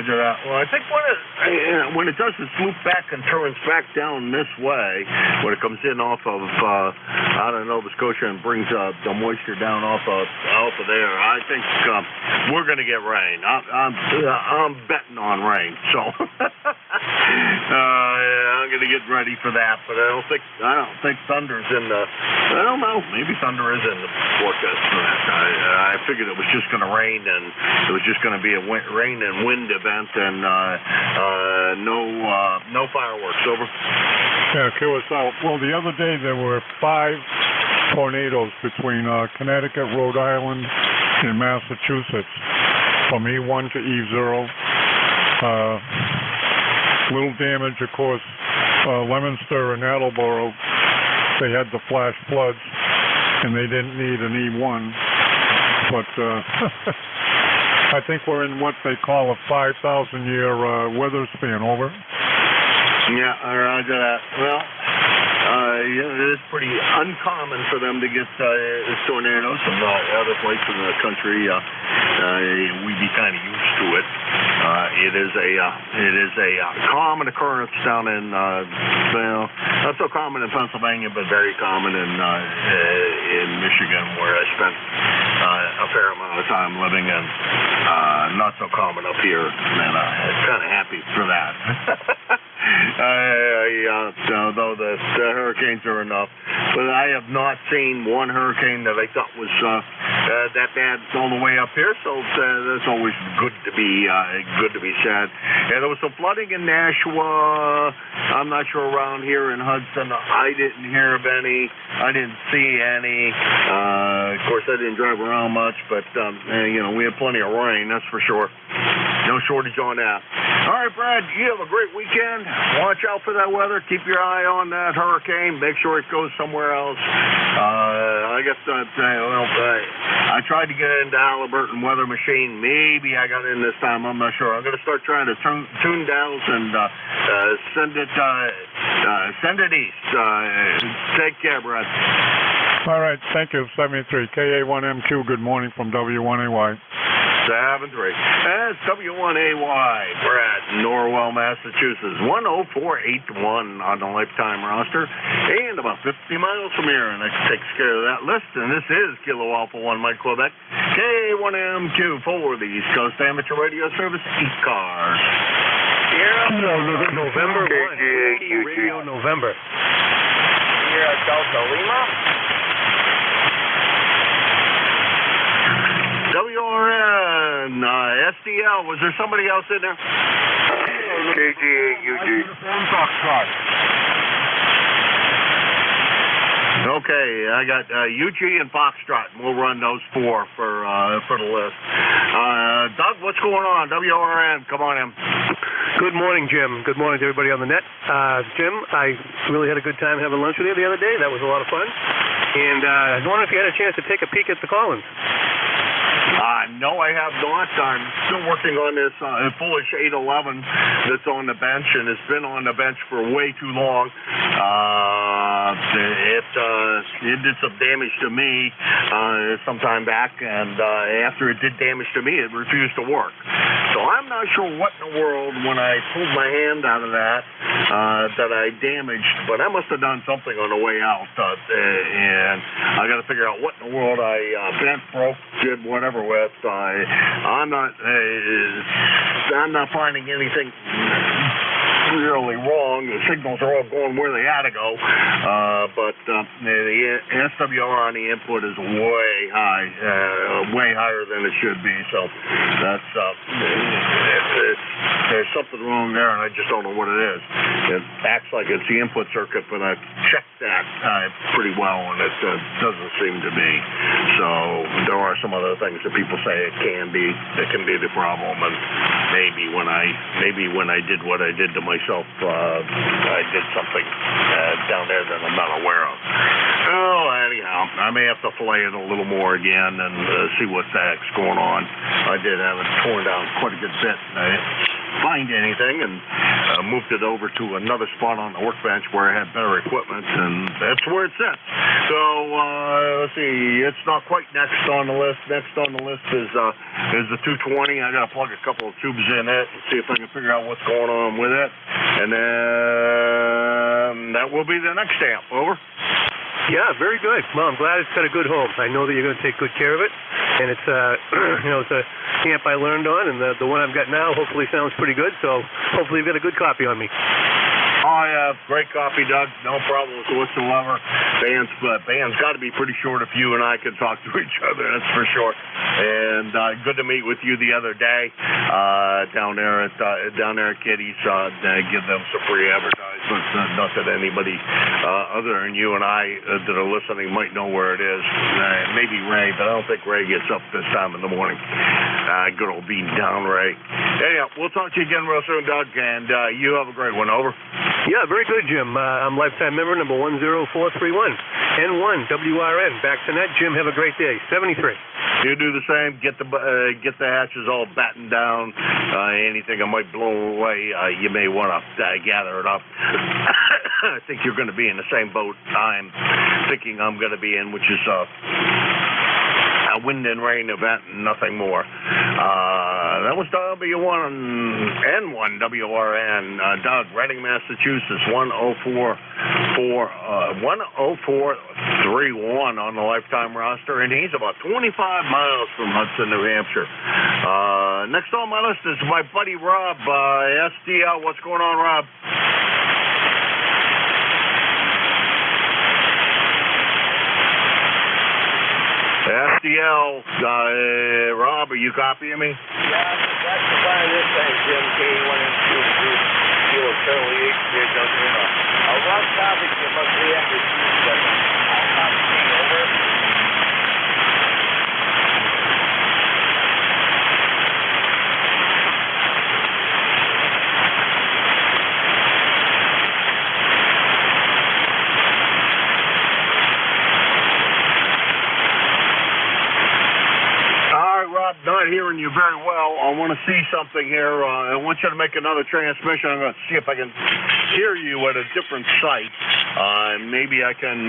Roger that. Well, I think when it does its loop back and turns back down this way, when it comes in off of out of Nova Scotia and brings the moisture down off of there, I think we're going to get rain. I'm betting on rain, so I'm going to get ready for that. But I don't think thunder's in the. I don't know. Maybe thunder is in the forecast for that. I figured it was just going to rain, and it was just going to be a rain and wind event, and no fireworks. Over. Yeah, QSL. Well, the other day there were 5 tornadoes between Connecticut, Rhode Island, and Massachusetts, from E1 to E0. Little damage, of course. Leominster and Attleboro, they had the flash floods, and they didn't need an E1. But I think we're in what they call a 5,000-year weather span. Over. Yeah, Roger that. Well, it is pretty uncommon for them to get tornadoes from other places in the country. We'd be kind of used to it. It is a common occurrence down in well, not so common in Pennsylvania, but very common in Michigan, where I spent a fair amount of time living, and not so common up here. And I'm kind of happy for that. Though the hurricanes are enough, but I have not seen one hurricane that I thought was that bad all the way up here. So that's always good to be said. And there was some flooding in Nashua. I'm not sure around here in Hudson. I didn't hear of any. I didn't see any. Of course, I didn't drive around much, but we had plenty of rain. That's for sure. No shortage on that. All right, Brad, you have a great weekend. Watch out for that weather. Keep your eye on that hurricane. Make sure it goes somewhere else. I guess I tried to get into Halliburton Weather Machine. Maybe I got in this time. I'm not sure. I'm going to start trying to tune Dallas and send it east. Take care, Brad. All right. Thank you. 73 KA1MQ. Good morning from W1AY. 7-3. That's W1AY. Brad, Norwell, Massachusetts. 10481 on the lifetime roster, and about 50 miles from here. And that takes care of that list. And this is Kilo Alpha 1 Mike Quebec, K1MQ for the East Coast Amateur Radio Service, ECARS. November 1. Radio November. Sierra Delta Lima. WRN, SDL, was there somebody else in there? KGAUG. Okay, I got UG and Foxtrot, and we'll run those 4 for the list. Doug, what's going on? WRN, come on in. Good morning, Jim. Good morning to everybody on the net. Jim, I really had a good time having lunch with you the other day. That was a lot of fun. And I was wondering if you had a chance to take a peek at the Collins. No, I have not. I'm still working on this foolish 811 that's on the bench, and it's been on the bench for way too long. It did some damage to me some time back, and after it did damage to me, it refused to work. So I'm not sure what in the world, when I pulled my hand out of that I damaged, but I must have done something on the way out, and I got to figure out what in the world I bent, broke, did whatever with. I'm not finding anything really wrong. The signals are all going where they ought to go, but the SWR on the input is way higher than it should be. So that's there's something wrong there, and I just don't know what it is. It acts like it's the input circuit, but I've checked that pretty well, and it doesn't seem to be. So there are some other things that people say it can be the problem, and maybe when I did what I did to myself, I did something down there that I'm not aware of. Oh, anyhow, I may have to fillet it a little more again and see what the heck's going on. I did have it torn down quite a good bit. find anything, and moved it over to another spot on the workbench where I had better equipment, and that's where it sits. So let's see, it's not quite next on the list. Next on the list is the 220. I got to plug a couple of tubes in it and see if I can figure out what's going on with it, and then that will be the next amp. Over. Yeah, very good. Well, I'm glad it's got a good home. I know that you're going to take good care of it, and it's it's a amp I learned on, and the one I've got now hopefully sounds pretty good. So hopefully you've got a good copy on me. Oh, yeah, great copy, Doug. No problems whatsoever. Band's got to be pretty short if you and I can talk to each other, that's for sure. And good to meet with you the other day down there at Kitty's. Give them some free advertisements. Not that anybody other than you and I that are listening might know where it is. Maybe Ray, but I don't think Ray gets up this time in the morning. Good old bean down, Ray. Anyhow, we'll talk to you again real soon, Doug, and you have a great one. Over. Yeah, very good, Jim. I'm lifetime member number 10431, N1WRN. Back to net, Jim. Have a great day. 73. You do the same. Get the hatches all battened down. Anything that might blow away, you may want to gather it up. I think you're going to be in the same boat I'm thinking I'm going to be in, which is a wind and rain event and nothing more. That was N1WRN. Doug, Reading, Massachusetts, 10431 on the lifetime roster, and he's about 25 miles from Hudson, New Hampshire. Next on my list is my buddy Rob, SDL. What's going on, Rob? SDL, Rob, are you copying me? Yeah, that's the part of this thing, Jim K1 and Steel Curly H. A rough topic you must be at this but I'll copy me over. Not hearing you very well. I want to see something here. I want you to make another transmission. I'm going to see if I can hear you at a different site. Maybe I can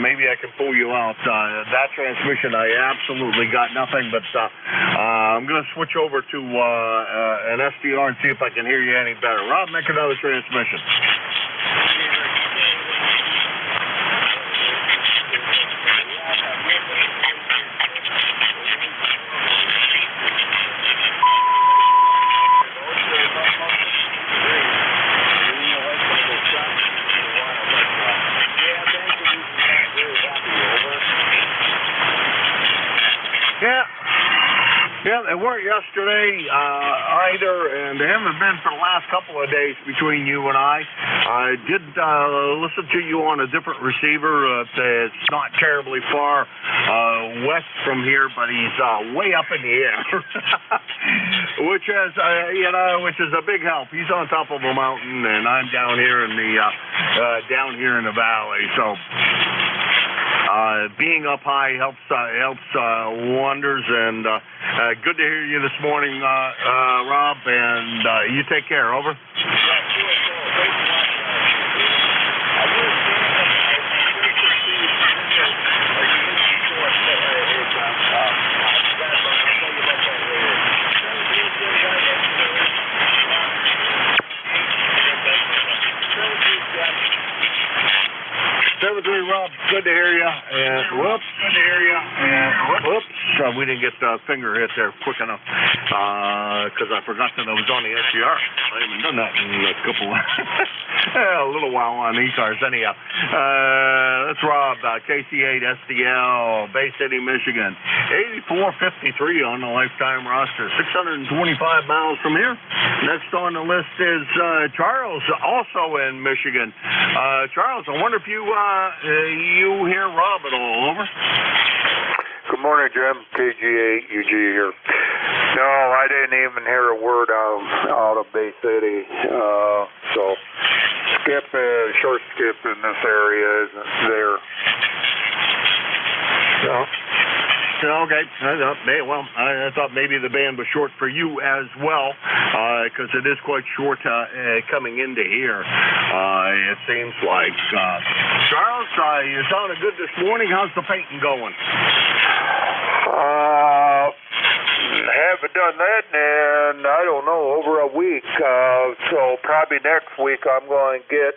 pull you out. That transmission, I absolutely got nothing. But I'm going to switch over to an SDR and see if I can hear you any better. Rob, make another transmission. Yeah, they weren't yesterday either, and they haven't been for the last couple of days between you and I. I did listen to you on a different receiver. It's not terribly far west from here, but he's way up in the air, which is a big help. He's on top of a mountain, and I'm down here in the valley, so. Being up high helps wonders, and good to hear you this morning, Rob, and you take care. Over. Rob, good to hear you. Whoops. Good to hear you. Whoops. We didn't get the finger hit there quick enough because I forgot that I was on the SCR. I haven't done that in a little while on ECARS. Anyhow, that's Rob, KC8 SDL, Bay City, Michigan. 8453 on the lifetime roster. 625 miles from here. Next on the list is Charles, also in Michigan. Charles, I wonder if you hear Rob at all. Over. Good morning, Jim. KG8UG here. No, I didn't even hear a word out of Bay City. So short skip in this area isn't there. So, Okay. I thought maybe the band was short for you as well, because it is quite short coming into here. It seems like. Charles, you sounded good this morning. How's the painting going? Haven't done that in, I don't know, over a week. So probably next week I'm going to get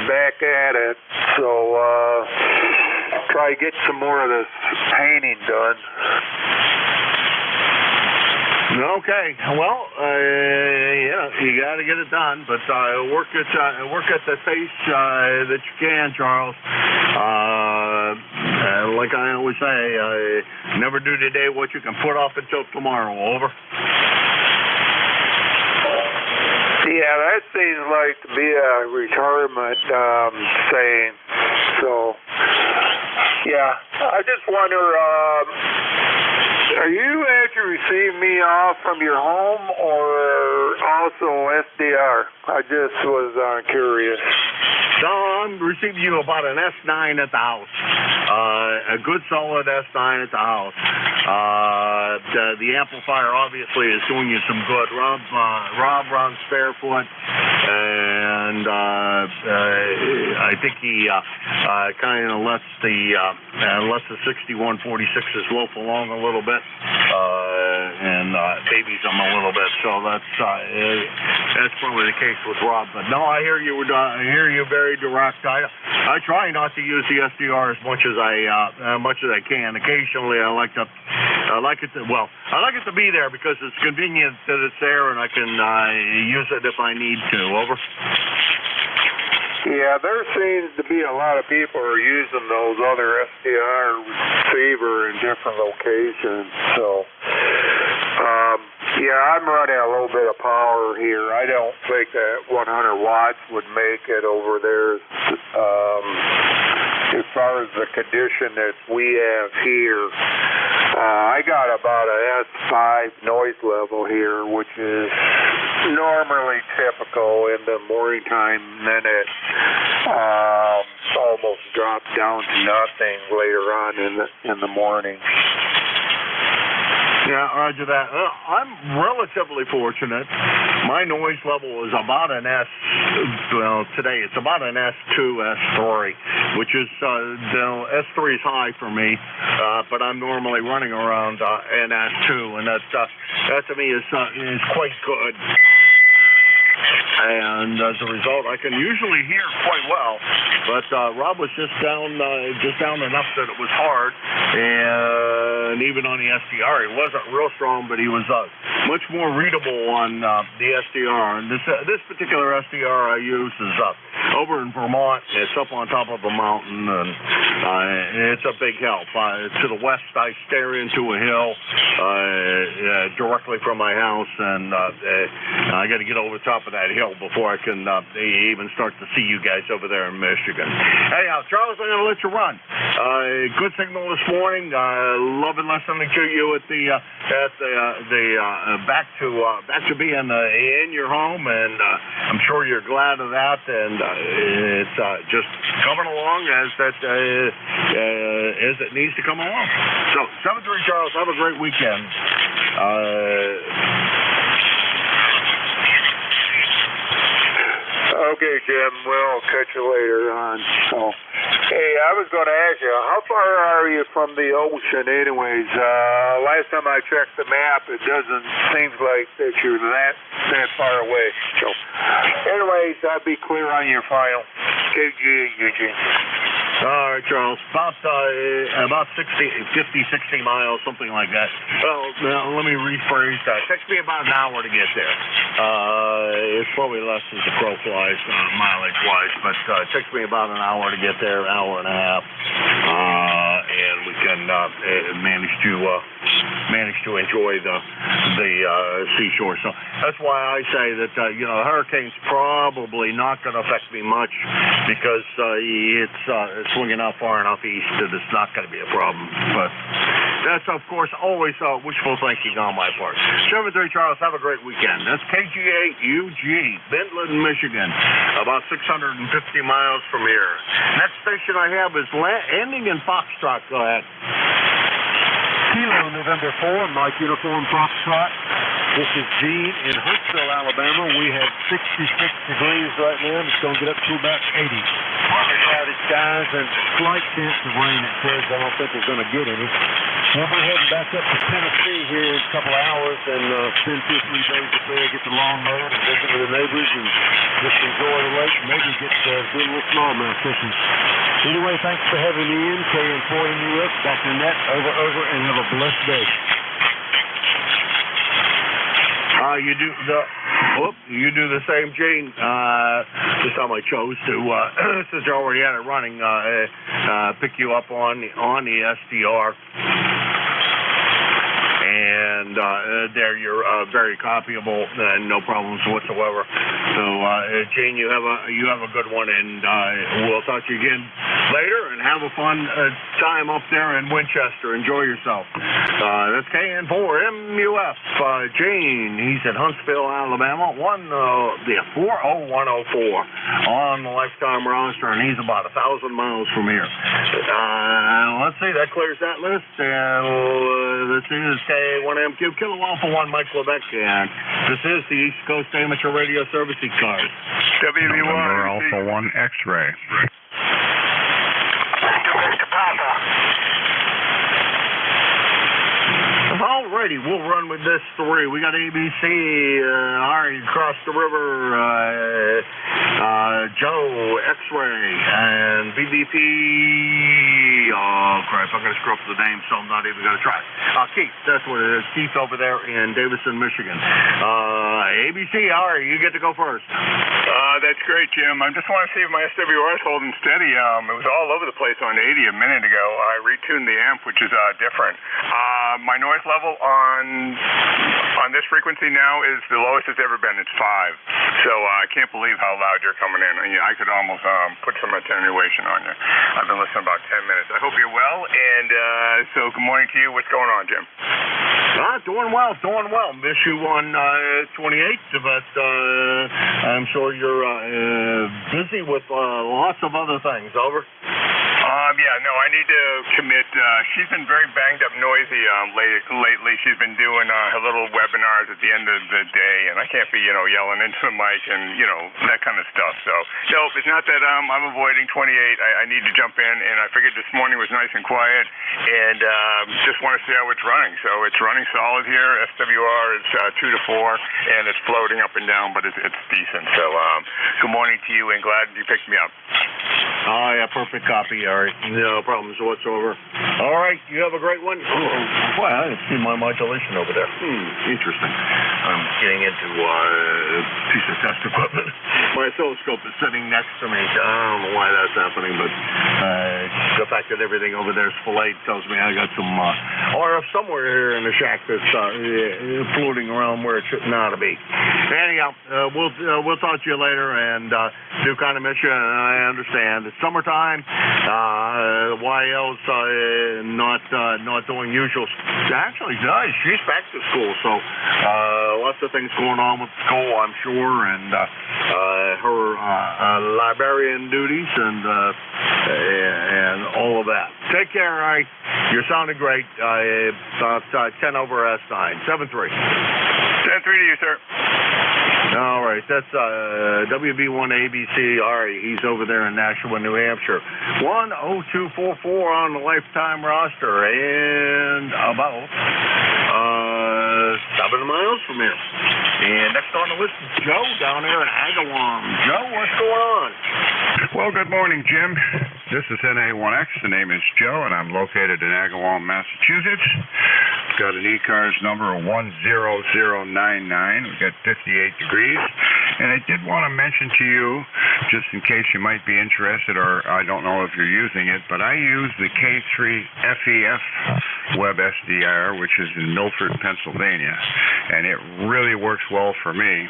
back at it. So try to get some more of this painting done. Okay. Well, yeah, you got to get it done, but work at the pace that you can, Charles. Like I always say, never do today what you can put off until tomorrow. Over. Yeah, that seems like to be a retirement saying. So, yeah, I just wonder. Are you actually receiving me off from your home or also SDR? I just was curious. So I'm receiving you about an S9 at the house. A good solid S9 at the house. The amplifier obviously is doing you some good. Rob runs barefoot, and I think he kind of lets the 6146s loaf along a little bit, and babies them a little bit. So that's probably the case with Rob. But no, I hear you. I hear you very direct. I try not to use the SDR as much as I can. Occasionally, I like it to be there because it's convenient that it's there and I can use it if I need to. Over. Yeah, there seems to be a lot of people are using those other SDR receiver in different locations. So, yeah, I'm running a little bit of power here. I don't think that 100 watts would make it over there. As far as the condition that we have here, I got about a S5 noise level here, which is normally typical in the morning time, and then it almost drops down to nothing later on in the morning. Yeah, roger that. I'm relatively fortunate. My noise level is about an today it's about an S2, S3, which is, S3 is high for me, but I'm normally running around an S2, and that to me is quite good. And as a result, I can usually hear quite well. But Rob was just down enough that it was hard. And even on the SDR, he wasn't real strong, but he was much more readable on the SDR. And this particular SDR I use is over in Vermont. It's up on top of a mountain, and it's a big help. To the west, I stare into a hill directly from my house, and I got to get over the top of that hill before I can even start to see you guys over there in Michigan. Hey, Charles, I'm going to let you run. Good signal this morning. Loving listening to you at the back to being in your home, and I'm sure you're glad of that. And it's just coming along as it needs to come along. So, 7-3 Charles, have a great weekend. Okay, Jim, we'll catch you later on. So, hey, I was going to ask you, how far are you from the ocean anyways? Last time I checked the map, it doesn't seem like that you're that far away. So, anyways, I'd be clear on your file. KG, Eugene. All right, Charles. About 50, 60 miles, something like that. Well, now, let me rephrase that. It takes me about an hour to get there. It's probably less as the crow flies, mileage-wise, but it takes me about an hour to get there, an hour and a half, and we can manage to enjoy the seashore. So that's why I say that the hurricane's probably not going to affect me much because it's swinging out far enough east that it's not going to be a problem. But that's, of course, always wishful thinking on my part. 7-3 Charles, have a great weekend. That's KG8UG, Bentland, Michigan, about 650 miles from here. Next station I have is ending in Foxtrot. Go ahead. Kilo November 4, Mike Uniform Foxtrot. This is Gene in Huntsville, Alabama. We have 66 degrees right now. It's going to get up to about 80. Partly cloudy skies and slight chance of rain, it says. I don't think we're going to get any. We'll be heading back up to Tennessee here in a couple of hours and spend 2 or 3 days up there, get the lawn mowed and visit with the neighbors and just enjoy the lake and maybe get do a little smallmouth fishing. Anyway, thanks for having me in. KN4NUS, Dr. Net, over, and have a blessed day. You do the same, Gene. This time I chose to, since you already had it running, pick you up on the SDR. And there you're very copyable and no problems whatsoever. So, Gene, you have a good one, and we'll talk to you again later. And have a fun time up there in Winchester. Enjoy yourself. That's KN4MUF. Gene, he's at Huntsville, Alabama. 40104 on the lifetime roster, and he's about 1,000 miles from here. Let's see, that clears that list. And this is K1MQ Kilo Alpha 1 Mike Quebec, and this is the East Coast Amateur Radio Service ECARS. November Alpha 1 X-ray. Alrighty, we'll run with this 3. We got ABC, Ari across the river, Joe, X-ray, and BDP. Oh, crap, I'm going to screw up the name, so I'm not even going to try. Keith, that's what it is. Keith over there in Davison, Michigan. ABC, Ari, you get to go first. That's great, Jim. I just want to see if my SWR is holding steady. It was all over the place on 80 a minute ago. I retuned the amp, which is different. My noise level on this frequency now is the lowest it's ever been. It's 5. So I can't believe how loud you're coming in. I could almost put some attenuation on you. I've been listening about 10 minutes. I hope you're well, and so good morning to you. What's going on, Jim? Doing well. Miss you on 28th, but I'm sure you're busy with lots of other things. Over. Yeah, no, I need to commit. She's been very banged up noisy lately. She's been doing her little webinars at the end of the day, and I can't be, yelling into the mic and, that kind of stuff. So, no, it's not that I'm avoiding 28. I need to jump in, and I figured this morning was nice and quiet, and just want to see how it's running. So it's running solid here. SWR is 2 to 4, and it's floating up and down, but it's decent. So good morning to you, and glad you picked me up. Oh, yeah, perfect copy, Ari. No problems whatsoever. All right, you have a great one. Boy, I didn't see my modulation over there. Interesting. I'm getting into a piece of test equipment. My oscilloscope is sitting next to me. I don't know why that's happening, but the fact that everything over there is filleted tells me I got some RF somewhere here in the shack that's floating around where it should not be. Anyhow, we'll talk to you later, and do kind of miss you, and I understand. It's summertime. YL's not doing usual. Actually, she's back to school, so lots of things going on with school, I'm sure, and her librarian duties and all of that. Take care, all right? You're sounding great. About 10 over S9. 7-3. 10-3 to you, sir. All right, that's WB1ABC. All right, he's over there in Nashua, New Hampshire. 10244 on the lifetime roster, and about 7 miles from here. And next on the list is Joe down there in Agawam. Joe, what's going on? Well, good morning, Jim. This is NA1X. The name is Joe, and I'm located in Agawam, Massachusetts. Got an ECARS number of 10099. We've got 58 degrees. And I did want to mention to you, just in case you might be interested, or I don't know if you're using it, but I use the K3FEF Web SDR, which is in Milford, Pennsylvania, and it really works well for me.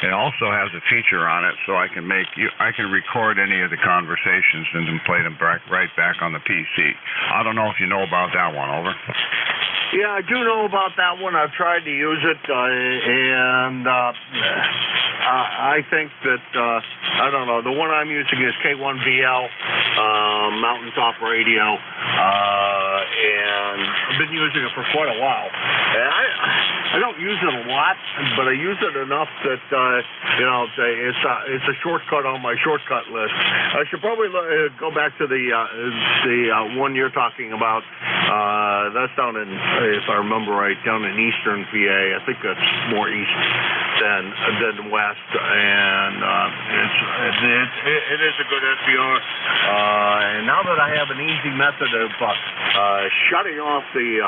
It also has a feature on it, so I can record any of the conversations and then play them right back on the PC. I don't know if you know about that one. Over. Yeah, I do know about that one. I've tried to use it, and I think that, I don't know, the one I'm using is K1VL, Mountaintop Radio, and I've been using it for quite a while. And I don't use it a lot, but I use it enough that it's a shortcut on my shortcut list. I should probably go back to the one you're talking about. That's down in, if I remember right, down in eastern PA. I think that's more east than west, and it is a good SDR. And now that I have an easy method of shutting off the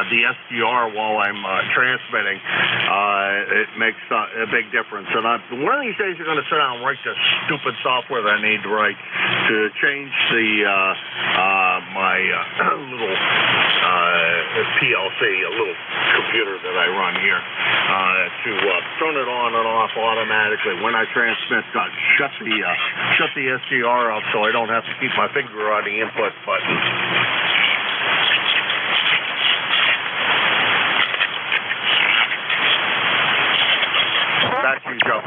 SDR while I'm transmitting, it makes a big difference. And one of these days I'm going to sit down and write the stupid software that I need to write to change the my little PLC, a little computer that I run here, to turn it on and off automatically when I transmit. Shut the SDR off so I don't have to keep my finger on the input button. Back to you, Joe.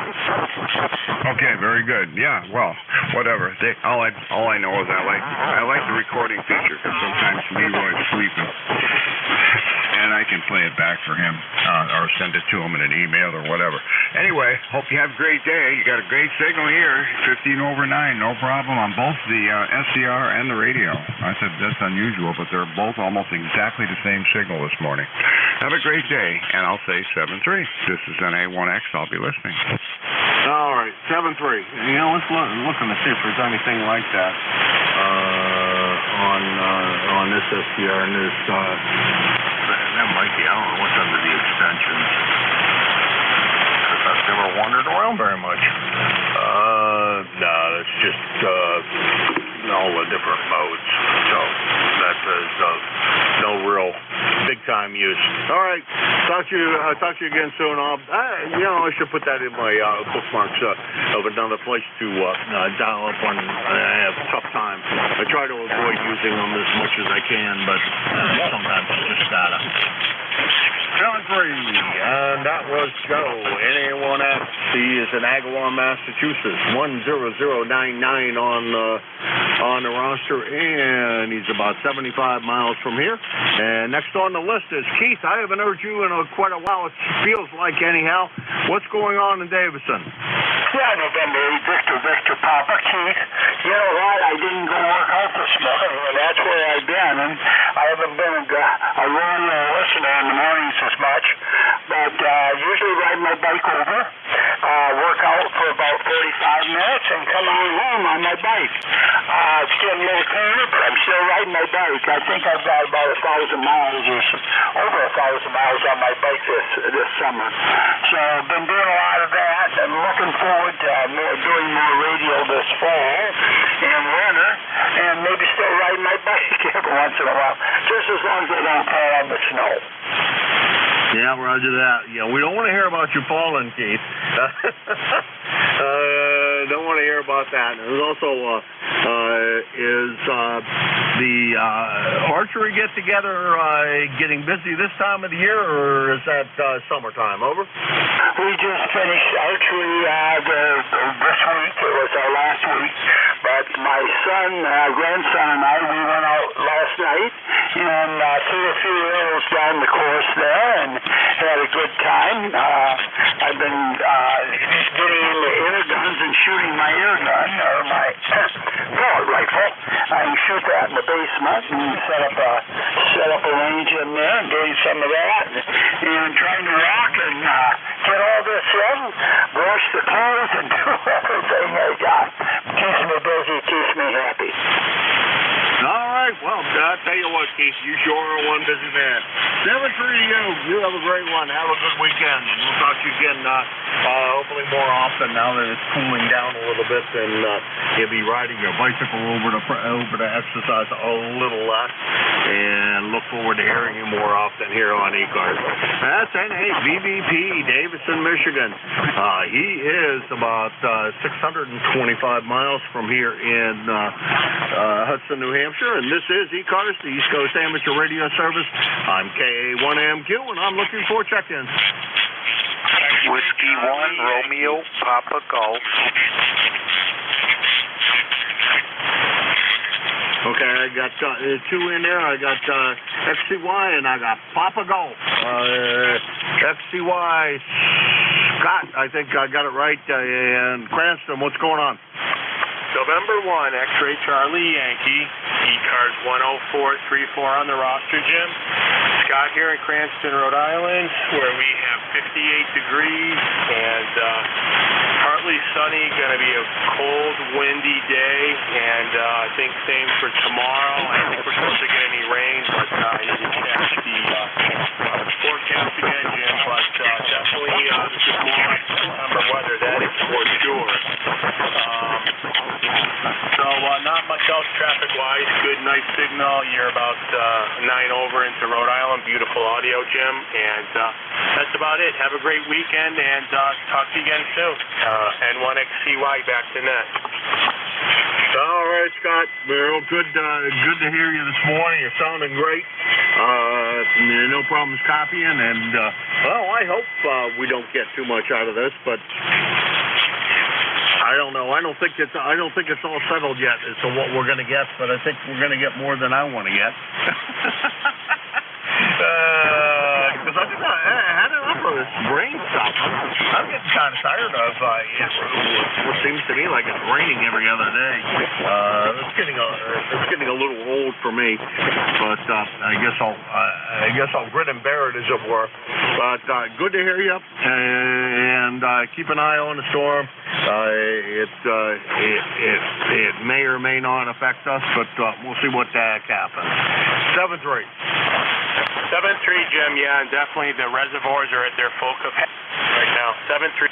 Okay, very good. Yeah, well, whatever. All I know is I like the recording feature because sometimes Leroy's sleeping, and I can play it back for him or send it to him in an email or whatever. Anyway, hope you have a great day. You got a great signal here, 15 over 9, no problem on both the SCR and the radio. I said that's unusual, but they're both almost exactly the same signal this morning. Have a great day, and I'll say 7-3. This is NA1X. I'll be listening. All right, 7-3. Let's look and see if there's anything like that on this SDR and this. That might be. I don't know what's under the extensions. I've never wandered around very much. No, it's just all the different modes. So that is no real big time use. All right, talk to you again soon. I should put that in my bookmarks of another place to dial up when I have a tough time. I try to avoid using them as much as I can, but sometimes you just gotta. 7-3, and that was Joe, NA1X. He is in Agawam, Massachusetts, 10099 on the roster, and he's about 75 miles from here. And next on the list is Keith. I haven't heard you in quite a while, it feels like, anyhow. What's going on in Davison? Yeah, November 8, Victor Papa, Keith. You know what? I didn't go work out this morning, and that's where I've been. And I haven't been a radio listener in the mornings as much, but usually ride my bike over, work out for about 45 minutes, and come on home on my bike. It's getting a little colder, but I'm still riding my bike. I think I've got about 1,000 miles or over 1,000 miles on my bike this summer. So I've been doing a lot of that, and looking forward to doing more radio this fall and winter, and maybe still riding my bike every once in a while, just as long as I don't fall on the snow. Yeah, roger that. Yeah, we don't want to hear about you falling, Keith. Don't want to hear about that. There's also the archery get-together getting busy this time of the year, or is that summertime? Over? We just finished archery this week. It was our last week. But my grandson and I, we went out last night and threw a few arrows down the course there and had a good time. I've been getting into air guns and shooting my air gun, or my pellet rifle. I can shoot that in the basement and set up a range in there and doing some of that and trying to rock and get all this in, wash the clothes and do everything I got. Keeps me busy, keeps me happy. All right, well, I'll tell you what, Keith, you sure are one busy man. 7-3 to you. You have a great one. Have a good weekend. We'll talk to you again hopefully more often now that it's cooling down a little bit, and you'll be riding your bicycle over to exercise a little less, and look forward to hearing you more often here on ECARS. That's NAVVP, Davison, Michigan. He is about 625 miles from here in Hudson, New Hampshire, and this is ECARS, the East Coast Amateur Radio Service. I'm KA1MQ, and I'm looking for check-ins. Whiskey 1, Romeo, Papa Golf. Okay, I got 2 in there. I got FCY and I got Papa Golf. FCY Scott, I think I got it right. And Cranston, what's going on? November 1, X-Ray Charlie Yankee, ECARS 10434 on the roster, Jim. Scott here in Cranston, Rhode Island, where we have 58 degrees and partly sunny, going to be a cold, windy day, and I think same for tomorrow. I don't think we're supposed to get any rain, but I need to check the forecast again, Jim, but definitely this is more like September weather, that is for sure. So not much else traffic-wise. Good, nice signal. You're about 9 over into Rhode Island. Beautiful audio, Jim. And that's about it. Have a great weekend, and talk to you again soon. N1XCY back to net. All right, Scott. Well, good to hear you this morning. You're sounding great. No problems copying, and well, I hope we don't get too much out of this, but I don't know. I don't think it's all settled yet as to what we're going to get, but I think we're going to get more than I want to get. Because I had enough of this rain stuff. I'm getting kind of tired of what seems to me like it's raining every other day. It's getting a little old for me, but I guess I'll grit and bear it, as it were. But good to hear you, and keep an eye on the storm. It may or may not affect us, but we'll see what happens. 7-3. 7-3, Jim. Yeah, and definitely the reservoirs are at their full capacity right now. 7-3.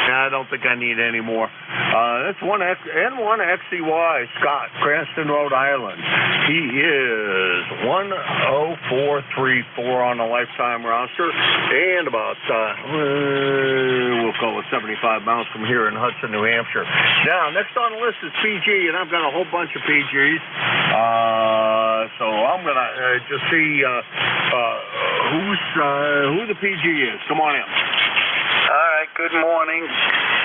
I don't think I need any more. That's N1XCY Scott, Cranston, Rhode Island. He is 10434 on the lifetime roster, and about we'll call it 75 miles from here in Hudson, New Hampshire. Now, next on the list is PG, and I've got a whole bunch of PGs. So I'm gonna just see who the PG is. Come on in. All right, good morning.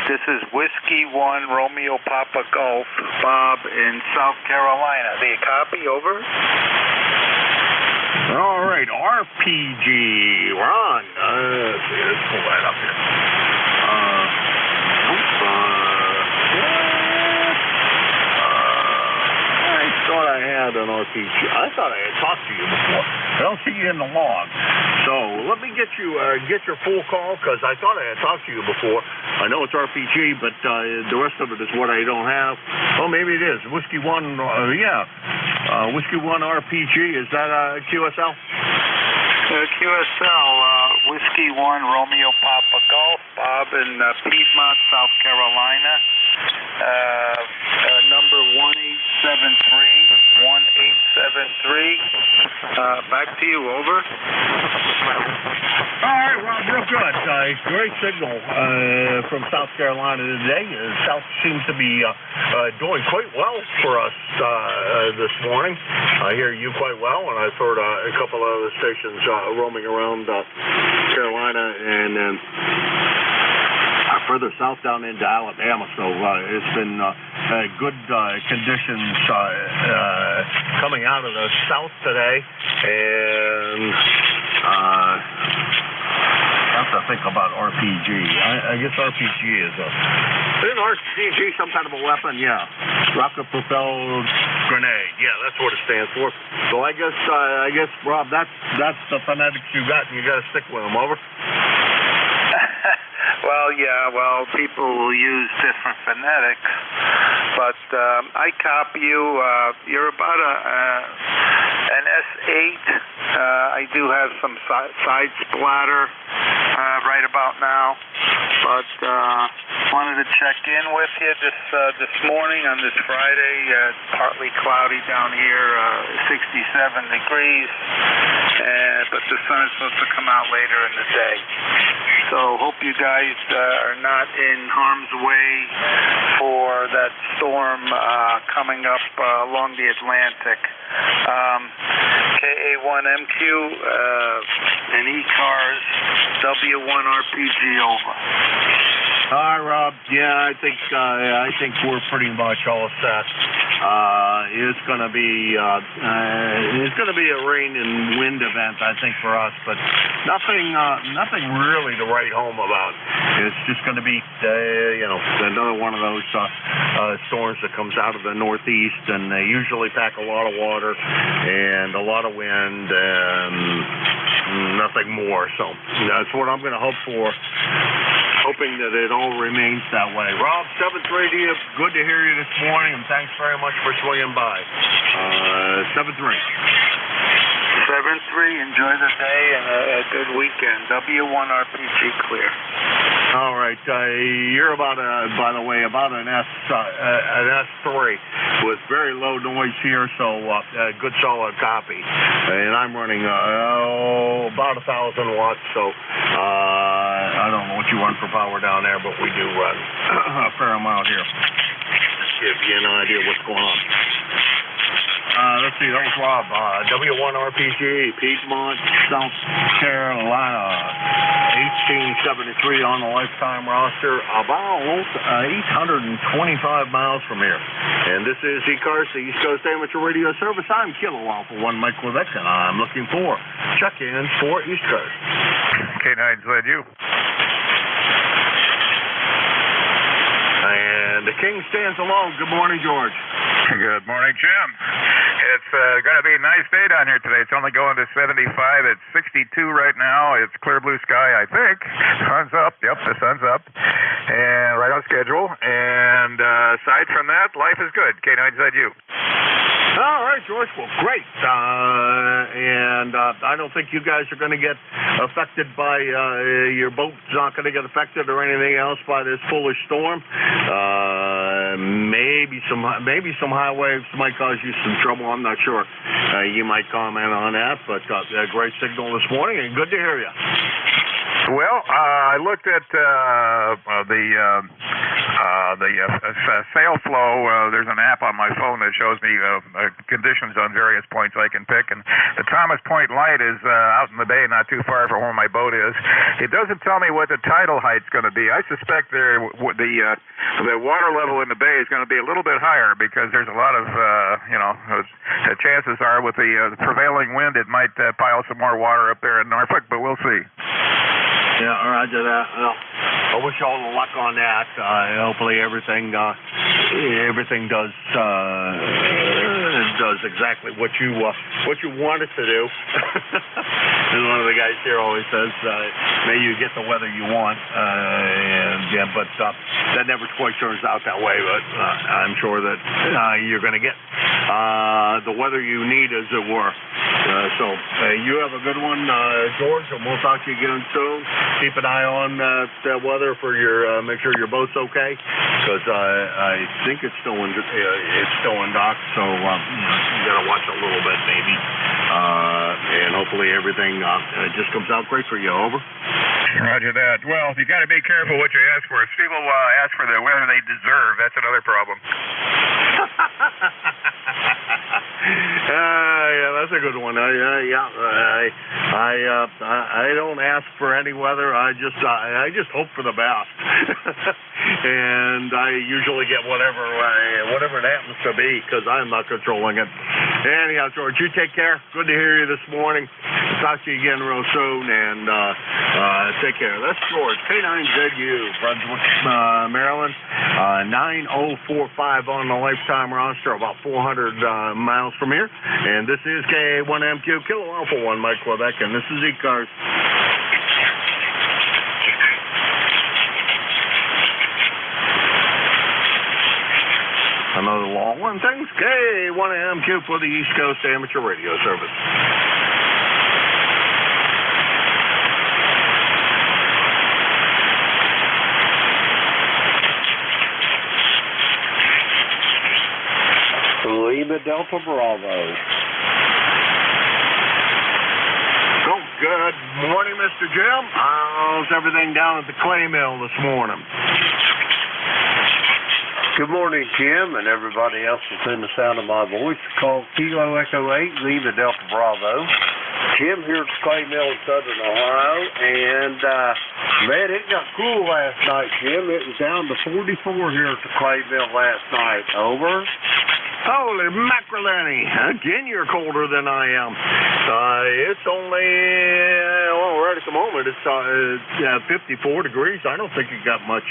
This is Whiskey 1 Romeo Papa Golf, Bob in South Carolina. Do you copy? Over. All right, RPG. Ron. Let's pull that up here. I thought I had an RPG. I thought I had talked to you before. I don't see you in the log. So let me get your full call, because I thought I had talked to you before. I know it's RPG, but the rest of it is what I don't have. Oh, maybe it is. Whiskey 1, Whiskey 1 RPG. Is that QSL? QSL, Whiskey 1 Romeo Papa Golf, Bob in Piedmont, South Carolina. Number 1873. Back to you, over. All right, Rob, real good. Great signal from South Carolina today. South seems to be doing quite well for us this morning. I hear you quite well, and I've heard a couple of other stations roaming around Carolina and then further south down into Alabama. So it's been good conditions coming out of the south today, and I have to think about RPG. I guess RPG isn't RPG some kind of a weapon? Yeah, rocket propelled grenade. Yeah, that's what it stands for. So I guess Rob, that's the phonetics you got, and you got to stick with them. Over. Well, people will use different phonetics, but I copy you. You're about an S8. I do have some side splatter right about now, but wanted to check in with you this morning on this Friday. Partly cloudy down here, 67 degrees, but the sun is supposed to come out later in the day. So hope you guys are not in harm's way for that storm coming up along the Atlantic. KA1MQ and ECARS W1RPG, over. All right, Rob. Yeah, I think we're pretty much all set. It's gonna be a rain and wind event, I think, for us, but nothing really to write home about. It's just gonna be another one of those storms that comes out of the northeast, and they usually pack a lot of water and a lot of wind and nothing more. So that's what I'm gonna hope for. Hoping that it all remains that way. Rob, 7th Radio, good to hear you this morning, and thanks very much for swinging by. 7-3. 7-3, enjoy the day and a good weekend. W1RPG clear. All right, you're about by the way, about an S3 with very low noise here, so good solid copy. And I'm running about 1,000 watts, so I don't know what you run for power down there, but we do run a fair amount here. Just give you an idea what's going on. Let's see, that was Rob. W1RPG, Piedmont, South Carolina. 1873 on the lifetime roster, about 825 miles from here. And this is ECARS, the East Coast Amateur Radio Service. I'm Kilo Alpha 1 Mike Quebec, and I'm looking for check-ins for East Coast. K9ZU. And the King stands alone. Good morning, George. Good morning, Jim. It's going to be a nice day down here today. It's only going to 75. It's 62 right now. It's clear blue sky, I think. Sun's up. Yep, the sun's up. And right on schedule. And aside from that, life is good. K9ZU. All right, George. Well, great. And I don't think you guys are going to get affected by your boat's not going to get affected or anything else by this foolish storm. Maybe some high waves might cause you some trouble. I'm not sure. You might comment on that, but a great signal this morning, and good to hear you. Well, I looked at the sail flow. There's an app on my phone that shows me conditions on various points I can pick, and the Thomas Point Light is out in the bay, not too far from where my boat is. It doesn't tell me what the tidal height's going to be. I suspect the water level in the bay is going to be a little bit higher because there's a lot of chances are with the prevailing wind it might pile some more water up there in Norfolk, but we'll see. Yeah, roger that. Well, I wish you all the luck on that. Hopefully everything does exactly what you want it to do. As one of the guys here always says, may you get the weather you want. But that never quite turns out that way. But I'm sure that you're going to get the weather you need, as it were. So you have a good one, George, and we'll talk to you again soon. Keep an eye on that weather for your. Make sure your boat's okay, because I think it's still in dock. So you got to watch a little bit, maybe, and hopefully everything just comes out great for you. Over. Roger that. Well, you got to be careful what you ask for. If people ask for the weather they deserve, that's another problem. Yeah, that's a good one. I don't ask for any weather. I just hope for the best, and I usually get whatever it happens to be, because I'm not controlling it. Anyhow, George, you take care. Good to hear you this morning. Talk to you again real soon, and take care. That's George, K9ZU, Brunswick, Maryland. 9045 on the lifetime roster, about 400 miles from here. And this is K1MQ, Kilo Alpha 1 Mike Quebec, and this is ECARS. Another long one. Thanks, K1MQ for the East Coast Amateur Radio Service. Lima Delta Bravo. Oh, good morning, Mr. Jim. How's everything down at the clay mill this morning? Good morning, Jim, and everybody else that's in the sound of my voice. Call Kilo Echo 8, Lima Delta Bravo. Jim here at Clay Mill in Southern Ohio, and man, it got cool last night, Jim. It was down to 44 here at the Clay Mill last night. Over. Holy macaroni. Again, you're colder than I am. It's only, well, right at the moment, it's 54 degrees. I don't think it got much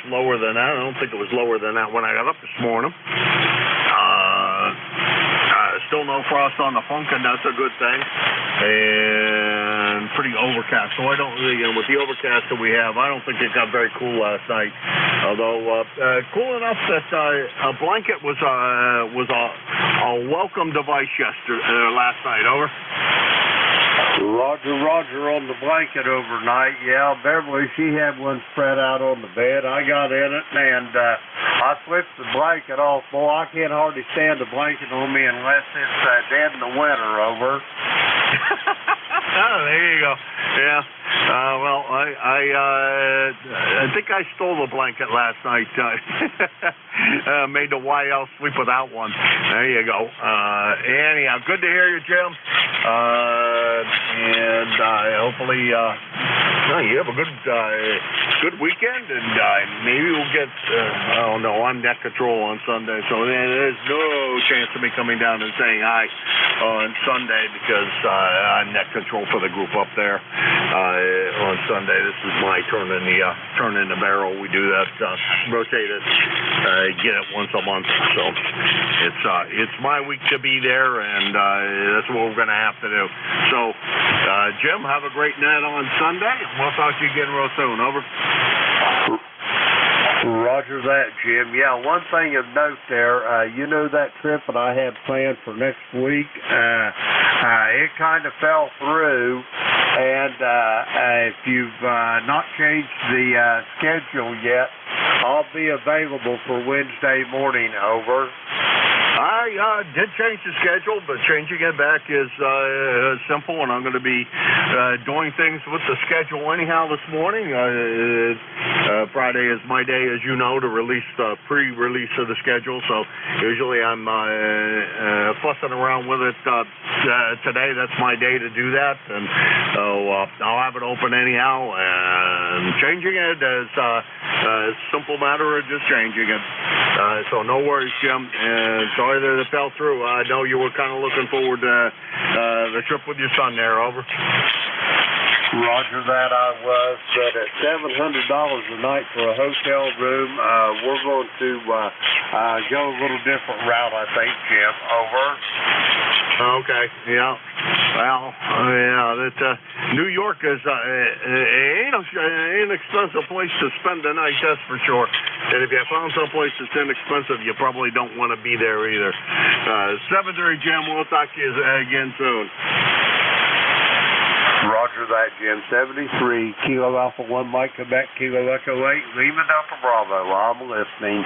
lower than that. I don't think it was lower than that when I got up this morning. Still no frost on the funk, and that's a good thing. And pretty overcast. So I don't really, with the overcast that we have, I don't think it got very cool last night. Although cool enough that a blanket was a welcome device last night. Over. Roger on the blanket overnight. Yeah, Beverly, she had one spread out on the bed. I got in it, and I flipped the blanket off. Boy, I can't hardly stand the blanket on me unless it's dead in the winter. Over. Oh, there you go. Yeah. Well, I think I stole the blanket last night. Made the YL sleep without one. There you go. Anyhow, good to hear you, Jim. And hopefully, you have a good weekend, and maybe we'll get. I don't know. I'm net control on Sunday, so there's no chance of me coming down and saying hi on Sunday because I'm net control for the group up there. On Sunday, this is my turn in the barrel. We do that, rotate it, get it once a month. So it's my week to be there, and that's what we're going to have to do. So, Jim, have a great night on Sunday, and we'll talk to you again real soon. Over. Roger that, Jim. Yeah, one thing of note there, you know that trip that I had planned for next week, it kind of fell through, and if you've not changed the schedule yet, I'll be available for Wednesday morning. Over. I did change the schedule, but changing it back is simple, and I'm going to be doing things with the schedule anyhow this morning. Friday is my day, as you know, to release the pre-release of the schedule, so usually I'm fussing around with it today. That's my day to do that, and so I'll have it open anyhow, and changing it is a simple matter of just changing it. So no worries, Jim, and sorry that it fell through. I know you were kind of looking forward to the trip with your son there. Over. Roger that, I was, but at $700 a night for a hotel room, we're going to go a little different route, I think, Jim. Over. Okay, yeah. Well, yeah, that New York is ain't an expensive place to spend the night, that's for sure. And if you found someplace that's inexpensive, you probably don't want to be there either. 7:30, Jim. We'll talk to you again soon. Roger that, Jim. 73, Kilo Alpha 1, Mike, Quebec, Kilo Echo 8, Lima Delta Bravo. I'm listening.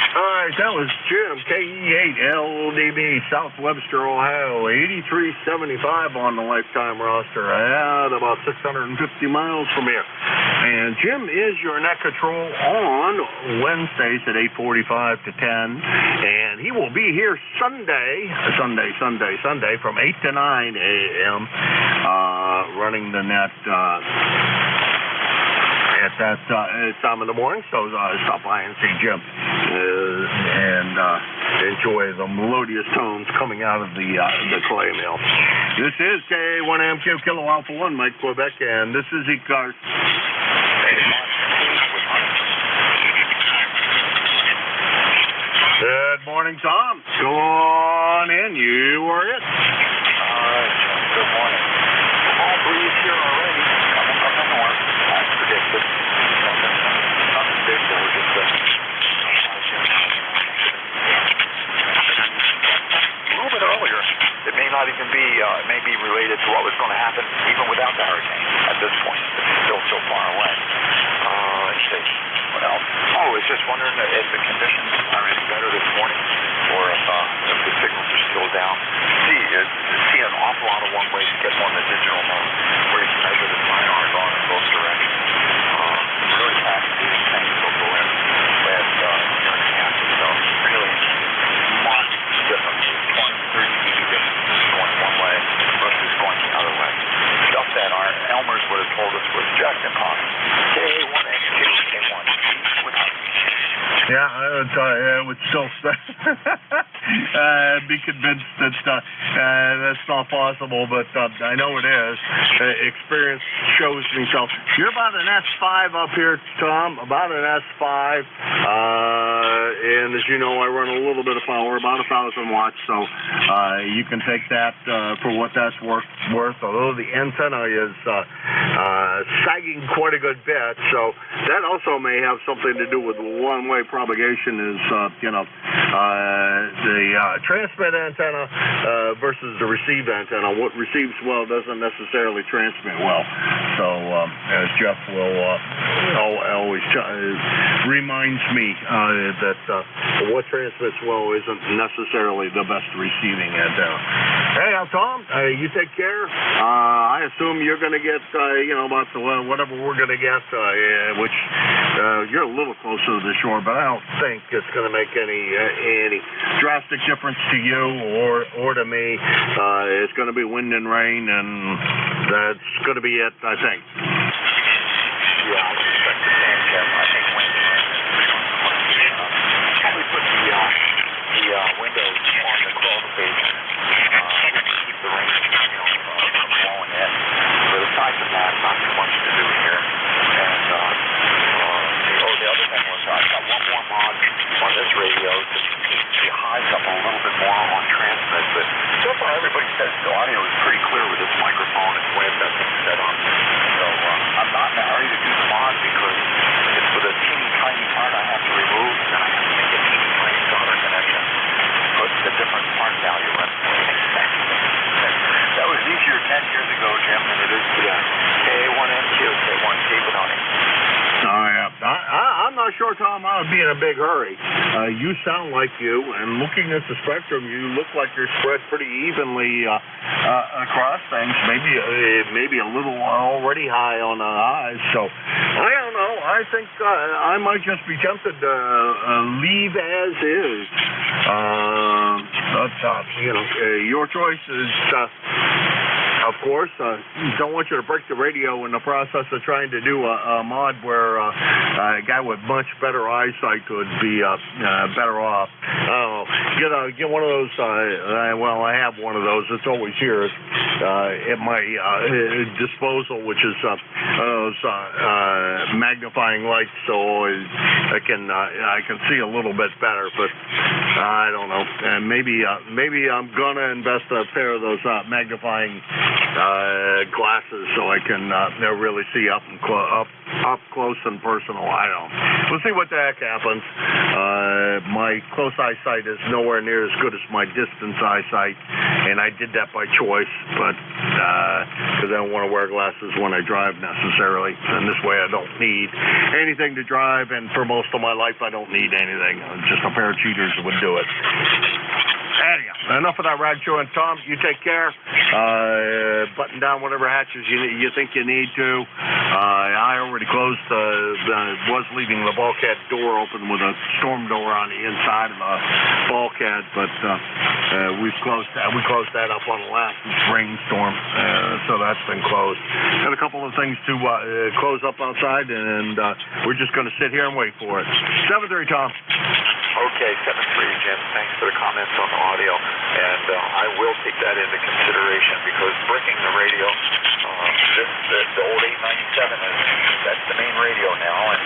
All right, that was Jim, KE8LDB, South Webster, Ohio, 8375 on the lifetime roster, at about 650 miles from here. And Jim is your net control on Wednesdays at 8:45 to 10, and he will be here Sunday from 8 to 9 a.m. Running the net at that time of the morning, so stop by and see Jim and enjoy the melodious tones coming out of the clay mill. This is K1MQ Kilo Alpha 1, Mike, Quebec, and this is ECARS. Good morning, Tom. Go on in. You are it. All right, Jim. Good morning. All breeze here already. Coming from the north. As predicted. Nothing big there. We're just a little bit earlier. It may not even be, it may be related to what was going to happen even without the hurricane at this point. It's still so far away. Let's see. What else? Oh, I was just wondering if the conditions are any better this morning or if the signals are still down. See, would still be convinced that that's not possible, but I know it is. Experience shows me so. You're about an S5 up here, Tom, about an S5, and as you know, I run a little bit of power, about 1,000 watts, so you can take that for what that's worth, although the antenna is sagging quite a good bit, so that also may have something to do with one-way propagation is, the transmit antenna versus the receive antenna. What receives well doesn't necessarily transmit well. So as Jeff will always reminds me that what transmits well isn't necessarily the best receiving antenna. Hey, Tom, you take care. I assume you're going to get, about whatever we're going to get, which you're a little closer to the shore, but I don't think it's going to make any drastic difference to you or to me. It's going to be wind and rain, and that's going to be it, I think. Yeah, I suspect the same, Jim. I think wind and rain is probably put the windows on the crawl space to keep the rain from blowing in. But aside from that, not too much to do here. And the other thing was I got one more mod on this radio to keep the highs up a little bit more on transmit. But so far, everybody says the audio is pretty clear with this microphone and the way I've got things set up. So I'm not in a hurry to do the mod because it's with a teeny tiny part I have to remove, and then I have to make a teeny tiny solder connection, put the different part value in. That was easier 10 years ago, Jim, than it is today. K1NQ, K1 keep it on it. I'm not sure, Tom, I would be in a big hurry. You sound like you, and looking at the spectrum, you look like you're spread pretty evenly across things. Maybe a little already high on the highs. So I don't know. I think I might just be tempted to leave as is. Your choice is. Of course, don't want you to break the radio in the process of trying to do a mod where a guy with much better eyesight would be better off. Get one of those. I have one of those. It's always here at my disposal, which is those magnifying lights, so I can see a little bit better. But I don't know. Maybe I'm gonna invest a pair of those magnifying glasses so I can really see up close and personal. I don't. We'll see what the heck happens. My close eyesight is nowhere near as good as my distance eyesight, and I did that by choice, but because I don't want to wear glasses when I drive necessarily, and this way I don't need anything to drive, and for most of my life I don't need anything. Just a pair of cheaters would do it. Anyhow, enough of that rag chewing. Tom, you take care. Button down whatever hatches you think you need to. I already closed was leaving the bulkhead door open with a storm door on the inside of the bulkhead, but we closed that up on the last rainstorm, so that's been closed. Got a couple of things to close up outside, and we're just going to sit here and wait for it. 7-3, Tom. Okay, 7-3, Jim. Thanks for the comments on the audio, and I will take that into consideration because bricking the radio, the old 897 that's the main radio now, and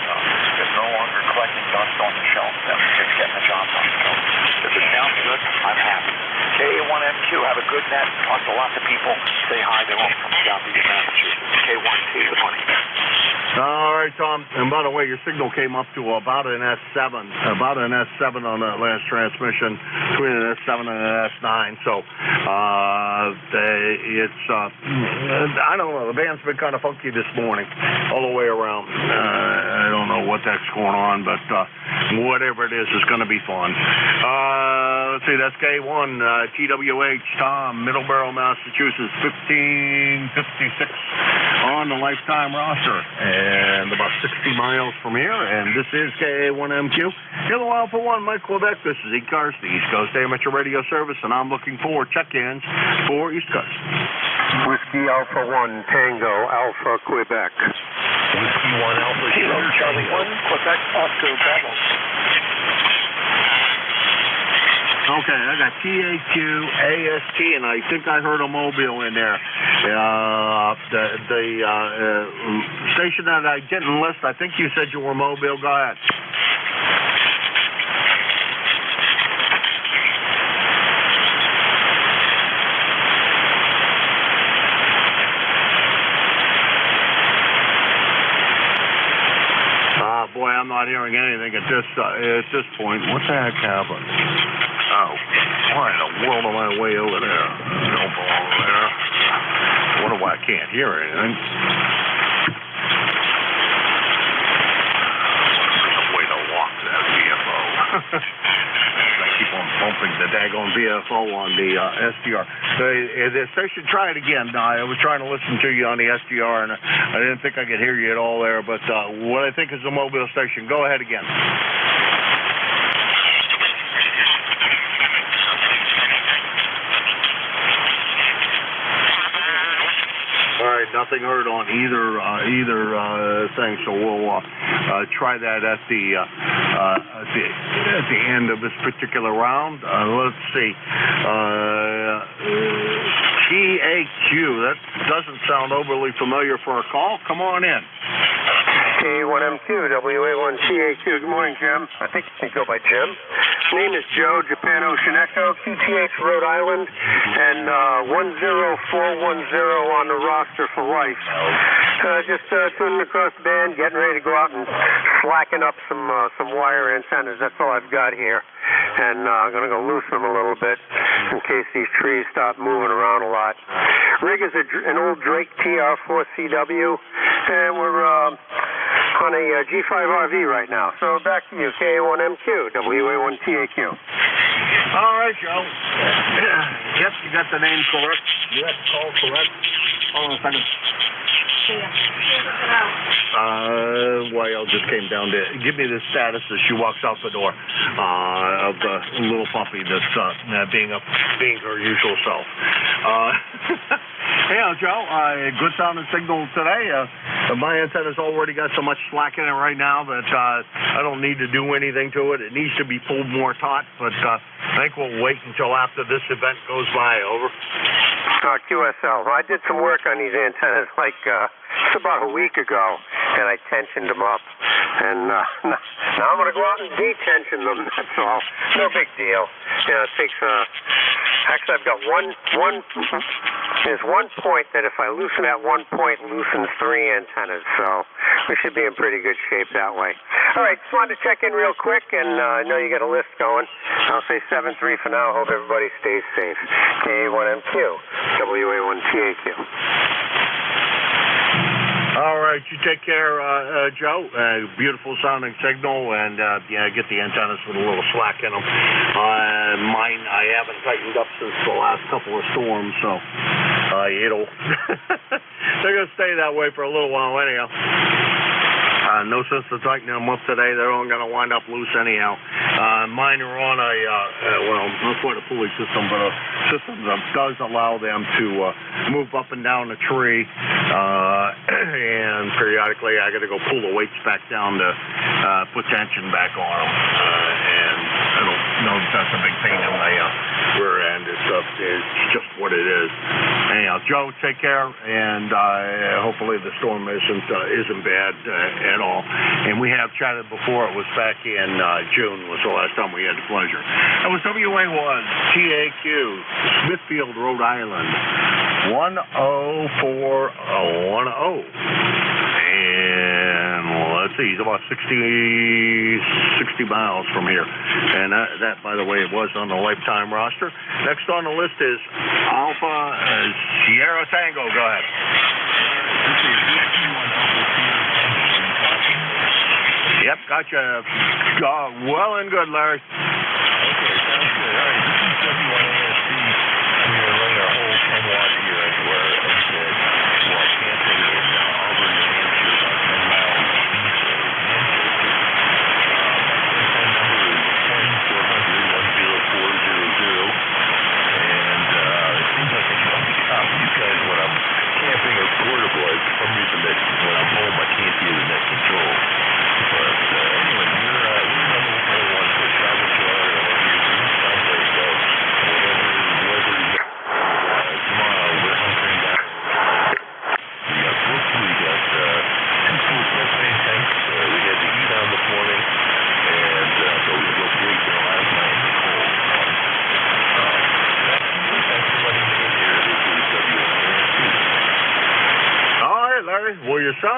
it's no longer collecting dust on the shelf. It's getting the job done. So if it sounds good, I'm happy. K1MQ, have a good net. Talk to lots of people. Say hi. They won't come down to you, Massachusetts. K1T, the money. All right, Tom. And by the way, your signal came up to about an S7 on that last transmission, between an S7 and an S9. So it's I don't know. The band's been kind of funky this morning, all the way around. I don't know what that's going on, but whatever it is, it's going to be fun. Let's see. That's K1 TWH Tom, Middleborough, Massachusetts, 1556 on the lifetime roster, and about 60 miles from here. And this is KA1MQ. You're the Wild for One, Mike Quebec. This is ECARS, the East Coast Amateur Radio Service, and I'm looking for check-ins for East Coast. Whiskey Alpha 1, Tango, Alpha, Quebec. Whiskey 1 Alpha, Kilo, Charlie 1, Quebec, Oscar, Bravo. Okay, I got TAQ, AST, and I think I heard a mobile in there. The station that I didn't list, I think you said you were mobile. Go ahead. Boy, I'm not hearing anything at this point. What the heck happened? Oh, why in the world am I way over there? No ball there. Wonder why I can't hear anything. There's a way to lock that VFO. I keep on bumping the daggone VFO on the SDR. The station, try it again. I was trying to listen to you on the SDR, and I didn't think I could hear you at all there, but what I think is a mobile station. Go ahead again. All right, nothing heard on either thing, so we'll try that at the end of this particular round. Let's see. TAQ, that doesn't sound overly familiar for a call. Come on in. K1MQ, WA1TAQ. Good morning, Jim. I think you can go by Jim. Name is Joe, Japan Ocean Echo, QTH, Rhode Island, and 10410 on the roster for life. Just tuning across the band, getting ready to go out and slacken up some wire antennas. That's all I've got here. And I'm going to go loosen them a little bit in case these trees stop moving around a lot. Rig is an old Drake TR4CW, and we're on a G5RV right now. So back to you, K1MQ, WA1TAQ. All right, Joe. Yep, you got the name correct. You got the call correct. Hold on a second. Wael just came down to give me the status as she walks out the door of the little puppy that's being her usual self. Hey, Joe, good sounding signal today. My antenna's already got so much slack in it right now that I don't need to do anything to it. It needs to be pulled more taut, but I think we'll wait until after this event goes by. Over. QSL. I did some work on these antennas it's about a week ago, and I tensioned them up. And now I'm going to go out and detension them. That's all. No big deal. It takes actually, I've got there's one point that if I loosen that one point, loosens 3 antennas. So we should be in pretty good shape that way. All right, just wanted to check in real quick, and I know you got a list going. I'll say 7-3 for now. Hope everybody stays safe. K1MQ, WA1TAQ. All right, you take care, Joe. Beautiful sounding signal, and get the antennas with a little slack in them. Mine, I haven't tightened up since the last couple of storms, so it'll they're gonna stay that way for a little while anyhow. No sense to tightening them up today. They're all going to wind up loose anyhow. Mine are on not quite a pulley system, but a system that does allow them to move up and down the tree. And periodically, I got to go pull the weights back down to put tension back on them. And I don't know if that's a big pain in my rear end. It's just what it is. Anyhow, Joe, take care, and hopefully the storm isn't bad at all. And we have chatted before. It was back in June was the last time we had the pleasure. That was WA1 TAQ, Smithfield, Rhode Island, 10410. And let's see, he's about 60 miles from here. And that, by the way, was on the lifetime roster. Next on the list is Alpha Sierra Tango. Go ahead. Yep, gotcha. Well and good, Larry. Okay, sounds good. All right, this is W1ASC. We are running our whole 10 watt here everywhere. While camping in Auburn, New Hampshire, about 10 miles east of Hampshire. My phone number is 1-400-10400. And it seems like I can stop you guys when I'm camping or portable. For some reason, that when I'm home, I can't hear the net control. But anyway, we're number 1 for travel to our sounds like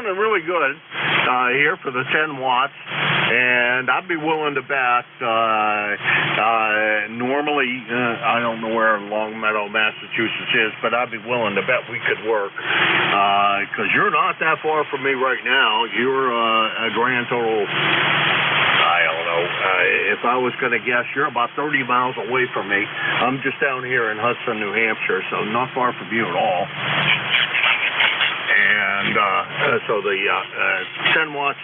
running really good here for the 10 watts, and I'd be willing to bet, normally, I don't know where Longmeadow, Massachusetts is, but I'd be willing to bet we could work, because you're not that far from me right now. You're a grand total, I don't know, if I was going to guess, you're about 30 miles away from me. I'm just down here in Hudson, New Hampshire, so not far from you at all. And so the 10 watts,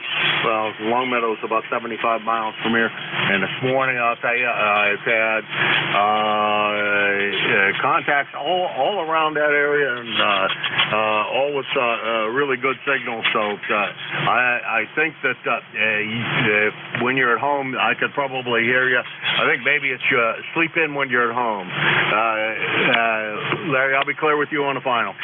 well, Longmeadow's about 75 miles from here. And this morning, I'll tell you, I've had contacts all around that area, and all with really good signals. So I think that when you're at home, I could probably hear you. I think maybe it's sleep in when you're at home. Larry, I'll be clear with you on the final.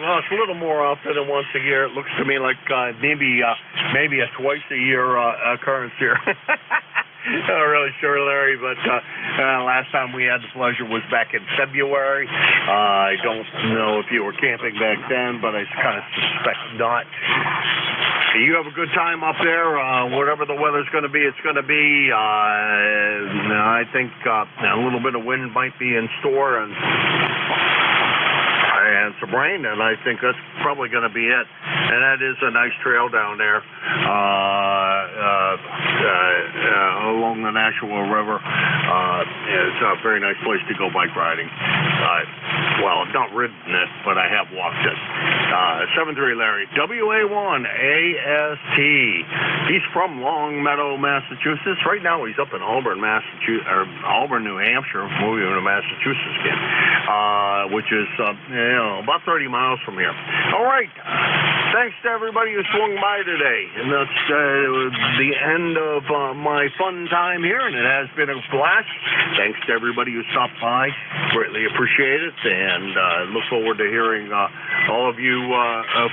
Well, it's a little more often than once a year. It looks to me like maybe a twice a year occurrence here. Not really sure, Larry, but last time we had the pleasure was back in February. I don't know if you were camping back then, but I kind of suspect not. You have a good time up there. Whatever the weather's going to be, it's going to be. I think a little bit of wind might be in store, and some rain, and I think that's probably going to be it. And that is a nice trail down there along the Nashua River. It's a very nice place to go bike riding. Well, I've not ridden it, but I have walked it. 7-3 Larry, WA1AST. He's from Longmeadow, Massachusetts. Right now he's up in Auburn, Massachusetts, or Auburn, New Hampshire, moving to Massachusetts again, which is about 30 miles from here. All right. Thanks to everybody who swung by today. And that's the end of my fun time here, and it has been a blast. Thanks to everybody who stopped by. Greatly appreciate it, and look forward to hearing all of you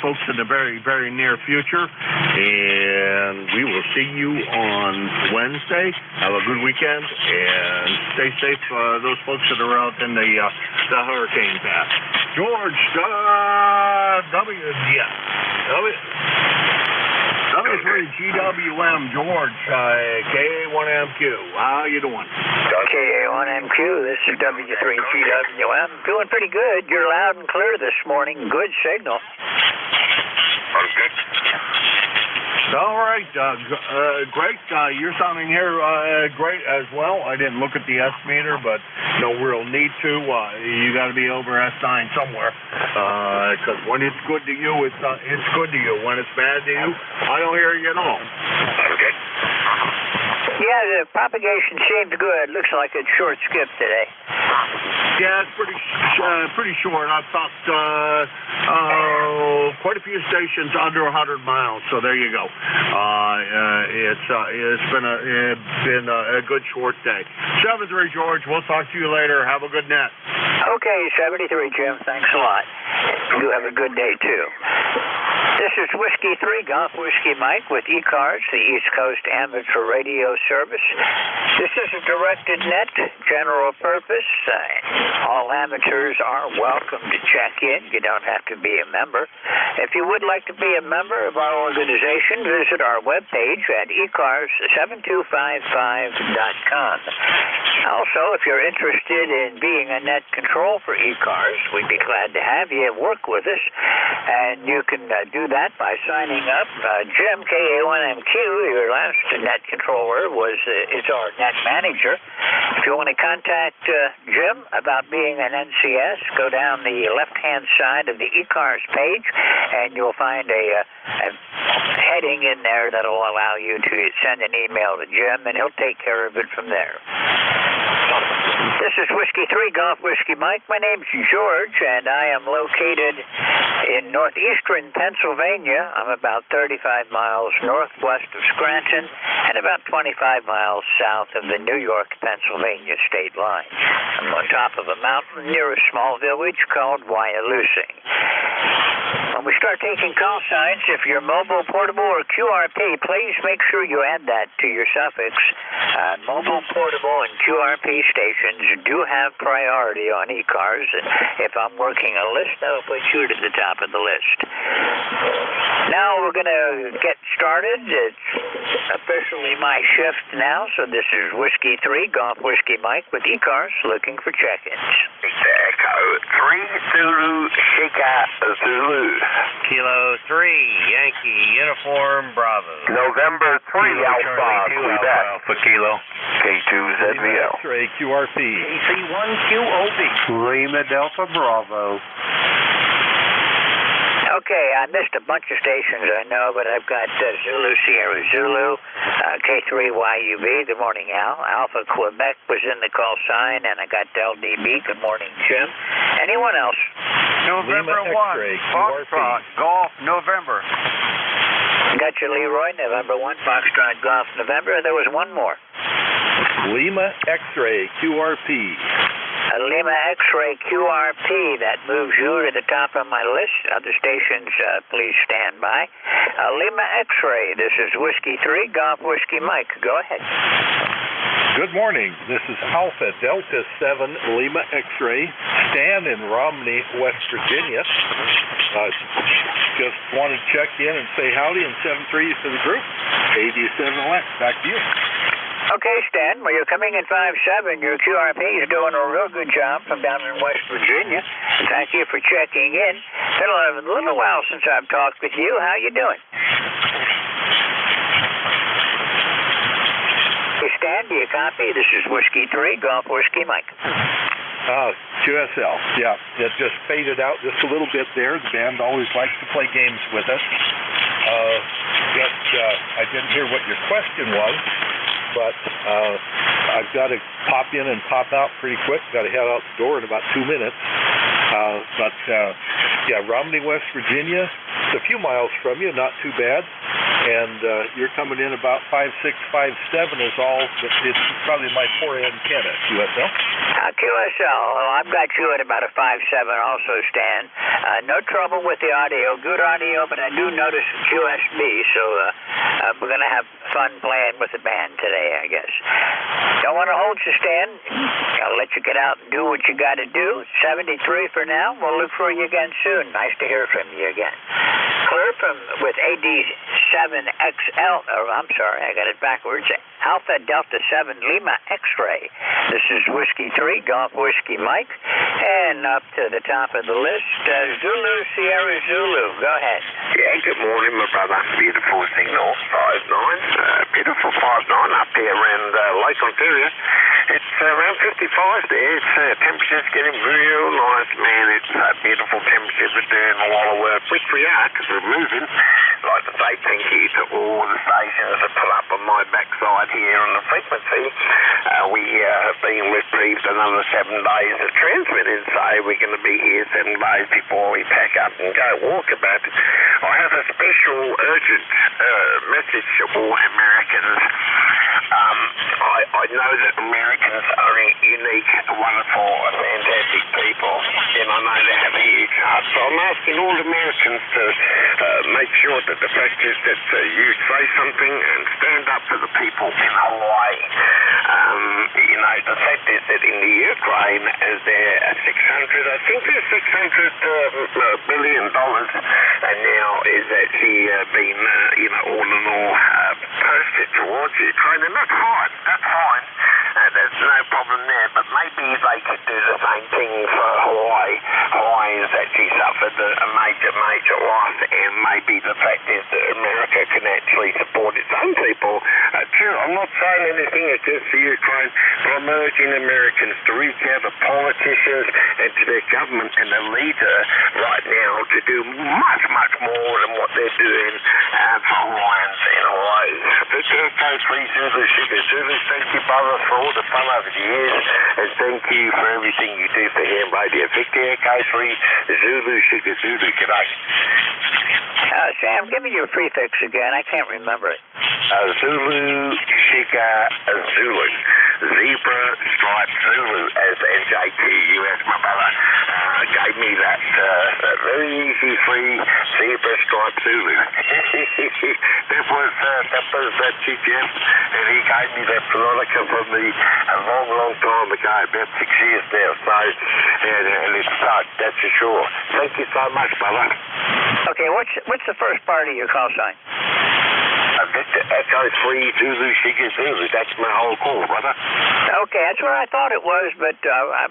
folks in the very, very near future. And we will see you on Wednesday. Have a good weekend, and stay safe, those folks that are out in the hurricane path. George, W3GWM, George, KA1MQ. How you doing? KA1MQ, this is W3GWM. Doing pretty good. You're loud and clear this morning. Good signal. Okay. All right, great. You're sounding here great as well. I didn't look at the S meter, but no real need to. You got to be over S9 somewhere, because when it's good to you, it's good to you. When it's bad to you, I don't hear you at all. Okay. Yeah, the propagation seems good. Looks like it's short skip today. Yeah, it's pretty short. I've talked quite a few stations under 100 miles, so there you go. It's been a good short day. 7-3 George, we'll talk to you later. Have a good net. Okay, 73 Jim. Thanks a lot. You have a good day too. This is Whiskey 3 Golf Whiskey Mike with ECARS, the East Coast Amateur Radio Service. This is a directed net, general purpose. All amateurs are welcome to check in. You don't have to be a member. If you would like to be a member of our organization, visit our webpage at ECARS7255.com. Also, if you're interested in being a net control for ECARS, we'd be glad to have you work with us. And you can do do that by signing up. Jim, K-A-1-M-Q, your last net controller, is our net manager. If you want to contact Jim about being an NCS, go down the left-hand side of the ECARS page, and you'll find a heading in there that'll allow you to send an email to Jim, and he'll take care of it from there. This is Whiskey 3 Golf Whiskey Mike. My name's George, and I am located in northeastern Pennsylvania. I'm about 35 miles northwest of Scranton and about 25 miles south of the New York-Pennsylvania state line. I'm on top of a mountain near a small village called Wyalusing. When we start taking call signs, if you're mobile, portable, or QRP, please make sure you add that to your suffix. Mobile, portable, and QRP stations do have priority on ECARS, and if I'm working a list, I'll put you to the top of the list. Now we're going to get started. It's officially my shift now, so this is Whiskey 3 Golf Whiskey Mike with ECARS looking for check-ins. Echo 3 Zulu Shika Zulu. Kilo 3, Yankee Uniform Bravo. November 3 Alpha Quebec. Alpha Kilo. K2ZVL. X-ray QRP. AC1QOB. Lima Delta Bravo. Okay, I missed a bunch of stations, I know, but I've got Zulu, Sierra Zulu, K3YUB, good morning, Al. Alpha Quebec was in the call sign, and I got LDB, good morning, Jim. Anyone else? November 1, Foxtrot, Golf, November. Got you, Leroy, November 1, Foxtrot Golf, November. There was one more. Lima X-ray QRP. Lima X-ray QRP, that moves you to the top of my list. Other stations, please stand by. Lima X-ray, this is Whiskey 3, Golf Whiskey Mike. Go ahead. Good morning. This is Alpha Delta 7 Lima X-ray. Stan in Romney, West Virginia. Just wanted to check in and say howdy and 7-3 to the group. AD7LX, back to you. Okay, Stan, well, you're coming in 5-7. Your QRP is doing a real good job from down in West Virginia. Thank you for checking in. It's been a little while since I've talked with you. How you doing? Hey, Stan, do you copy? This is Whiskey 3, Golf Whiskey Mike. QSL, yeah. It just faded out just a little bit there. The band always likes to play games with us. I didn't hear what your question was, but I've got to pop in and pop out pretty quick. Got to head out the door in about 2 minutes. Yeah, Romney, West Virginia. It's a few miles from you, not too bad. And you're coming in about 5.6, 5.7 is all. It's probably my 4 antenna, QSL. QSL, well, I've got you at about a 5.7 also, Stan. No trouble with the audio. Good audio, but I do notice QSB, so we're going to have fun playing with the band today, I guess. Don't want to hold you, Stan. I'll let you get out and do what you got to do. 73 for now. We'll look for you again soon. Nice to hear from you again. Clear with AD7XL, I'm sorry, I got it backwards. Alpha Delta 7 Lima X-ray. This is Whiskey 3, Golf Whiskey Mike. And up to the top of the list, Zulu, Sierra Zulu. Go ahead. Yeah, good morning, my brother. Beautiful signal, 5.9. Beautiful 5.9 up here around Lake Ontario. It's around 55 there. It's temperature's getting real nice, man. It's a beautiful temperature. We're doing a lot of work, which we are, because we're moving. I'd like to say thank you to all the stations that put up on my backside here on the frequency. We have been retrieved another 7 days of transmitting, so we're going to be here 7 days before we pack up and go walkabout. I have a special urgent message for Americans. I know that Americans are unique, wonderful, fantastic people, and I know they have a huge heart. So I'm asking all Americans to make sure that the fact is that you say something and stand up for the people in Hawaii. The fact is that in the Ukraine, there are I think there's $600 billion, and now is actually being, all in all, posted towards Ukraine, and that's fine. There's no problem there, but maybe they could do the same thing for Hawaii. Hawaii has actually suffered a major loss, and maybe Americans to Ukraine from urging Americans to reach out to politicians and to their government and the leader right now to do much, much more than what they're doing for Hawaiians in Hawaii. Victor Echo 3 Zulu Sugar Zulu, thank you, brother, for all the fun over the years, and thank you for everything you do for Ham Radio. Victor Echo 3 Zulu Sugar Zulu. G'day. Sam, give me your prefix again. I can't remember it. Zulu Sugar Zulu. Zebra Stripe Zulu, as NJ2US, my brother, gave me that very easy free Zebra Stripe Zulu. that was Chief Jeff, and he gave me that Veronica from me a long, long time ago, about 6 years now. So, and it's stuck, that's for sure. Thank you so much, brother. Okay, what's the first part of your call sign? Victor Echo 3 Zulu Sugar Zulu. That's my whole call, brother. Okay, that's what I thought it was, but I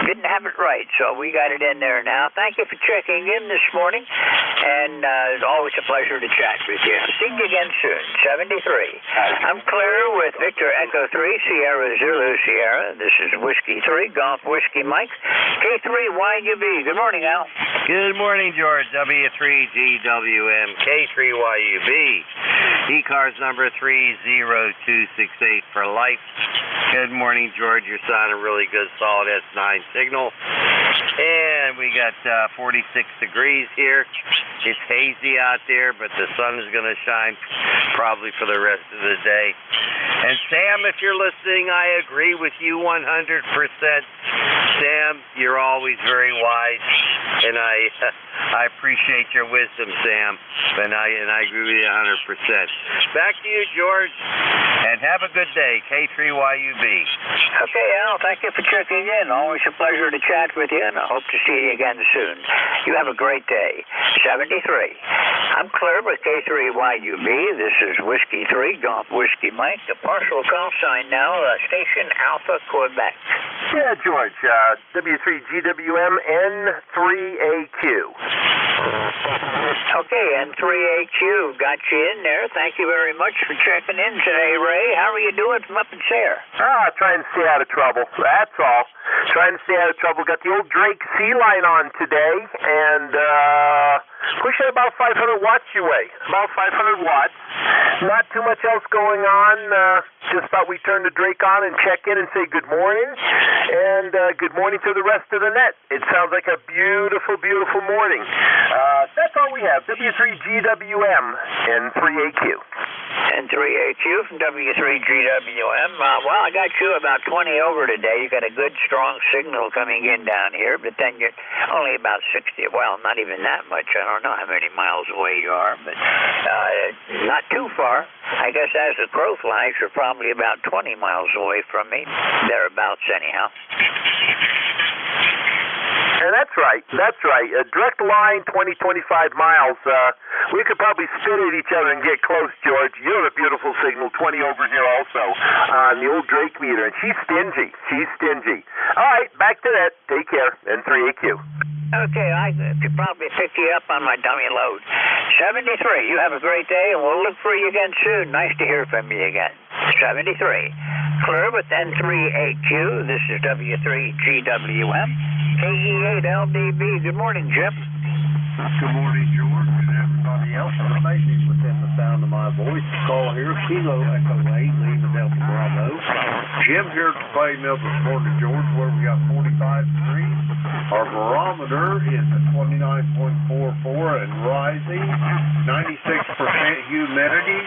didn't have it right, so we got it in there now. Thank you for checking in this morning, and it's always a pleasure to chat with you. See you again soon. 73. I'm Claire with Victor Echo 3 Sierra Zulu Sierra. This is Whiskey 3 Golf Whiskey Mike. K3YUB. Good morning, Al. Good morning, George. W3GWM K3YUB. ECARS number 30268 for life. Good morning, George. You're sounding really good, solid S9 signal. And we got 46 degrees here. It's hazy out there, but the sun is going to shine probably for the rest of the day. And Sam, if you're listening, I agree with you 100%. Sam, you're always very wise, and I appreciate your wisdom, Sam, and I agree with you 100%. Back to you, George, and have a good day. K3YUB. Okay, Al, thank you for checking in. Always a pleasure to chat with you, and I hope to see you again soon. You have a great day. 73. I'm Claire with K3YUB. This is Whiskey 3 Golf Whiskey Mike. The partial call sign now, Station Alpha, Quebec. Yeah, George. W3GWM N3AQ. Okay, N3AQ, got you in there. Thank you very much for checking in today, Ray. How are you doing from up in Sayre? Trying to stay out of trouble. That's all. Trying to stay out of trouble. Got the old Drake C-Line on today, and pushing about 500 watts your way. About 500 watts. Not too much else going on. Just thought we'd turn the Drake on and check in and say good morning. And good morning to the rest of the net. It sounds like a beautiful, beautiful morning. That's all we have. W3GWM and 3AQ. And 3AQ from W3GWM. Well, I got you about 20 over today. You got a good, strong signal coming in down here, but then you're only about 60. Well, not even that much. I don't know how many miles away you are, but not too far. I guess as the crow flies, you're probably about 20 miles away from me. Thereabouts, anyhow. And that's right. That's right. A direct line, 20, 25 miles. We could probably spit at each other and get close, George. You have a beautiful signal, 20 over here also, on the old Drake meter. And she's stingy. She's stingy. All right, back to that. Take care. And 3AQ. Okay, I could probably pick you up on my dummy load. 73, you have a great day, and we'll look for you again soon. Nice to hear from you again. 73. Clear with N3AQ. This is W3GWM. KE8LDB. Good morning, Jim. Good morning, George, and everybody else remaining within the sound of my voice. Call here, Kilo Echo 8, Lima Delta Bravo. Jim here at the play mill this morning, George, where we got 45 degrees. Our barometer is at 29.44 and rising. 96% humidity.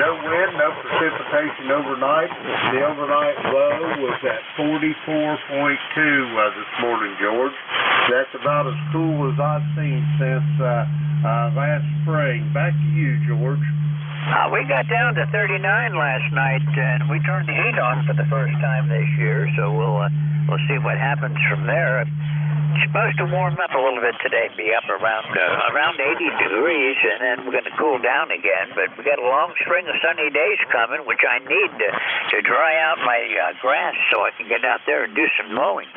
No wind, no precipitation overnight. The overnight low was at 44.2 this morning, George. That's about as cool as I've seen since last spring. Back to you, George. We got down to 39 last night, and we turned the heat on for the first time this year, so we'll see what happens from there. It's supposed to warm up a little bit today, be up around 80 degrees, and then we're going to cool down again. But we got a long string of sunny days coming, which I need to dry out my grass so I can get out there and do some mowing.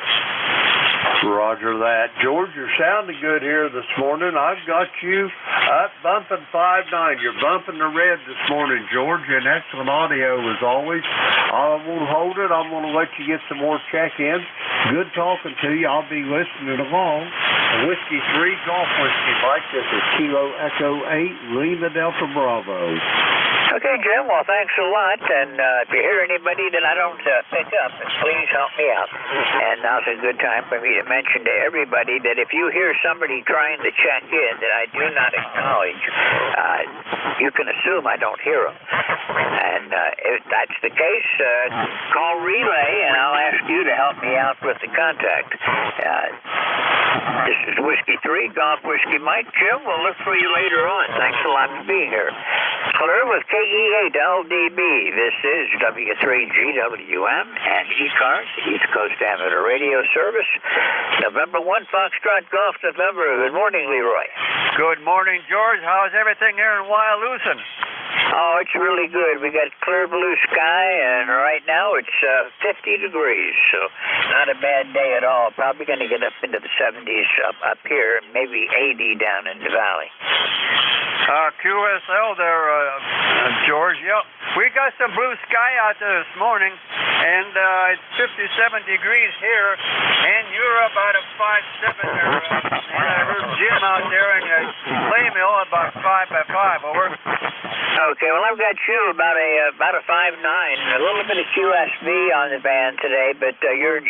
Roger that. George, you're sounding good here this morning. I've got you up bumping 5.9. You're bumping the red this morning, George, and excellent audio as always. I won't hold it. I'm going to let you get some more check-ins. Good talking to you. I'll be listening along. Whiskey 3, Golf Whiskey Mike. This is Kilo Echo 8, Lima Delta Bravo. Okay, Jim. Well, thanks a lot. And if you hear anybody that I don't pick up, please help me out. And now's a good time for me to mention to everybody that if you hear somebody trying to check in that I do not acknowledge, you can assume I don't hear them. And if that's the case, call Relay, and I'll ask you to help me out with the contact. This is Whiskey 3, Golf Whiskey Mike. Jim, we'll look for you later on. Thanks a lot for being here. Clear with KE8LDB. This is W3GWM and ECARS, East Coast Amateur Radio Service. November 1, Foxtrot Golf, November. Good morning, Leroy. Good morning, George. How's everything here in Wyalusing? Oh, it's really good. We got clear blue sky, and right now it's 50 degrees, so not a bad day at all. Probably going to get up into the 70s up here, maybe 80 down in the valley. QSL there, George. Yep. We got some blue sky out there this morning, and it's 57 degrees here, and you're about a 5'7" there. And I heard Jim out there in the clay mill about 5 by 5. Over. Okay, well, I've got you about a 5'9", a little bit of QSV on the band today, but you're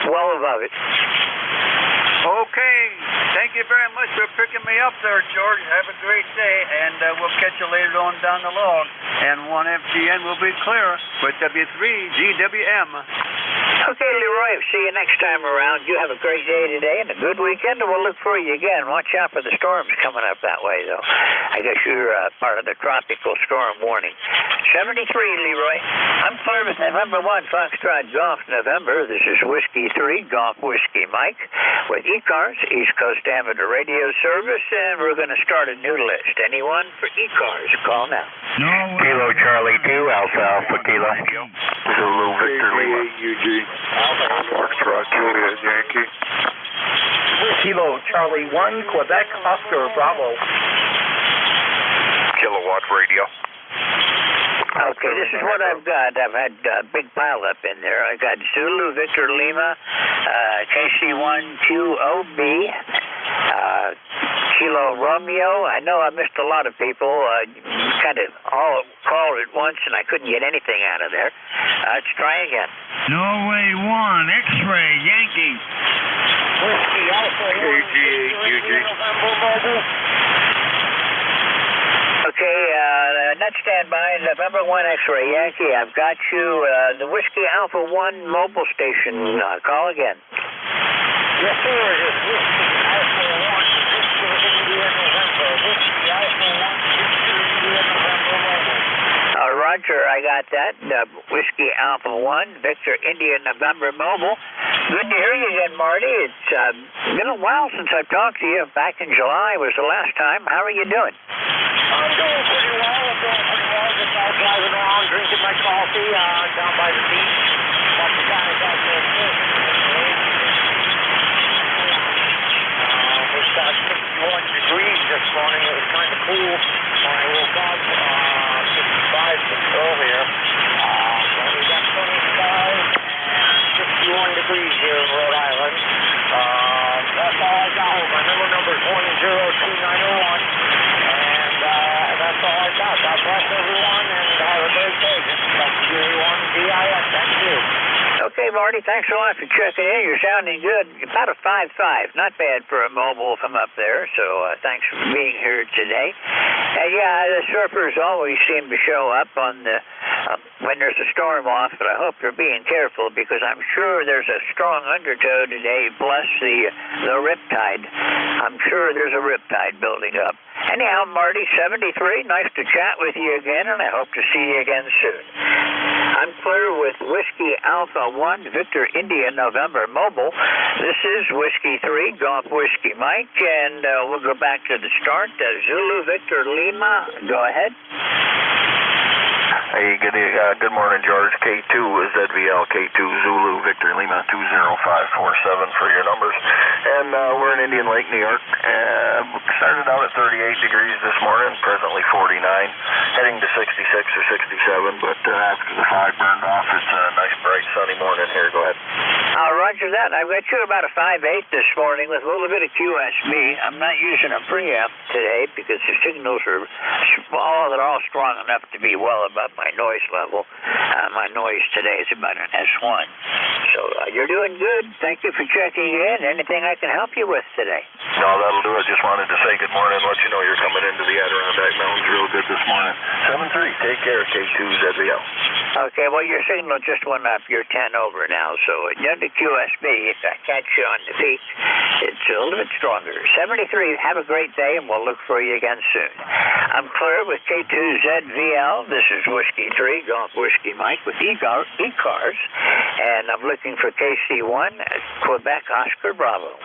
well above it. Okay, thank you very much for picking me up there, George. Have a great day, and we'll catch you later on down the log. And 1FGN will be clear with W3GWM. Okay, Leroy, see you next time around. You have a great day today and a good weekend, and we'll look for you again. Watch out for the storms coming up that way, though. I guess you're part of the tropical storm warning. 73, Leroy. I'm clear with November 1, Foxtrot Golf, November. This is Whiskey 3, Golf Whiskey Mike, with ECARS, East Coast Amateur Radio Service, and we're going to start a new list. Anyone for ECARS, call now. No. Kilo Charlie 2, Alpha Alpha Kilo. Zulu Victor Lima. UG. Foxtrot Juliet Yankee. Kilo Charlie 1, Quebec Oscar Bravo. Kilowatt Radio. Okay, this is what I've got. I've had a big pile up in there. I got Zulu Victor Lima, KC1QOB, Kilo Romeo. I know I missed a lot of people. Kind of all called at once, and I couldn't get anything out of there. Let's try again. Norway 1, X-Ray, Yankee. Whiskey Alpha 1, KG8 November Mobile. Okay, net standby, November 1 X-Ray Yankee. I've got you, the Whiskey Alpha 1 mobile station. Call again. Yes, sir. It is Whiskey Alpha 1, Victor India November. Whiskey Alpha 1, Victor India November mobile. Roger, I got that. Whiskey Alpha 1, Victor India November mobile. Good to hear you again, Marty. It's been a while since I've talked to you. Back in July was the last time. How are you doing? I'm doing pretty well. Just out driving around, drinking my coffee down by the beach. Watch the guys out there fishing. It's 61 degrees this morning. It was kind of cool when I woke up. 65 just earlier. So we got sunny skies and 61 degrees here in Rhode Island. That's all I got. My number is 102901. That's all I got. God bless everyone, and have a great day. This is W1DIS. Thank you. Okay, Marty, thanks a lot for checking in. You're sounding good. About a 5.5. Not bad for a mobile from up there, so thanks for being here today. And yeah, the surfers always seem to show up on the when there's a storm off, but I hope you're being careful because I'm sure there's a strong undertow today, plus the riptide. I'm sure there's a riptide building up. Anyhow, Marty, 73, nice to chat with you again, and I hope to see you again soon. I'm clear with Whiskey Alpha 1, Victor India November Mobile. This is Whiskey 3, Golf Whiskey Mike, and we'll go back to the start. Zulu Victor Lima, go ahead. Hey, good morning, George. K2 is ZVL, K2 Zulu, Victor Lima 20547 for your numbers. And we're in Indian Lake, New York. Started out at 38 degrees this morning, presently 49, heading to 66 or 67, but after the fog burned off, it's a nice, bright, sunny morning here. Go ahead. Roger that. I've got you about a 5.8 this morning with a little bit of QSB. I'm not using a preamp today because the signals are they're all strong enough to be well above my noise level. My noise today is about an S1. So you're doing good. Thank you for checking in. Anything I can help you with today? No, that'll do it. Just wanted to say good morning and let you know you're coming into the Adirondack Mountains real good this morning. 7-3. Take care, K2 ZVL. Okay, well, your signal just went up. You're 10 over now, so under QSB, if I catch you on the peak, it's a little bit stronger. 73, have a great day, and we'll look for you again soon. I'm clear with K2ZVL. This is Whiskey 3, Golf Whiskey Mike with ECARS, and I'm looking for KC1, Quebec Oscar Bravo.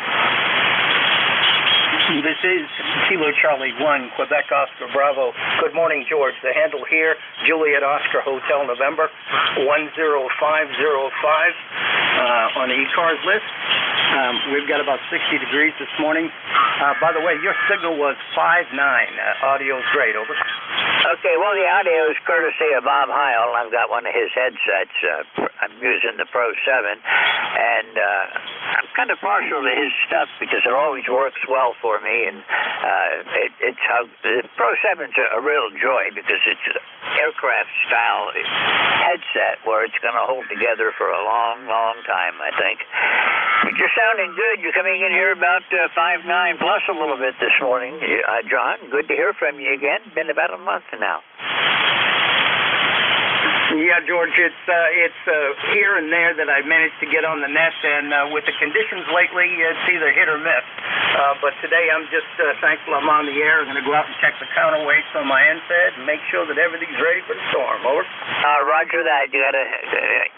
This is Kilo Charlie 1, Quebec Oscar Bravo. Good morning, George. The handle here, Juliet Oscar Hotel November 10505 on the ECARS list. We've got about 60 degrees this morning. By the way, your signal was 5.9. Audio's great, over. Okay, well, the audio is courtesy of Bob Heil. I've got one of his headsets. I'm using the Pro 7, and I'm kind of partial to his stuff because it always works well for me, and it's how the Pro 7's a real joy because it's an aircraft-style headset where it's going to hold together for a long, long time, I think. But you're sounding good. You're coming in here about 5.9 plus a little bit this morning. John, good to hear from you again. Been about a month now. Yeah, George, it's here and there that I managed to get on the net, and with the conditions lately, it's either hit or miss. But today I'm just thankful I'm on the air. I'm going to go out and check the counterweights on my NSAID and make sure that everything's ready for the storm. Over. Roger that. You gotta.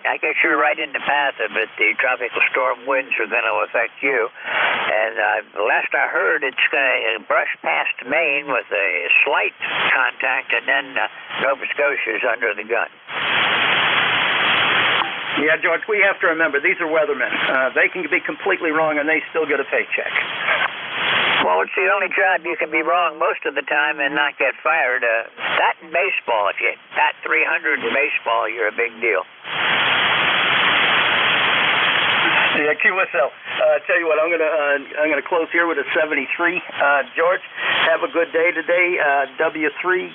I guess you're right in the path of it. The tropical storm winds are going to affect you, and last I heard, it's going to brush past Maine with a slight contact, and then Nova Scotia's under the gun. Yeah, George, we have to remember, these are weathermen. They can be completely wrong, and they still get a paycheck. Well, it's the only job you can be wrong most of the time and not get fired. That in baseball, if you bat 300 in baseball, you're a big deal. Yeah, QSL. Tell you what, I'm gonna close here with a 73. George, have a good day today. W3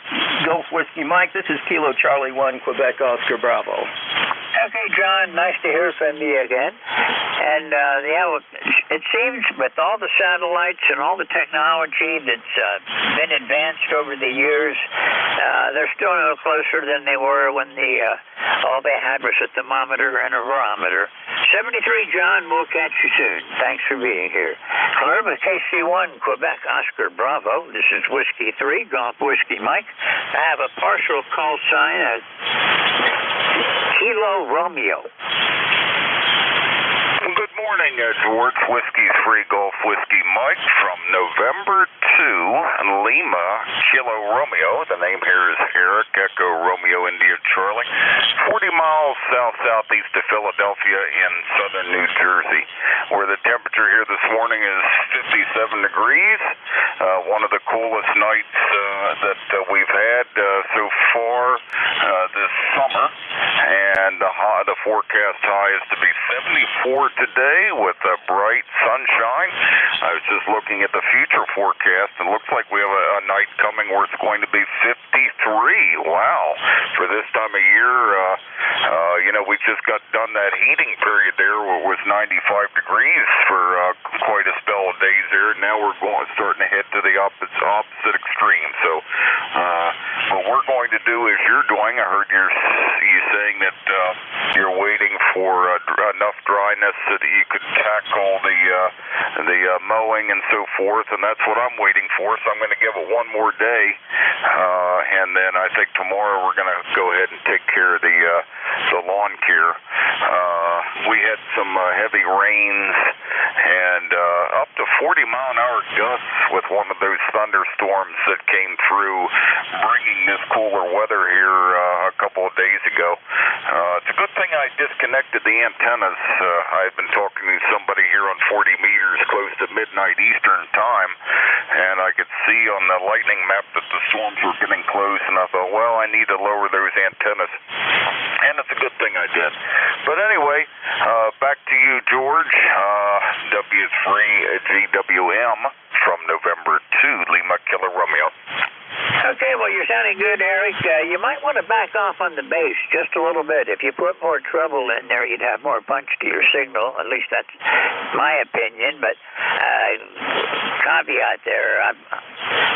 Gulf Whiskey Mike. This is Kilo Charlie 1, Quebec Oscar Bravo. Okay, John, nice to hear from you again. And it seems with all the satellites and all the technology that's been advanced over the years, they're still no closer than they were when all they had was a thermometer and a barometer. 73, John, we'll catch you soon. Thanks for being here. Clear with KC1, Quebec Oscar Bravo. This is Whiskey 3, Golf Whiskey Mike. I have a partial call sign at Kilo Romeo. Good morning, George. Whiskey 3 Golf Whiskey Mike from November 2, Lima, Kilo Romeo. The name here is Eric, Echo Romeo India Charlie. 40 miles south-southeast of Philadelphia in southern New Jersey, where the temperature here this morning is 57 degrees. One of the coolest nights that we've had so far this summer. And the forecast high is to be 74 today with bright sunshine. I was just looking at the future forecast, and it looks like we have a night coming where it's going to be 53. Wow. For this time of year, we just got done that heating period there where it was 95 degrees for quite a spell of days there. Now we're starting to head to the opposite extreme. So what we're going to do is you're doing, I heard you saying that you're waiting for enough dryness so that you could tackle the mowing and so forth, and that's what I'm waiting for. So I'm going to give it one more day, and then I think tomorrow we're going to go ahead and take care of the lawn care. We had some heavy rains and up to 40-mile-an-hour gusts with one of those thunderstorms that came through, bringing this cooler weather here a couple couple of days ago. It's a good thing I disconnected the antennas. I've been talking to somebody here on 40 meters close to midnight Eastern time, and I could see on the lightning map that the storms were getting close, and I thought, well, I need to lower those antennas. And it's a good thing I did. But anyway, back to you, George. W3GWM from November 2, Lima Killer Romeo. Okay, well, you're sounding good, Eric. You might want to back off on the bass just a little bit. If you put more treble in there, you'd have more punch to your signal. At least that's my opinion. But caveat there,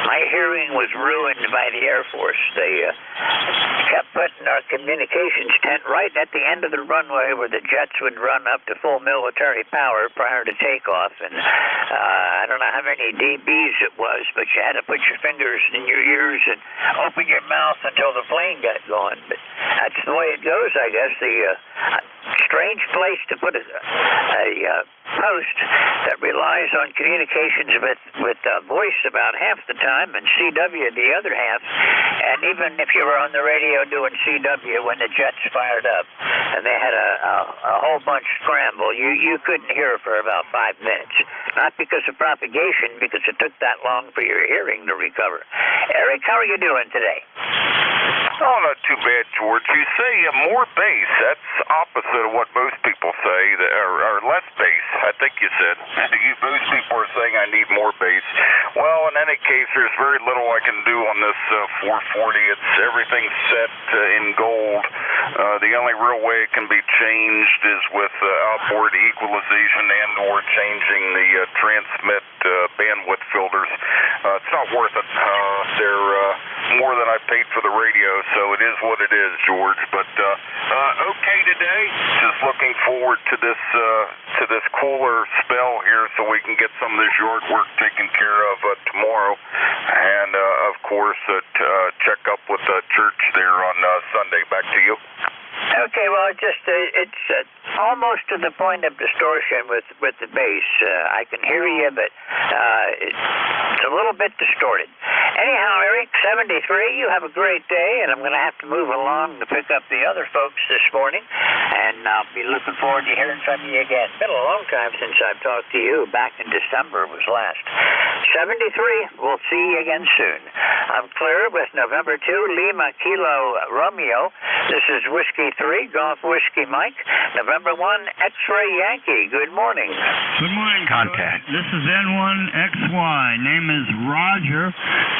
my hearing was ruined by the Air Force. They kept putting our communications tent right at the end of the runway where the jets would run up to full military power prior to takeoff. And I don't know how many dBs it was, but you had to put your fingers in your ears and open your mouth until the plane got going. But that's the way it goes, I guess. The strange place to put a post that relies on communications with voice about half the time and CW the other half. And even if you were on the radio doing CW when the jets fired up and they had a whole bunch scramble, you couldn't hear for about 5 minutes. Not because of propagation, because it took that long for your hearing to recover. Eric, how are you doing today? Oh, not too bad, George. You say more bass. That's opposite of what most people say, or less bass, I think you said. Most people are saying I need more bass. Well, in any case, there's very little I can do on this 440. It's everything's set in gold. The only real way it can be changed is with outboard equalization and or changing the transmit bandwidth filters. It's not worth it. They're more than I paid for the radio, so it is what it is, George. But okay today. Just looking forward to this cooler spell here, so we can get some of this yard work taken care of tomorrow, and of course check up with the church there on Sunday. Back to you. Okay, well, it's almost to the point of distortion with the bass. I can hear you, but it's a little bit distorted. Anyhow, Eric, 73, you have a great day, and I'm going to have to move along to pick up the other folks this morning, and I'll be looking forward to hearing from you again. It's been a long time since I've talked to you. Back in December was last. 73, we'll see you again soon. I'm clear with November 2, Lima Kilo Romeo. This is Whiskey 3, Golf Whiskey Mike. November 1, X-Ray Yankee. Good morning. Good morning. Contact. This is N1XY. Name is Roger.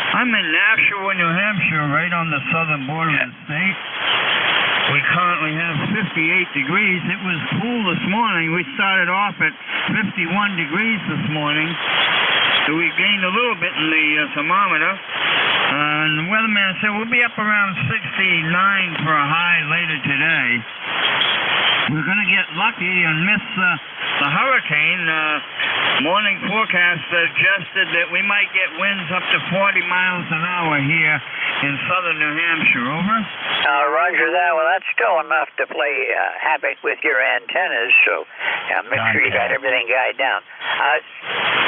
I'm in Nashua, New Hampshire, right on the southern border of the state. We currently have 58 degrees. It was cool this morning. We started off at 51 degrees this morning. So we gained a little bit in the thermometer. And the weatherman said we'll be up around 69 for a high later today. We're going to get lucky and miss the hurricane. Morning forecast suggested that we might get winds up to 40 miles an hour here in southern New Hampshire. Over. Roger that. Well, that's still enough to play havoc with your antennas, so make sure you got everything guided down.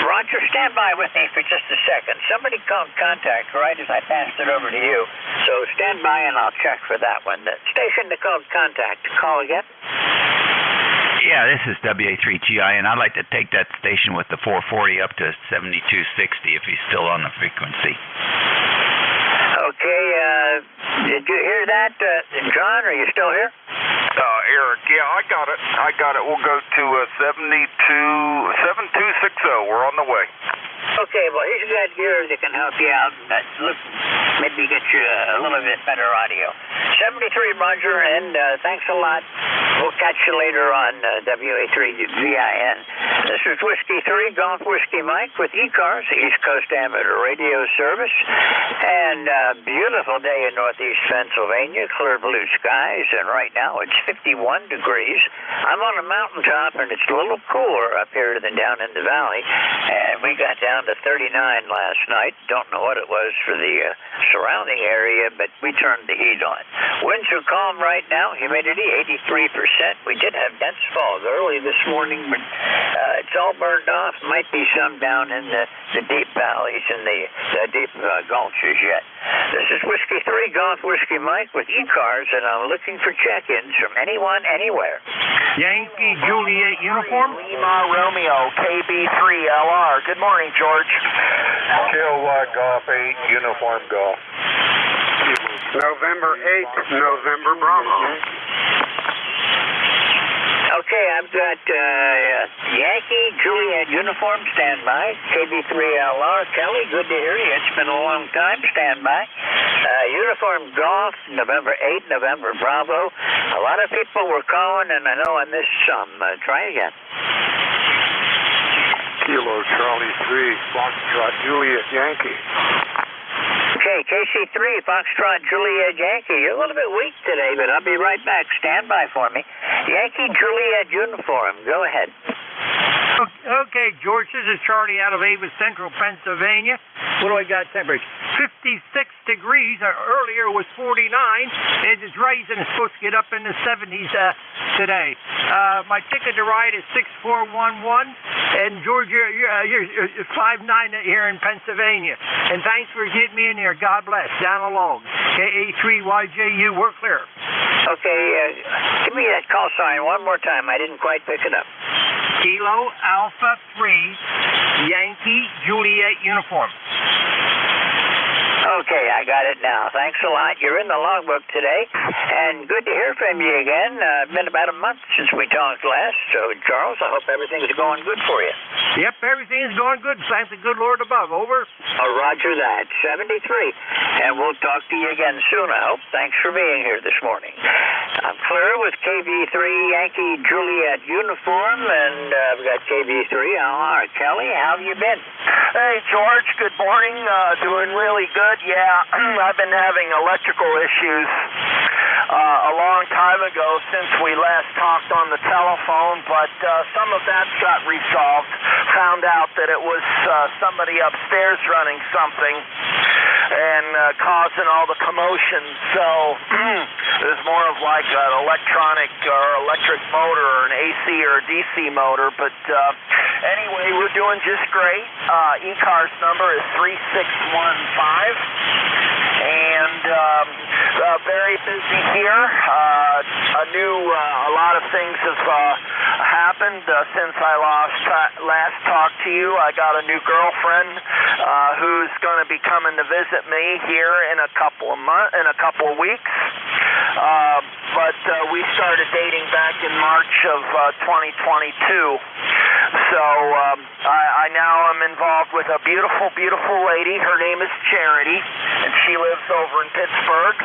Roger, stand by with me for just a second. Somebody called contact right as I passed it over to you, so stand by and I'll check for that one. The station that called contact, call again. Yeah, this is WA3GI, and I'd like to take that station with the 440 up to 7260 if he's still on the frequency. Okay, did you hear that, John? Are you still here? Eric, yeah, I got it. We'll go to 7260. We're on the way. Okay, well, here's got gear that can help you out. Look, maybe get you a little bit better audio. 73, Roger, and thanks a lot. We'll catch you later on WA3VIN. This is Whiskey 3, Golf Whiskey Mike with ECARS, the East Coast Amateur Radio Service. And beautiful day in northeast Pennsylvania, clear blue skies, and right now it's 51 degrees. I'm on a mountaintop, and it's a little cooler up here than down in the valley. And we got down down to 39 last night. Don't know what it was for the surrounding area, but we turned the heat on. Winds are calm right now. Humidity 83%. We did have dense fog early this morning, but it's all burned off. Might be some down in the deep valleys and the deep gulches yet. This is Whiskey 3 Golf Whiskey Mike with ECARS, and I'm looking for check-ins from anyone, anywhere. Yankee Juliet uniform. Lima Romeo, KB3LR. Good morning, George. Kiowa Golf 8, Uniform Golf. November 8th, November Bravo. Okay, I've got Yankee Juliet uniform, standby. KB3LR. Kelly, good to hear you. It's been a long time, standby. Uniform Golf, November 8th, November Bravo. A lot of people were calling, and I know I missed some. Try again. Kilo Charlie 3, Foxtrot Juliet Yankee. Okay, KC3, Foxtrot Juliet Yankee. You're a little bit weak today, but I'll be right back. Stand by for me. Yankee Juliet uniform. Go ahead. Okay, George, this is Charlie out of Ava Central, Pennsylvania. What do I got temperature? 56 degrees. Earlier it was 49, and it's rising. It's supposed to get up in the 70s today. My ticket to ride is 6411, and George, you're 59 here in Pennsylvania. And thanks for getting me in here. God bless. Down along. KA3YJU, we're clear. Okay, give me that call sign one more time. I didn't quite pick it up. Kilo Alpha 3 Yankee Juliet uniform. Okay, I got it now. Thanks a lot. You're in the logbook today, and good to hear from you again. It's been about a month since we talked last, so Charles, I hope everything's going good for you. Yep, everything's going good. Thank the good Lord above. Over. Roger that. 73. And we'll talk to you again soon, I hope. Thanks for being here this morning. I'm clear with KB3 Yankee Juliet uniform, and I've got KB3 LR. Kelly, how have you been? Hey, George. Good morning. Doing really good. Yeah, I've been having electrical issues a long time ago since we last talked on the telephone, but some of that's got resolved. Found out that it was somebody upstairs running something and causing all the commotion. So it was more of like an electronic or electric motor or an AC or a DC motor. But anyway, we're doing just great. ECARS number is 3615. And very busy here. A lot of things have happened since I last talked to you. I got a new girlfriend who's going to be coming to visit me here in a couple of weeks. But we started dating back in March of 2022. So I now am involved with a beautiful, beautiful lady. Her name is Charity, and she lives over in Pittsburgh.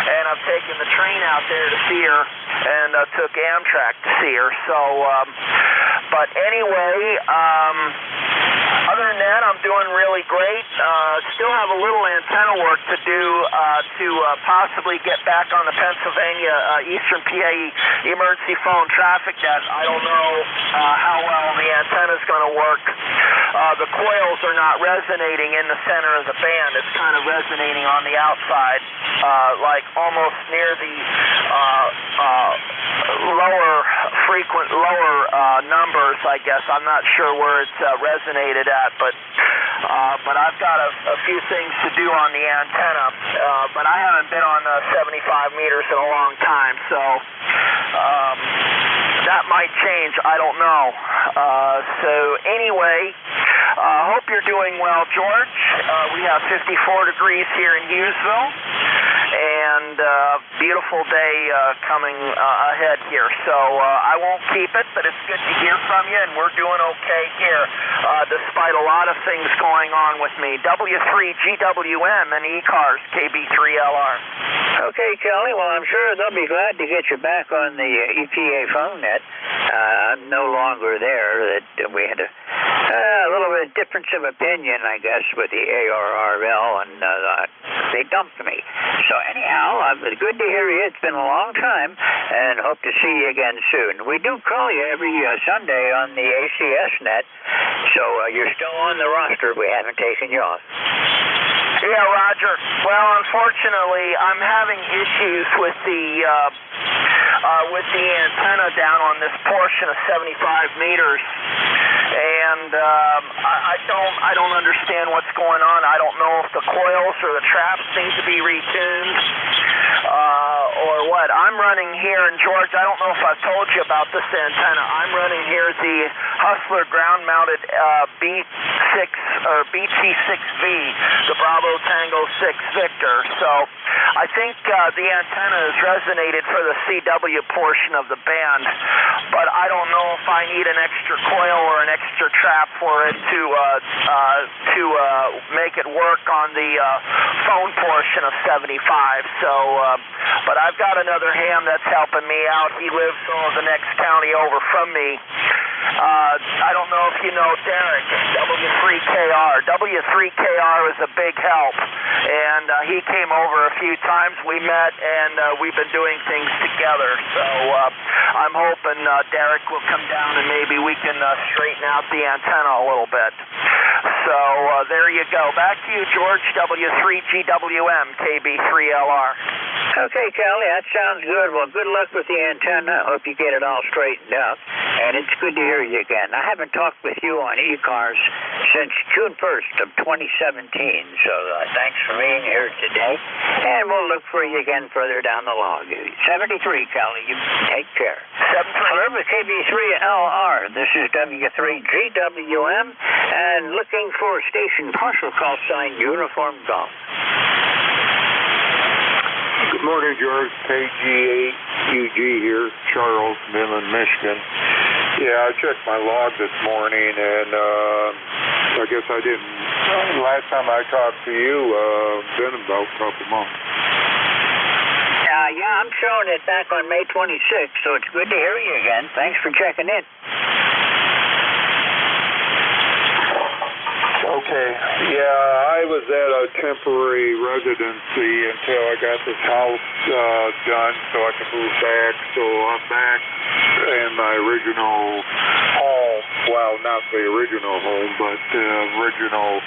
And I've taken the train out there to see her, and took Amtrak to see her. So, but anyway, other than that, I'm doing really great. Still have a little antenna work to do to possibly get back on the Pennsylvania Eastern PA emergency phone traffic net. I don't know how well the antenna's going to work. The coils are not resonating in the center of the band. It's kind of resonating on the outside, like almost near the lower numbers, I guess. I'm not sure where it's resonated at, but I've got a few things to do on the antenna. But I haven't been on 75 meters in a long time, so that might change. I don't know. So anyway, hope you're doing well, George. We have 54 degrees here in Hughesville, and beautiful day coming ahead here. So I won't keep it, but it's good to hear from you, and we're doing okay here, despite a lot of things going on with me. W3GWM and ECARS, KB3LR. Okay, Kelly, well, I'm sure they'll be glad to get you back on the EPA phone net. I'm no longer there. That we had a little bit of difference of opinion, I guess, with the ARRL, and they dumped me. So anyhow, good to hear you. It's been a long time, and hope to see you again soon. We do call you every Sunday on the ACS net, so you're still on the roster. We haven't taken you off. Yeah, Roger. Well, unfortunately, I'm having issues with the antenna down on this portion of 75 meters, and I don't understand what's going on. I don't know if the coils or the traps need to be retuned or what. I'm running here, and George, I don't know if I've told you about this antenna. I'm running here the Hustler ground-mounted B6 or BT6V, the Bravo Tango 6 Victor. So I think the antenna has resonated for the CW portion of the band, but I don't know if I need an extra coil or an extra trap for it to make it work on the phone portion of 75. So, but I've got another ham that's helping me out. He lives the next county over from me. I don't know if you know Derek, W3KR. W3KR is a big help, and he came over a few times. We met, and we've been doing things together. So I'm hoping Derek will come down, and maybe we can straighten out the antenna a little bit. So there you go. Back to you, George, W3GWM, KB3LR. Okay, Kelly, that sounds good. Well, good luck with the antenna. Hope you get it all straightened out. And it's good to hear you again. I haven't talked with you on ECARS since June 1st of 2017, so thanks for being here today. And we'll look for you again further down the log. 73, Kelly, you take care. 73. With KB3LR, this is W3GWM, and looking for station partial call sign Uniform Golf. Good morning, George. KG8UG here, Charles, Midland, Michigan. Yeah, I checked my log this morning, and I guess I didn't. Last time I talked to you, been about a couple months. Yeah, I'm showing it back on May 26th, so it's good to hear you again. Thanks for checking in. Okay, yeah, I was at a temporary residency until I got this house done so I could move back. So I'm back in my original home. Well, not the original home, but the original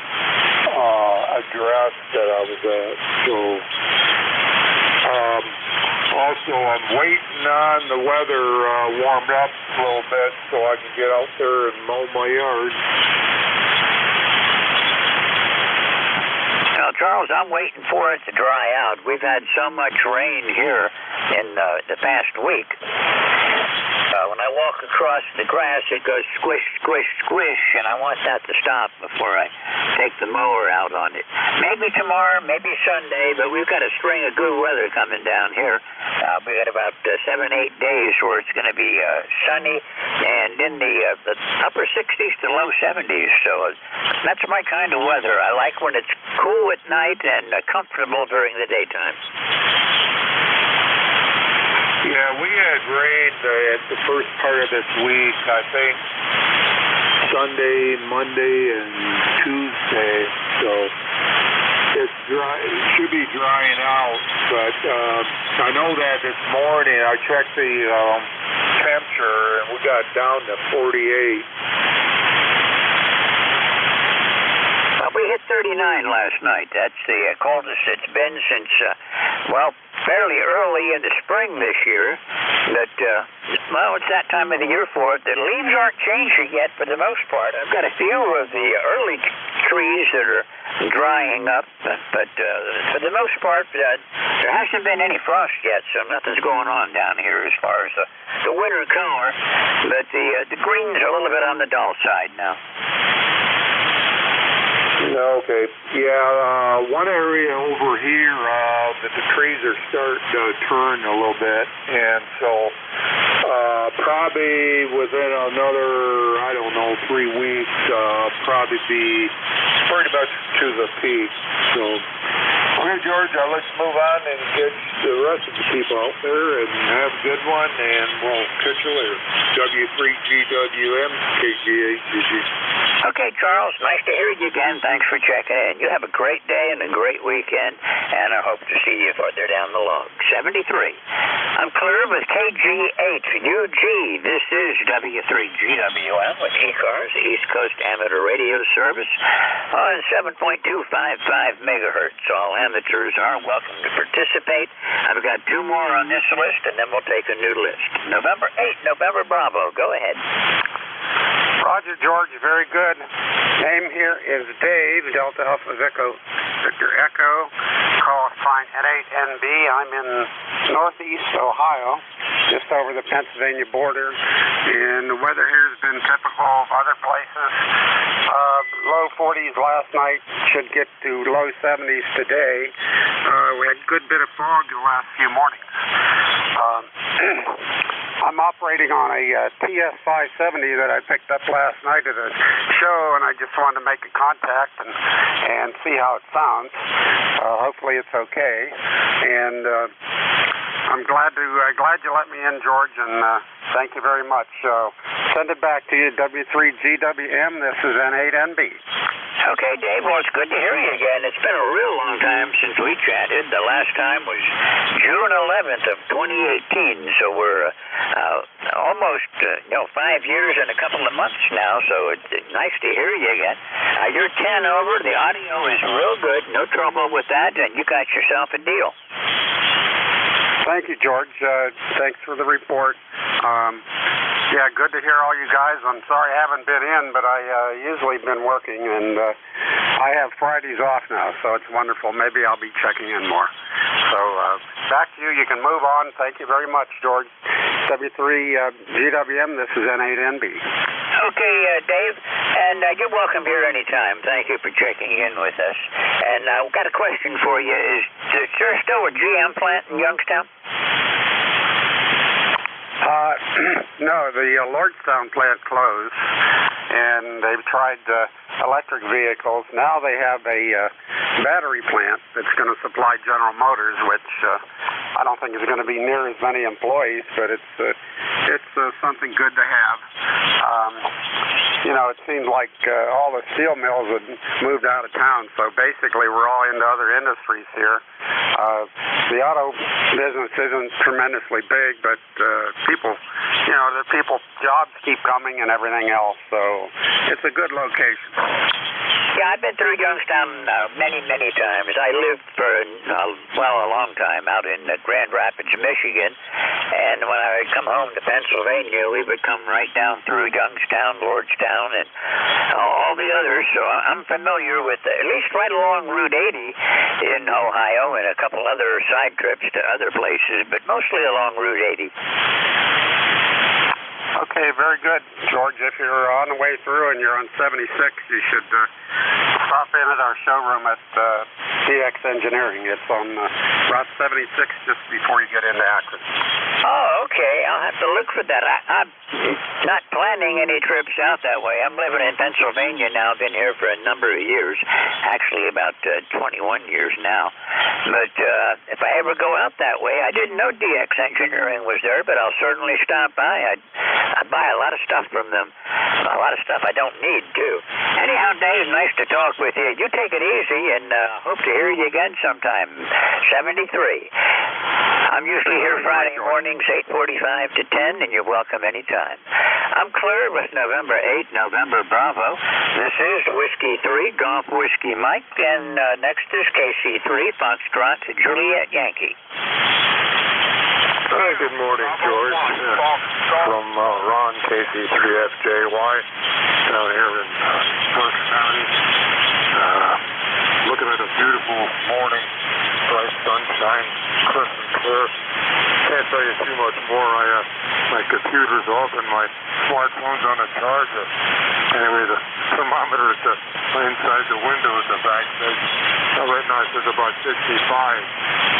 address that I was at. So also I'm waiting on the weather warmed up a little bit so I can get out there and mow my yard. Now, Charles, I'm waiting for it to dry out. We've had so much rain here in the past week. When I walk across the grass, it goes squish, squish, squish, and I want that to stop before I take the mower out on it. Maybe tomorrow, maybe Sunday, but we've got a string of good weather coming down here. We got about 7-8 days where it's going to be sunny and in the upper 60s to low 70s. So that's my kind of weather. I like when it's cool at night and comfortable during the daytime. Yeah, we had rain at the first part of this week, I think Sunday, Monday, and Tuesday, so it's dry. It should be drying out, but I know that this morning I checked the temperature, and we got down to 48. We hit 39 last night. That's the coldest it's been since, fairly early in the spring this year. But, it's that time of the year for it. The leaves aren't changing yet for the most part. I've got a few of the early trees that are drying up, but for the most part, there hasn't been any frost yet, so nothing's going on down here as far as the winter color. But the green's a little bit on the dull side now. Okay. Yeah, one area over here that the trees are starting to turn a little bit, and so probably within another, 3 weeks, probably be pretty much to the peak. So, okay, George, I'll let you move on and get the rest of the people out there and have a good one, and we'll catch you later. W3GWM, KG8GG. Okay, Charles, nice to hear you again. Thanks for checking in. You have a great day and a great weekend, and I hope to see you further down the log. 73. I'm clear with KG8UG. This is W3GWM with ECARS, the East Coast Amateur Radio Service, on 7.255 megahertz. All amateurs are welcome to participate. I've got 2 more on this list, and then we'll take a new list. November 8, November Bravo. Go ahead. Roger, George, very good. Name here is Dave, Delta Alpha Victor Echo, call sign N8NB. I'm in northeast Ohio, just over the Pennsylvania border, and the weather here has been typical of other places. Low 40s last night, should get to low 70s today. We had a good bit of fog the last few mornings. I'm operating on a TS570 that I picked up last night at a show, and I just wanted to make a contact and see how it sounds. Hopefully it's okay. And I'm glad you let me in, George, and thank you very much. Send it back to you, W3GWM. This is N8NB. Okay, Dave, well, it's good to hear you again. It's been a real long time since we chatted. The last time was June 11th of 2018, so we're almost 5 years and a couple of months now, so it's nice to hear you again. You're 10 over. The audio is real good. No trouble with that, and you got yourself a deal. Thank you, George. Thanks for the report. Yeah, good to hear all you guys. I'm sorry I haven't been in, but I usually been working, and I have Fridays off now, so it's wonderful. Maybe I'll be checking in more. So back to you. You can move on. Thank you very much, George. W3GWM, this is N8NB. Okay, Dave, and you're welcome here anytime. Thank you for checking in with us. And I've got a question for you. Is there still a GM plant in Youngstown? No, the Lordstown plant closed, and they've tried electric vehicles. Now they have a battery plant that's going to supply General Motors, which I don't think is going to be near as many employees, but it's something good to have. It seems like all the steel mills had moved out of town, so basically we're all into other industries here. The auto business isn't tremendously big, but jobs keep coming and everything else, so it's a good location. Yeah, I've been through Youngstown many, many times. I lived for, a long time out in Grand Rapids, Michigan, and when I would come home to Pennsylvania, we would come right down through Youngstown, Lordstown, and all the others, so I'm familiar with at least right along Route 80 in Ohio and a couple other side trips to other places, but mostly along Route 80. Okay, very good, George. If you're on the way through and you're on 76, you should stop in at our showroom at TX Engineering. It's on Route 76 just before you get into Akron. Oh, okay. I'll have to look for that. I'm not planning any trips out that way. I'm living in Pennsylvania now. I've been here for a number of years, actually about 21 years now. But if I ever go out that way, I didn't know DX Engineering was there, but I'll certainly stop by. I buy a lot of stuff from them, a lot of stuff I don't need, too. Anyhow, Dave, nice to talk with you. You take it easy, and hope to hear you again sometime. 73. I'm usually here Friday mornings, 8:45 to 10, and you're welcome anytime. I'm clear with November 8, November Bravo. This is Whiskey 3, Golf Whiskey Mike, and next is KC3, Foxtrot, Juliet Yankee. Hi, good morning, George. From Ron, KC3FJY, down here in North County. Looking at a beautiful morning, bright sunshine, crisp and clear. Can't tell you too much more. My computer's off and my smartphone's on a charger. Anyway, the thermometer inside the window at the back says, right now it says about 65.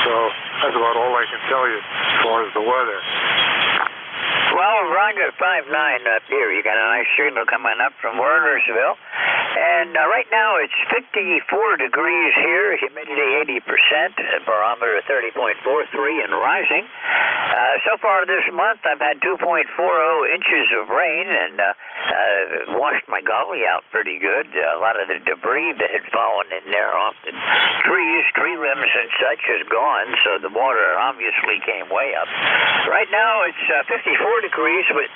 So that's about all I can tell you as far as the weather. Well, Roger 59 up here. You got a nice signal coming up from Wernersville. And right now it's 54 degrees here, humidity 80%, barometer 30.43 and rising. So far this month I've had 2.40 inches of rain and washed my gully out pretty good. A lot of the debris that had fallen in there off the trees, tree limbs and such is gone, so the water obviously came way up. Right now it's 54 degrees, but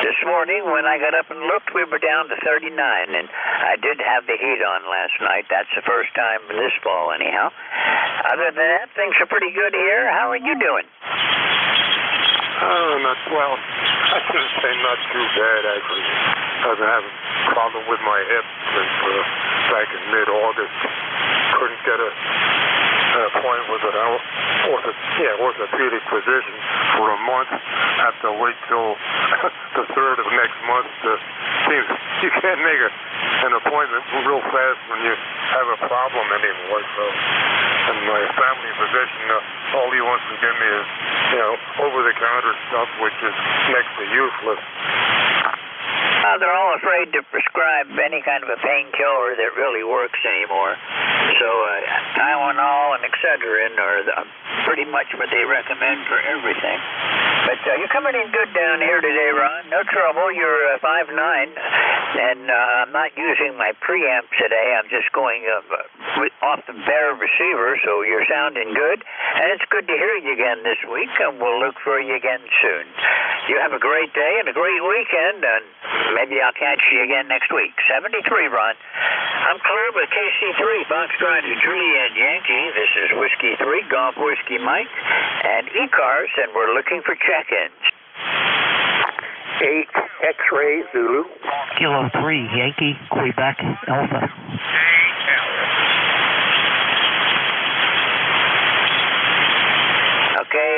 this morning when I got up and looked, we were down to 39, and I did have the heat on last night. That's the first time this fall anyhow. Other than that, things are pretty good here. How are you doing? Not well. I shouldn't say not too bad, actually. I've been having a problem with my hip since back in mid-August. Couldn't get an appointment with an orthopedic physician for a month. Have to wait till the 3rd of next month. Seems you can't make an appointment real fast when you have a problem anymore. So, and my family physician, all he wants to give me is, over-the-counter stuff, which is next to useless. They're all afraid to prescribe any kind of a painkiller that really works anymore. So Tylenol and Excedrin are pretty much what they recommend for everything. But you're coming in good down here today, Ron. No trouble. You're 5'9", and I'm not using my preamp today. I'm just going off the bare receiver, so you're sounding good. And it's good to hear you again this week, and we'll look for you again soon. You have a great day and a great weekend, and maybe I'll catch you again next week. 73, Ron. I'm clear with KC3, Foxtrot Juliet Yankee. This is Whiskey 3, Golf Whiskey Mike, and ECARS, and we're looking for check-ins. 8 X-Ray Zulu. Kilo 3 Yankee, Quebec Alpha. Okay,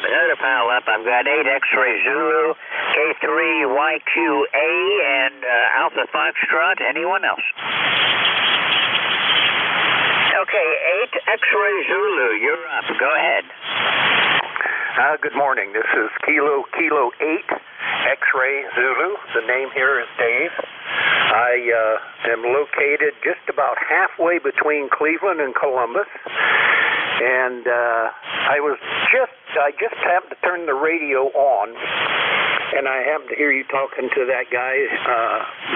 another pile up. I've got 8 X-Ray Zulu, K3 YQA, and Alpha Foxtrot. Anyone else? Okay, 8 X-Ray Zulu, you're up. Go ahead. Good morning. This is Kilo 8 X-Ray Zulu. The name here is Dave. I am located just about halfway between Cleveland and Columbus. And I just happened to turn the radio on, and I happened to hear you talking to that guy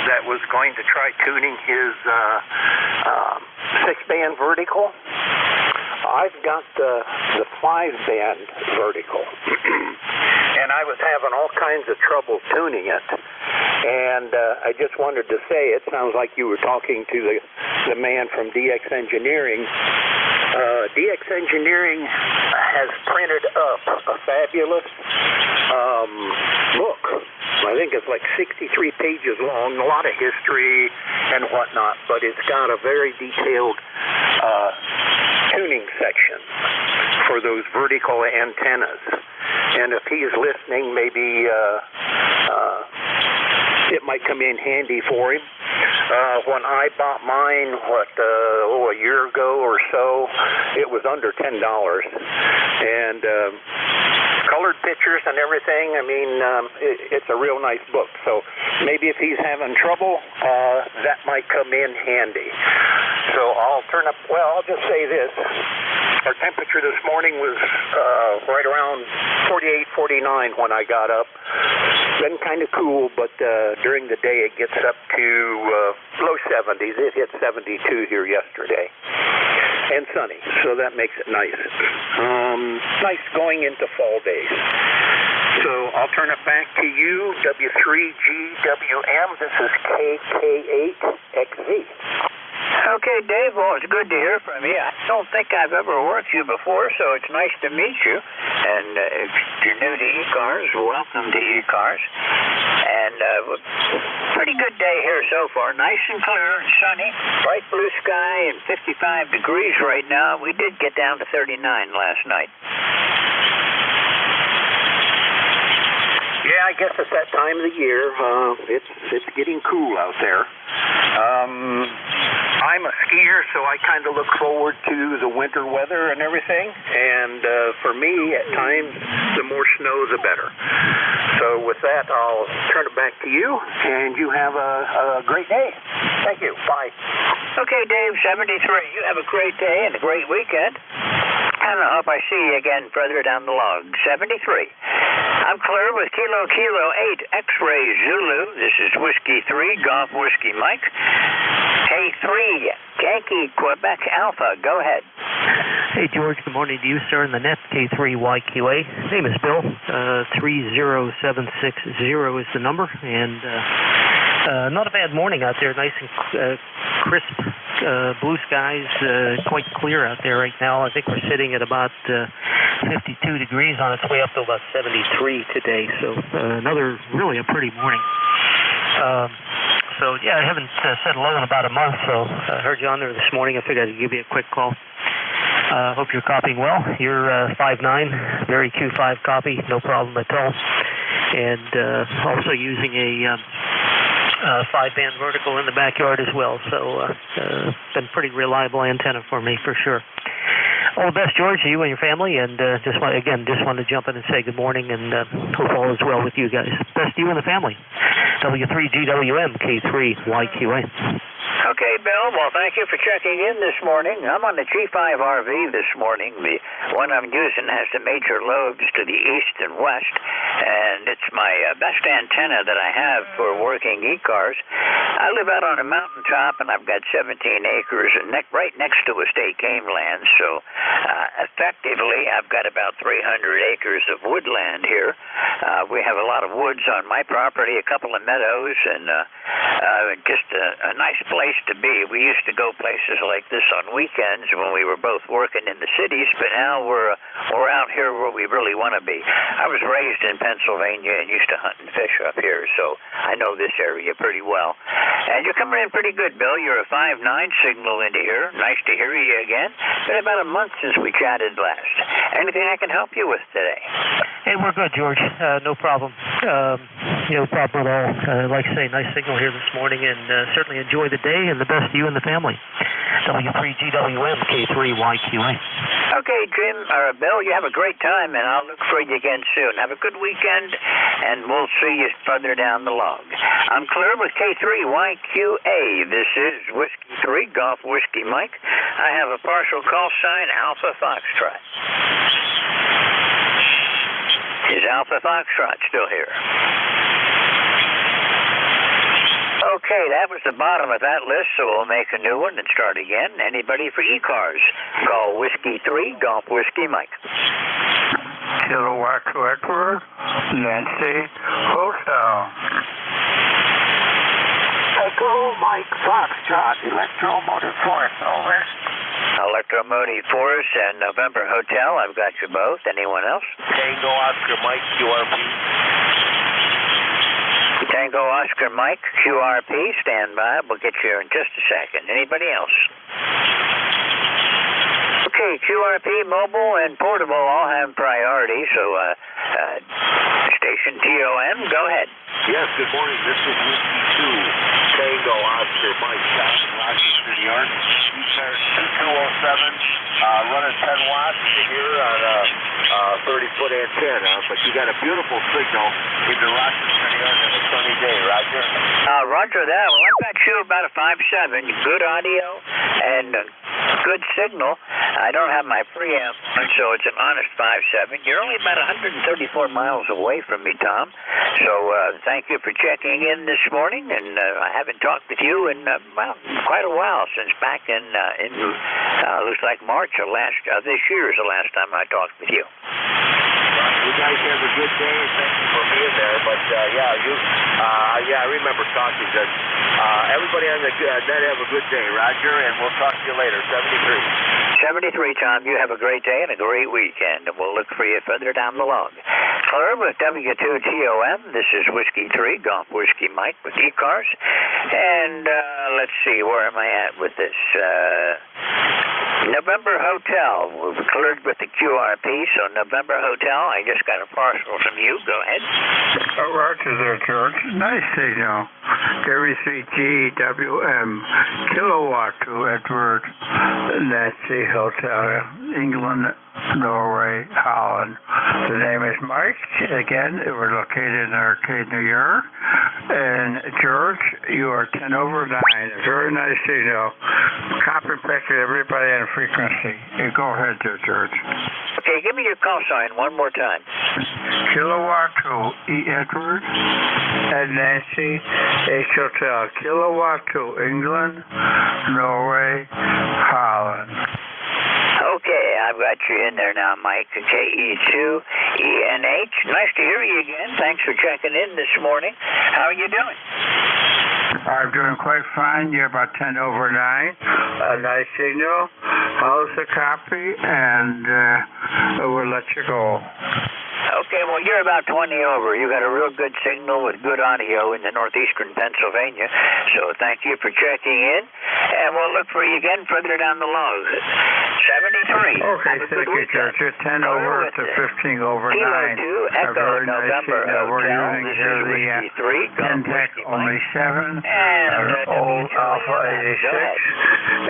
that was going to try tuning his 6-band vertical. I've got the 5-band vertical, and I was having all kinds of trouble tuning it. And I just wanted to say, it sounds like you were talking to the man from DX Engineering. DX Engineering has printed up a fabulous book. I think it's like 63 pages long, a lot of history and whatnot, but it's got a very detailed tuning section for those vertical antennas. And if he's listening, maybe it might come in handy for him. When I bought mine, a year ago or so, it was under $10. And colored pictures and everything, I mean, it's a real nice book. So maybe if he's having trouble, that might come in handy. So I'll just say this. Our temperature this morning was right around 48, 49 when I got up. Been kind of cool, but during the day it gets up to low 70s. It hit 72 here yesterday. And sunny, so that makes it nice. Nice going into fall days. So I'll turn it back to you, W3GWM. This is KK8XZ. Okay, Dave, well, it's good to hear from you. I don't think I've ever worked you before, so it's nice to meet you. And if you're new to ECARS, welcome to ECARS. And pretty good day here so far. Nice and clear and sunny. Bright blue sky and 55 degrees right now. We did get down to 39 last night. Yeah, I guess it's that time of the year. It's getting cool out there. I'm a skier, so I kind of look forward to the winter weather and everything. And for me, at times, the more snow, the better. So with that, I'll turn it back to you, and you have a great day. Thank you. Bye. Okay, Dave, 73. You have a great day and a great weekend. And I hope I see you again further down the log. 73. I'm clear with Kilo 8 X-Ray Zulu. This is Whiskey 3, Golf Whiskey Mike. K3, Yankee Quebec Alpha. Go ahead. Hey, George. Good morning to you, sir, in the net. K3YQA. Name is Bill. 30760 is the number. And not a bad morning out there. Nice and crisp blue skies. Quite clear out there right now. I think we're sitting at about 52 degrees on its way up to about 73 today. So another really a pretty morning. So, yeah, I haven't said hello in about a month, so I heard you on there this morning. I figured I'd give you a quick call. Hope you're copying well. You're 5'9", very Q5 copy, no problem at all. And also using a 5-band vertical in the backyard as well. So, been pretty reliable antenna for me for sure. All the best, George, to you and your family, and just want to jump in and say good morning, and hope all is well with you guys. Best to you and the family. W3GWM, K3YQA. Okay, Bill. Well, thank you for checking in this morning. I'm on the G5RV this morning. The one I'm using has the major lobes to the east and west, and it's my best antenna that I have for working ECARS. I live out on a mountaintop, and I've got 17 acres and right next to a state game land, so effectively I've got about 300 acres of woodland here. We have a lot of woods on my property, a couple of meadows, and just a nice place to be. We used to go places like this on weekends when we were both working in the cities, but now we're out here where we really want to be. I was raised in Pennsylvania and used to hunt and fish up here, so I know this area pretty well. And you're coming in pretty good, Bill. You're a 5'9" signal into here. Nice to hear you again. Been about a month since we chatted last. Anything I can help you with today? Hey, we're good, George. No problem. No problem at all. Like I say, nice signal here this morning, and certainly enjoy the day, and the best to you and the family. W3GWM, K3YQA. Okay, Jim, or Bill, you have a great time, and I'll look for you again soon. Have a good weekend, and we'll see you further down the log. I'm clear with K3YQA. This is Whiskey 3, Golf Whiskey Mike. I have a partial call sign, Alpha Foxtrot. Is Alpha Foxtrot still here? Okay, that was the bottom of that list, so we'll make a new one and start again. Anybody for ECARS? Call Whiskey 3, Golf Whiskey Mike. Kilowatt to Edward, Nancy, Hotel. Echo Mike Foxtrot, Electromotive Force, over. Electromotive Force and November Hotel, I've got you both. Anyone else? Tango Oscar Mike, QRP. Tango Oscar Mike, QRP, stand by. We'll get you in just a second. Anybody else? Okay, QRP, mobile, and portable all have priority, so station TOM, go ahead. Yes, good morning. This is Whiskey 2, Tango Oscar Mike, John, Rochester, New York. ECARS 2207, running 10 watts here on a 30-foot antenna, but you got a beautiful signal into Rochester, New York on a sunny day, Roger? Roger that. Well, I've got you about a 5'7", good audio and good signal. I don't have my preamp on, so it's an honest 5'7". You're only about 134 miles away from me, Tom. So thank you for checking in this morning, and I haven't talked with you in, quite a while, since back in looks like March of this year is the last time I talked with you. You guys have a good day, and thank you for being there. But I remember talking to everybody on the net. Have a good day, Roger, and we'll talk to you later. 73. 73, Tom. You have a great day and a great weekend, and we'll look for you further down the log. Clear with W2TOM. This is Whiskey 3, Golf Whiskey Mike with ECARS. And let's see, where am I at with this? November Hotel. We've cleared with the QRP, so November Hotel, I just got a parcel from you. Go ahead. Roger there, George. Nice signal. W3GWM, Kilowatt to Edward, Nancy Hotel, England, Norway, Holland. The name is Mike. Again, we're located in Arcade, New York. And George, you are 10 over 9. Very nice signal. Copy back to everybody on frequency. Go ahead there, George. Okay, give me your call sign one more time. Kilowatt 2, E. Edward, and Nancy, H. Hotel. Kilowatt 2, England, Norway, Holland. Okay, I've got you in there now, Mike. KE2ENH. Nice to hear you again. Thanks for checking in this morning. How are you doing? I'm doing quite fine. You're about 10 over 9. A nice signal. How's the copy? And we'll let you go. Okay, well, you're about 20 over. You got a real good signal with good audio in the northeastern Pennsylvania. So thank you for checking in. And we'll look for you again further down the log. 73. Okay, thank you, George. You're 10 over to 15 over 9. Kilo 2, Echo, November Hotel. We're using here the Pentec only 7, old Alpha 86,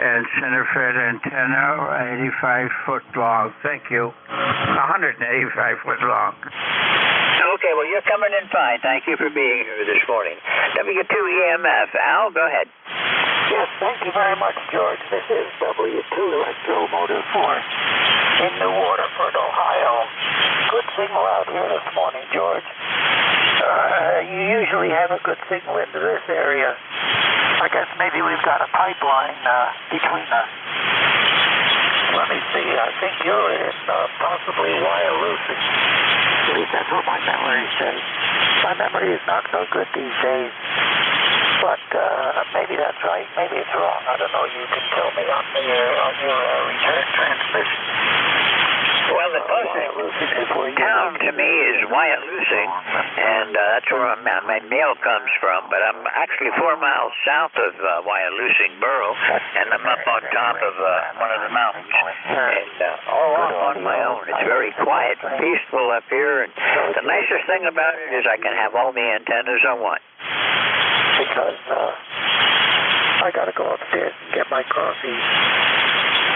and center fed antenna, 85 foot long. Thank you. 185 foot long. Okay, well, you're coming in fine. Thank you for being here this morning. W2EMF. Al, go ahead. Yes, thank you very much, George. This is W2US Motor 4 in New Waterford, Ohio. Good signal out here this morning, George. You usually have a good signal into this area. I guess maybe we've got a pipeline between us. Let me see. I think you're in possibly Wyalusing. At least that's what my memory says. My memory is not so good these days. But maybe that's right. Maybe it's wrong. I don't know. You can tell me on your return transmission. Well, the closest town to me is Wyalusing, and that's where my mail comes from. But I'm actually 4 miles south of Wyalusing Borough, and I'm up on top of one of the mountains, and all on my own. It's very quiet and peaceful up here, and the nicest thing about it is I can have all the antennas I want. Because I got to go upstairs and get my coffee.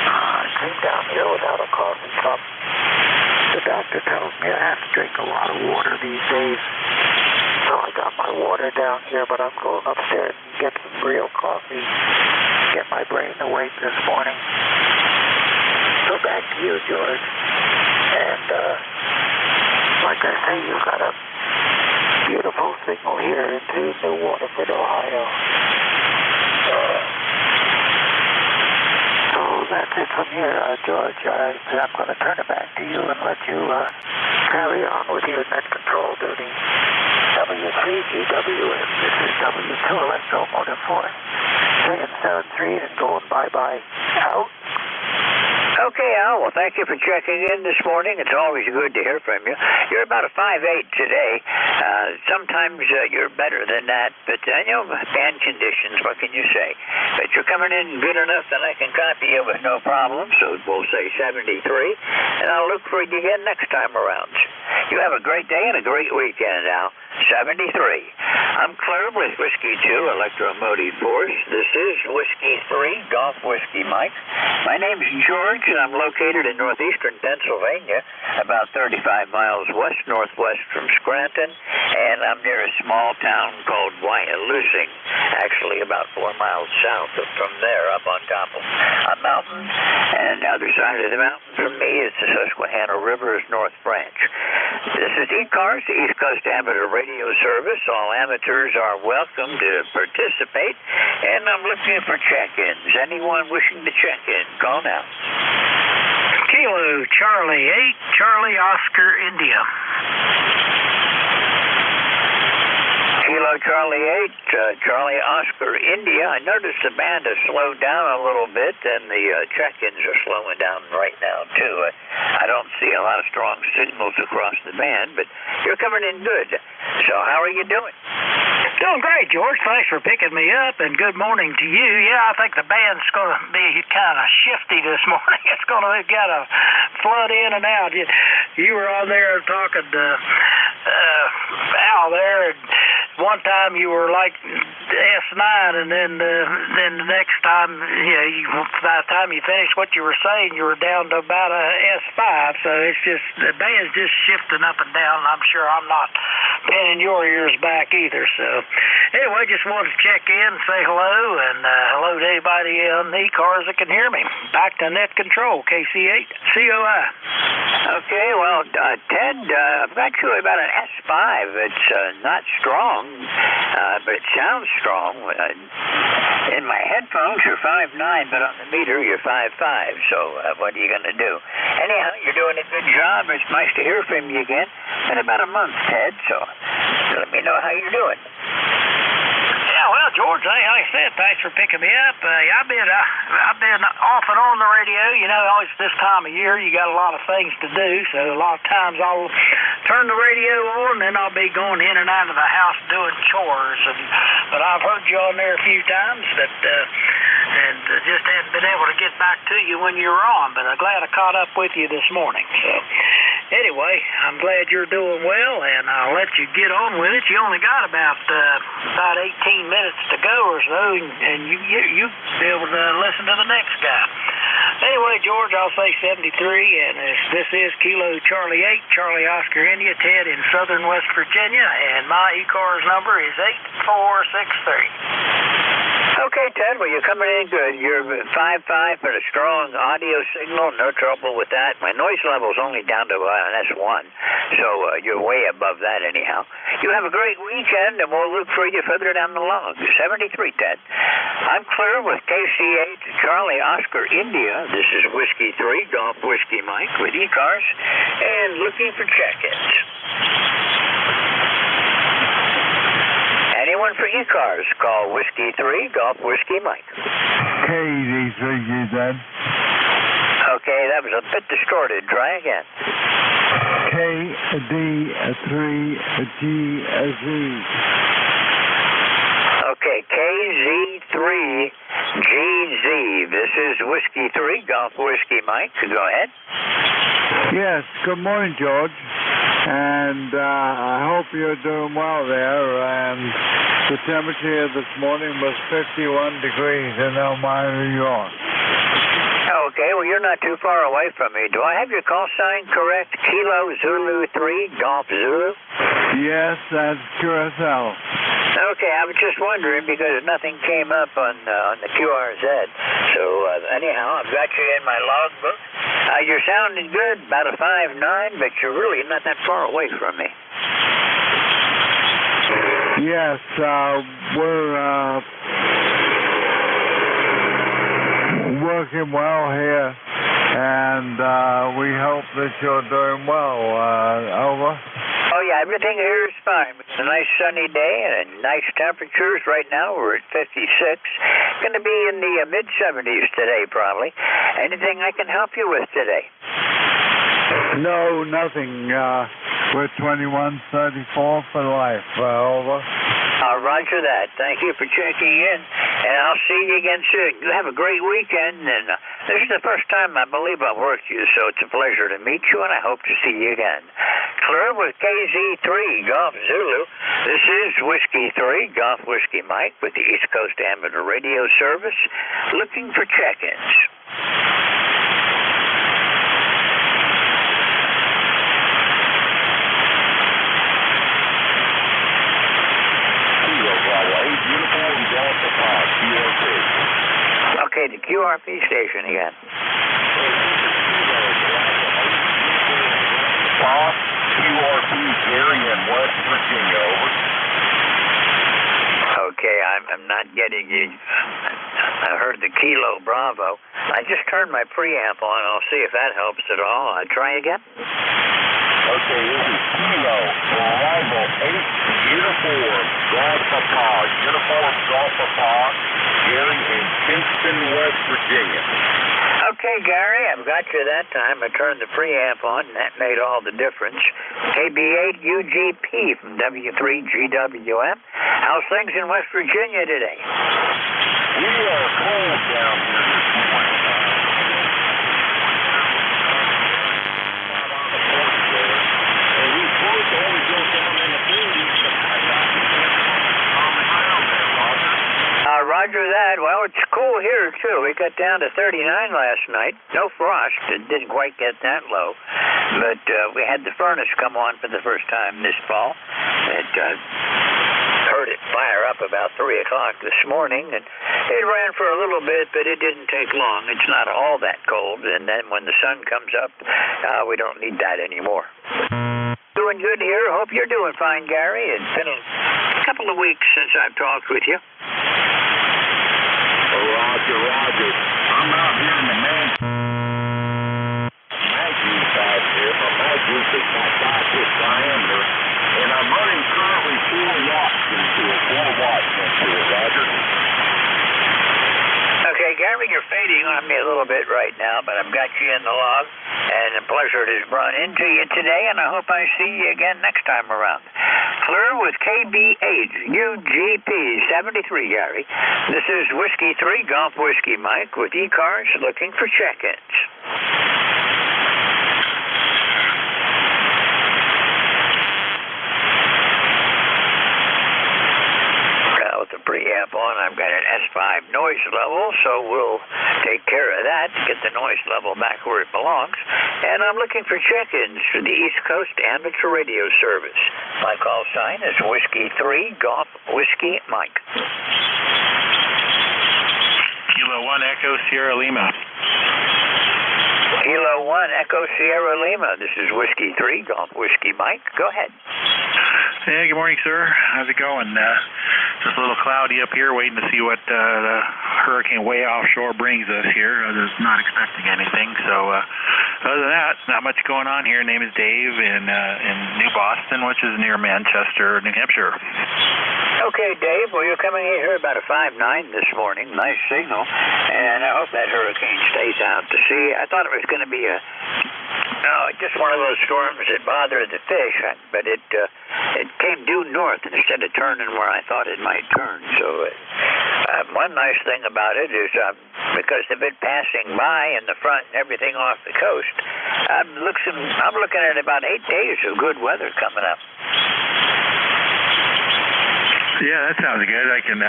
I came down here without a coffee cup. The doctor tells me I have to drink a lot of water these days. So I got my water down here, but I'm going upstairs and get some real coffee. Get my brain awake this morning. So back to you, George. And like I say, you've got a beautiful signal here into New Waterford, Ohio. So that's it from here, George. I'm going to turn it back to you and let you carry on with your net control duty. W3GWM, this is W2 Motor 4. Saying 73 and going bye-bye. Out. Okay, Al. Well, thank you for checking in this morning. It's always good to hear from you. You're about a 5'8" today. Sometimes you're better than that, but, bad conditions, what can you say? But you're coming in good enough that I can copy you with no problem, so we'll say 73, and I'll look for you again next time around. You have a great day and a great weekend, Al. 73. I'm clear with Whiskey 2, Electromotive Force. This is Whiskey 3, Golf Whiskey Mike. My name's George, and I'm located in northeastern Pennsylvania, about 35 miles west-northwest from Scranton, and I'm near a small town called Wyalusing, actually about 4 miles south from there, up on top of a mountain, and the other side of the mountain from me is the Susquehanna River's North Branch. This is ECARS, the East Coast Amateur Radio Service. All amateurs are welcome to participate, and I'm looking for check-ins. Anyone wishing to check in, call now. Kilo Charlie 8, Charlie Oscar India. Kilo Charlie 8, Charlie Oscar India. I noticed the band has slowed down a little bit, and the check-ins are slowing down right now, too. I don't see a lot of strong signals across the band, but you're coming in good. So how are you doing? Doing great, George. Thanks for picking me up, and good morning to you. Yeah, I think the band's going to be kind of shifty this morning. It's going to kind of flood in and out. You were on there talking to Al there, and one time you were like S9, and then the next time, by the time you finished what you were saying, you were down to about a S5. So it's just the band's just shifting up and down. I'm sure I'm not pinning your ears back either. So anyway, just wanted to check in and say hello, and hello to anybody on the ECARS that can hear me. Back to net control, KC8 COI. Okay, well, Ted, I've got you about an S5. It's not strong, but it sounds strong. In my headphones, you're 5'9", but on the meter, you're 5'5". So what are you going to do? Anyhow, you're doing a good job. It's nice to hear from you again. Been about a month, Ted, so let me know how you're doing. Yeah, well, George, like I said, thanks for picking me up. I've been off and on the radio. Always this time of year, you got a lot of things to do. So a lot of times I'll turn the radio on, and then I'll be going in and out of the house doing chores. But I've heard you on there a few times, and just haven't been able to get back to you when you were on. But I'm glad I caught up with you this morning. So anyway, I'm glad you're doing well, and I'll let you get on with it. You only got about 18 minutes to go or so, and you be able to listen to the next guy. Anyway, George, I'll say 73, and this is Kilo Charlie 8, Charlie Oscar India, Ted in southern West Virginia, and my ECARS number is 8463. Okay, Ted, well, you're coming in good. You're 5'5", but a strong audio signal, no trouble with that. My noise level's only down to an S1, so you're way above that anyhow. You have a great weekend, and we'll look for you further down the log. 73, Ted. I'm clear with KC8, Charlie Oscar India. This is Whiskey 3, Golf Whiskey Mike with ECARS, and looking for check-ins. Anyone for ECARS, call Whiskey 3, Golf Whiskey Mike. KD3G, Dad. Okay, that was a bit distorted. Try again. KD3GZ. Okay, KZ3GZ. This is Whiskey 3, Golf Whiskey Mike. Go ahead. Yes, good morning, George. And I hope you're doing well there. And the temperature this morning was 51 degrees in Elmira, New York. Okay, well, you're not too far away from me. Do I have your call sign correct? Kilo Zulu 3, Golf Zulu? Yes, that's QSL. Okay, I was just wondering because nothing came up on the QRZ. So anyhow, I've got you in my logbook. You're sounding good, about a 5'9", but you're really not that far away from me. Yes, we're working well here, and we hope that you're doing well. Over. Oh, yeah, everything here is fine. It's a nice sunny day and nice temperatures. Right now we're at 56. Going to be in the mid-70s today, probably. Anything I can help you with today? No, nothing. We're 2134 for life. Over. Roger that. Thank you for checking in, and I'll see you again soon. You have a great weekend, and this is the first time I believe I've worked you, so it's a pleasure to meet you, and I hope to see you again. Clear with KZ3, Golf Zulu. This is Whiskey 3, Golf Whiskey Mike with the East Coast Amateur Radio Service, looking for check-ins. Okay, the QRP station again. Bob, QRP, Gary in West Virginia, over. Okay, I'm not getting you. I heard the Kilo Bravo. I just turned my preamp on. I'll see if that helps at all. Try again. Okay, this is Kilo Bravo 8 Uniform Golf Papa. Uniform Golf Papa. Gary in Kingston, West Virginia. Okay, Gary, I've got you that time. I turned the preamp on, and that made all the difference. KB8UGP from W3GWM. How's things in West Virginia today? We are cold down here this morning. Out on the porch there. And we supposed to always go down in the building, but I got the Roger that. Well, it's cool here, too. We got down to 39 last night. No frost. It didn't quite get that low. But we had the furnace come on for the first time this fall. It heard it fire up about 3 o'clock this morning, and it ran for a little bit, but it didn't take long. It's not all that cold, and then when the sun comes up, we don't need that anymore. Doing good here. Hope you're doing fine, Gary. It's been a couple of weeks since I've talked with you. Roger. I'm out here in the mag juice out here. My mag juice is about 5 foot diameter, and I'm running currently 4 watts into it. 4 watts into it, Roger. Okay, Gary, you're fading on me a little bit right now, but I've got you in the log, and a pleasure to run into you today, and I hope I see you again next time around. Clear with KB8 UGP 73, Gary. This is Whiskey 3 Golf Whiskey Mike with ECARS looking for check-ins. With the preamp on, I've got an S5 noise level, so we'll take care of that, get the noise level back where it belongs. And I'm looking for check-ins for the East Coast Amateur Radio Service. My call sign is Whiskey 3 Golf Whiskey Mike. Kilo 1 Echo Sierra Lima. Kilo 1 Echo Sierra Lima. This is Whiskey 3 Golf Whiskey Mike. Go ahead. Hey, good morning, sir. How's it going? Just a little cloudy up here, waiting to see what the hurricane way offshore brings us here. I was not expecting anything. So other than that, not much going on here. Name is Dave in New Boston, which is near Manchester, New Hampshire. Okay, Dave. Well, you're coming in here about a 5.9 this morning. Nice signal. And I hope that hurricane stays out to sea. I thought it was going to be just one of those storms that bothered the fish, but it came due north instead of turning where I thought it might turn. So one nice thing about it is because of it passing by in the front and everything off the coast, I'm looking at about 8 days of good weather coming up. Yeah, that sounds good. I can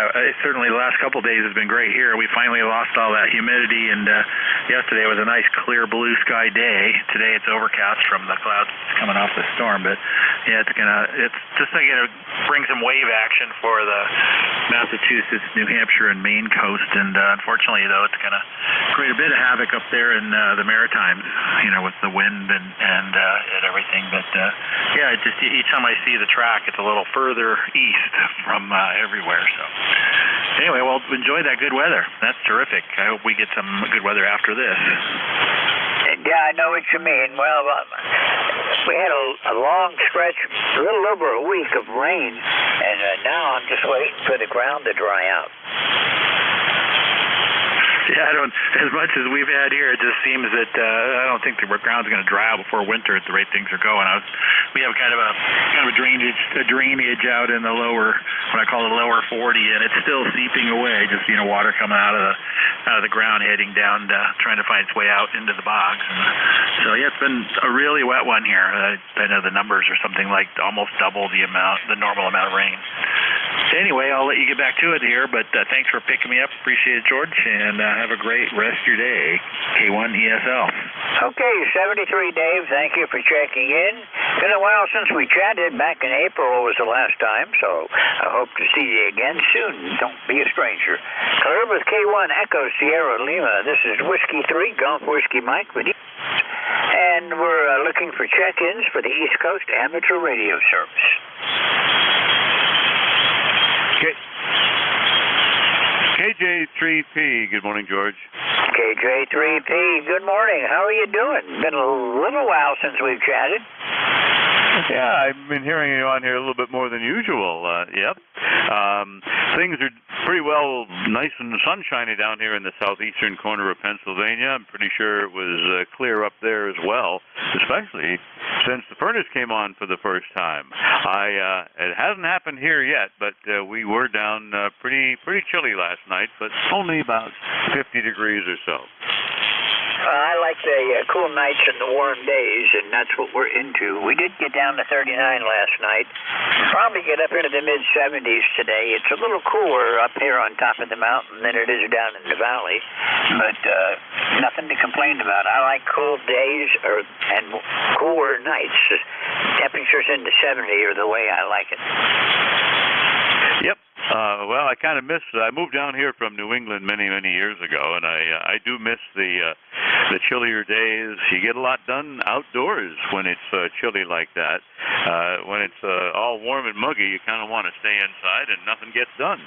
certainly the last couple of days has been great here. We finally lost all that humidity, and yesterday was a nice clear blue sky day. Today it's overcast from the clouds coming off the storm, but yeah, it's just like bring some wave action for the Massachusetts, New Hampshire, and Maine coast, and unfortunately though it's gonna create a bit of havoc up there in the Maritimes, with the wind and everything. But yeah, just each time I see the track, it's a little further east from everywhere. So anyway, well, enjoy that good weather. That's terrific. I hope we get some good weather after this. Yeah, I know what you mean. Well, we had a long stretch, a little over a week of rain, and now I'm just waiting for the ground to dry out. Yeah, as much as we've had here, it just seems that I don't think the ground's going to dry out before winter at the rate things are going. We have kind of a drainage out in the lower, what I call the lower 40, and it's still seeping away. Just water coming out of the ground, heading down, trying to find its way out into the bogs. And so yeah, it's been a really wet one here. I know the numbers are something like almost double the normal amount of rain. Anyway, I'll let you get back to it here, but thanks for picking me up. Appreciate it, George, and have a great rest of your day. K1 ESL. Okay, 73 Dave, thank you for checking in. Been a while since we chatted. Back in April was the last time, so I hope to see you again soon. Don't be a stranger. Clear with K1 Echo Sierra Lima. This is Whiskey 3 Golf Whiskey Mike with you. And we're looking for check-ins for the East Coast Amateur Radio Service. KJ3P, good morning, George. KJ3P, good morning. How are you doing? Been a little while since we've chatted. Yeah, I've been hearing you on here a little bit more than usual. Yep. Things are pretty well nice and sunshiny down here in the southeastern corner of Pennsylvania. I'm pretty sure it was clear up there as well, especially since the furnace came on for the first time. It hasn't happened here yet, but we were down pretty chilly last night, but only about 50 degrees or so. I like the cool nights and the warm days, and that's what we're into. We did get down to 39 last night. Probably get up into the mid-70s today. It's a little cooler up here on top of the mountain than it is down in the valley, but nothing to complain about. I like cool days and cooler nights. Temperatures in the 70 are the way I like it. Yep. Well, I kind of miss. I moved down here from New England many years ago, and I do miss the chillier days. You get a lot done outdoors when it's chilly like that. When it's all warm and muggy, you kind of want to stay inside, and nothing gets done.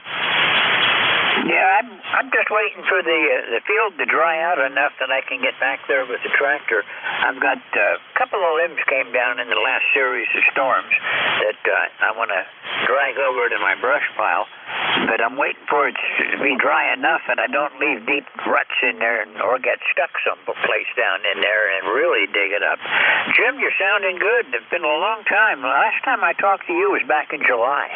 Yeah, I'm just waiting for the field to dry out enough that I can get back there with the tractor. I've got a couple of limbs came down in the last series of storms that I want to drag over to my brush pile, but I'm waiting for it to be dry enough and I don't leave deep ruts in there or get stuck someplace down in there and really dig it up. Jim, you're sounding good. It's been a long time. The last time I talked to you was back in July.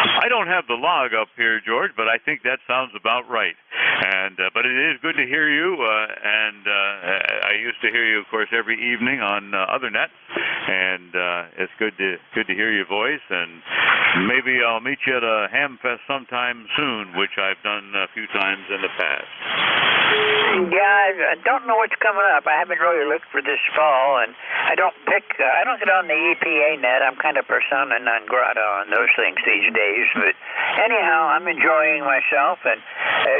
I don't have the log up here, George, but I think that sounds about right. And but it is good to hear you. I used to hear you, of course, every evening on other nets, and it's good to hear your voice. And maybe I'll meet you at a ham fest sometime soon, which I've done a few times in the past. Yeah, I don't know what's coming up. I haven't really looked for this fall, and I don't get on the EPA net. I'm kind of persona non grata on those things these days. But anyhow, I'm enjoying myself, and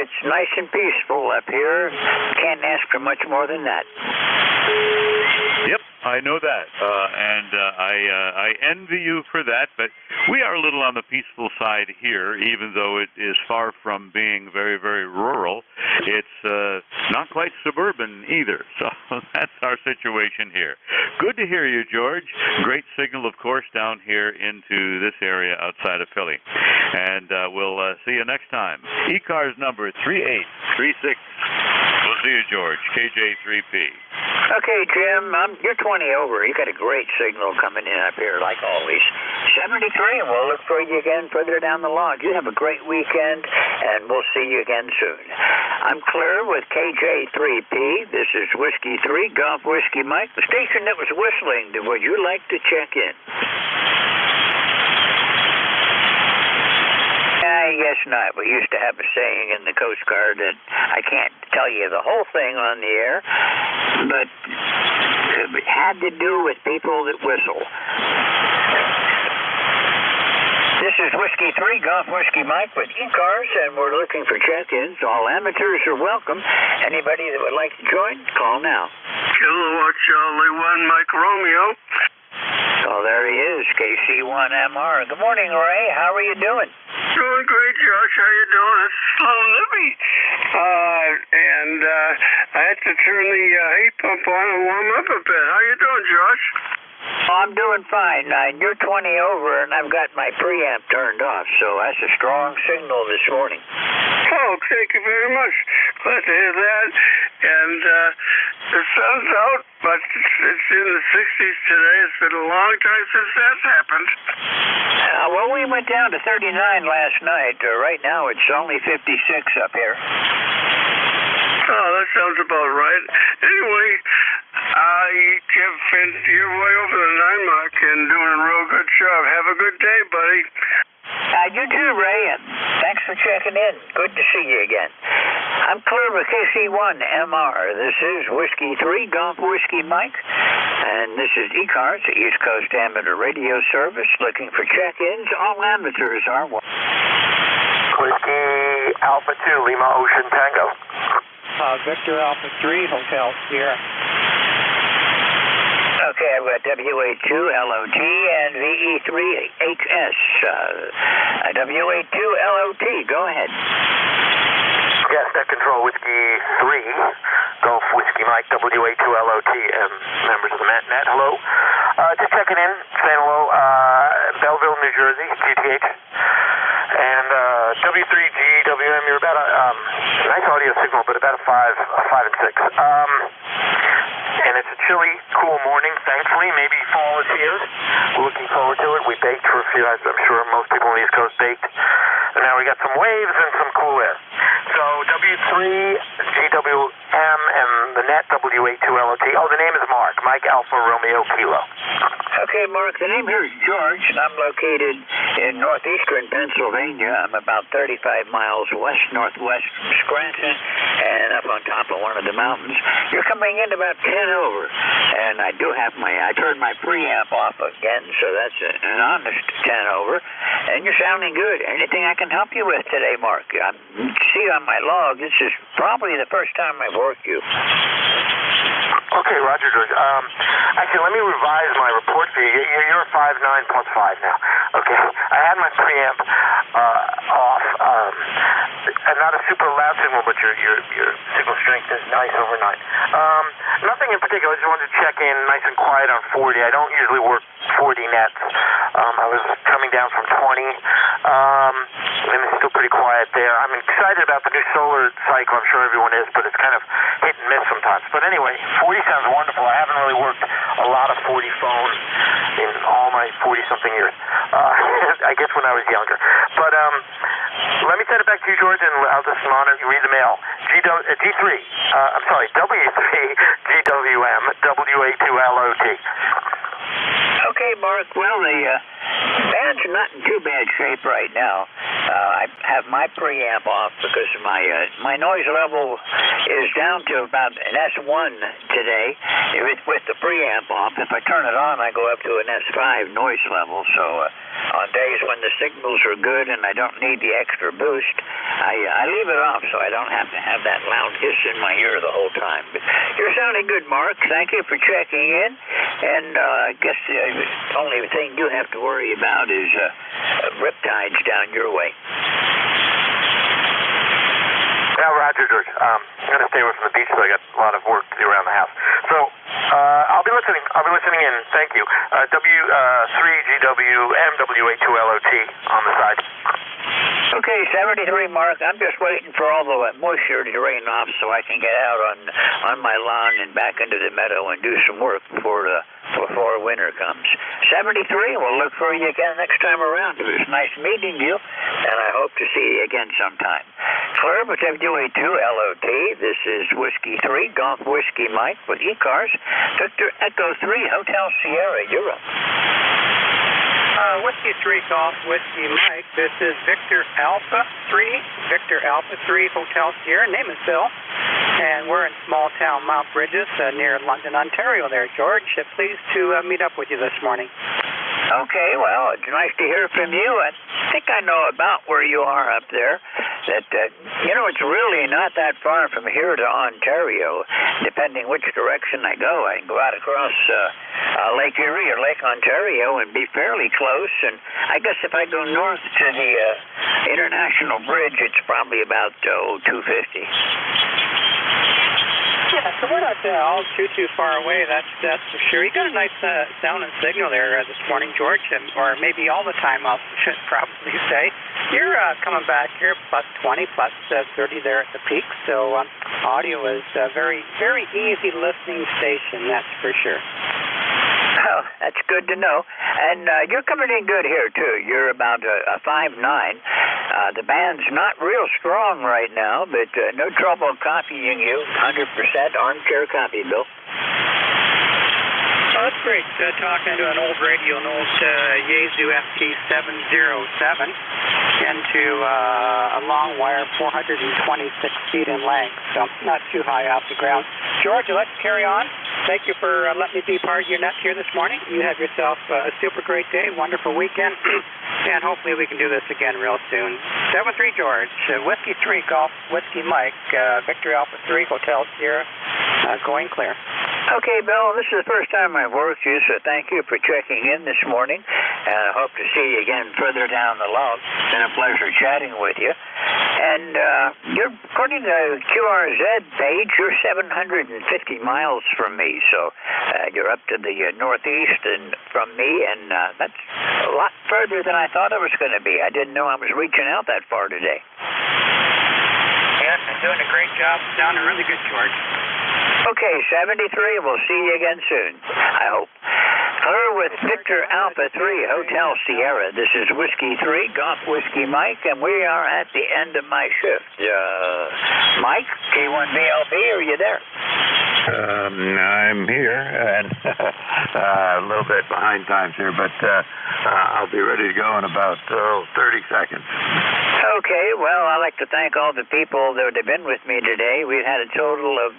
it's nice and peaceful up here. Can't ask for much more than that. Yep, I know that, and I envy you for that. But we are a little on the peaceful side here, even though it is far from being very rural. It's not quite suburban either, so that's our situation here. Good to hear you, George. Great signal, of course, down here into this area outside of Philly. And we'll see you next time. ECARS number 3836. We'll see you, George. KJ3P. Okay, Jim, you're 20 over. You got a great signal coming in up here, like always. 73, and we'll look for you again further down the log. You have a great weekend, and we'll see you again soon. I'm clear with KJ3P. This is Whiskey 3, Golf Whiskey Mike, the station that was whistling. Would you like to check in? I guess not. We used to have a saying in the Coast Guard that I can't tell you the whole thing on the air, but it had to do with people that whistle. This is Whiskey 3, Golf Whiskey Mike with ECARS, and we're looking for check-ins. All amateurs are welcome. Anybody that would like to join, call now. Kilowatt Charlie 1, Mike Romeo. Oh, there he is, KC1MR. Good morning, Ray. How are you doing? Doing great, Josh. How you doing? It's slow living. And I had to turn the heat pump on and warm up a bit. How you doing, Josh? I'm doing fine. You're 20 over, and I've got my preamp turned off, so that's a strong signal this morning. Oh, thank you very much. Glad to hear that. And the sun's out, but it's in the 60s today. It's been a long time since that's happened. Well, we went down to 39 last night. Right now, it's only 56 up here. Oh, that sounds about right. Anyway, you're way over the 9 mark and doing a real good job. Have a good day, buddy. You too, Ray, and thanks for checking in. Good to see you again. I'm clear with KC1MR. This is Whiskey 3, Golf Whiskey Mike, and this is ECARS, the East Coast Amateur Radio Service, looking for check-ins. All amateurs are welcome. Whiskey Alpha 2, Lima Ocean Tango. Victor Alpha 3, Hotel Sierra. Okay, I've got WA2LOT and VE3HS. WA2LOT, go ahead. Yes, net control, Whiskey 3, Golf Whiskey Mike, WA2LOT, members of the net. Hello. Just checking in, saying hello. Belleville, New Jersey, GTH. And W3GWM, you're about a nice audio signal, but about a 5 and 6. And it's a chilly, cool morning, thankfully. Maybe fall is here. We're looking forward to it. We baked for a few nights. I'm sure most people on the East Coast baked. And now we got some waves and some cool air. So W3GWM and at WA2LOT. Oh, the name is Mark. Mike Alpha Romeo Kilo. Okay, Mark, the name here is George, and I'm located in northeastern Pennsylvania. I'm about 35 miles west-northwest from Scranton and up on top of one of the mountains. You're coming in about 10 over, and I turned my preamp off again, so that's an honest 10 over, and you're sounding good. Anything I can help you with today, Mark? I see on my log, this is probably the first time I've worked you. Okay, Roger, George. Actually, let me revise my report for you. You're 5.9 plus 5 now. Okay. I had my preamp off. Not a super loud signal, but your signal strength is nice over 9. Nothing in particular. I just wanted to check in nice and quiet on 40. I don't usually work 40 nets. I was coming down from 20. And it's still pretty quiet there. I'm excited about the new solar cycle. I'm sure everyone is, but it's kind of hit and miss sometimes. But anyway, 40 sounds wonderful. I haven't really worked a lot of 40 phone in all my 40-something years. I guess when I was younger. But let me send it back to you, George, and I'll just monitor you. Read the mail. W3 GWM WA2LOT. Okay, Mark. Well, the band's not in too bad shape right now. I have my preamp off because my noise level is down to about an S1 today with the preamp off. If I turn it on, I go up to an S5 noise level. So on days when the signals are good and I don't need the extra boost, I leave it off so I don't have to have that loud hiss in my ear the whole time. But you're sounding good, Mark. Thank you for checking in. And I guess the only thing you have to worry about is riptides down your way. Yeah, Roger, George. I'm going to stay away from the beach, so I got a lot of work to do around the house. So I'll be listening. In. Thank you. W3GWM WA2LOT on the side. Okay, 73, Mark. I'm just waiting for all the moisture to drain off so I can get out on my lawn and back into the meadow and do some work before winter comes. 73, we'll look for you again next time around. It was nice meeting you, and I hope to see you again sometime. Clear with WA2LOT. This is Whiskey 3, Golf Whiskey Mike with ECARS. Victor Echo 3, Hotel Sierra, Europe. Whiskey 3 Golf Whiskey Mike. This is Victor Alpha 3 Hotel Sierra. Name is Bill. And we're in small town Mount Bridges near London, Ontario there, George. Pleased to meet up with you this morning. Okay, well, it's nice to hear from you. I think I know about where you are up there. That, it's really not that far from here to Ontario. Depending which direction I go, I can go out across Lake Erie or Lake Ontario and be fairly close. And I guess if I go north to the International Bridge, it's probably about 250. Yeah, so we're not all too far away, that's for sure. You got a nice sound and signal there this morning, George, or maybe all the time, I should probably say. You're coming back here plus 20, plus 30 there at the peak, so audio is a very, very easy listening station, that's for sure. Well, that's good to know. And you're coming in good here, too. You're about a 5.9. The band's not real strong right now, but no trouble copying you. 100% armchair copy, Bill. Oh, that's great. Talking to an old radio, an old Yaesu FT707, into a long wire, 426 feet in length, so not too high off the ground. George, let's carry on. Thank you for letting me be part of your net here this morning. You have yourself a super great day, wonderful weekend, and hopefully we can do this again real soon. 73 George, Whiskey 3 Golf Whiskey Mike, Victor Alpha 3 Hotel Sierra, going clear. Okay, Bill, this is the first time I've worked you, so thank you for checking in this morning, and I hope to see you again further down the log. It's been a pleasure chatting with you. And you're, according to the QRZ page, you're 750 miles from me, so you're up to the northeast and from me, and that's a lot further than I thought it was going to be. I didn't know I was reaching out that far today. Yes, and doing a great job. Sounding really good, George. Okay, 73, we'll see you again soon, I hope. Clear with Victor Alpha 3 Hotel Sierra. This is Whiskey 3 Golf Whiskey Mike, and we are at the end of my shift. Mike, K1VLB, are you there? I'm here and a little bit behind times here, but I'll be ready to go in about 30 seconds. Okay, well, I'd like to thank all the people that have been with me today. We've had a total of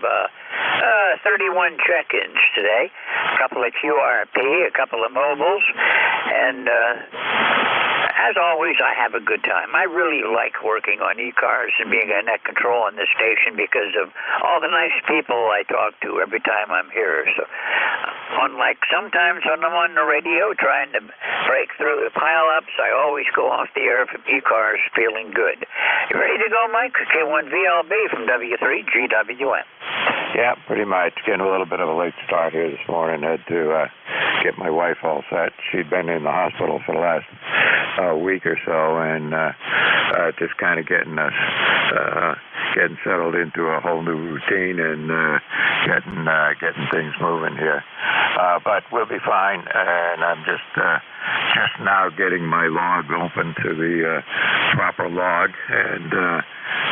31 check-ins today, a couple of QRP, a couple of mobiles, and as always, I have a good time. I really like working on ECARS and being a net control on this station because of all the nice people I talk to every time I'm here. So, unlike sometimes when I'm on the radio trying to break through the pile-ups, I always go off the air from ECARS feeling good. You ready to go, Mike? K1VLB from W3GWM. Yeah, pretty much. Getting a little bit of a late start here this morning. Had to get my wife all set. She'd been in the hospital for the last week or so, and just kind of getting us getting settled into a whole new routine and getting things moving here. But we'll be fine, and I'm just now getting my log open to the proper log, and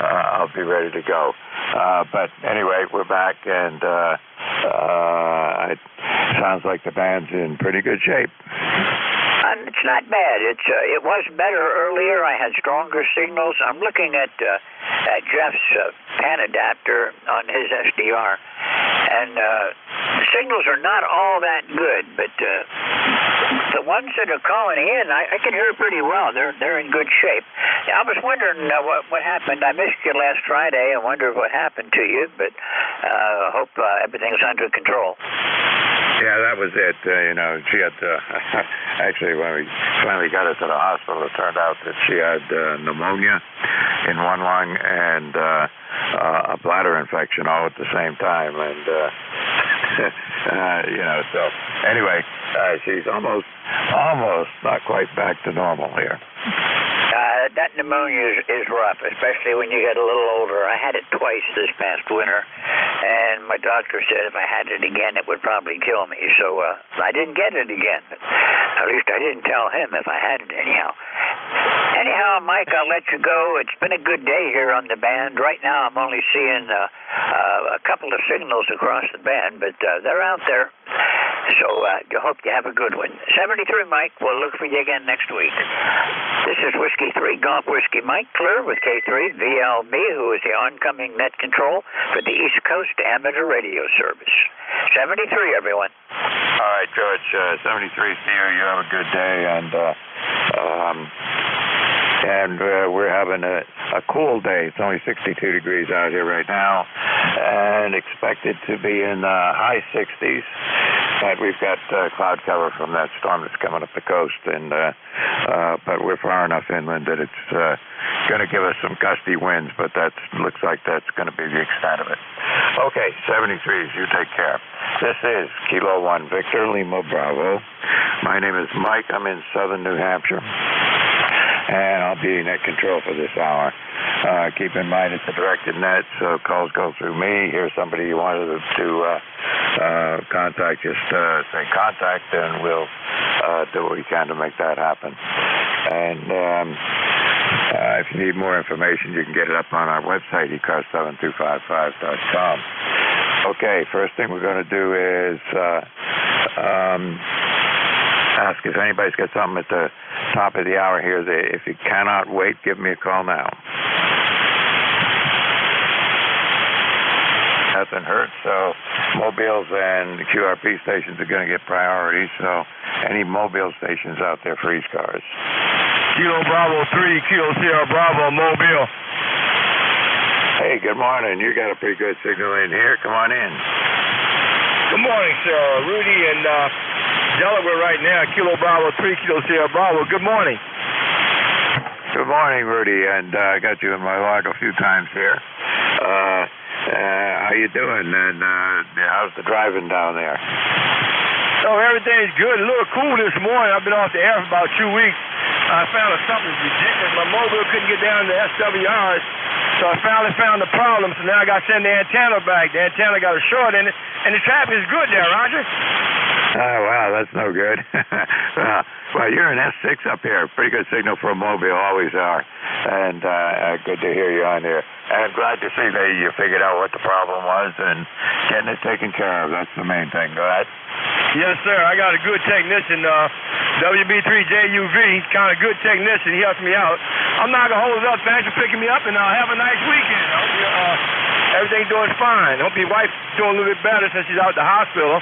I'll be ready to go. But anyway, we're back, and it sounds like the band's in pretty good shape. It's not bad. It was better earlier. I had stronger signals. I'm looking at Jeff's pan adapter on his SDR, and the signals are not all that good, but the ones that are calling in, I can hear pretty well. They're in good shape. I was wondering what happened. I missed you last Friday. I wondered what happened to you, but I hope everything's under control. Yeah, that was it. She had actually, when we finally got her to the hospital, it turned out that she had pneumonia in one lung and a bladder infection all at the same time. And, so anyway, she's almost not quite back to normal here. That pneumonia is rough, especially when you get a little older. I had it twice this past winter, and my doctor said if I had it again, it would probably kill me. So I didn't get it again. At least I didn't tell him if I had it anyhow. Anyhow, Mike, I'll let you go. It's been a good day here on the band. Right now, I'm only seeing a couple of signals across the band, but they're out there. So I hope you have a good one. 73, Mike. We'll look for you again next week. This is Whiskey 3, Golf Whiskey Mike, clear with K3 VLB, who is the oncoming net control for the East Coast Amateur Radio Service. 73, everyone. All right, George. 73, see you. You have a good day, and we're having a cool day. It's only 62 degrees out here right now, and expected to be in the high 60s. But we've got cloud cover from that storm that's coming up the coast, and but we're far enough inland that it's going to give us some gusty winds, but looks like that's going to be the extent of it. Okay, 73s, you take care. This is Kilo 1 Victor, Lima Bravo. My name is Mike. I'm in southern New Hampshire, and I'll be net control for this hour. Keep in mind it's a directed net, so calls go through me. Here's somebody you wanted to contact, just say contact, and we'll do what we can to make that happen. And if you need more information, you can get it up on our website, ECARS7255.com. Okay, first thing we're going to do is ask if anybody's got something at the top of the hour here. If you cannot wait, give me a call now. Nothing hurts, so mobiles and QRP stations are going to get priority, so any mobile stations out there for ECARS. Kilo Bravo 3, Kilo Sierra Bravo, Mobile. Hey, good morning. You got a pretty good signal in here. Come on in. Good morning, sir. Rudy in Delaware right now, Kilo Bravo 3, Kilo Sierra Bravo. Good morning. Good morning, Rudy, and I got you in my log a few times here. How you doing, and how's the driving down there? Oh, everything's good. A little cool this morning. I've been off the air for about 2 weeks. I found something ridiculous. My mobile couldn't get down to the SWRs, so I finally found the problem. So now I got to send the antenna back. The antenna got a short in it, and the traffic is good there, Roger. Oh, wow, that's no good. Well, you're an S6 up here. Pretty good signal for a mobile, always are. And good to hear you on here. And glad to see that you figured out what the problem was and getting it taken care of. That's the main thing. Go ahead. Yes, sir. I got a good technician, WB3JUV. He's kind of good technician. He helps me out. I'm not going to hold it up. Thanks for picking me up, and have a nice weekend. I hope everything's doing fine. I hope your wife's doing a little bit better since she's out of the hospital.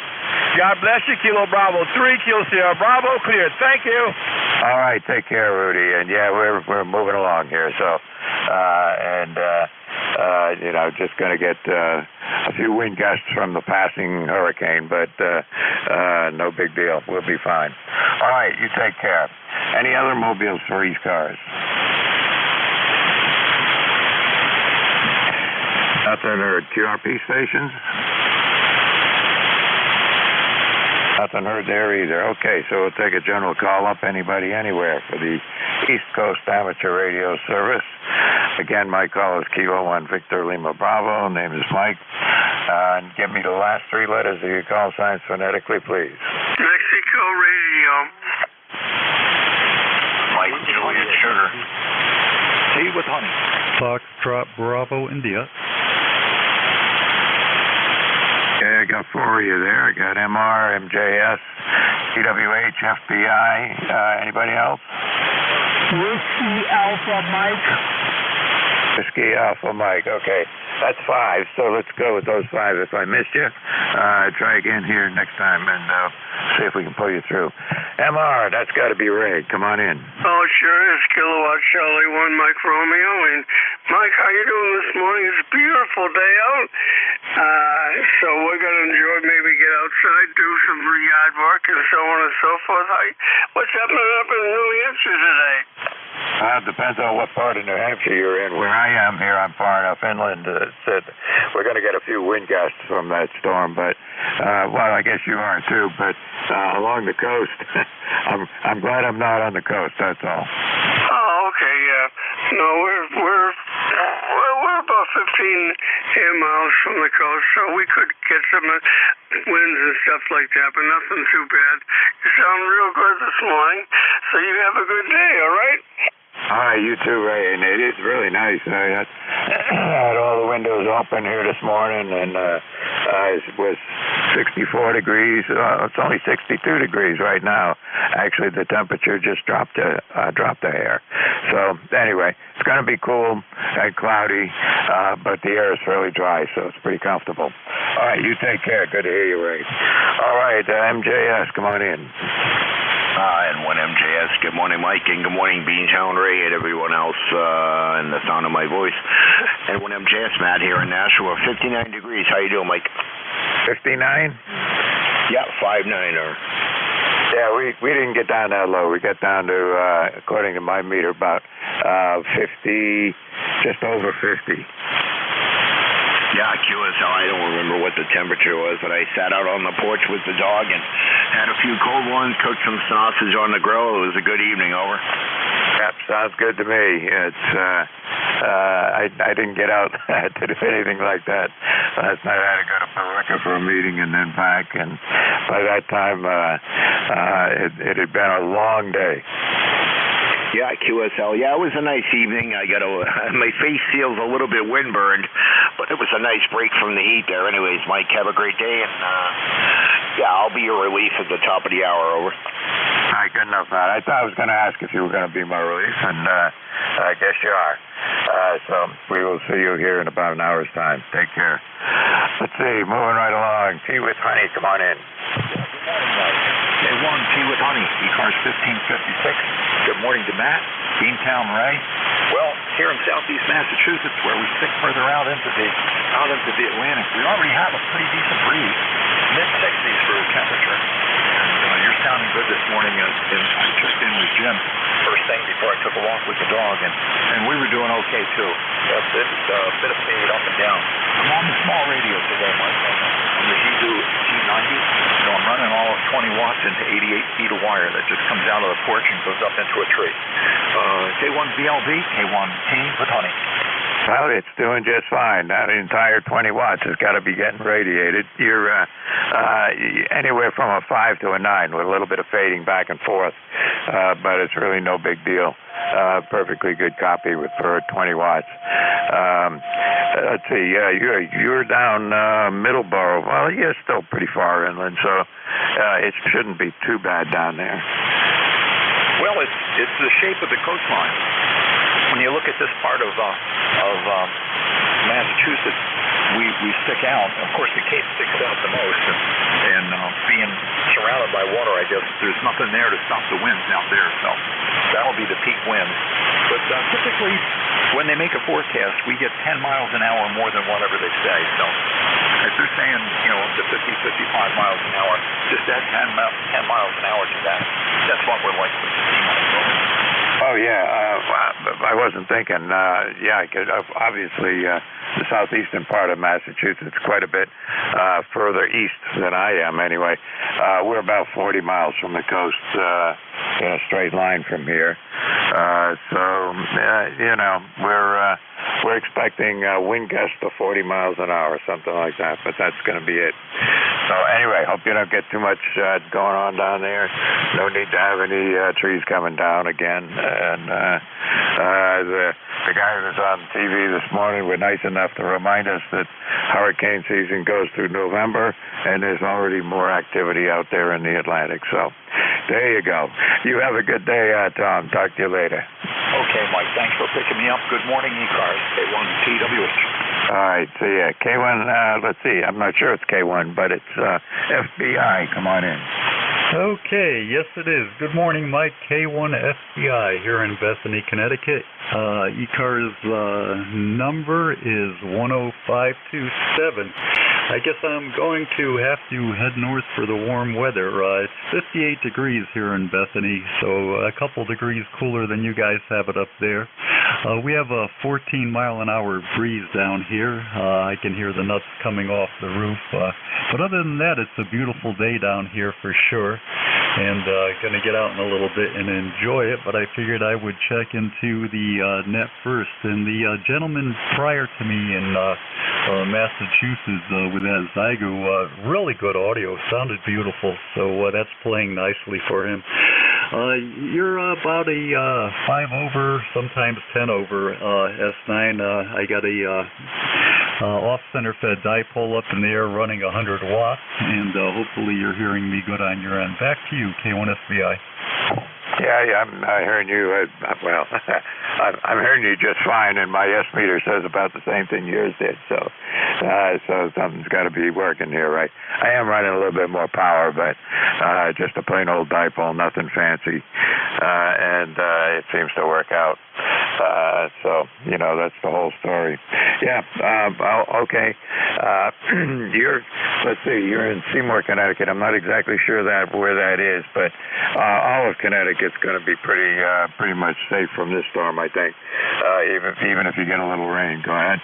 God bless you. Kilo Bravo 3, Kilo Sierra Bravo, clear. Thank you. All right. Take care, Rudy. And, yeah, we're moving along here. So, just going to get a few wind gusts from the passing hurricane, but no big deal. We'll be fine. All right. You take care. Any other mobiles for ECARS? Nothing heard. QRP stations? Nothing heard there either. Okay, so we'll take a general call up. Anybody, anywhere for the East Coast Amateur Radio Service. Again, my call is Kilo 1 Victor Lima Bravo. Name is Mike. And give me the last 3 letters of your call signs phonetically, please. Mexico Radio. Mike, Juliet Sugar. Tea with honey. Foxtrot Bravo India. Okay, I got 4 of you there. I got MR, MJS, TWH, FBI. Anybody else? Whiskey Alpha Mike. Whiskey Alpha Mike. Okay, that's 5. So let's go with those 5. If I missed you, try again here next time and see if we can pull you through. MR, that's got to be Ray. Come on in. Oh, sure is. Kilowatt Charlie 1 Mike Romeo. And Mike, how you doing this morning? It's a beautiful day out. So we're going to enjoy, maybe get outside, do some yard work and so on and so forth. What's happening up in New Hampshire today? It depends on what part of New Hampshire you're in. Where I am here, I'm far enough inland that we're going to get a few wind gusts from that storm. But, I guess you are too. But along the coast, I'm glad I'm not on the coast, that's all. Oh, okay, yeah. No, we're about 15 air miles from the coast, so we could get some winds and stuff like that, but nothing too bad. You sound real good this morning, so you have a good day, all right? All right, you too, Ray. And it is really nice. I had all the windows open here this morning, and it was 64 degrees. It's only 62 degrees right now. Actually, the temperature just dropped a hair. So anyway, it's going to be cool and cloudy, but the air is fairly dry, so it's pretty comfortable. All right, you take care. Good to hear you, Ray. All right, MJS, come on in. And 1MJS, good morning, Mike, and good morning, Beantown Ray, and everyone else in the sound of my voice. And 1MJS, Matt here in Nashua, 59 degrees. How you doing, Mike? 59? Yeah, 59er. Yeah, we didn't get down that low. We got down to, according to my meter, about 50, just over 50. Yeah, QSL, I don't remember what the temperature was, but I sat out on the porch with the dog and had a few cold ones, cooked some sausage on the grill. It was a good evening, over. Yep, sounds good to me. It's I didn't get out to do anything like that. Last night I had to go to Parica for a meeting and then back, and by that time it had been a long day. Yeah, QSL. Yeah, it was a nice evening. My face feels a little bit windburned, but it was a nice break from the heat there. Anyways, Mike, have a great day, and I'll be your relief at the top of the hour, over. All right, good enough, Matt. I thought I was going to ask if you were going to be my relief, and I guess you are. So we will see you here in about an hour's time. Take care. Let's see, moving right along. Tea with honey, come on in. Day 1, Tea with honey, ECARS 1556. Good morning to Matt, Beantown Ray. Well, here in southeast Massachusetts, where we stick further out into the Atlantic, we already have a pretty decent breeze, mid-60s for the temperature. And you're sounding good this morning. I was just in with Jim first thing before I took a walk with the dog, and we were doing okay too. It's a bit of fade up and down. I'm on the small radio today, Mike. On the Hidu G90. So I'm running all of 20 watts into 88 feet of wire that just comes out of the porch and goes up into a tree. K1 VLB, K1 Tea with honey. Well, it's doing just fine. That entire 20 watts has got to be getting radiated. You're anywhere from a 5 to a 9 with a little bit of fading back and forth, but it's really no big deal. Perfectly good copy for 20 watts. Let's see. You're down Middleborough. Well, you're still pretty far inland, so it shouldn't be too bad down there. Well, it's the shape of the coastline. When you look at this part of Massachusetts, we stick out. Of course, the Cape sticks out the most, and being surrounded by water, I guess there's nothing there to stop the winds out there. So that'll be the peak wind. But typically, when they make a forecast, we get 10 miles an hour more than whatever they say. So if they're saying, up to 50, 55 miles an hour, just add 10 miles an hour to that. That's what we're likely to see. Oh, yeah. I wasn't thinking. Obviously, the southeastern part of Massachusetts, quite a bit further east than I am anyway. We're about 40 miles from the coast in a straight line from here. We're expecting wind gusts to 40 miles an hour, something like that, but that's going to be it. So anyway, hope you don't get too much going on down there. No need to have any trees coming down again. And the guy who was on TV this morning was nice enough to remind us that hurricane season goes through November, and there's already more activity out there in the Atlantic. So there you go. You have a good day, Tom. Talk to you later. Okay, Mike. Thanks for picking me up. Good morning, ECARS. K1 TWH. All right. See ya. K1, let's see. I'm not sure it's K1, but it's FBI. Come on in. Okay, yes it is. Good morning, Mike. K1 FBI here in Bethany, Connecticut. ECARS number is 10527. I guess I'm going to have to head north for the warm weather. It's 58 degrees here in Bethany, so a couple degrees cooler than you guys have it up there. We have a 14-mile-an-hour breeze down here. I can hear the nuts coming off the roof. But other than that, it's a beautiful day down here for sure. And going to get out in a little bit and enjoy it, but I figured I would check into the net first. And the gentleman prior to me in Massachusetts with that Zygo, really good audio, sounded beautiful, so that's playing nicely for him. You're about a 5 over, sometimes 10 over S9. I got a off-center fed dipole up in the air running 100 watts, and hopefully you're hearing me good on your end. Back to you, K1 FBI. Yeah, I'm hearing you. I'm hearing you just fine, and my S meter says about the same thing yours did. So something's got to be working here, right? I am running a little bit more power, but just a plain old dipole, nothing fancy, and it seems to work out. So that's the whole story. Yeah. Okay. You're in Seymour, Connecticut. I'm not exactly sure where that is, but all of Connecticut's going to be pretty much safe from this storm, I think. Even if you get a little rain. Go ahead.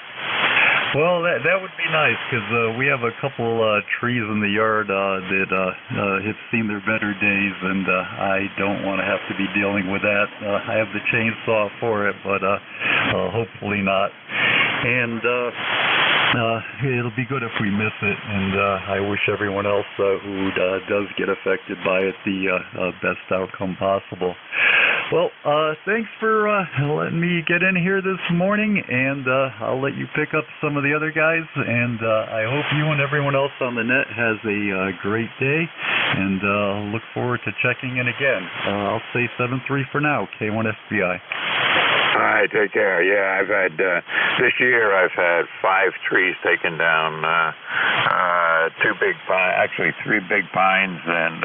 Well, that would be nice, because we have a couple trees in the yard that have seen their better days, and I don't want to have to be dealing with that. I have the chainsaw for it, but hopefully not. And it'll be good if we miss it, and I wish everyone else who does get affected by it the best outcome possible. Well, thanks for letting me get in here this morning, and I'll let you pick up some of the other guys, and I hope you and everyone else on the net has a great day, and look forward to checking in again. I'll say 7-3 for now, K1 FBI. All right, take care. Yeah, I've had, this year I've had 5 trees taken down, 2 big pines, actually 3 big pines, and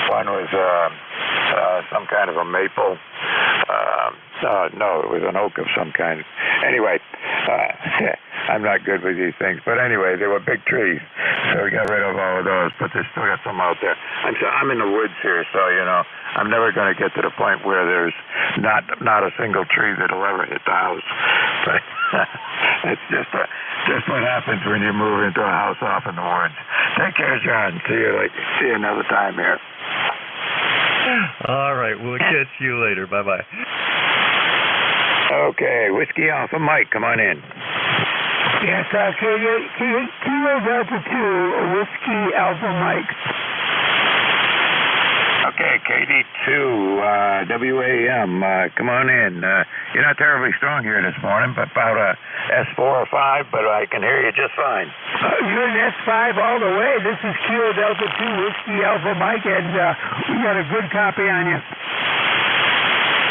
one was some kind of a maple. No, it was an oak of some kind. Anyway, I'm not good with these things, but anyway, they were big trees, so we got rid of all of those, but there's still got some out there. I'm in the woods here, so I'm never going to get to the point where there's not a single tree that'll ever hit the house. But it's just what happens when you move into a house off in the woods. Take care, John. See you another time here. All right, we'll catch you later. Bye-bye. Okay, Whiskey Alpha Mike, come on in. Yes, Kilo Delta 2, Whiskey Alpha Mike. Okay, KD2, WAM, come on in. You're not terribly strong here this morning, but about a S4 or 5, but I can hear you just fine. You're an S5 all the way. This is Kilo Delta 2, Whiskey Alpha Mike, and we got a good copy on you.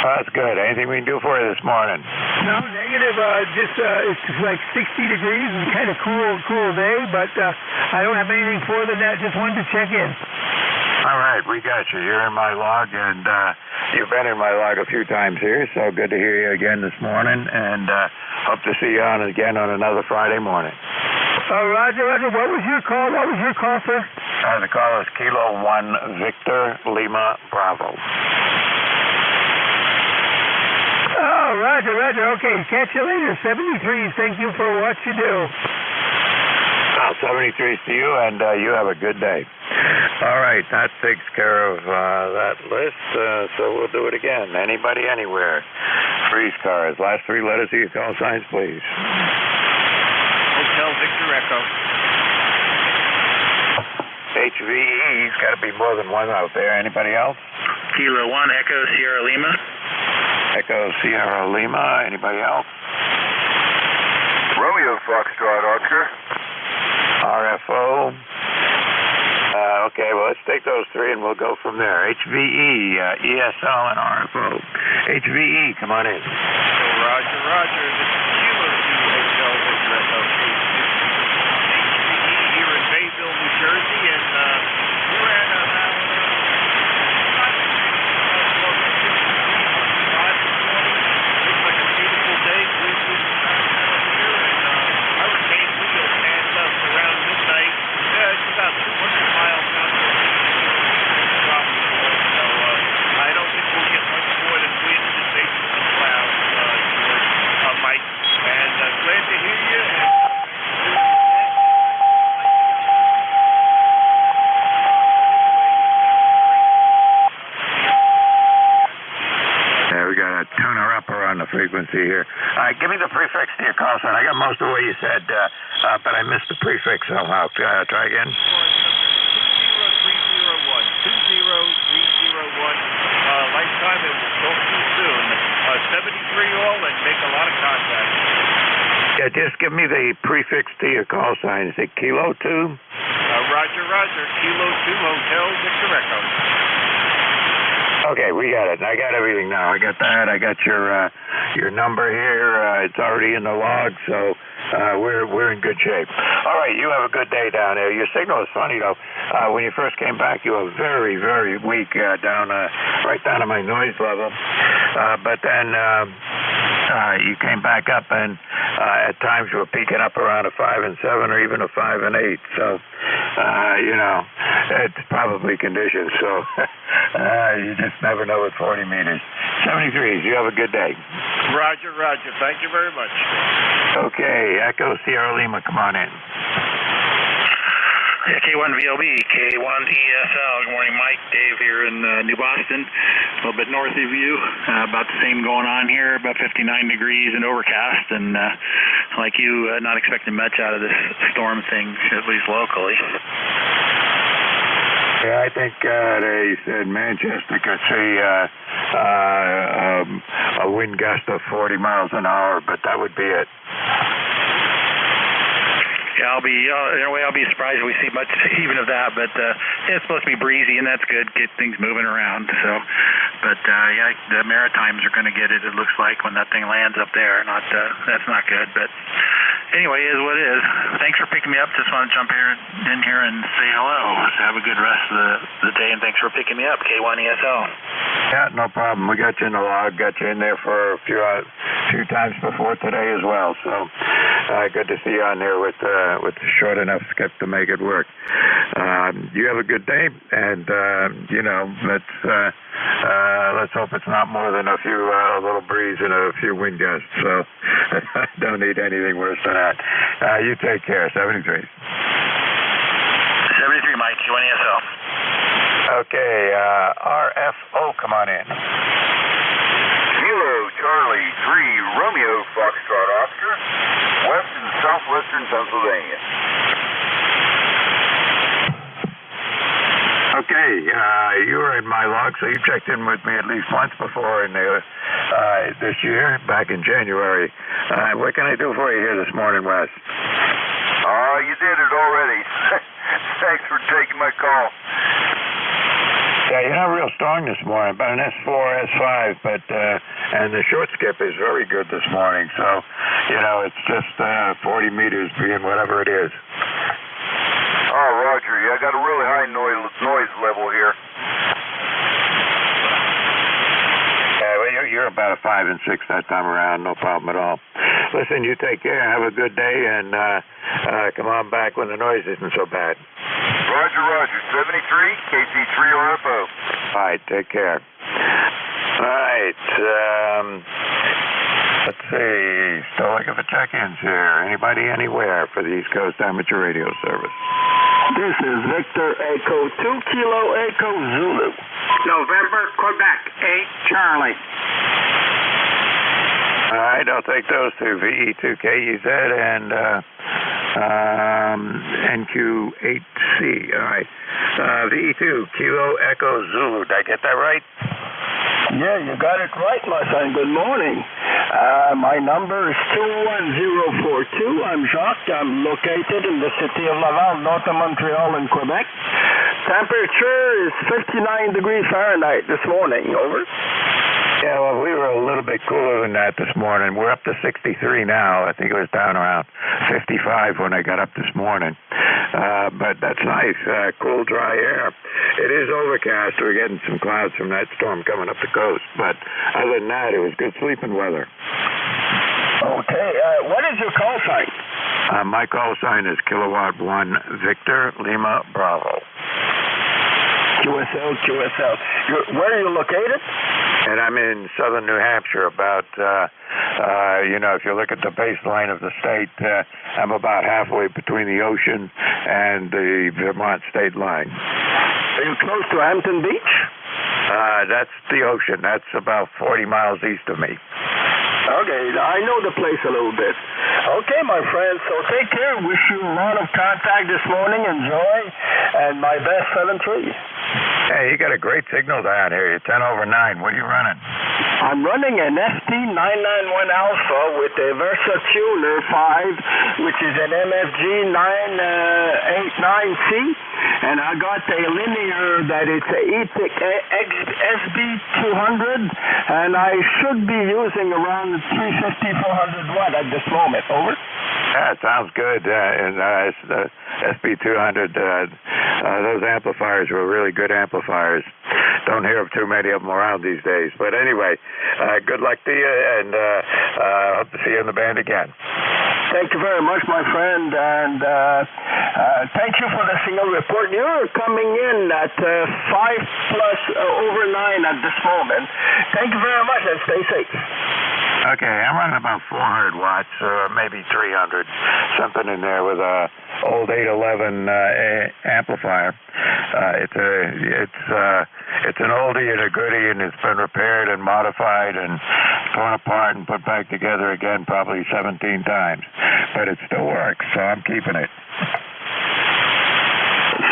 That's good. Anything we can do for you this morning? No, negative. It's like 60 degrees. It's kind of cool day, but I don't have anything for than that. Just wanted to check in. All right, we got you. You're in my log, and you've been in my log a few times here, so good to hear you again this morning, and hope to see you on again on another Friday morning. Roger. What was your call? Sir? The call is Kilo 1 Victor Lima Bravo. Oh, Roger. Okay, catch you later. 73s, thank you for what you do. 73s to you, and you have a good day. All right, that takes care of that list, so we'll do it again. Anybody, anywhere. Freeze cars. Last 3 letters of your call signs, please. Hotel Victor Echo. HVE's got to be more than one out there. Anybody else? Kilo 1 Echo Sierra Lima. Echo Sierra Lima. Anybody else? Romeo Foxtrot Oscar. RFO. Okay, well, let's take those 3 and we'll go from there. HVE, ESL, and RFO. HVE, come on in. Roger. This is Kilo 2 Hotel Victor Echo. HVE here in Bayville, New Jersey, and we're at about 5 this morning. Looks like a beautiful day. Blue skies out here, and Hurricane Leo passed us around midnight. It's about 200 miles out there. So I don't think we'll get much more than wind and maybe some clouds, George, Mike. And glad to hear you. We got a tuner upper on the frequency here. Give me the prefix to your call sign. I got most of what you said, but I missed the prefix somehow. Try again. 20301. 20301. Lifetime, and we'll talk to you soon. 73 all, and make a lot of contact. Yeah, just give me the prefix to your call sign. Is it Kilo 2? Roger. Kilo 2 Hotel Victor Echo. Okay, we got it. I got everything now. I got that. I got your number here. It's already in the log, so we're in good shape. All right, you have a good day down there. Your signal is funny though. When you first came back, you were very, very weak right down to my noise level. But then you came back up, and at times you were peaking up around a 5 and 7, or even a 5 and 8. So it's probably conditions. So you just never know with 40 meters. 73s. You have a good day. Roger. Thank you very much. Okay, Echo Sierra Lima, come on in. K1 VOB, K1 ESL. Good morning, Mike. Dave here in New Boston, a little bit north of you. About the same going on here, about 59 degrees and overcast, and like you, not expecting much out of this storm thing, at least locally. Yeah, I think they said Manchester could see a wind gust of 40 miles an hour, but that would be it. Yeah, I'll be surprised if we see much even of that, but it's supposed to be breezy, and that's good, get things moving around. So, but yeah, the Maritimes are going to get it. It looks like when that thing lands up there. That's not good, but anyway, it is what it is. Thanks for picking me up. Just want to jump in here and say hello. So have a good rest of the day, and thanks for picking me up, K1 ESL. Yeah, no problem. We got you in the log. Got you in there for a few times before today as well. So good to see you on there with short enough skip to make it work. You have a good day, and let's hope it's not more than a little breeze and a few wind gusts. So don't need anything worse than that. You take care. 73. 73, Mike. K1 ESL. Okay, RFO, come on in. Kilo Charlie Romeo Foxtrot Oscar, west and southwestern Pennsylvania. Okay, you were in my log, so you checked in with me at least once before in this year, back in January. What can I do for you here this morning, Wes? You did it already. Thanks for taking my call. Yeah, you're not real strong this morning, about an S4, S5, but and the short skip is very good this morning. So, it's just 40 meters being whatever it is. Oh, Roger. Yeah, I got a really high noise level here. Yeah, well, you're about a 5 and 6 that time around. No problem at all. Listen, you take care. Have a good day, and come on back when the noise isn't so bad. Roger. 73, KC3RFO. All right, take care. All right, let's see. Still looking for check-ins here. Anybody anywhere for the East Coast Amateur Radio Service? This is Victor Echo 2 Kilo Echo Zulu. November, Quebec, 8 Charlie. All right, I'll take those two, VE2KEZ and NQ8C. All right, VE2 Kilo Echo Zulu. Did I get that right? Yeah, you got it right, my son. Good morning. My number is 21042. I'm Jacques. I'm located in the city of Laval, north of Montreal in Quebec. Temperature is 59 degrees Fahrenheit this morning. Over. Yeah, well, we were a little bit cooler than that this morning. We're up to 63 now. I think it was down around 55 when I got up this morning. But that's nice, cool, dry air. It is overcast. We're getting some clouds from that storm coming up the coast. But other than that, it was good sleeping weather. Okay, what is your call sign? My call sign is Kilowatt 1 Victor Lima Bravo. QSL. Where are you located? And I'm in southern New Hampshire, about, if you look at the baseline of the state, I'm about halfway between the ocean and the Vermont state line. Are you close to Hampton Beach? That's the ocean. That's about 40 miles east of me. Okay, I know the place a little bit. Okay, my friend, so take care. Wish you a lot of contact this morning. Enjoy, and my best 7-3. Hey, you got a great signal down here. You're 10 over 9. What are you running? I'm running an ST991 Alpha with a Versa Tuner 5, which is an MFG 989C, and I got a linear that it's a ETIC SB200, and I should be using around 350-400 watt at this moment. Over. Yeah, sounds good. It's the SB200, those amplifiers were really good amplifiers. Don't hear of too many of them around these days. But anyway, good luck to you, and hope to see you in the band again. Thank you very much, my friend, and thank you for the signal report. You're coming in at 5 plus over 9 at this moment. Thank you very much, and stay safe. Okay, I'm running about 400 watts, or maybe 300, something in there with a old 811 amplifier. It's an oldie and a goodie, and it's been repaired and modified and torn apart and put back together again probably 17 times. But it still works, so I'm keeping it.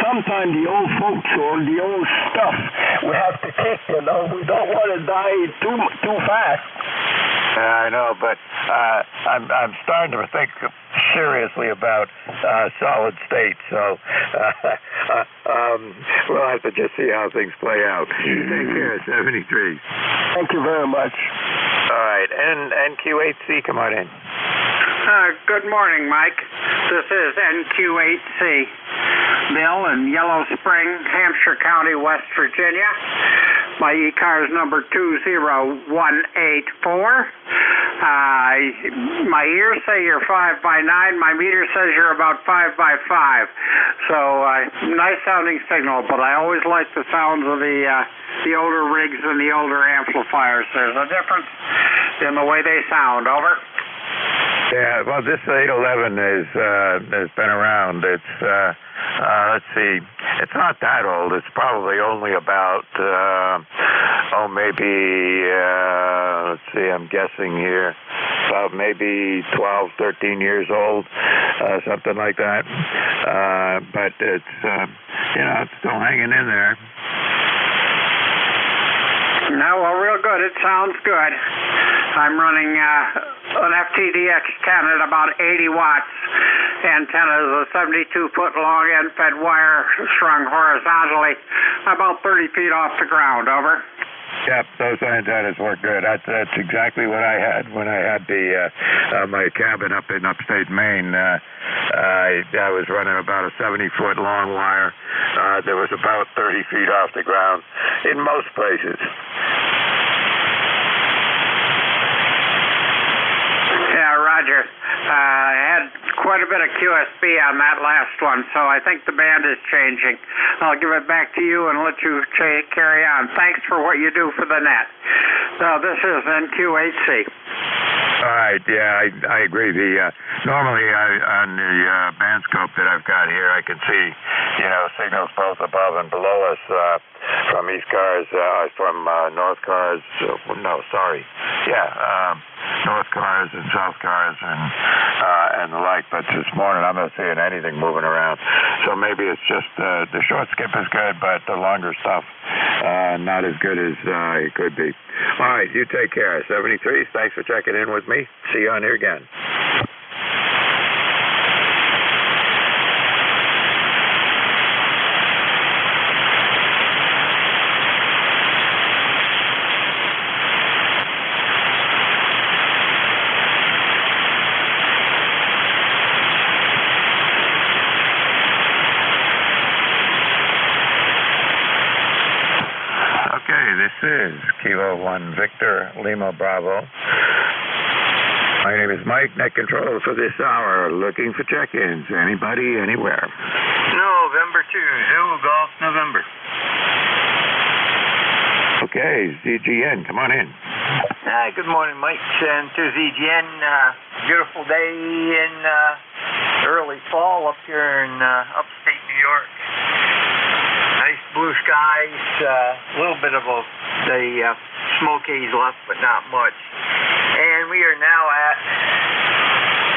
Sometimes the old folks or the old stuff we have to keep, We don't want to die too fast. I know, but I'm starting to think seriously about solid state, so we'll have to just see how things play out. Take care, 73. Thank you very much. All right, and NQ8C, come on in. Good morning, Mike. This is NQ8C. Bill in Yellow Spring, Hampshire County, West Virginia. My ECARS number 20184. My ears say you're 5 by 9. My meter says you're about 5 by 5. So nice sounding signal, but I always like the sounds of the older rigs and the older amplifiers. There's a difference in the way they sound. Over. Yeah, well, this 811 has been around. It's let's see, it's not that old. It's probably only about maybe, let's see, I'm guessing here, about maybe 12, 13 years old, something like that. But it's, it's still hanging in there. No, well, real good. It sounds good. I'm running an FTDX 10 at about 80 watts. Antenna is a 72-foot long end-fed wire strung horizontally about 30 feet off the ground. Over. Yep, those antennas work good. That's exactly what I had when I had my cabin up in upstate Maine. I was running about a 70-foot long wire that was about 30 feet off the ground in most places. Yeah, Roger. I had quite a bit of QSB on that last one, so I think the band is changing. I'll give it back to you and let you carry on. Thanks for what you do for the net. So this is NQ8C. All right, yeah, I agree. Normally on the band scope that I've got here, I can see, signals both above and below us from ECARS, from North Cars. North Cars and South Cars and the like. But this morning I'm not seeing anything moving around. So maybe it's just the short skip is good, but the longer stuff not as good as it could be. All right, you take care. 73, thanks for checking in with me. See you on here again. This is Kilo 1 Victor Lima Bravo. My name is Mike, net control for this hour, looking for check-ins. Anybody, anywhere. November 2, Zulu Golf, November. Okay, ZGN, come on in. Hi, good morning, Mike. And to ZGN, beautiful day in early fall up here in upstate New York. Nice blue skies, a little bit of the smoke haze left, but not much. And we are now at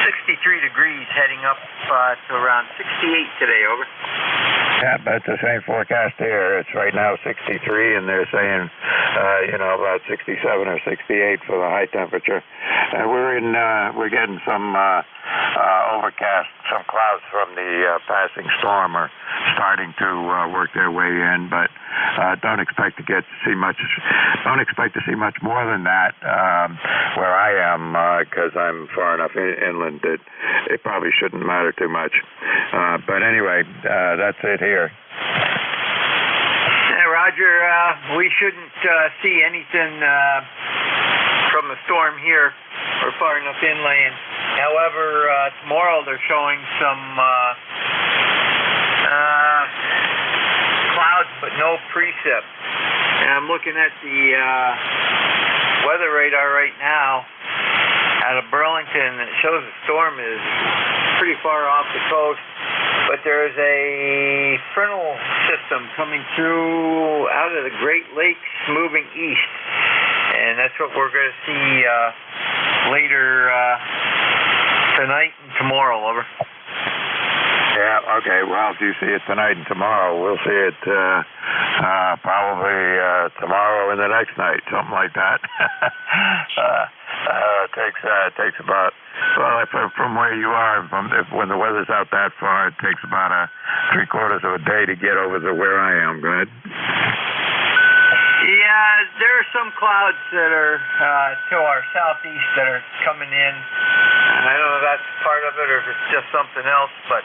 63 degrees, heading up to around 68 today, over. Yeah, that's the same forecast here. It's right now 63, and they're saying, about 67 or 68 for the high temperature. And we're getting some overcast, some clouds from the passing storm are starting to work their way in, but don't expect to see much more than that where I am, because I'm far enough inland that it probably shouldn't matter too much. But anyway, that's it here. Yeah, Roger, we shouldn't see anything from the storm here. We're far enough inland. However, tomorrow they're showing some clouds but no precip. And I'm looking at the weather radar right now out of Burlington. It shows the storm is pretty far off the coast, but there's a frontal system coming through out of the Great Lakes moving east, and that's what we're going to see later tonight and tomorrow. Over. Yeah, okay, well, if you see it tonight and tomorrow, we'll see it probably tomorrow and the next night, something like that. It takes about, from where you are, when the weather's out that far, it takes about 3/4 of a day to get over to where I am. Go ahead. Yeah, there are some clouds that are to our southeast that are coming in. I don't know if that's part of it or if it's just something else, but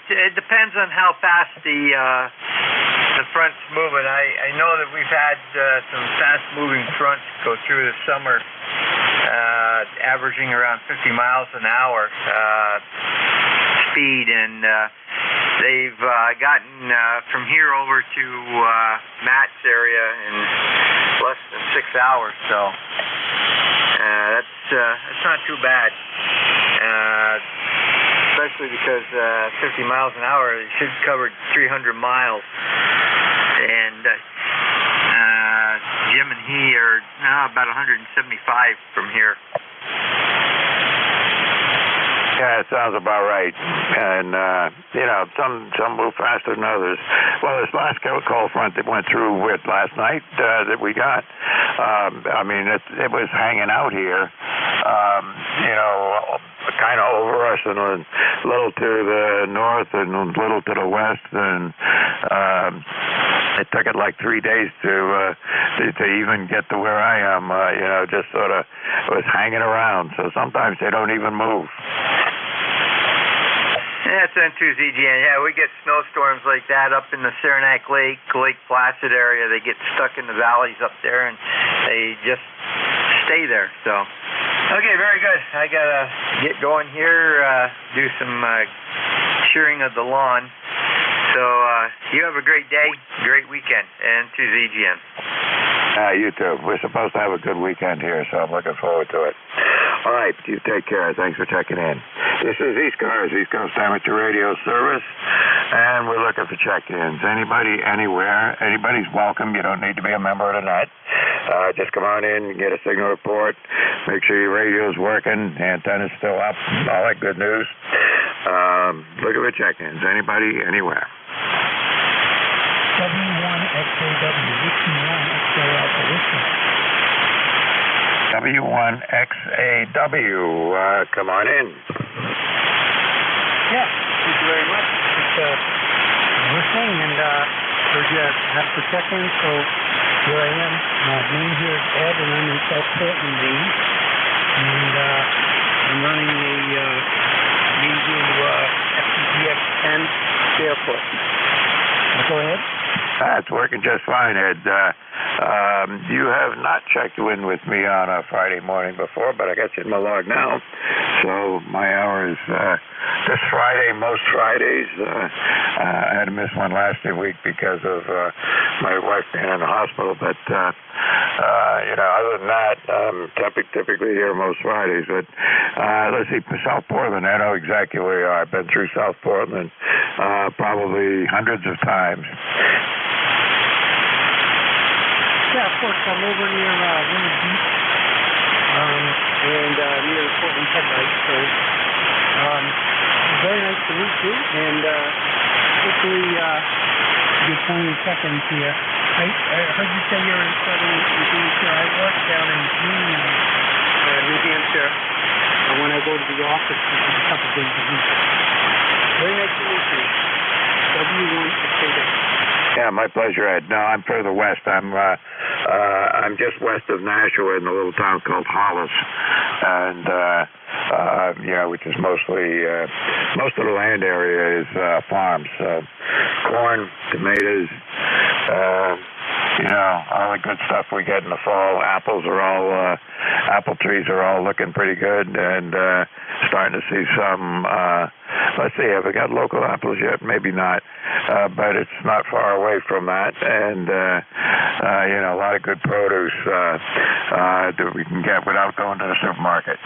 it depends on how fast the front's moving. I know that we've had some fast-moving fronts go through the summer, averaging around 50 miles an hour speed, and they've gotten from here over to Matt's area in less than 6 hours, so that's not too bad. Especially because 50 miles an hour, it should cover 300 miles, and here, about 175 from here. Yeah, it sounds about right. And, some move faster than others. Well, this last cold front that went through last night that we got, it was hanging out here, kind of over us and a little to the north and a little to the west. And it took it like 3 days to even get to where I am, just sort of was hanging around. So sometimes they don't even move. Yeah, it's N2ZGN. Yeah, we get snowstorms like that up in the Saranac Lake, Lake Placid area. They get stuck in the valleys up there, and they just stay there. So, okay, very good. I got to get going here, do some shearing of the lawn. So, you have a great day, great weekend, N2ZGN. You too. We're supposed to have a good weekend here, so I'm looking forward to it. All right, you take care. Thanks for checking in. This is ECARS, East Coast Amateur Radio Service, and we're looking for check-ins. Anybody, anywhere, anybody's welcome. You don't need to be a member of the net. Just come on in, get a signal report, make sure your radio's working, the antenna's still up, all that good news. Looking for check-ins. Anybody, anywhere. W1XAW, come on in. Yeah, thank you very much. It's listening, and heard you asked for check-in, so here I am. My name here is Ed, and I'm in South Portland, Maine. And I'm running a medium FTGX10 airport. Go ahead. It's working just fine, Ed. You have not checked in with me on a Friday morning before, but I got you in my log now. So my hours this Friday, most Fridays. I had to miss one last week because of my wife being in the hospital. But, other than that, I'm typically here most Fridays. But let's see, South Portland, I know exactly where you are. I've been through South Portland probably hundreds of times. Yeah, of course. I'm over near Winter Beach and near the Portland Headlights. So very nice to meet you, and hopefully get 20 seconds here. I heard you say you're in Southern New Hampshire. I work down in New Hampshire when I go to the office, which is a couple days a week. Very nice to meet you. W1XAW. Yeah, my pleasure, Ed. No, I'm further west. I'm just west of Nashua in a little town called Hollis, and which is mostly most of the land area is farms, corn, tomatoes, all the good stuff we get in the fall. Apples are all apple trees are all looking pretty good, and starting to see some. Let's see, have we got local apples yet? Maybe not, but it's not far away from that, and a lot of good produce that we can get without going to the supermarket.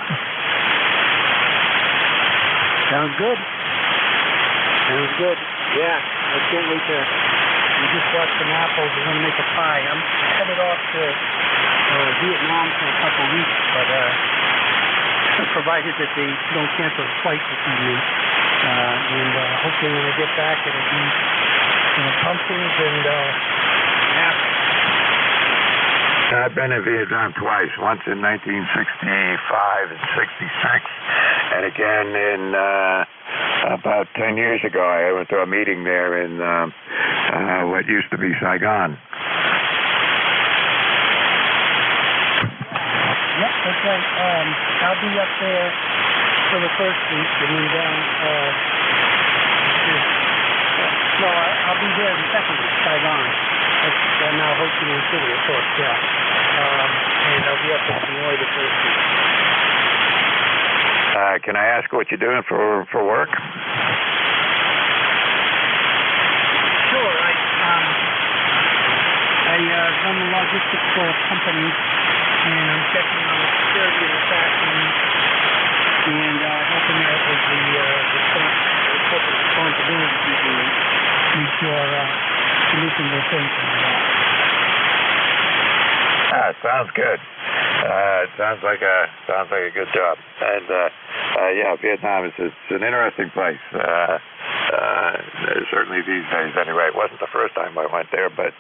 Sounds good. Sounds good. Yeah, I can't wait to. We just bought some apples. We're going to make a pie. I'm headed off to Vietnam for a couple of weeks, but provided that they don't cancel the flight this evening. And hopefully when I get back, it'll be pumpkins and apples. I've been in Vietnam twice, once in 1965 and 66, and again in about 10 years ago. I went to a meeting there in what used to be Saigon. Yep, that's right. I'll be up there for the first week and then down. I'll be there the second week, Saigon. That's now Ho Chi Minh City, of course, yeah. And I'll be up in Hanoi the first week. Can I ask what you're doing for work? Sure. I run a logistics for a company, and I'm checking on the security of the factory and helping out with the corporate responsibility to make sure conditions are safe and all that. Yeah, sounds good. It sounds like a good job. And yeah, Vietnam is an interesting place. Certainly these days, anyway. It wasn't the first time I went there, but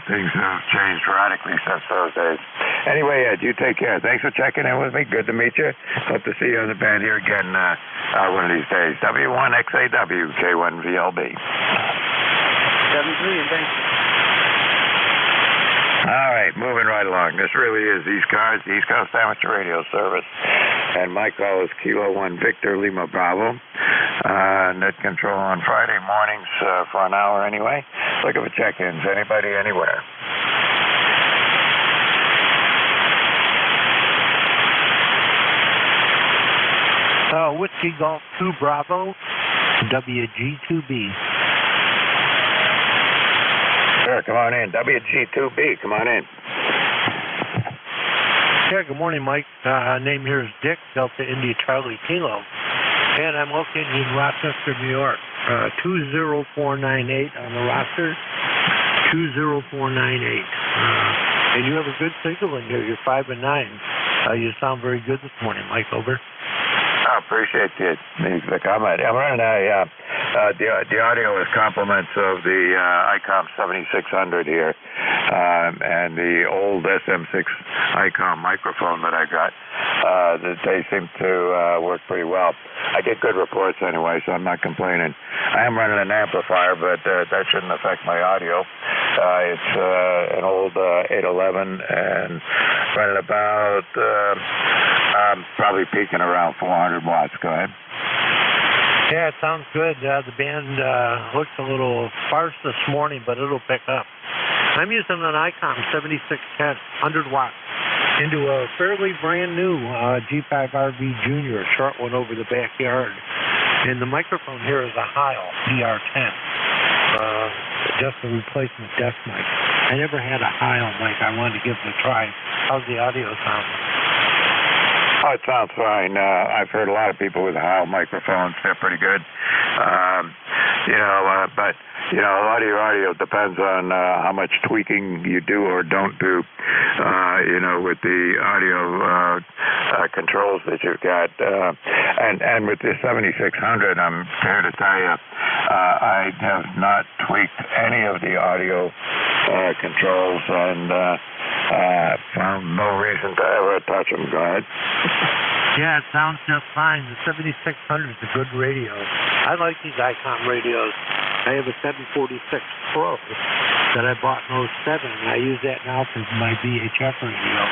things have changed radically since those days. Anyway, Ed, you take care. Thanks for checking in with me. Good to meet you. Hope to see you on the band here again one of these days. W1XAW, K1VLB. 73, and thanks. All right, moving right along. This really is ECARS, the East Coast Amateur Radio Service. And my call is Kilo 1 Victor Lima Bravo. Net control on Friday mornings for an hour anyway. Looking for check-ins. Anybody, anywhere. Whiskey Golf 2 Bravo, WG2B. Sure, come on in. WG2B, come on in. Yeah, good morning, Mike. Name here is Dick, Delta India Charlie Kilo. And I'm located in Rochester, New York. 20498 on the roster. 20498. And you have a good signal in here. You're 5 and 9. You sound very good this morning, Mike. Over. I appreciate the comment. I'm running the audio is compliments of the ICOM 7600 here and the old SM6 ICOM microphone that I got. They seem to work pretty well. I get good reports anyway, so I'm not complaining. I am running an amplifier, but that shouldn't affect my audio. It's an old 811 and running about probably peaking around 400 watts. Go ahead. Yeah, it sounds good. The band looks a little sparse this morning, but it'll pick up. I'm using an ICOM 7610, 100 watts, into a fairly brand new G5RV Junior, short one over the backyard. And the microphone here is a Heil DR10, just a replacement desk mic. I never had a Heil mic. I wanted to give it a try. How's the audio sound? Oh, it sounds fine. I've heard a lot of people with Heil microphones. They're pretty good. But a lot of your audio depends on how much tweaking you do or don't do, with the audio controls that you've got. And with the 7600, I'm here to tell you, I have not tweaked any of the audio controls and found no reason to ever touch them. Go ahead. Yeah, it sounds just fine. The 7600 is a good radio. I like these ICOM radios. I have a 746 Pro that I bought in 07, and I use that now for my VHF radio.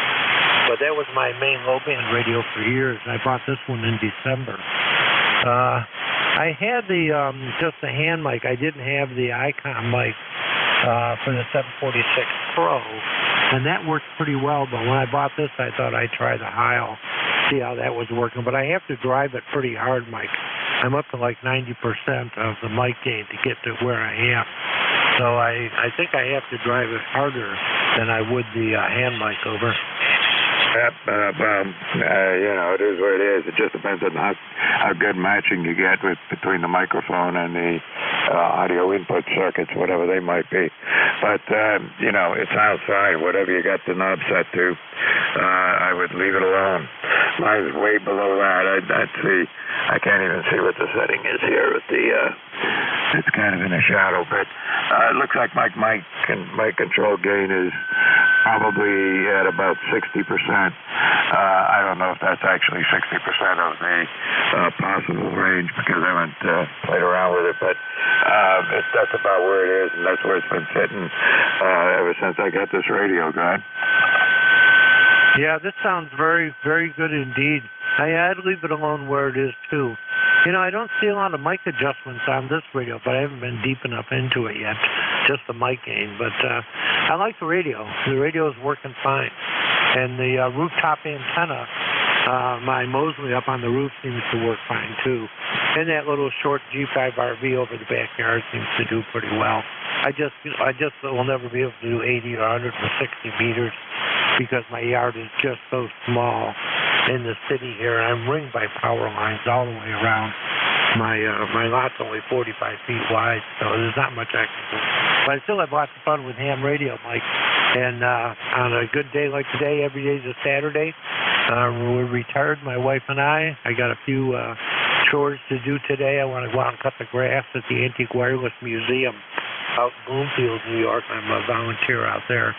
But that was my main low-band radio for years, and I bought this one in December. I had just the hand mic. I didn't have the ICOM mic for the 746 Pro, and that worked pretty well. But when I bought this, I thought I'd try the Heil, see how that was working. But I have to drive it pretty hard, Mike. I'm up to like 90% of the mic gain to get to where I am. So I think I have to drive it harder than I would the hand mic. Over. Yep, it is what it is. It just depends on how good matching you get between the microphone and the audio input circuits, whatever they might be. But, it sounds fine. Whatever you got the knob set to, I would leave it alone. Mine's way below that. I'd see. I can't even see what the setting is here with the, it's kind of in a shadow, but it looks like my control gain is probably at about 60%. I don't know if that's actually 60% of the possible range because I haven't played around with it, but that's about where it is, and that's where it's been sitting ever since I got this radio going. Yeah, this sounds very, very good indeed. I'd leave it alone where it is, too. I don't see a lot of mic adjustments on this radio, but I haven't been deep enough into it yet, just the mic gain. But I like the radio. The radio is working fine. And the rooftop antenna, my Mosley up on the roof seems to work fine, too. And that little short G5RV over the backyard seems to do pretty well. I just will never be able to do 80 or 160 meters because my yard is just so small in the city here. I'm ringed by power lines all the way around. my lot's only 45 feet wide, so there's not much I can do. But I still have lots of fun with ham radio, Mike. And on a good day like today, every day's a Saturday. We're retired, my wife and I. I got a few chores to do today. I want to go out and cut the grass at the Antique Wireless Museum out in Bloomfield, New York. I'm a volunteer out there.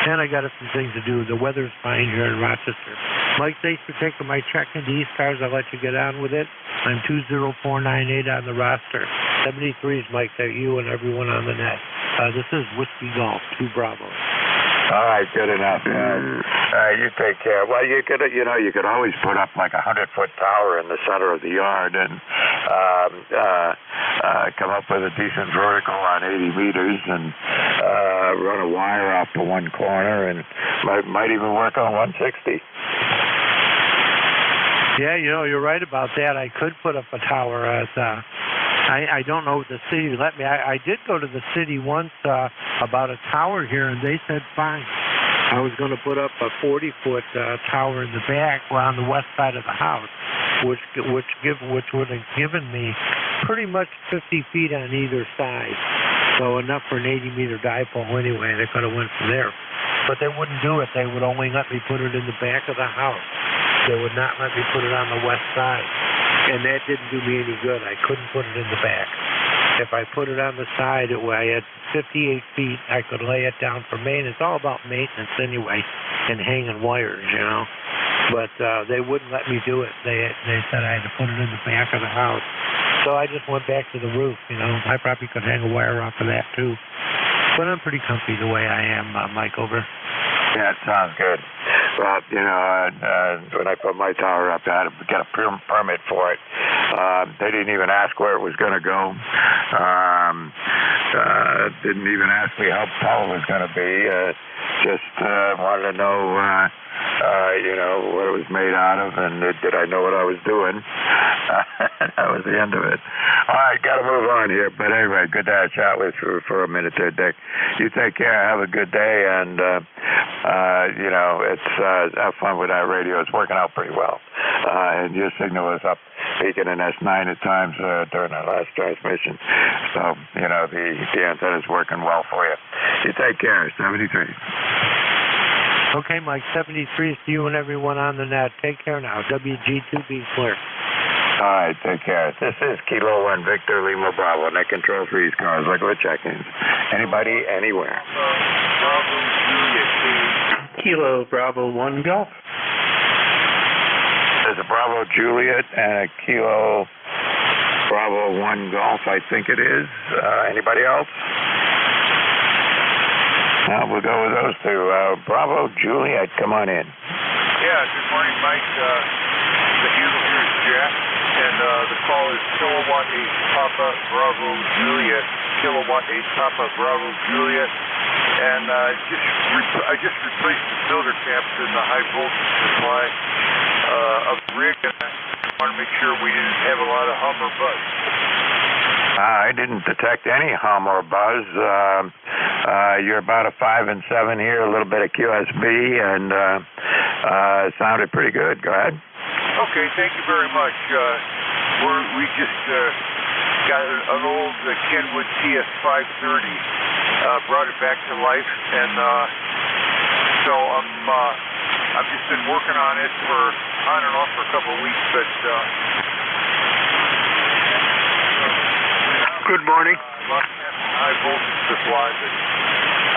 And I got a few things to do. The weather's fine here in Rochester. Mike, thanks for taking my check into ECARS. I'll let you get on with it. I'm 20498 on the roster. 73 is Mike, that you and everyone on the net. This is Whiskey Golf, 2 Bravo. All right, good enough. You take care. Well, you could always put up like a 100-foot tower in the center of the yard and come up with a decent vertical on 80 meters and run a wire off to one corner and might even work on 160. Yeah, you're right about that. I could put up a tower at. I don't know if the city let me. I did go to the city once about a tower here, and they said fine. I was going to put up a 40-foot tower in the back, on the west side of the house, which would have given me pretty much 50 feet on either side. So enough for an 80-meter dipole anyway. They could have went from there, but they wouldn't do it. They would only let me put it in the back of the house. They would not let me put it on the west side. And that didn't do me any good. I couldn't put it in the back. If I put it on the side, I had 58 feet. I could lay it down for maintenance. It's all about maintenance anyway, and hanging wires, But they wouldn't let me do it. They said I had to put it in the back of the house. So I just went back to the roof, I probably could hang a wire off of that too. But I'm pretty comfy the way I am, Mike, over. Yeah, it sounds good. Well, when I put my tower up, I had to get a permit for it. They didn't even ask where it was going to go. Didn't even ask me how tall it was going to be. Just wanted to know, what it was made out of, and did I know what I was doing. That was the end of it. All right, got to move on here. But anyway, good to have a chat with you for a minute there, Dick. You take care. Have a good day, and it's have fun with that radio. It's working out pretty well. And your signal was up peaking in S9 at times during our last transmission. So, the antenna's working well for you. You take care. 73. Okay, Mike, 73 is to you and everyone on the net. Take care now. WG2B clear. All right, take care. This is Kilo 1 Victor Lima Bravo, and I control 3 cars, regular check-ins. Anybody, anywhere. Kilo Bravo 1 Golf. There's a Bravo Juliet and a Kilo Bravo 1 Golf, I think it is. Anybody else? We'll go with those two. Bravo Juliet, come on in. Yeah, good morning, Mike. The handle here is Jack, and the call is Kilowatt 8 Papa Bravo Juliet. Kilowatt 8 Papa Bravo Juliet. And I just replaced the filter caps in the high voltage supply of the rig, and I want to make sure we didn't have a lot of hum or buzz. I didn't detect any hum or buzz. You're about a 5 and 7 here, a little bit of QSB, and it sounded pretty good. Go ahead. Okay, thank you very much. We just got an old Kenwood TS530, brought it back to life, and so I've just been working on it on and off for a couple of weeks, but good morning. High voltage supply, but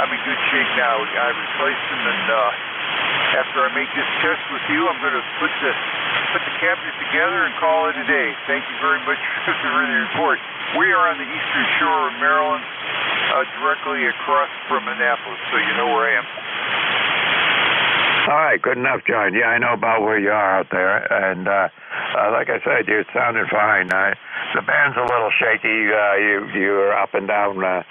I'm in good shape now. I replaced them, and after I make this test with you, I'm going to put the captures together and call it a day. Thank you very much for the report. We are on the eastern shore of Maryland, directly across from Annapolis, so you know where I am. All right, good enough, John. Yeah, I know about where you are out there, and like I said, you sounded fine. The band's a little shaky. You were up and down a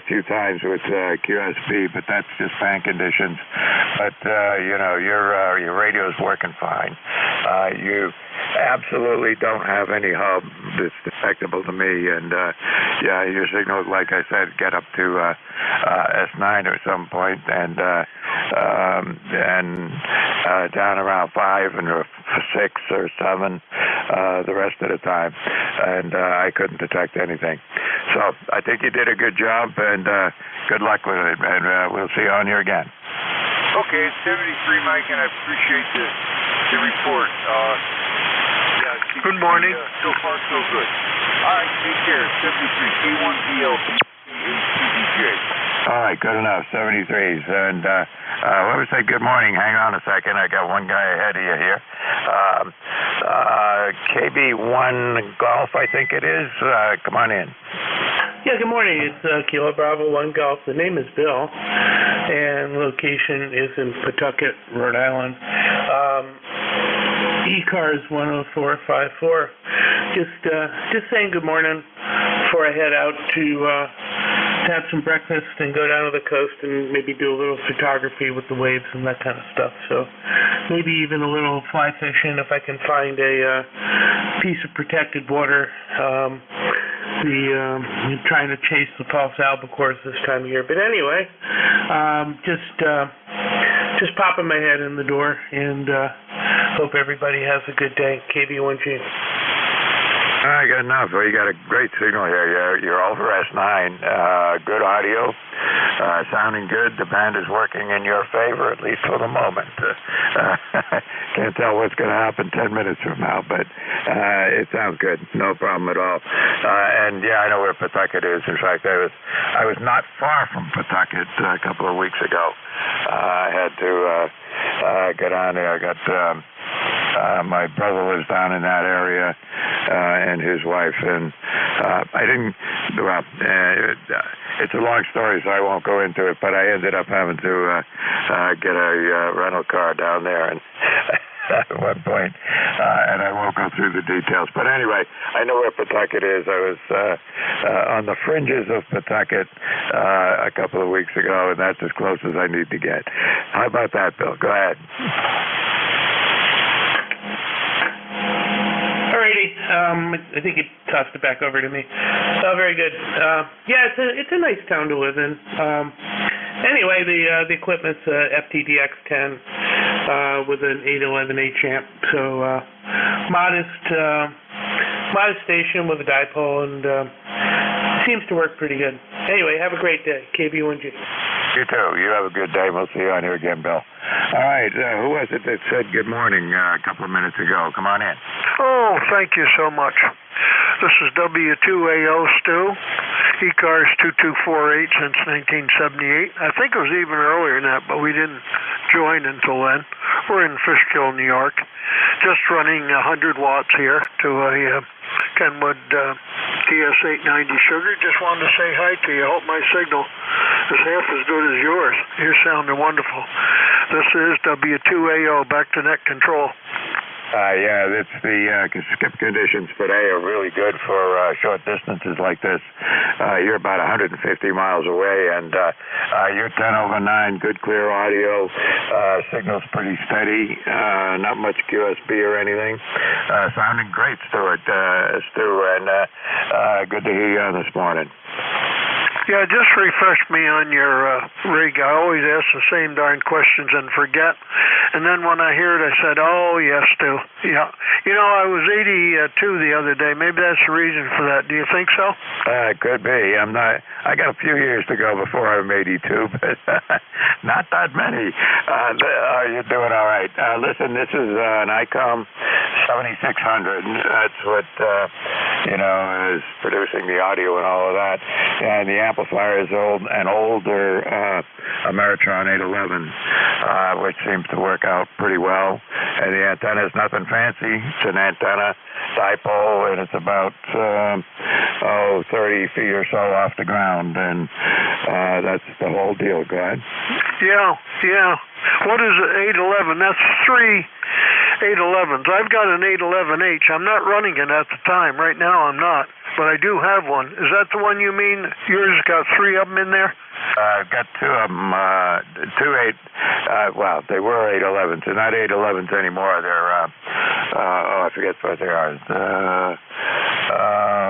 few times with QSB, but that's just fan conditions. But your radio's working fine. You absolutely don't have any hub that's detectable to me, and your signal, like I said, get up to S9 or some point, and down around 5 and 6 or 7. the rest of the time, and I couldn't detect anything. So I think you did a good job, and good luck with it, and we'll see you on here again. Okay, it's 73, Mike, and I appreciate the report. Good morning. So far, so good. All right, take care. 73, K1PL, TDJ. All right, good enough. 73s. And let me say good morning. Hang on a second. I got one guy ahead of you here. KB1 Golf, I think it is. Come on in. Yeah, good morning. It's Kilo Bravo 1 Golf. The name is Bill, and location is in Pawtucket, Rhode Island. ECARS 10454. Just saying good morning before I head out to have some breakfast and go down to the coast and maybe do a little photography with the waves and that kind of stuff. So maybe even a little fly fishing if I can find a piece of protected water. I'm trying to chase the false albacores this time of year. But anyway, just popping my head in the door, and hope everybody has a good day. KB1G. I got enough. Well, you got a great signal here. You're over S9. Good audio. Sounding good. The band is working in your favor, at least for the moment. Can't tell what's going to happen 10 minutes from now, but it sounds good. No problem at all. And yeah, I know where Pawtucket is. In fact, I was not far from Pawtucket a couple of weeks ago. I had to get on there. I got my brother lives down in that area, and his wife, and I didn't. Well, it's a long story, so I won't go into it. But I ended up having to get a rental car down there, and at one point, and I won't go through the details. But anyway, I know where Pawtucket is. I was on the fringes of Pawtucket a couple of weeks ago, and that's as close as I need to get. How about that, Bill? Go ahead. I think you tossed it back over to me. Oh, very good. Yeah, it's a nice town to live in. Anyway, the equipment's FTDX10 with an 811H amp. So modest station with a dipole, and seems to work pretty good. Anyway, have a great day. KB1G. You too. You have a good day. We'll see you on here again, Bill. All right. Who was it that said good morning a couple of minutes ago? Come on in. Oh, thank you so much. This is W2AO Stu, ECARS 2248 since 1978. I think it was even earlier than that, but we didn't join until then. We're in Fishkill, New York. Just running 100 watts here to a Kenwood TS890 sugar. Just wanted to say hi to you. Hope my signal is half as good as yours. You're sounding wonderful. This is W2AO, back to net control. Yeah, it's the skip conditions today are really good for short distances like this. You're about 150 miles away, and you're 10 over 9, good clear audio. Signal's pretty steady, not much QSB or anything. Sounding great, Stu, and good to hear you on this morning. Yeah, just refresh me on your rig. I always ask the same darn questions and forget. And then when I hear it, I said, oh, yes, Stu. Yeah. You know, I was 82 the other day. Maybe that's the reason for that. Do you think so? It could be. I'm not. I got a few years to go before I'm 82, but not that many. You're doing all right. Listen, this is an ICOM 7600. That's what, is producing the audio and all of that. And the amplifier is an older Ameritron 811, which seems to work out pretty well. And the antenna is nothing fancy. It's an antenna dipole, and it's about 30 feet or so off the ground, and that's the whole deal. Go ahead. Yeah. What is it, 811? That's 3 811s. I've got an 811H. I'm not running it at the time. Right now I'm not, but I do have one. Is that the one you mean? Yours got 3 of them in there? I've got 2 of them, well, they were 811s. They're not 811s anymore. They're, I forget what they are.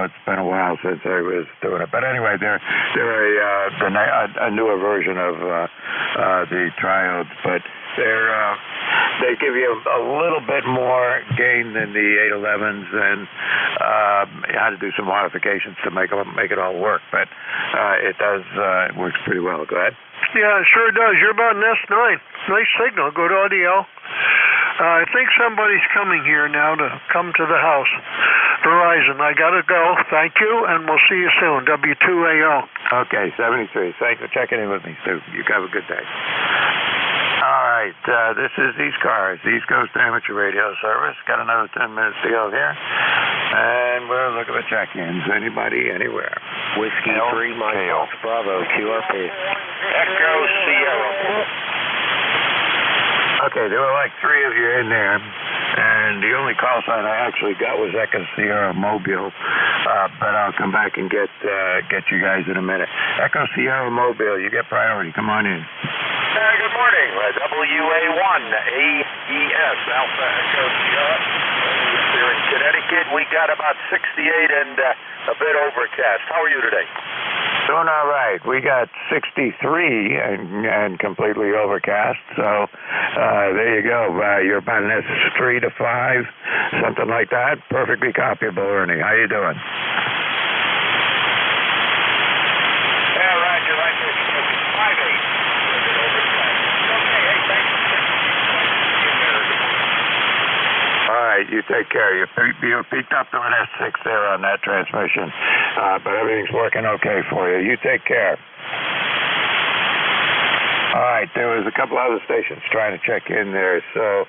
It's been a while since I was doing it. But anyway, they're a newer version of the triodes, but they're they give you a little bit more gain than the 811s, and you had to do some modifications to make it all work, but it does it works pretty well. Go ahead. Yeah, it sure does. You're about an S9. Nice signal. Good audio. I think somebody's coming here now to come to the house. Verizon, I got to go. Thank you, and we'll see you soon. W2AO. Okay, 73. Thanks for checking in with me, Stu. You have a good day. All right, this is ECARS, East Coast Amateur Radio Service. Got another 10 minutes to go here. And we're looking for check-ins. Anybody, anywhere. Whiskey 3, Mike Fox Bravo, QRP. Echo Sierra. Okay, there were like 3 of you in there, and the only call sign I actually got was Echo Sierra Mobile, but I'll come back and get you guys in a minute. Echo Sierra Mobile, you get priority. Come on in. Good morning. WA1 AES Alpha Echo Sierra. Here in Connecticut, we got about 68 and a bit overcast. How are you today? Doing all right. We got 63 and completely overcast, so there you go. You're about an S3 to 5, something like that. Perfectly copyable, Ernie. How you doing? Yeah, Roger. Right there. 5-8. Okay, hey, thanks. All right, you take care. You peaked up to an S6 there on that transmission, but everything's working okay for you. You take care. All right, there was a couple other stations trying to check in there, so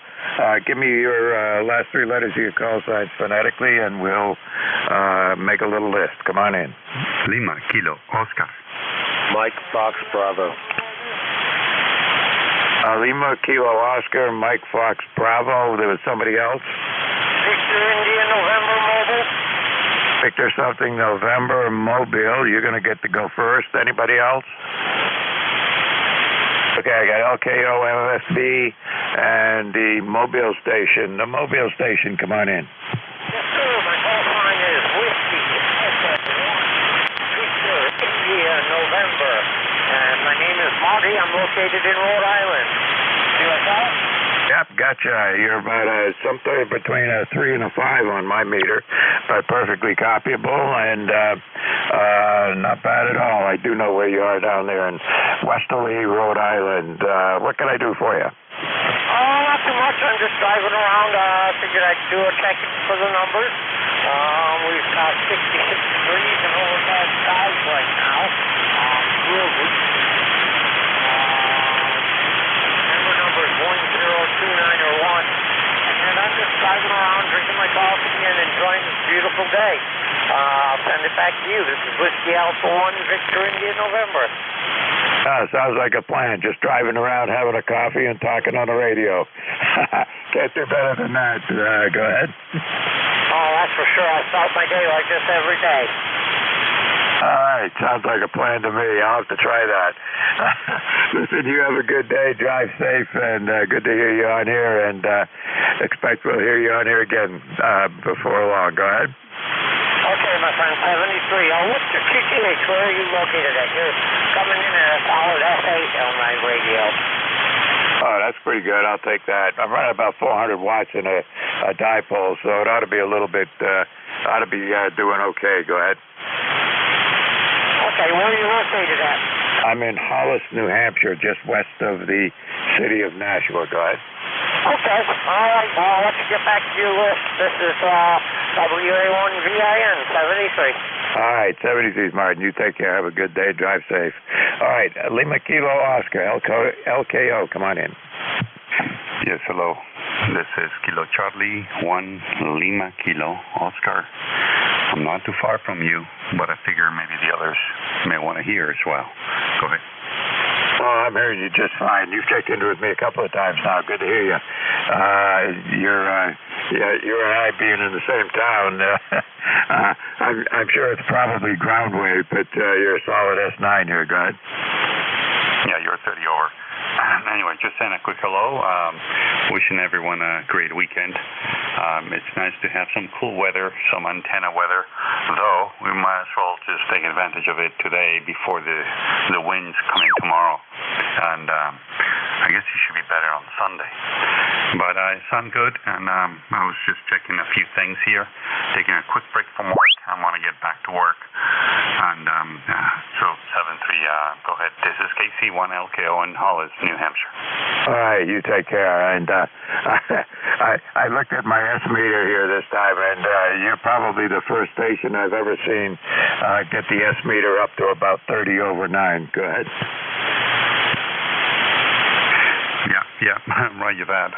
give me your last 3 letters of your call signs phonetically, and we'll make a little list. Come on in. Lima, Kilo, Oscar. Mike Fox Bravo. Lima, Kilo, Oscar, Mike Fox Bravo. There was somebody else? Victor India November Mobile. Victor something November Mobile. You're going to get to go first. Anybody else? Okay, I got LKO, MFB, and the Mobile Station. The Mobile Station, come on in. Yes, sir. My call sign is Whiskey Victor India November. And my name is Marty. I'm located in Rhode Island. See what's up? Yep, gotcha. You're about something between a 3 and a 5 on my meter, but perfectly copyable and not bad at all. I do know where you are down there in Westerly, Rhode Island. What can I do for you? Not too much. I'm just driving around. Figured I'd do a check for the numbers. We've got 66 degrees and overcast skies right now. Real good. Number is 102901. And I'm just driving around, drinking my coffee, and enjoying this beautiful day. I'll send it back to you. This is Whiskey Alpha 1, Victor India November. Sounds like a plan. Just driving around, having a coffee, and talking on the radio. Can't do better than that. Go ahead. Oh, that's for sure. I start my day like this every day. All right, sounds like a plan to me. I'll have to try that. Listen, you have a good day. Drive safe, and good to hear you on here, and expect we'll hear you on here again before long. Go ahead. Okay, my friend, 73. What's your QTH? Where are you located at? You're coming in at a solid S8 on my radio. Oh, that's pretty good. I'll take that. I'm running about 400 watts in a dipole, so it ought to be a little bit, ought to be doing okay. Go ahead. Okay, where are you located at? I'm in Hollis, New Hampshire, just west of the city of Nashua. Go ahead. Okay, all right. Well, let's get back to your list. This is WA1VIN 73. All right, 73, Martin. You take care. Have a good day. Drive safe. All right, Lima Kilo Oscar, LKO. Come on in. Yes, hello. This is Kilo Charlie 1 Lima Kilo Oscar. I'm not too far from you, but I figure maybe the others may want to hear as well. Go ahead. Oh, I'm hearing you just fine. You've checked in with me a couple of times now. Good to hear you. You and I being in the same town, I'm sure it's probably ground wave, but you're a solid S9 here. Go ahead. Yeah, you're 30 over. Anyway, just saying a quick hello. Wishing everyone a great weekend. It's nice to have some cool weather, some antenna weather, though we might as well just take advantage of it today before the winds come in tomorrow. And I guess it should be better on Sunday. But I sound good, and I was just checking a few things here, taking a quick break from work. I want to get back to work. And so 7-3, go ahead. This is KC1LKO in Hollis, New Hampshire. All right, you take care. And I looked at my S meter here this time, and you're probably the first station I've ever seen get the S meter up to about 30 over 9. Go ahead. Yeah, roger that.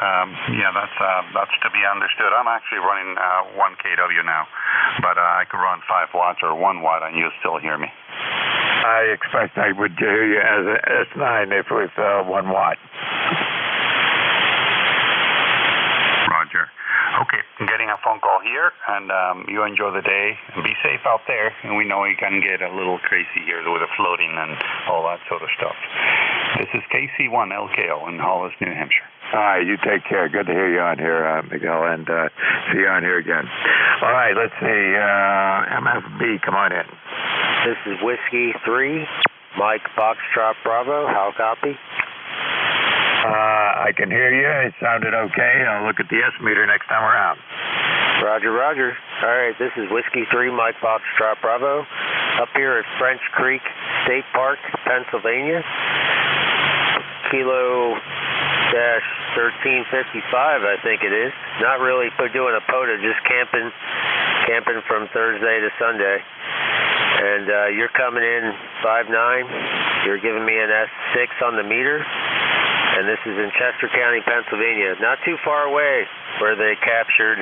Yeah, that's to be understood. I'm actually running 1 kW now, but I could run 5 watts or 1 watt, and you'll still hear me. I expect I would hear you as a S9 if it was 1 watt. Roger. Okay, I'm getting a phone call here, and you enjoy the day, and be safe out there. And we know it can get a little crazy here with the floating and all that sort of stuff. This is KC1LKO in Hollis, New Hampshire. All right, you take care. Good to hear you on here, Miguel, and see you on here again. All right, let's see. MFB, come on in. This is Whiskey 3, Mike Foxtrot Bravo. How copy? I can hear you. It sounded okay. I'll look at the S meter next time around. Roger, roger. All right, this is Whiskey 3, Mike Foxtrot Bravo. Up here at French Creek State Park, Pennsylvania. Kilo dash 1355, I think it is. Not really doing a POTA, just camping from Thursday to Sunday. And you're coming in 5'9". You're giving me an S6 on the meter. And this is in Chester County, Pennsylvania. Not too far away where they captured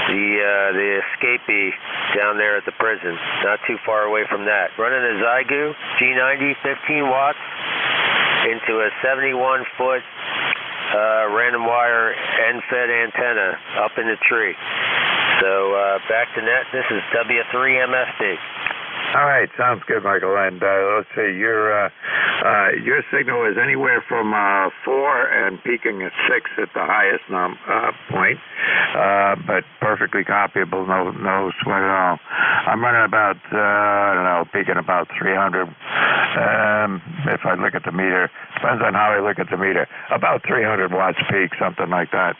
the escapee down there at the prison. Not too far away from that. Running a Zygu G90, 15 watts into a 71-foot random wire end-fed antenna up in the tree. So back to net. This is W3MFD. All right, sounds good, Michael. And let's see, your signal is anywhere from 4 and peaking at 6 at the highest point, but perfectly copyable, no sweat at all. I'm running about, peaking about 300. If I look at the meter, depends on how I look at the meter. About 300 watts peak, something like that.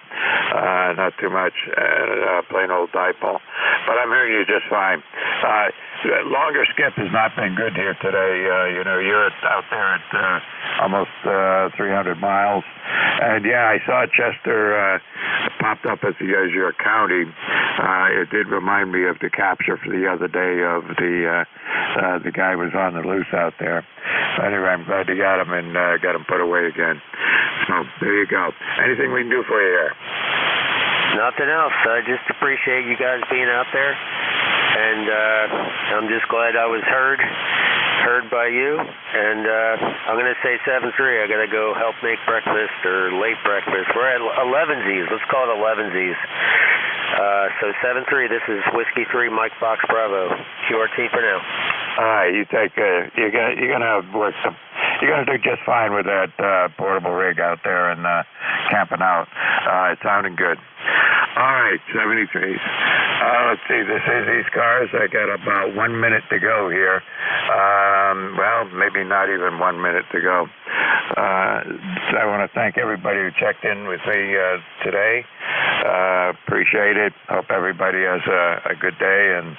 Not too much, plain old dipole. But I'm hearing you just fine. Longer skip has not been good here today. You're out there at almost 300 miles. And yeah, I saw Chester popped up as your county. It did remind me of the capture for the other day of the guy was on the loose out there. Anyway, I'm glad you got him and got him put away again. So there you go. Anything we can do for you here? Nothing else. I just appreciate you guys being out there. And I'm just glad I was heard by you. And I'm going to say 7-3. I got to go help make breakfast or late breakfast. We're at 11Z's. Let's call it 11Z's. So 7-3. This is Whiskey 3, Mike Fox Bravo. QRT for now. All right, you take. You're gonna work some. You're gonna do just fine with that portable rig out there and camping out. It's sounding good. All right, 73. Let's see. This is ECARS. I got about 1 minute to go here. Well, maybe not even 1 minute to go. So I want to thank everybody who checked in with me today. Appreciate it. Hope everybody has a good day. And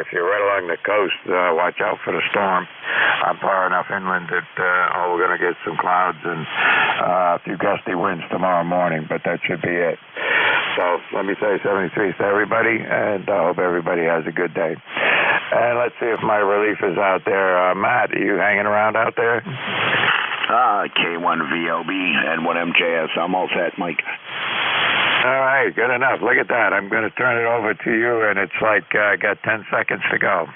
if you're right along the coast, watch out for the storm. I'm far enough inland that we're going to get some clouds and a few gusty winds tomorrow morning, but that should be it. So let me say 73 to everybody, and I hope everybody has a good day. And let's see if my relief is out there. Matt, are you hanging around out there? K1VLB and 1MJS. I'm all set, Mike. All right, good enough. Look at that. I'm going to turn it over to you, and it's like I got 10 seconds to go.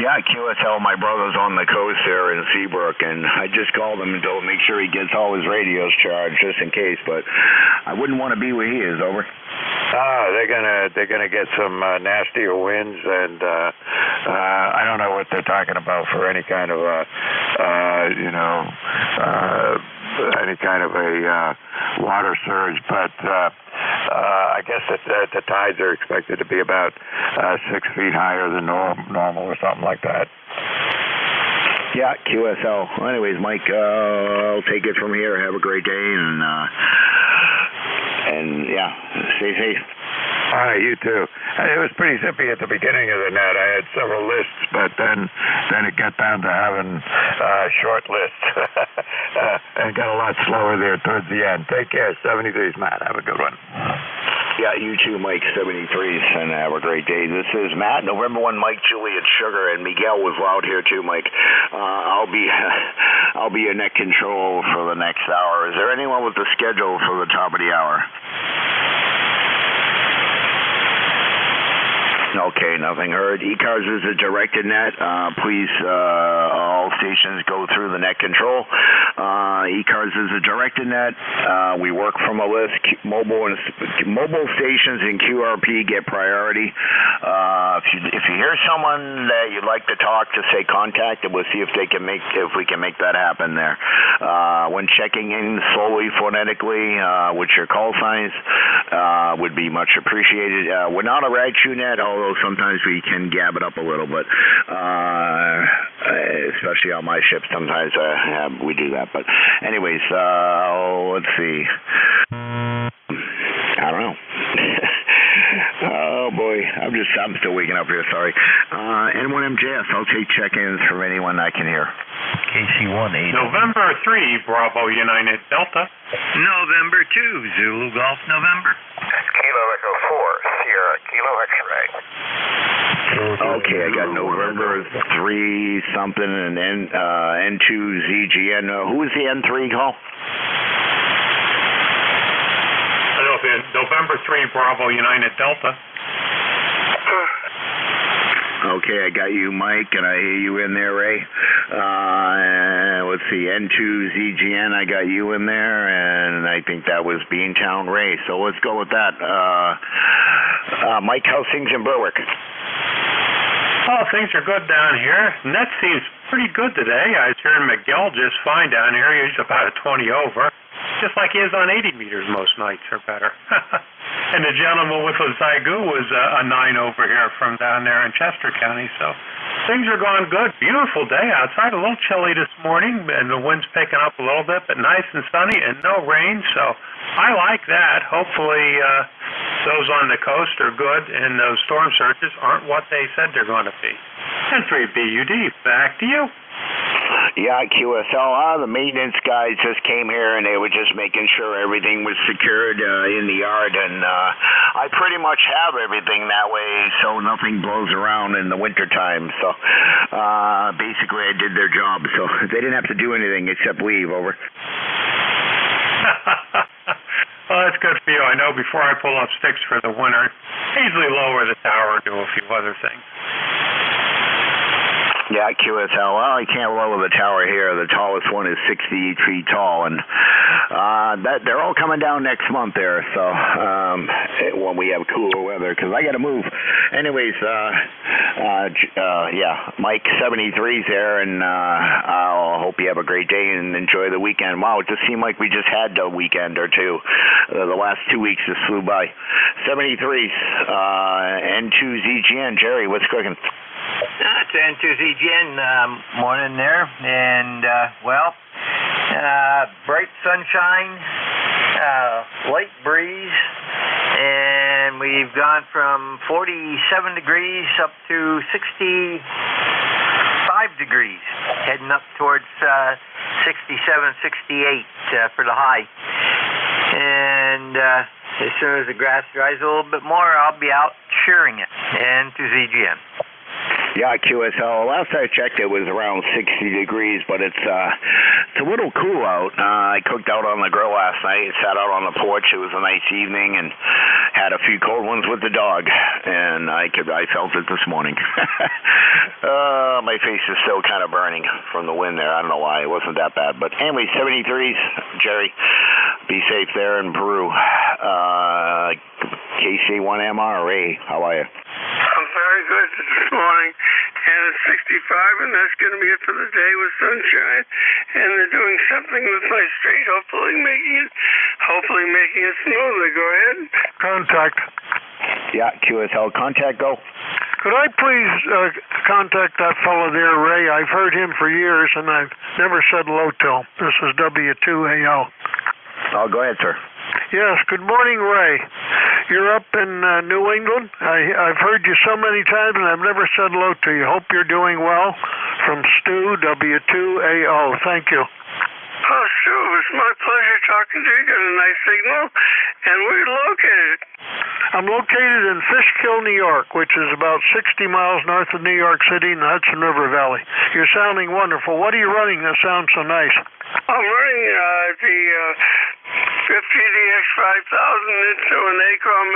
Yeah, QSL, my brother's on the coast there in Seabrook, and I just called him to make sure he gets all his radios charged just in case, but I wouldn't want to be where he is, over. They're gonna get some nastier winds, and I don't know what they're talking about for any kind of any kind of a water surge, but I guess that the tides are expected to be about 6 feet higher than normal or something like that. Yeah, QSL. Well, anyways, Mike, I'll take it from here. Have a great day, and yeah, stay safe. All right, you too. It was pretty zippy at the beginning of the net. I had several lists, but then it got down to having short lists and got a lot slower there towards the end. Take care. 73's Matt. Have a good one. Yeah, you too, Mike, 73s, and have a great day. This is Matt, November 1, Mike, Juliet, Sugar, and Miguel was loud here too, Mike. I'll be your net control for the next hour. Is there anyone with the schedule for the top of the hour? Okay, nothing heard. ECARS is a directed net. Please, all stations go through the net control. ECARS is a directed net. We work from a list. Mobile stations in QRP get priority. If you hear someone that you'd like to talk to, say contact, and we'll see if we can make that happen there. When checking in slowly, phonetically, with your call signs, would be much appreciated. We're not a RADCU net, although sometimes we can gab it up a little bit, especially on my ship. Sometimes we do that. But anyways, let's see. I don't know. Oh boy, I'm still waking up here. Sorry. N1MJS. I'll take check-ins from anyone I can hear. KC-18. November 3, Bravo United Delta. November 2, Zulu Golf November. Kilo Echo 4, Sierra Kilo X-Ray. Okay, I got November 3 something and N2 ZGN. Who is the N3 call? November 3, Bravo United Delta. Okay, I got you, Mike, and I hear you in there, Ray. Let's see, N2 ZGN, I got you in there, and I think that was Beantown Ray. So let's go with that. Mike, how's things in Berwick? Oh, things are good down here. Net seems pretty good today. I was hearing Miguel just fine down here. He's about a 20 over. Just like he is on 80 meters most nights or better. And the gentleman with the Zygu was a 9 over here from down there in Chester County. So things are going good. Beautiful day outside. A little chilly this morning, and the wind's picking up a little bit, but nice and sunny and no rain. So I like that. Hopefully those on the coast are good, and those storm surges aren't what they said they're going to be. And 3BUD, back to you. Yeah, QSL. The maintenance guys just came here, and they were just making sure everything was secured in the yard, and I pretty much have everything that way, so nothing blows around in the wintertime. So basically, I did their job, so they didn't have to do anything except leave. Over. Well, that's good for you. I know before I pull up sticks for the winter, I usually lower the tower and do a few other things. Yeah, QSL. Well, I can't lower the tower here. The tallest one is 68 feet tall, and they're all coming down next month there. So when we have cooler weather, because I got to move. Anyways, yeah, Mike 73's there, and I'll hope you have a great day and enjoy the weekend. Wow, it just seemed like we just had a weekend or two. The last 2 weeks just flew by. 73's N2 ZGN. Jerry, what's cooking? It's N2ZGN morning there, and bright sunshine, light breeze, and we've gone from 47 degrees up to 65 degrees, heading up towards 67, 68 for the high. And as soon as the grass dries a little bit more, I'll be out shearing it. N2ZGN. Yeah, QSL. Last I checked, it was around 60 degrees, but it's a little cool out. I cooked out on the grill last night, sat out on the porch. It was a nice evening, and had a few cold ones with the dog, and I felt it this morning. My face is still kind of burning from the wind there. I don't know why. It wasn't that bad. But anyway, 73s, Jerry. Be safe there in Peru. KC1MR, Ray, how are you? I'm very good this morning, and it's 65, and that's going to be it for the day with sunshine. And they're doing something with my street, hopefully making it smoother. Go ahead. Contact. Yeah, QSL, contact, go. Could I please contact that fellow there, Ray? I've heard him for years, and I've never said hello to him. This is W2AO. Oh, go ahead, sir. Yes, good morning, Ray. You're up in New England. I've heard you so many times, and I've never said hello to you. Hope you're doing well. From Stu, W2AO. Thank you. Oh, Stu, it's my pleasure talking to you. You got a nice signal. And where are you located? I'm located in Fishkill, New York, which is about 60 miles north of New York City in the Hudson River Valley. You're sounding wonderful. What are you running that sounds so nice? I'm running the 50DX 5000 into an ACOM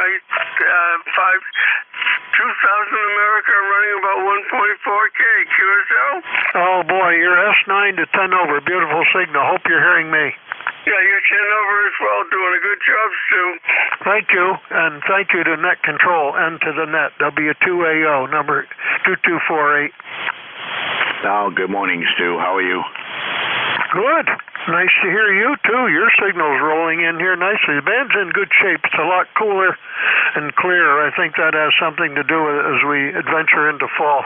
2000 America. I'm running about 1.4K QSL. Oh, boy, you're S9 to 10 over. Beautiful signal. Hope you're hearing me. Yeah, you're 10 over as well. Doing a good job, Stu. Thank you, and thank you to Net Control and to the Net, W2AO, number 2248. Oh, good morning, Stu. How are you? Good. Nice to hear you, too. Your signal's rolling in here nicely. The band's in good shape. It's a lot cooler and clearer. I think that has something to do with it as we adventure into fall.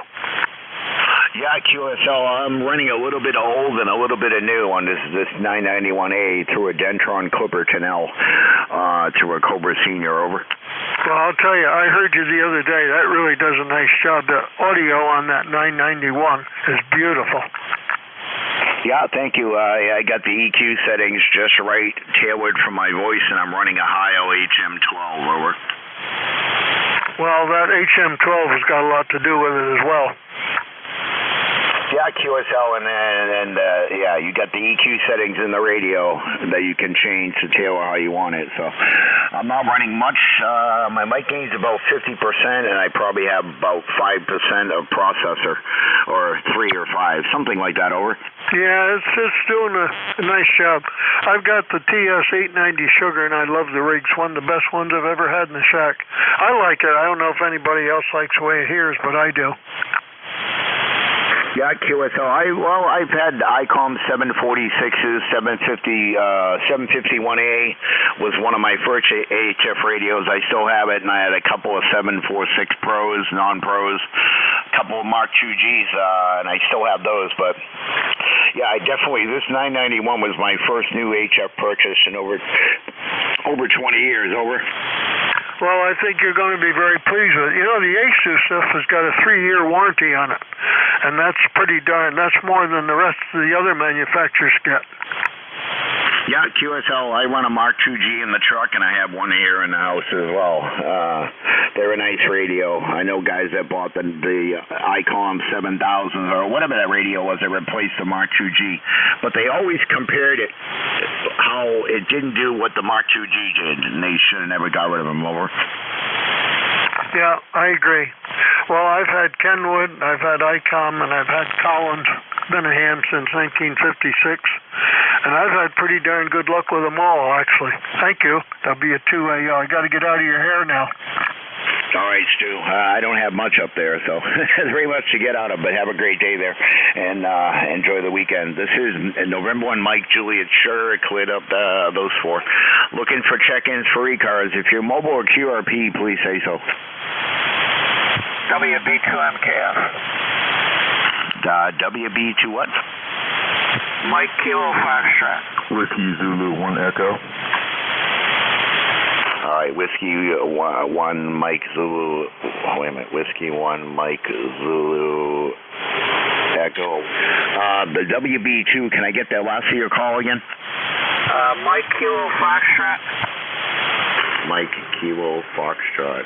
Yeah, QSL, I'm running a little bit of old and a little bit of new on this 991A through a Dentron Clipper Canal to a Cobra Senior, over. Well, I'll tell you, I heard you the other day. That really does a nice job. The audio on that 991 is beautiful. Yeah, thank you. I got the EQ settings just right, tailored for my voice, and I'm running a Hi-O HM12, over. Well, that HM12 has got a lot to do with it as well. Yeah, QSL, and yeah, you got the EQ settings in the radio that you can change to tailor how you want it. So I'm not running much. My mic gain's about 50%, and I probably have about 5% of processor, or 3 or 5, something like that, over. Yeah, it's doing a nice job. I've got the TS890 Sugar, and I love the rigs. One of the best ones I've ever had in the shack. I like it. I don't know if anybody else likes the way it hears, but I do. Yeah, QSL. I've had ICOM 746s, 751A was one of my first AHF radios. I still have it, and I had a couple of 746 Pros, non-Pros, a couple of Mark IIGs, and I still have those. But yeah, this 991 was my first new HF purchase in over 20 years, over. Well, I think you're going to be very pleased with it. You know, the ASUS stuff has got a 3-year warranty on it, and that's that's more than the rest of the other manufacturers get. Yeah, QSL, I run a Mark IIG in the truck, and I have one here in the house as well. They're a nice radio. I know guys that bought the ICOM 7000 or whatever that radio was that replaced the Mark IIG, but they always compared it, how it didn't do what the Mark IIG did, and they should have never got rid of them, over. Yeah, I agree. Well, I've had Kenwood, I've had ICOM, and I've had Collins. Been a ham since 1956, and I've had pretty darn good luck with them all, actually. Thank you. W2AO. I got to get out of your hair now. All right, Stu. I don't have much up there, so very much to get out of, but have a great day there, and enjoy the weekend. This is November 1, Mike, Juliet, sure, cleared up those 4. Looking for check-ins for ECARS. If you're mobile or QRP, please say so. WB2MKF. WB2 what? Mike Kilo Foxtrot. Whiskey Zulu 1 Echo. All right, Whiskey 1 Mike Zulu. Wait a minute, Whiskey 1 Mike Zulu Echo. The WB2. Can I get that last of your call again? Mike Kilo Foxtrot. Mike Kilo Foxtrot.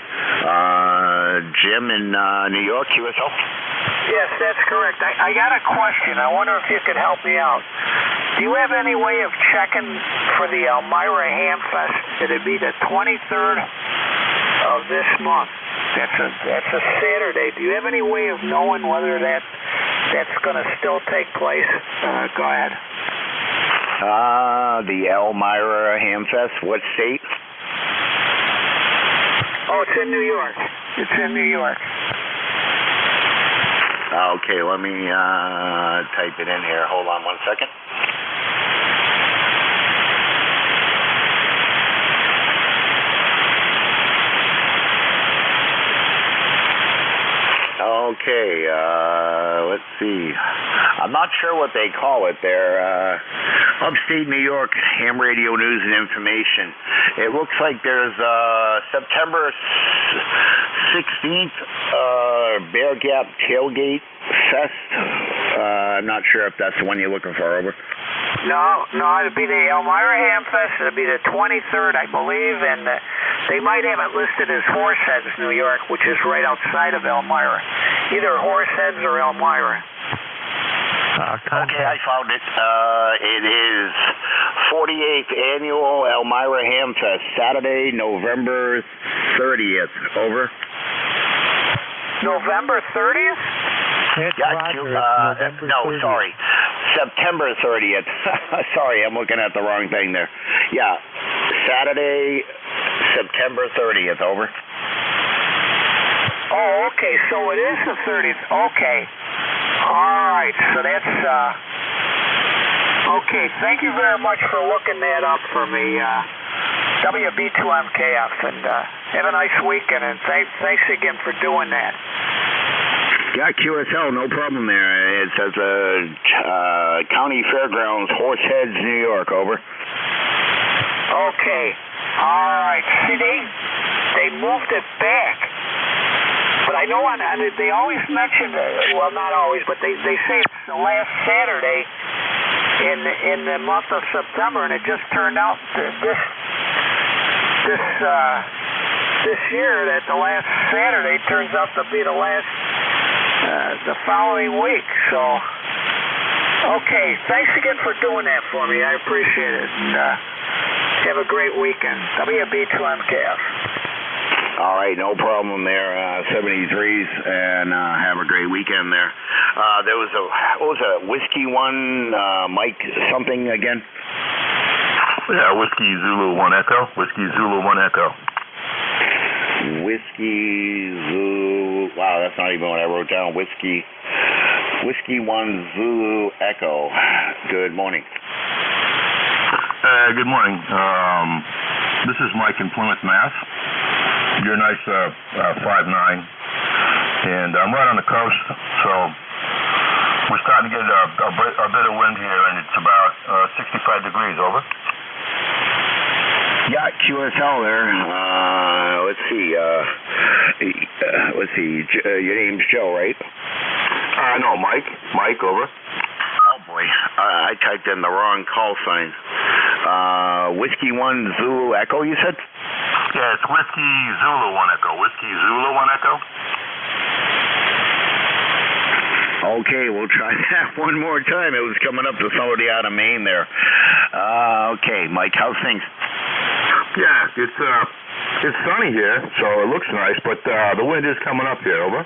Jim in New York, QSL? Yes, that's correct. I got a question. I wonder if you could help me out. Do you have any way of checking for the Elmira Hamfest? It'd be the 23rd of this month. That's a Saturday. Do you have any way of knowing whether that's going to still take place? Go ahead. The Elmira Hamfest. What state? Oh, it's in New York. It's in New York. Okay, let me type it in here. Hold on 1 second. Okay, let's see. I'm not sure what they call it there. Upstate New York Ham Radio News and Information. It looks like there's September 16th Bear Gap Tailgate Fest. I'm not sure if that's the one you're looking for, over. No, it'd be the Elmira Ham Fest. It'd be the 23rd, I believe, and they might have it listed as Horseheads, New York, which is right outside of Elmira. Either Horseheads or Elmira. Okay, I found it. It is 48th Annual Elmira Ham Fest, Saturday, November 30th. Over. November 30th? Sorry. September 30th. Sorry, I'm looking at the wrong thing there. Yeah, Saturday, September 30th. Over. Oh, okay, so it is the 30th. Okay. All right, so that's, okay, thank you very much for looking that up for me, WB2MKF, and have a nice weekend, and thanks again for doing that. Yeah, QSL, no problem there. It says County Fairgrounds, Horseheads, New York. Over. Okay. All right. See, they moved it back. But I know they always mention, well, not always, but they say it's the last Saturday in the month of September, and it just turned out this year that the last Saturday turns out to be the last the following week. So, okay, thanks again for doing that for me. I appreciate it. And have a great weekend. WB2MKF. All right, no problem there. 73s, and have a great weekend there. There was what was it, Whiskey 1, Mike something again? Yeah, Whiskey Zulu 1 Echo. Whiskey Zulu 1 Echo. Whiskey Zulu. Wow, that's not even what I wrote down. Whiskey 1 Zulu Echo. Good morning. Good morning. This is Mike in Plymouth, Mass. You're a nice 5'9", and I'm right on the coast, so we're starting to get a bit of wind here, and it's about 65 degrees. Over. Yeah, QSL there. Let's see. Your name's Joe, right? No, Mike. Mike, over. Oh boy, I typed in the wrong call sign. Whiskey 1 Zulu Echo, you said? Yeah, it's Whiskey Zulu 1 Echo. Whiskey Zulu 1 Echo. Okay, we'll try that one more time. It was coming up to somebody out of Maine there. Okay, Mike, how's things? Yeah, it's sunny here, so it looks nice, but the wind is coming up here. Over.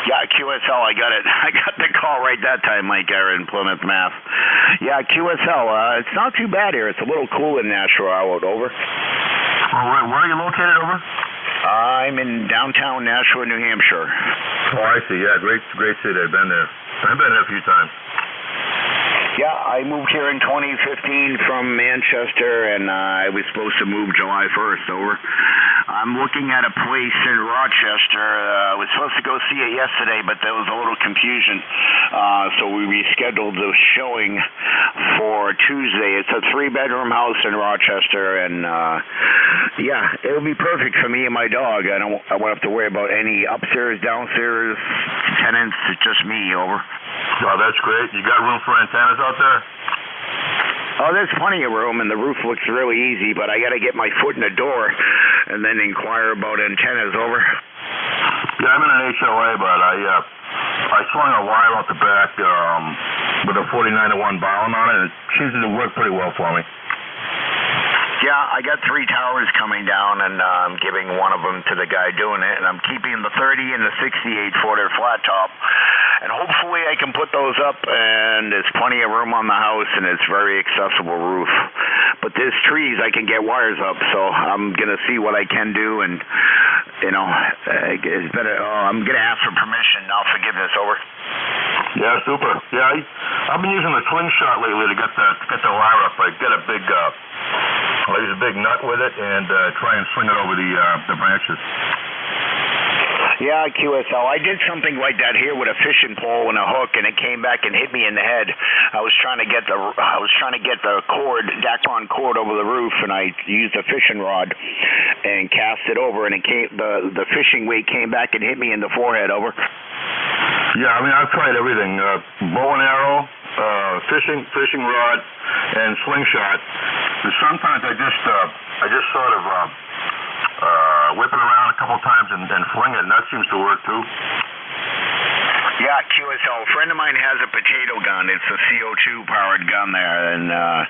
Yeah, QSL, I got it. I got the call right that time, Mike, in Plymouth, Mass. Yeah, QSL, it's not too bad here. It's a little cool in Nashua out. Over. Well, where are you located? Over. I'm in downtown Nashua, New Hampshire. Oh, I see. Yeah, great city. I've been there. I've been there a few times. Yeah, I moved here in 2015 from Manchester, and I was supposed to move July 1st. Over. I'm looking at a place in Rochester. I was supposed to go see it yesterday, but there was a little confusion, so we rescheduled the showing for Tuesday. It's a 3-bedroom house in Rochester, and yeah, it'll be perfect for me and my dog. I won't have to worry about any upstairs, downstairs tenants. It's just me. Over. Oh, that's great. You got room for antennas out there? Oh, there's plenty of room, and the roof looks really easy, but I got to get my foot in the door and then inquire about antennas. Over. Yeah, I'm in an HOA, but I swung a wire out the back with a 49-to-1 bound on it, and it seems to work pretty well for me. Yeah, I got 3 towers coming down, and I'm giving one of them to the guy doing it, and I'm keeping the 30 and the 68-footer flat top. And hopefully I can put those up, and there's plenty of room on the house, and it's very accessible roof. But there's trees, I can get wires up, so I'm going to see what I can do, and, you know, it's better. I'm going to ask for permission, not forgiveness. Over. Yeah, super. Yeah, I've been using the slingshot lately to get the wire up. I get a big, I use a big nut with it and try and swing it over the branches. Yeah, QSL. I did something like that here with a fishing pole and a hook, and it came back and hit me in the head. I was trying to get the cord, Dacron cord over the roof, and I used a fishing rod and cast it over, and the fishing weight came back and hit me in the forehead. Over. Yeah, I mean, I've tried everything: bow and arrow, fishing rod, and slingshot. And sometimes I just sort of whip it around a couple times and fling it, and that seems to work too. Yeah, QSL. A friend of mine has a potato gun. It's a CO2 powered gun there, and a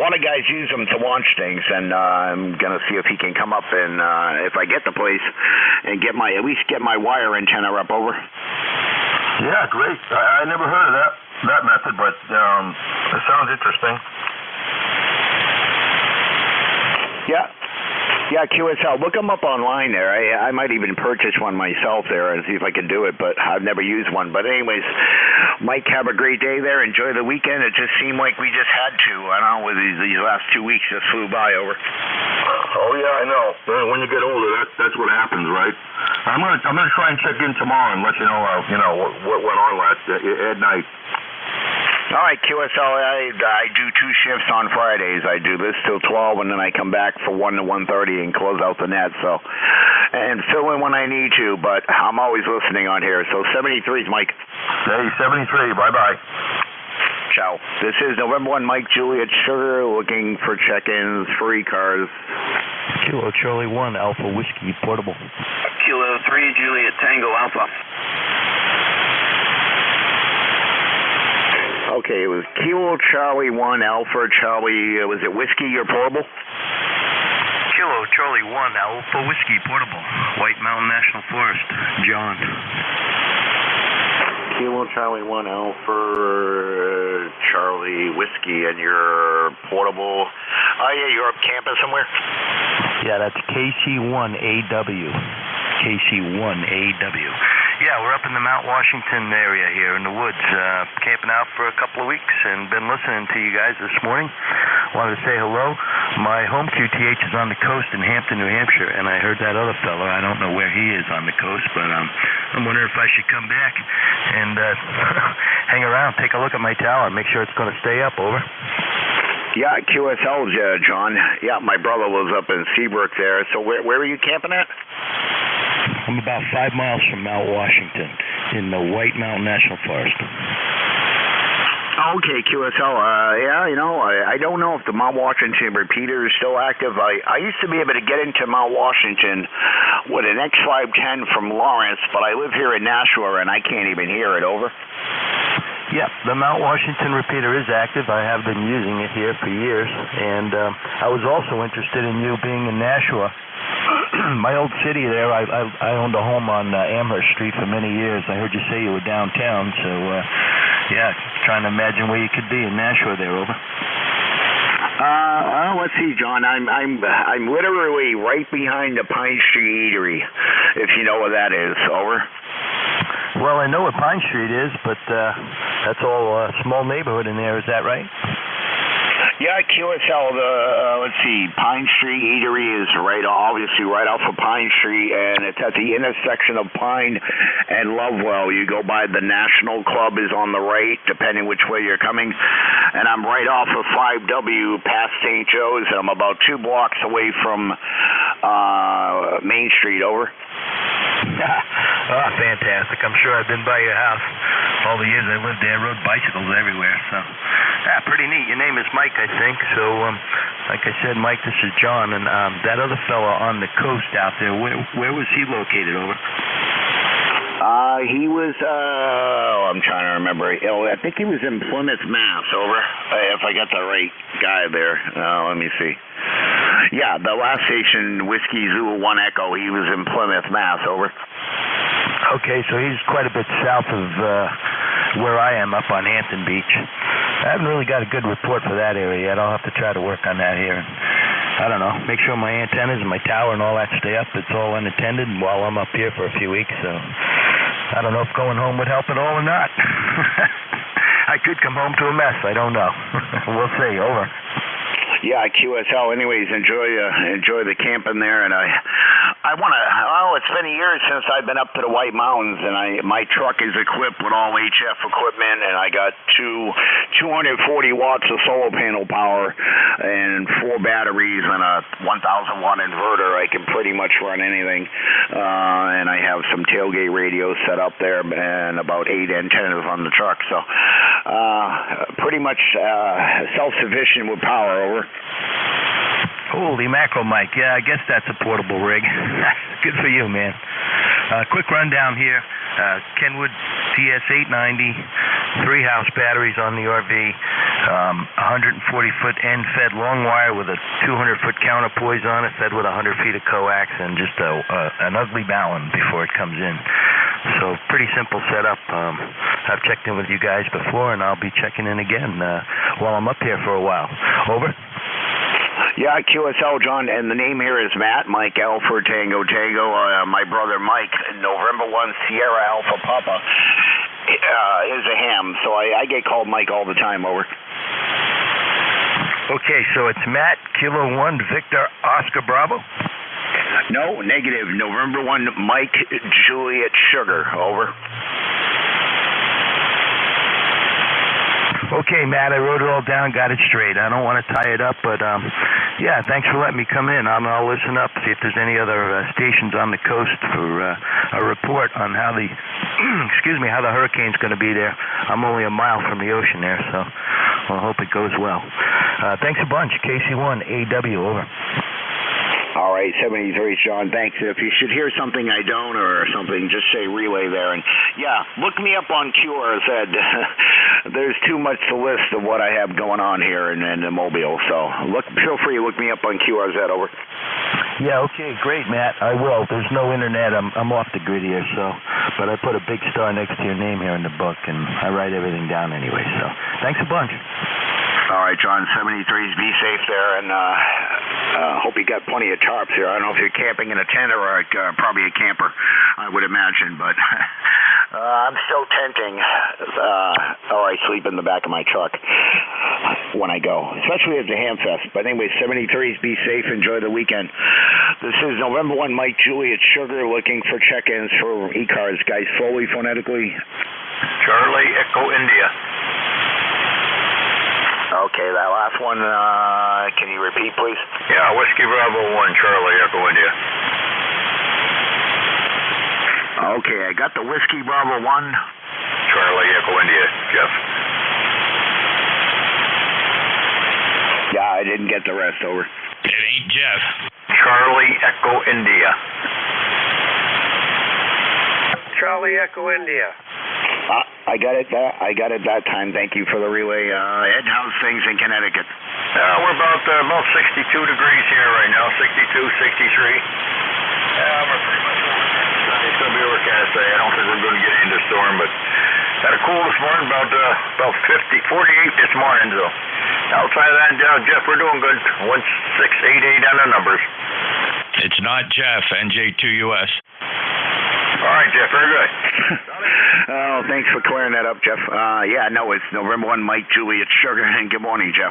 lot of guys use them to launch things. And I'm gonna see if he can come up and if I get the place and at least get my wire antenna up over. Yeah, great. I never heard of that method, but it sounds interesting. Yeah, QSL. Look them up online there. I might even purchase one myself there and see if I can do it, but I've never used one. But anyways, Mike, have a great day there. Enjoy the weekend. It just seemed like we just had to. I don't know, with these last 2 weeks just flew by. Over. Oh yeah, I know. When you get older, that's what happens, right? I'm gonna try and check in tomorrow and let you know what went on at night. All right, QSL, I do 2 shifts on Fridays. I do this till 12, and then I come back for 1 to 1:30 and close out the net. So, and fill in when I need to, but I'm always listening on here. So 73 is Mike. Hey, 73. Bye-bye. Ciao. This is November 1, Mike Juliet Sugar, looking for check-ins for ECARS. Kilo Charlie 1, Alpha Whiskey Portable. Kilo 3, Juliet Tango Alpha. Okay, it was Kilo Charlie 1, Alpha Charlie, was it Whiskey or Portable? Kilo Charlie 1, Alpha Whiskey Portable. White Mountain National Forest. John. Kilo Charlie 1, Alpha Charlie Whiskey, and you're portable. Oh, yeah, you're up camping somewhere? Yeah, that's KC1AW. KC1AW. Yeah, we're up in the Mount Washington area here in the woods, camping out for a couple of weeks and been listening to you guys this morning. Wanted to say hello. My home QTH is on the coast in Hampton, New Hampshire, and I heard that other fellow. I don't know where he is on the coast, but I'm wondering if I should come back and hang around, take a look at my tower, make sure it's going to stay up. Over. Yeah, QSL, John. Yeah, my brother lives up in Seabrook there. So where are you camping at? I'm about 5 miles from Mount Washington in the White Mountain National Forest. Okay, QSL. Yeah, I don't know if the Mount Washington repeater is still active. I used to be able to get into Mount Washington with an X510 from Lawrence, but I live here in Nashua and I can't even hear it. Over. Yeah, the Mount Washington repeater is active. I have been using it here for years, and I was also interested in you being in Nashua. My old city there, I owned a home on Amherst Street for many years. I heard you say you were downtown, so yeah, trying to imagine where you could be in Nashua there. Over. Let's see, John. I'm literally right behind the Pine Street Eatery, if you know where that is. Over. Well, I know what Pine Street is, but that's all a small neighborhood in there. Is that right? Yeah, QSL, let's see, Pine Street Eatery is obviously right off of Pine Street, and it's at the intersection of Pine and Lovewell. You go by the National Club is on the right, depending which way you're coming, and I'm right off of 5W past St. Joe's, and I'm about 2 blocks away from Main Street. Over. Oh, fantastic. I'm sure I've been by your house all the years I lived there. I rode bicycles everywhere, so yeah, pretty neat. Your name is Mike, I think. So, like I said, Mike, this is John, and that other fella on the coast out there, where was he located? Over. He was, I'm trying to remember. I think he was in Plymouth, Mass. Over. If I got the right guy there. Let me see. Yeah, the last station, Whiskey Zulu 1 Echo, he was in Plymouth, Mass. Over. Okay, so he's quite a bit south of where I am, up on Hampton Beach. I haven't really got a good report for that area yet. I'll have to try to work on that here. I don't know, make sure my antennas and my tower and all that stay up. It's all unattended while I'm up here for a few weeks, so I don't know if going home would help at all or not. I could come home to a mess. I don't know. We'll see. Over. Yeah, QSL. Anyways, enjoy the camping there, and Well, it's been years since I've been up to the White Mountains, and my truck is equipped with all HF equipment, and I got 240 watts of solar panel power and 4 batteries and a 1,000 watt inverter. I can pretty much run anything, and I have some tailgate radios set up there and about 8 antennas on the truck, so pretty much self-sufficient with power. Over. Holy mackerel, Mike. Yeah, I guess that's a portable rig. Good for you, man. Quick rundown here. Kenwood TS890, 3-house batteries on the RV, 140-foot end-fed long wire with a 200-foot counterpoise on it, fed with 100 feet of coax, and just an ugly balun before it comes in. So pretty simple setup. I've checked in with you guys before, and I'll be checking in again while I'm up here for a while. Over. Yeah, QSL, John, and the name here is Matt, Mike Alpha Tango Tango. My brother Mike, November 1 Sierra Alpha Papa, is a ham, so I get called Mike all the time. Over. Okay, so it's Matt, Kilo 1 Victor Oscar Bravo? No, negative. November 1 Mike Juliet Sugar. Over. Okay, Matt, I wrote it all down, got it straight. I don't want to tie it up, but yeah, thanks for letting me come in. I'll listen up, see if there's any other stations on the coast for a report on how the how the hurricane's going to be there. I'm only a mile from the ocean there, so I hope it goes well. Thanks a bunch. KC1 AW, over. All right, 73, Sean, thanks. If you should hear something I don't or something, just say relay there. And, yeah, look me up on QRZ. There's too much to list of what I have going on here in Mobile. So feel free to look me up on QRZ, over. Yeah, okay, great, Matt. I will. There's no internet. I'm off the grid here, but I put a big star next to your name here in the book, and I write everything down anyway. So thanks a bunch. All right, John, 73s, be safe there, and hope you got plenty of tarps here. I don't know if you're camping in a tent or probably a camper, I would imagine, but I'm still tenting. I sleep in the back of my truck when I go, especially at the Ham Fest. But anyway, 73s, be safe, enjoy the weekend. This is November 1 Mike Juliet Sugar looking for check-ins for ECARS. Guys, slowly, phonetically. Charlie Echo India. Okay, that last one, can you repeat, please? Yeah, Whiskey Bravo 1, Charlie Echo India. Okay, I got the Whiskey Bravo 1. Charlie Echo India, Jeff. Yeah, I didn't get the rest, over. It ain't Jeff. Charlie Echo India. Charlie Echo India. I got it that time. Thank you for the relay. Ed, how's things in Connecticut? We're about 62 degrees here right now, 62, 63. We're pretty much it's going to be overcast today. I don't think we're going to get into the storm, but had a cool this morning, about 48 this morning. So outside of that, Jeff, we're doing good. 1688 on the numbers. It's not Jeff, NJ2US. All right, Jeff, very good. Oh, thanks for clearing that up, Jeff. Yeah, no, it's November 1, Mike Juliet Sugar, and good morning, Jeff.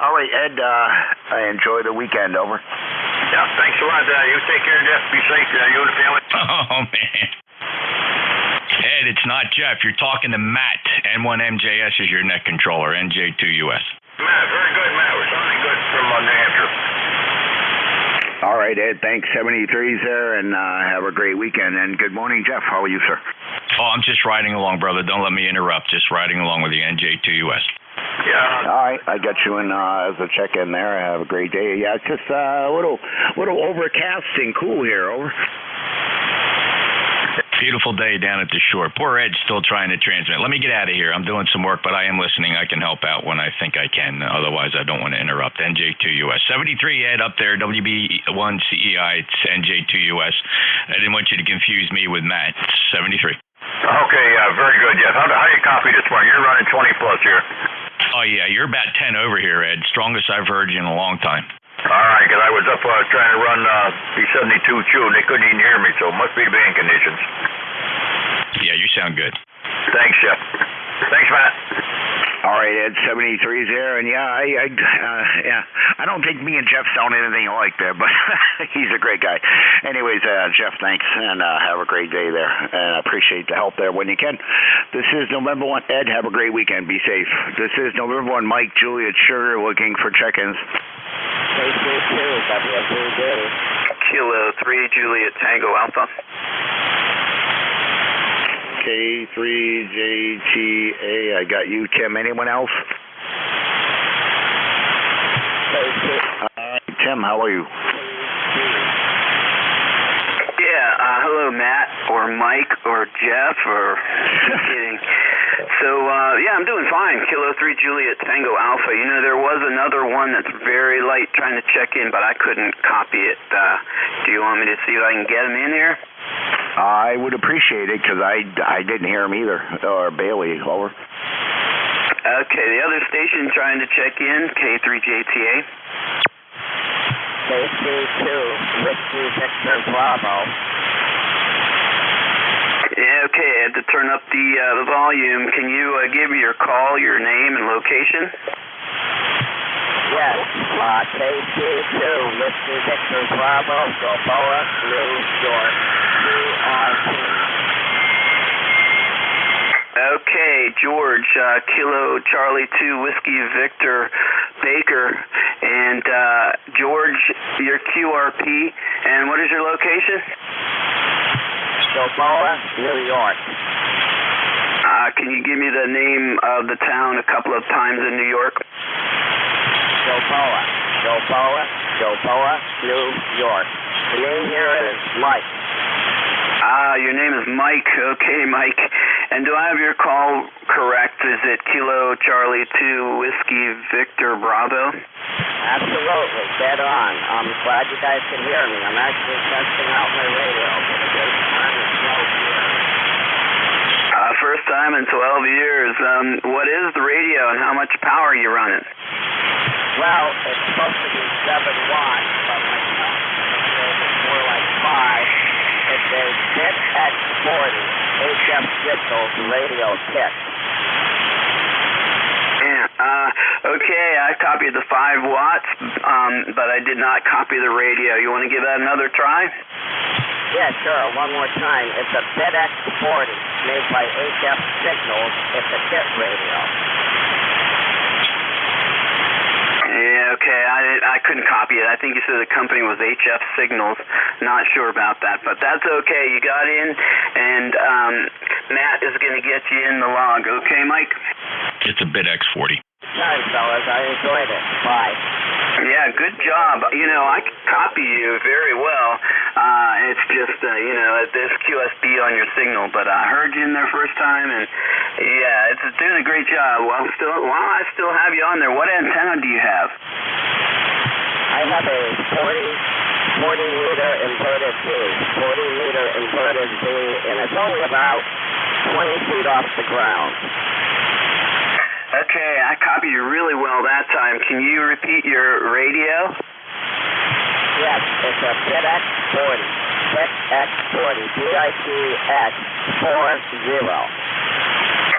All right, Ed, I enjoy the weekend, over. Yeah, thanks a lot. You take care, Jeff. Be safe, you and the family. Oh, man. Ed, it's not Jeff. You're talking to Matt. N1MJS is your net controller, NJ2US. Matt, very good, Matt. We're sounding good from New Hampshire. All right, Ed, thanks. 73s there, and have a great weekend. And good morning, Jeff. How are you, sir? Oh, I'm just riding along, brother. Don't let me interrupt. Just riding along with the NJ2US. Yeah. All right, I got you in as a check-in there. Have a great day. Yeah, it's just a little overcast and cool here, over. Beautiful day down at the shore. Poor Ed's still trying to transmit. Let me get out of here. I'm doing some work, but I am listening. I can help out when I think I can. Otherwise, I don't want to interrupt. NJ2US. 73 Ed up there, WB1CEI. It's NJ2US. I didn't want you to confuse me with Matt. 73. Okay, very good, Jeff. How you copy this morning? You're running 20 plus here. Oh, yeah. You're about 10 over here, Ed. Strongest I've heard you in a long time. All right, because I was up trying to run B72 Chew, and they couldn't even hear me, so it must be the band conditions. Yeah, you sound good. Thanks, Jeff. Thanks, Matt. All right, Ed, 73's there, and I don't think me and Jeff sound anything alike there, but he's a great guy. Anyways, Jeff, thanks, and have a great day there, and I appreciate the help there when you can. This is November 1. Ed, have a great weekend. Be safe. This is November 1. Mike, Juliet, Sugar, looking for check-ins. Kilo 3, Juliet, Tango Alpha. K3JTA, I got you, Tim. Anyone else? Tim, how are you? Yeah, hello, Matt, or Mike, or Jeff, or just kidding. So, I'm doing fine. Kilo 3, Juliet, Tango Alpha. You know, there was another one that's very light trying to check in, but I couldn't copy it. Do you want me to see if I can get him in here? I would appreciate it, because I didn't hear him either, or Bailey, over. Okay, the other station trying to check in, K3JTA. K32, Whiskey Victor Bravo. Yeah, okay, I had to turn up the volume. Can you give me your call, your name, and location? Yes, K32, Whiskey Victor Bravo, Gilboa, New York, URP. Okay, George, Kilo Charlie 2, Whiskey Victor Baker, and George, your QRP, and what is your location? Gilboa, New York. Can you give me the name of the town a couple of times in New York? Gilboa, New York. The name here is Mike. Your name is Mike. Okay, Mike. And do I have your call correct? Is it Kilo Charlie 2 Whiskey Victor Bravo? Absolutely, dead on. I'm glad you guys can hear me. I'm actually testing out my radio for the first time in 12 years. First time in 12 years. What is the radio and how much power are you running? Well, it's supposed to be 7 watts, but my count is more like 5. It's a bit X40 HF signals radio kit. Yeah, okay, I copied the 5 watts, but I did not copy the radio. You want to give that another try? Yeah, sure, one more time. It's a bit X40 made by HF Signals. It's a kit radio. Yeah, okay, I couldn't copy it. I think you said the company was HF Signals. Not sure about that, but that's okay. You got in, and Matt is going to get you in the log. Okay, Mike? It's a bit X40. Nice, fellas. I enjoyed it. Bye. Yeah, good job. You know, I can copy you very well. It's just, there's QSB on your signal, but I heard you in there first time, and yeah, it's doing a great job. While I still have you on there, what antenna do you have? I have a 40-meter inverted V, 40-meter inverted V, and it's only about 20 feet off the ground. Okay, I copied you really well that time. Can you repeat your radio? Yes, it's a BitX40. BitX40. BITX40.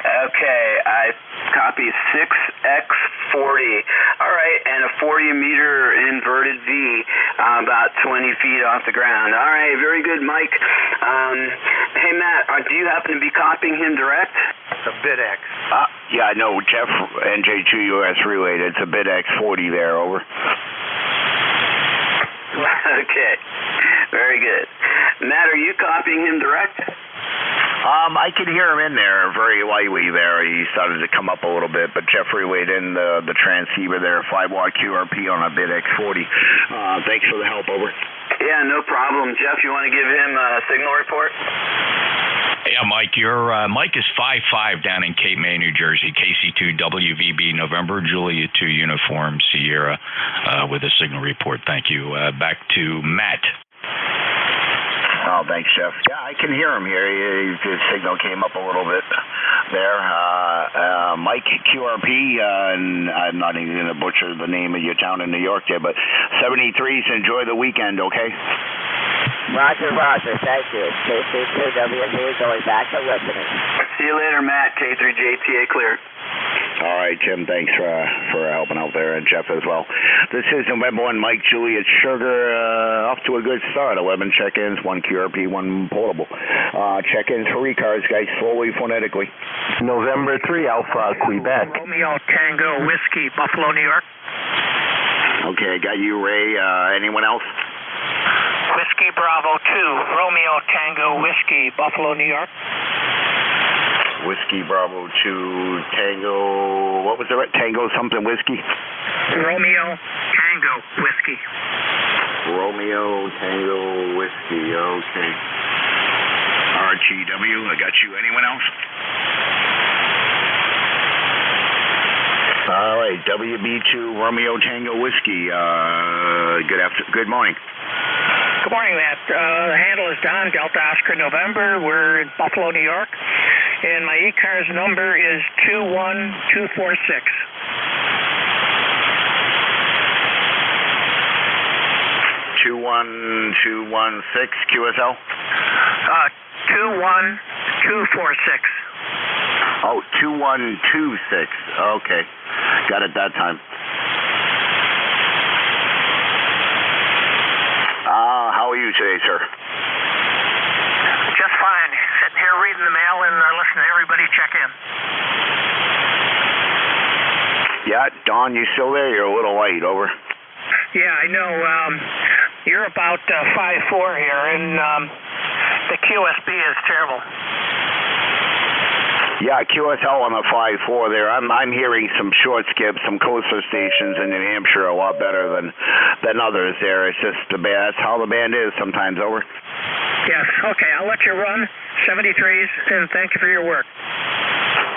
Okay, I copy 6X40. All right, and a 40-meter inverted V, about 20 feet off the ground. All right, very good, Mike. Hey, Matt, do you happen to be copying him direct? It's a BitX. Yeah, no, Jeff, NJ2US relayed. It's a bit X40 there, over. Okay, very good. Matt, are you copying him direct? I could hear him in there, very lightly there. He started to come up a little bit, but Jeff relayed in the transceiver there, 5-watt QRP on a bit X40. Thanks for the help, over. Yeah, no problem. Jeff, you want to give him a signal report? Yeah, Mike, your Mike is 5-5 down in Cape May, New Jersey. KC2 WVB November, Julia 2 Uniform Sierra with a signal report. Thank you. Back to Matt. Oh, thanks, Jeff. Yeah, I can hear him here. His signal came up a little bit there. Mike, QRP, and I'm not even going to butcher the name of your town in New York there, but 73s, enjoy the weekend, okay? Roger, roger. Thank you. KC2WZ going back to listening. See you later, Matt. K3JTA clear. All right, Jim, thanks for helping out there, and Jeff as well. This is November 1, Mike, Juliet, Sugar, off to a good start. 11 check-ins, 1 QRP, 1 portable. Check-ins for ECARS, guys, slowly, phonetically. November 3, Alpha, Quebec. Romeo Tango Whiskey, Buffalo, New York. Okay, I got you, Ray. Anyone else? Whiskey Bravo 2, Romeo Tango Whiskey, Buffalo, New York. Whiskey Bravo 2 Tango, what was it? Tango something whiskey? Romeo Tango Whiskey. Romeo Tango Whiskey, okay. RTW, I got you. Anyone else? All right, WB2 Romeo Tango Whiskey. Good morning. Good morning, Matt. The handle is Don, Delta Oscar November. We're in Buffalo, New York. And my ECARS number is 21246. 21216 QSL? 21246. Oh, 2126. Okay. Got it that time. How are you today, sir? Just fine. Sitting here reading the mail and listening to everybody check in. Yeah, Don, you still there? You're a little light, over. Yeah, I know. You're about 5'4" here, and the QSB is terrible. Yeah, QSL on the 5-4 there. I'm hearing some short skips, some coaster stations in New Hampshire a lot better than others there. It's just that's how the band is sometimes, over. Yes, okay, I'll let you run 73s, and thank you for your work.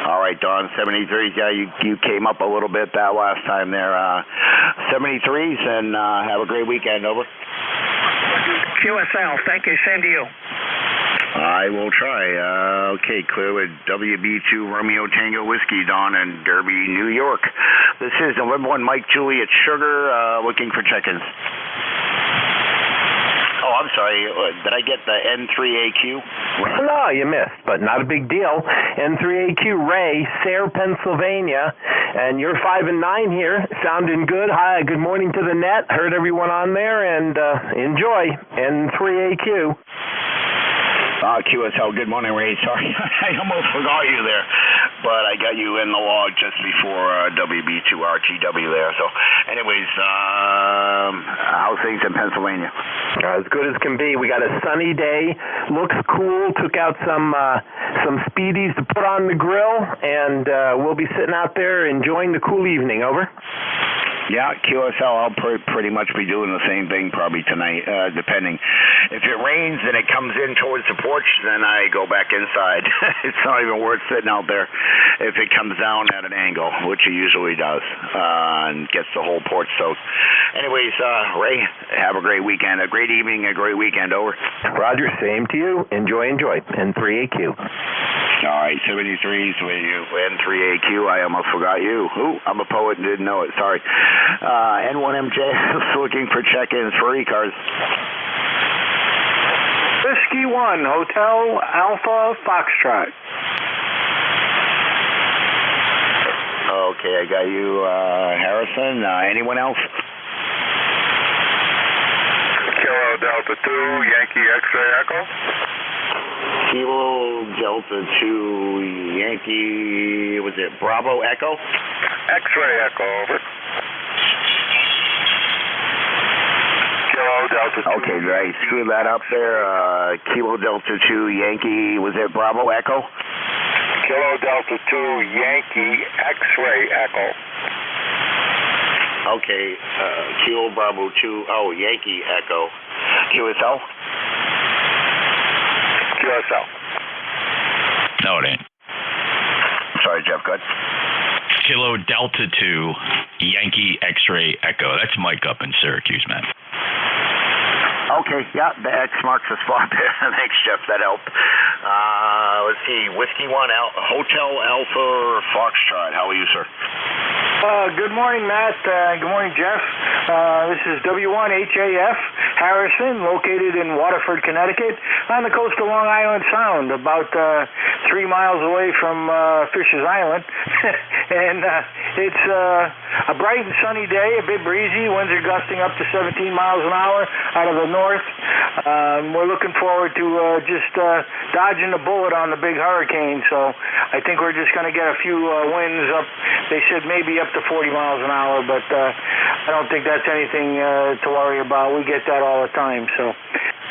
All right, Don, 73s, yeah, you came up a little bit that last time there. 73s, and have a great weekend, over. QSL, thank you, same to you. I will try. Okay, clear with WB2 Romeo Tango Whiskey, Don, in Derby, New York. This is November 1, Mike, Juliet, Sugar, looking for check-ins. Oh, I'm sorry. Did I get the N3AQ? No, you missed, but not a big deal. N3AQ, Ray, Sayre, Pennsylvania, and you're 5 and 9 here. Sounding good. Hi, good morning to the net. Heard everyone on there, and enjoy. N3AQ. QSL, good morning, Ray. Sorry, I almost forgot you there, but I got you in the log just before WB2RTW there. So, anyways, how's things in Pennsylvania? As good as can be. We got a sunny day. Looks cool. Took out some speedies to put on the grill, and we'll be sitting out there enjoying the cool evening. Over. Yeah, QSL, I'll pretty much be doing the same thing probably tonight, depending. If it rains and it comes in towards the porch, then I go back inside. It's not even worth sitting out there if it comes down at an angle, which it usually does, and gets the whole porch soaked. Anyways, Ray, have a great weekend, a great evening, a great weekend, over. Roger, same to you. Enjoy. N3AQ. All right, 73s with you, N3AQ. I almost forgot you. Ooh, I'm a poet and didn't know it. Sorry. N1MJ is looking for check-ins for ECARS. Whiskey 1, Hotel Alpha Foxtrot. Okay, I got you, Harrison. Anyone else? Kilo Delta 2, Yankee X-ray Echo. Kilo Delta 2, Yankee, was it Bravo Echo? X-ray Echo, over. Kilo Delta 2. Okay, did I screw that up there? Kilo Delta 2, Yankee, was it Bravo Echo? Kilo Delta 2, Yankee X-ray Echo. Okay, Kilo Bravo 2, Yankee Echo. QSL? QSL. No, it ain't. Sorry, Jeff, good. Kilo Delta 2, Yankee X-ray Echo. That's Mike up in Syracuse, man. Okay, yeah, the X marks the spot there. Thanks, Jeff, that helped. Let's see, Whiskey 1, Hotel Alpha Foxtrot. How are you, sir? Good morning, Matt. Good morning, Jeff. This is W1HAF Harrison, located in Waterford, Connecticut, on the coast of Long Island Sound, about 3 miles away from Fisher's Island. And it's a bright and sunny day, a bit breezy. Winds are gusting up to 17 miles an hour out of the north. We're looking forward to just dodging the bullet on the big hurricane. So I think we're just going to get a few winds up. They said maybe up to 40 miles an hour, but I don't think that's anything to worry about. We get that all the time. So,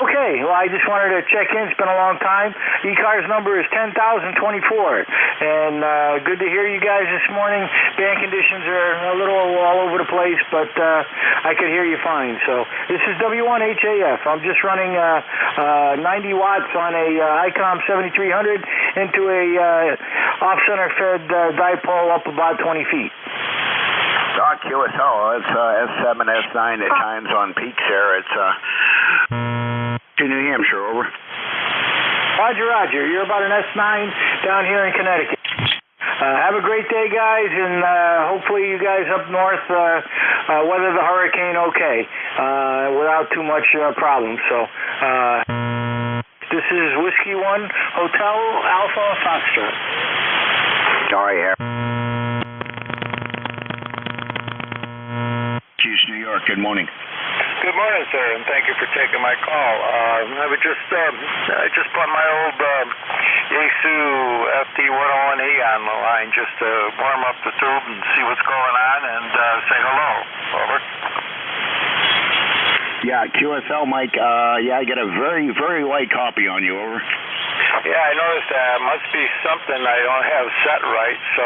okay, well, I just wanted to check in. It's been a long time. ECARS number is 10,024, and good to hear you guys this morning. Band conditions are a little all over the place, but I could hear you fine. So this is W1HAF. I'm just running 90 watts on a ICOM 7300 into a off-center fed dipole up about 20 feet. QSL, it's S7, S9 at times on peaks there. It's to New Hampshire, over. Roger. You're about an S9 down here in Connecticut. Have a great day, guys, and hopefully you guys up north weather the hurricane okay without too much problems. So this is Whiskey 1 Hotel Alpha Foxtrot. Sorry, Harry. New York, good morning. Good morning, sir, and thank you for taking my call. I would just put my old Yaesu FD101E on the line just to warm up the tube and see what's going on and say hello. Over. Yeah, QSL, Mike. I get a very, very light copy on you. Over. Yeah, I noticed that. Must be something I don't have set right. So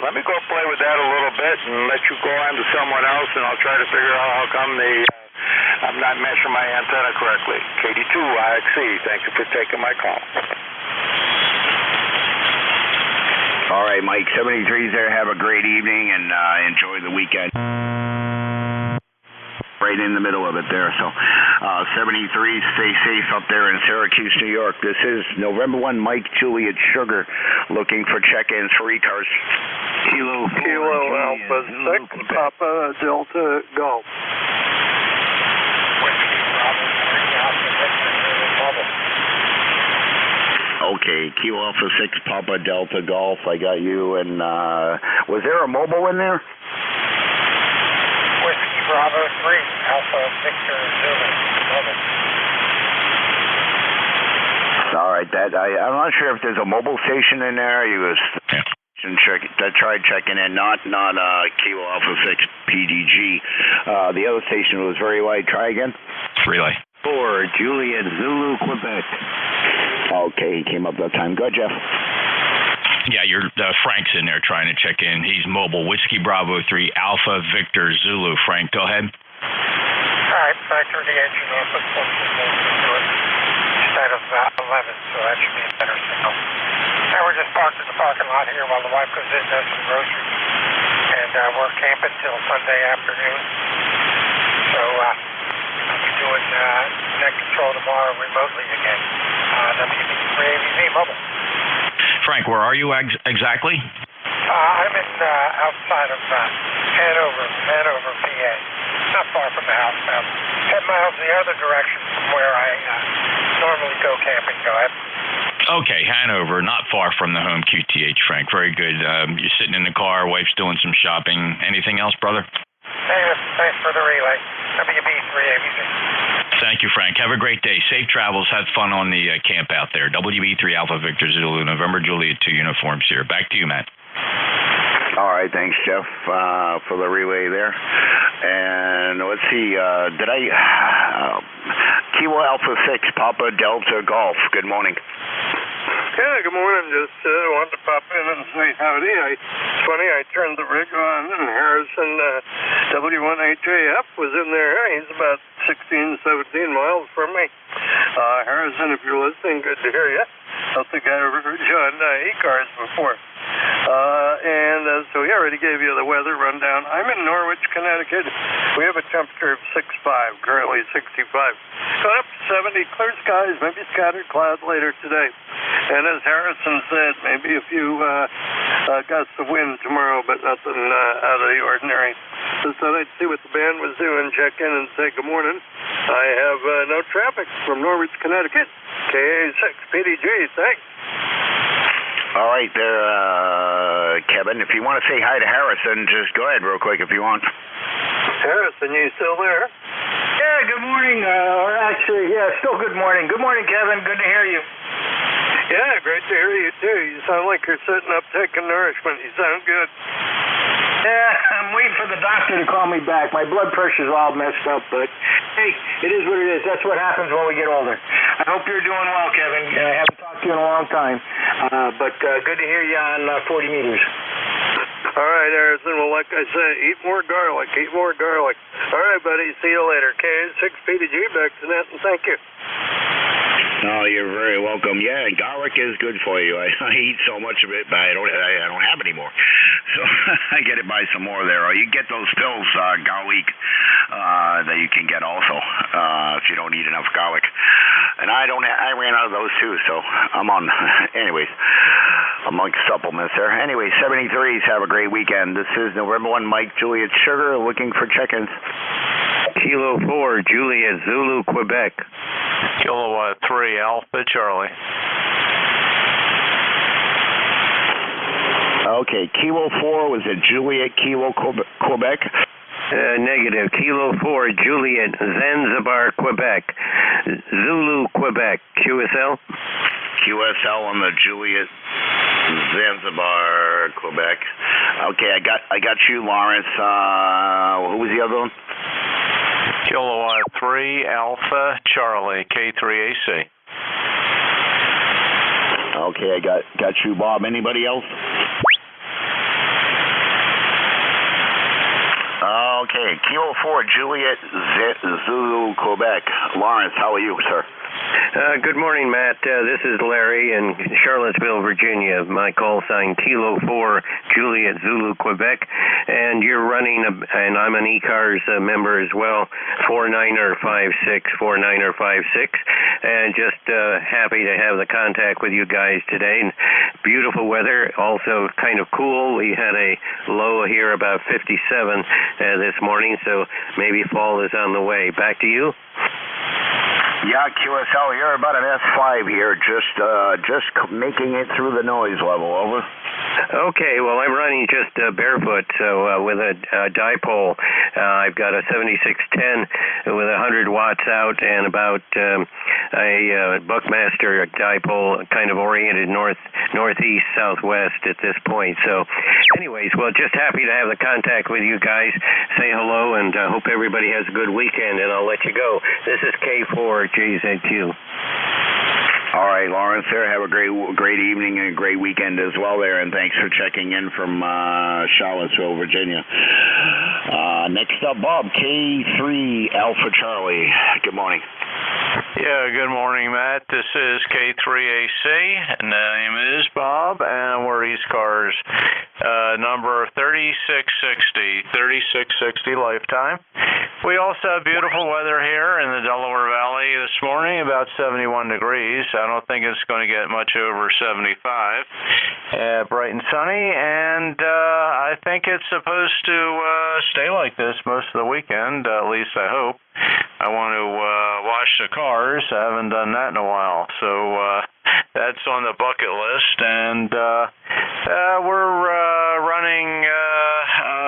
let me go play with that a little bit and let you go on to someone else, and I'll try to figure out how come I'm not measuring my antenna correctly. KD2IXE, thank you for taking my call. All right, Mike. 73's there. Have a great evening and enjoy the weekend. Right in the middle of it there. So 73, stay safe up there in Syracuse, New York. This is November 1, Mike Juliet Sugar, looking for check-ins for ECARS. Kilo Alpha 6, Papa Delta Golf. Okay, Kilo Alpha 6, Papa Delta Golf. I got you. And was there a mobile in there? Bravo 3, Alpha Victor Zulu. All right, I'm not sure if there's a mobile station in there. You was tried checking in, not Kilo Alpha 6 PDG. The other station was very light. Try again. Relay. 4 Juliet Zulu Quebec. Okay, he came up that time. Go, Jeff. Yeah, Frank's in there trying to check in. He's mobile. Whiskey Bravo 3 Alpha Victor Zulu. Frank, go ahead. All right, factor the engine off at 14 instead of 11, so that should be a better signal. And we're just parked in the parking lot here while the wife goes in, does some groceries, and we're camping till Sunday afternoon. So I'll be doing net control tomorrow remotely again. WB3ABV mobile. Frank, where are you exactly? I'm in outside of Hanover, PA. Not far from the house, about 10 miles the other direction from where I normally go camping. Go ahead. Okay, Hanover, not far from the home QTH, Frank. Very good. You're sitting in the car, wife's doing some shopping. Anything else, brother? Thanks for the relay. WB3ABV. Thank you, Frank. Have a great day. Safe travels. Have fun on the camp out there. WB3 Alpha Victor Zulu, November Juliet 2 uniforms here. Back to you, Matt. All right, thanks, Jeff, for the relay there. And let's see, Kilo Alpha 6, Papa Delta Golf. Good morning. Yeah, good morning. Just wanted to pop in and say howdy. It's funny, I turned the rig on, and Harrison W1HAF was in there. He's about 16, 17 miles from me. Harrison, if you're listening, good to hear you. I don't think I ever heard you on ECARS before. So he already gave you the weather rundown. I'm in Norwich, Connecticut. We have a temperature of 65, currently 65. Going up to 70, clear skies, maybe scattered clouds later today. And as Harrison said, maybe a few gusts of wind tomorrow, but nothing out of the ordinary. Just thought I'd see what the band was doing, check in and say good morning. I have no traffic from Norwich, Connecticut. KA6 PDG, thanks. All right there, Kevin. If you want to say hi to Harrison, just go ahead real quick if you want. Harrison, you still there? Yeah, good morning. Or actually, yeah, still good morning. Good morning, Kevin. Good to hear you. Yeah, great to hear you, too. You sound like you're sitting up taking nourishment. You sound good. Yeah, I'm waiting for the doctor to call me back. My blood pressure's all messed up, but hey, it is what it is. That's what happens when we get older. I hope you're doing well, Kevin. I haven't talked to you in a long time, but good to hear you on 40 meters. All right, Harrison. Well, like I said, eat more garlic. Eat more garlic. All right, buddy. See you later. KA6 PDG back to net, and thank you. Oh, you're very welcome. Yeah, garlic is good for you. I eat so much of it, but I don't have any more. So I get to buy some more there. Or you get those pills, garlic, that you can get also if you don't eat enough garlic. And I ran out of those too. So I'm on. Anyways, I'm on supplements there. Anyway, 73s. Have a great weekend. This is November 1, Mike Juliet Sugar looking for check-ins. Kilo 4, Juliet Zulu, Quebec. Kilowatt 3, Alpha Charlie. Okay, Kilo 4 was it Juliet Kilo Quebec? Negative. Kilo 4, Juliet Zanzibar, Quebec. Zulu, Quebec. QSL? QSL on the Juliet Zanzibar, Quebec. Okay, I got you, Lawrence. Who was the other one? Kilowatt 3, Alpha Charlie, K3AC. Okay, I got you, Bob. Anybody else? Okay, Kilo 4, Juliet Zulu, Quebec. Lawrence, how are you, sir? Good morning, Matt. This is Larry in Charlottesville, Virginia. My call sign Kilo 4, Juliet Zulu, Quebec. And you're running, and I'm an ECARS member as well, 4956, 4956. And just happy to have the contact with you guys today. Beautiful weather, also kind of cool. We had a low here about 57 this morning, so maybe fall is on the way. Back to you. Yeah, QSL, you're about an S5 here, just making it through the noise level, over. Okay, well, I'm running just barefoot, so with a dipole. I've got a 7610 with 100 watts out and about a Buckmaster dipole kind of oriented northeast, southwest at this point. So anyways, well, just happy to have the contact with you guys. Say hello, and hope everybody has a good weekend, and I'll let you go. This is K4JZQ. All right, Lawrence there. Have a great evening and a great weekend as well there, and thanks for checking in from Charlottesville, Virginia. Next up, Bob, K3 Alpha Charlie. Good morning. Yeah, good morning, Matt. This is K3AC, and the name is Bob, and we're ECARS number 3660 lifetime. We also have beautiful weather here in the Delaware Valley this morning, about 71 degrees. I don't think it's going to get much over 75. Bright and sunny, and I think it's supposed to stay like this most of the weekend, at least I hope. I want to wash the cars. I haven't done that in a while, so that's on the bucket list. And we're running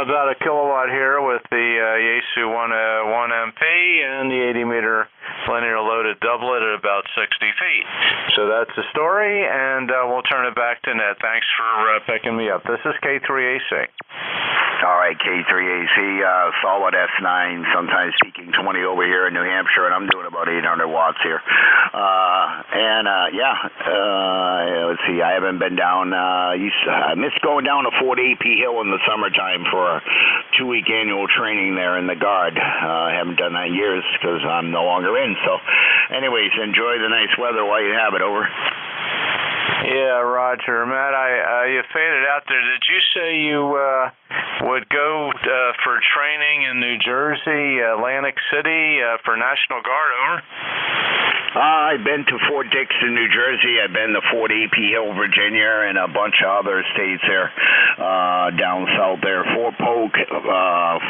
about a kilowatt here with the Yaesu 1MP and the 80-meter linear loaded doublet at about 60 feet. So that's the story, and we'll turn it back to Ned. Thanks for picking me up. This is K3AC. All right, K3AC, solid S9, sometimes peaking 20 over here in New Hampshire, and I'm doing about 800 watts here. Let's see, I haven't been down. I missed going down to Fort AP Hill in the summertime for a 2-week annual training there in the Guard. I haven't done that in years because I'm no longer in. So, anyways, enjoy the nice weather while you have it, over. Yeah, Roger. Matt, you faded out there. Did you say you would go for training in New Jersey, Atlantic City, for National Guard, over? I've been to Fort Dixon, New Jersey. I've been to Fort AP Hill, Virginia, and a bunch of other states there down south there. Fort Polk,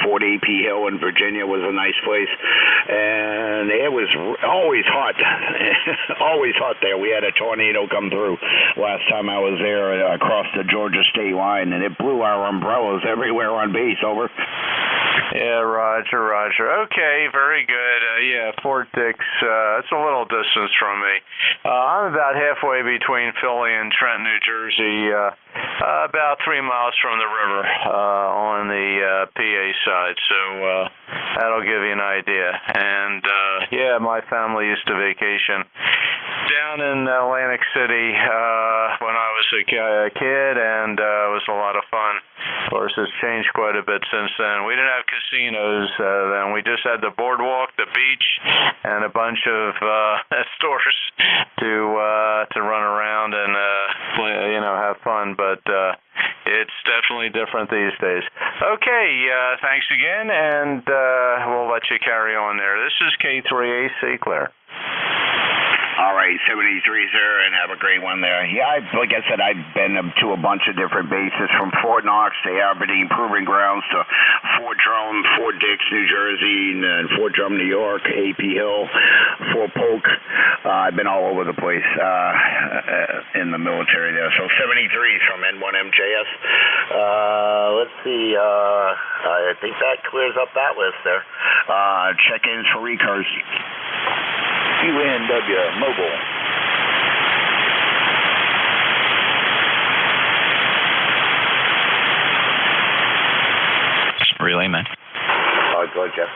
Fort AP Hill in Virginia was a nice place. And it was always hot. Always hot there. We had a tornado come through last time I was there across the Georgia state line, and it blew our umbrellas everywhere on base. Over. Yeah, Roger. Okay, very good. Yeah, Fort Dix, it's a little distance from me. I'm about halfway between Philly and Trenton, New Jersey, about 3 miles from the river on the PA side, so that'll give you an idea. And, yeah, my family used to vacation down in Atlantic City when I was a kid, and it was a lot of fun. Of course, it's changed quite a bit since then. We didn't have casinos then. We just had the boardwalk, the beach, and a bunch of stores to run around and play, have fun. But it's definitely different these days. Okay, thanks again, and we'll let you carry on there. This is K3AC, Claire. All right, 73, sir, and have a great one there. Yeah, like I said, I've been to a bunch of different bases, from Fort Knox to Aberdeen Proving Grounds to Fort Drum, Fort Dix, New Jersey, and Fort Drum, New York, AP Hill, Fort Polk. I've been all over the place in the military there. So 73 from N1MJS. Let's see. I think that clears up that list there. Check-ins for ECARS. UNW Mobile. Relay, man. Go ahead, Jeff.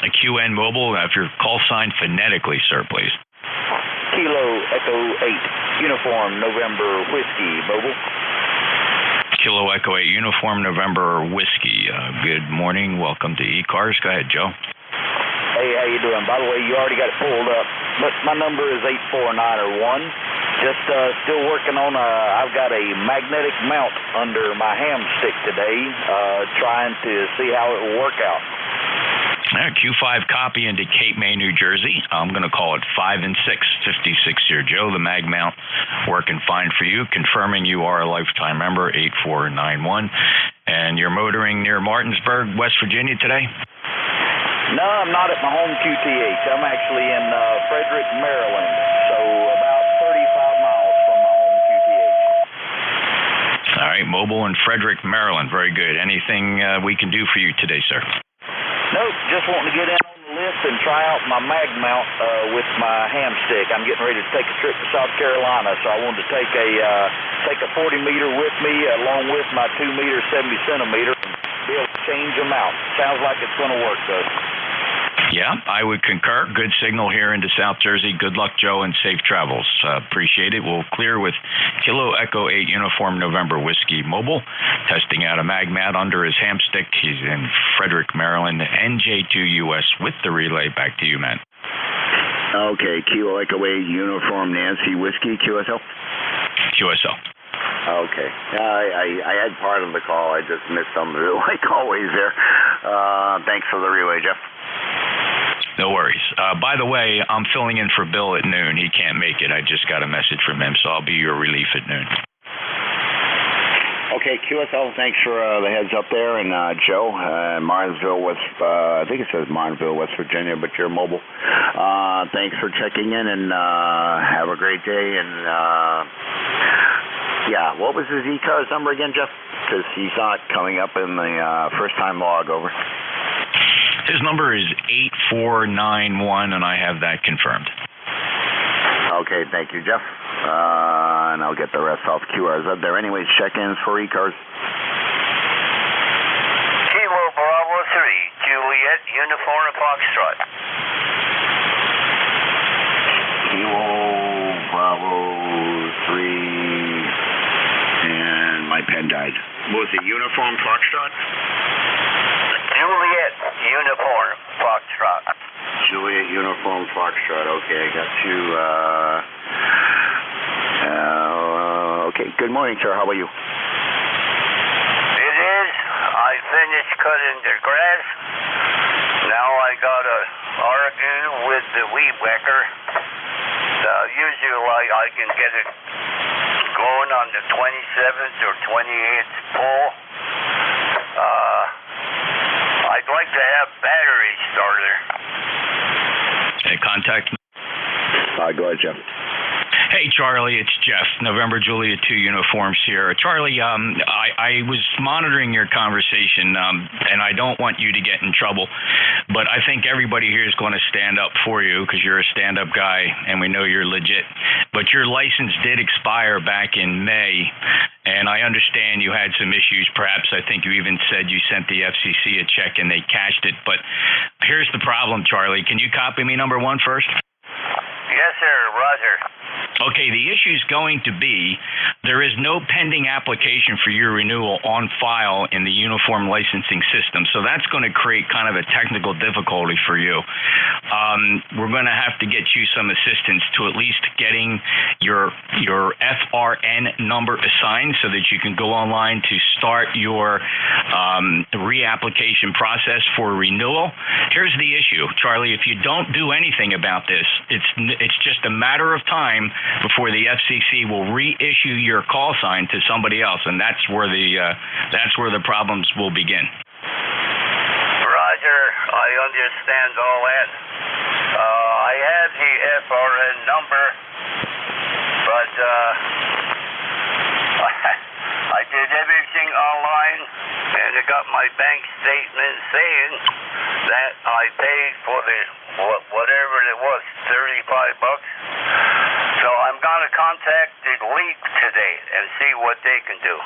A QN Mobile, have your call sign phonetically, sir, please. Kilo Echo 8, Uniform November Whiskey Mobile. Kilo Echo 8, Uniform November Whiskey. Good morning. Welcome to ECARS. Go ahead, Joe. Hey, how you doing? By the way, you already got it pulled up, but my number is 8491. Just still working on I've got a magnetic mount under my ham stick today, trying to see how it will work out. Q5 copy into Cape May, New Jersey. I'm going to call it 5 and 6, 56 here, Joe. The mag mount working fine for you. Confirming you are a lifetime member, 8491. And you're motoring near Martinsburg, West Virginia today? No, I'm not at my home QTH. I'm actually in Frederick, Maryland, so about 35 miles from my home QTH. All right, mobile in Frederick, Maryland. Very good. Anything we can do for you today, sir? Nope, just wanting to get in on the list and try out my mag mount with my ham stick. I'm getting ready to take a trip to South Carolina, so I wanted to take a 40 meter with me along with my 2 meter 70 centimeter and be able to change them out. Sounds like it's going to work, though. Yeah, I would concur. Good signal here into South Jersey. Good luck, Joe, and safe travels. Appreciate it. We'll clear with Kilo Echo 8 Uniform November Whiskey Mobile, testing out a magmat under his ham stick. He's in Frederick, Maryland. NJ2US with the relay. Back to you, man. Okay, Kilo Echo 8 Uniform Nancy Whiskey, QSL? QSL. Okay. I had part of the call. I just missed some of it, like always there. Thanks for the relay, Jeff. No worries. By the way, I'm filling in for Bill at noon. He can't make it. I just got a message from him, so I'll be your relief at noon. Okay, QSL, thanks for the heads up there. And Joe, Martinsville, I think it says Martinsville, West Virginia, but you're mobile. Thanks for checking in, and have a great day. And yeah, what was his ECARS number again, Jeff? Because he's not coming up in the first-time log. Over. His number is 8491, and I have that confirmed. Okay, thank you, Jeff. And I'll get the rest off QRs up there. Anyways, check-ins for ECARS. Kilo Bravo 3, Juliet, Uniform Foxtrot. Kilo Bravo 3, and my pen died. What was it, Uniform Foxtrot? Juliet, Uniform Foxtrot. Juliet, Uniform Foxtrot. Okay, I got you. Okay, good morning, sir. How are you? It is. I finished cutting the grass. Now I got to argue with the weed whacker. Usually I can get it going on the 27th or 28th pull. I'd like to have battery starter. Okay, contact me. Go ahead, Jeff. Hey, Charlie, it's Jeff, November Juliet 2 Uniform Sierra. Charlie, I was monitoring your conversation, and I don't want you to get in trouble, but I think everybody here is going to stand up for you because you're a stand-up guy, and we know you're legit. But your license did expire back in May, and I understand you had some issues. Perhaps I think you even said you sent the FCC a check and they cashed it. But here's the problem, Charlie. Can you copy me number one first? Yes, sir. Roger. Okay, the issue is going to be there is no pending application for your renewal on file in the uniform licensing system, so that's going to create kind of a technical difficulty for you. We're going to have to get you some assistance to at least getting your FRN number assigned so that you can go online to start your reapplication process for renewal. Here's the issue, Charlie. If you don't do anything about this, it's just a matter of time before the FCC will reissue your call sign to somebody else, and that's where the problems will begin. Roger, I understand all that. I have the FRN number, but I did everything online, and I got my bank statement saying that I paid for the whatever it was, $35. So I'm going to contact the league today and see what they can do.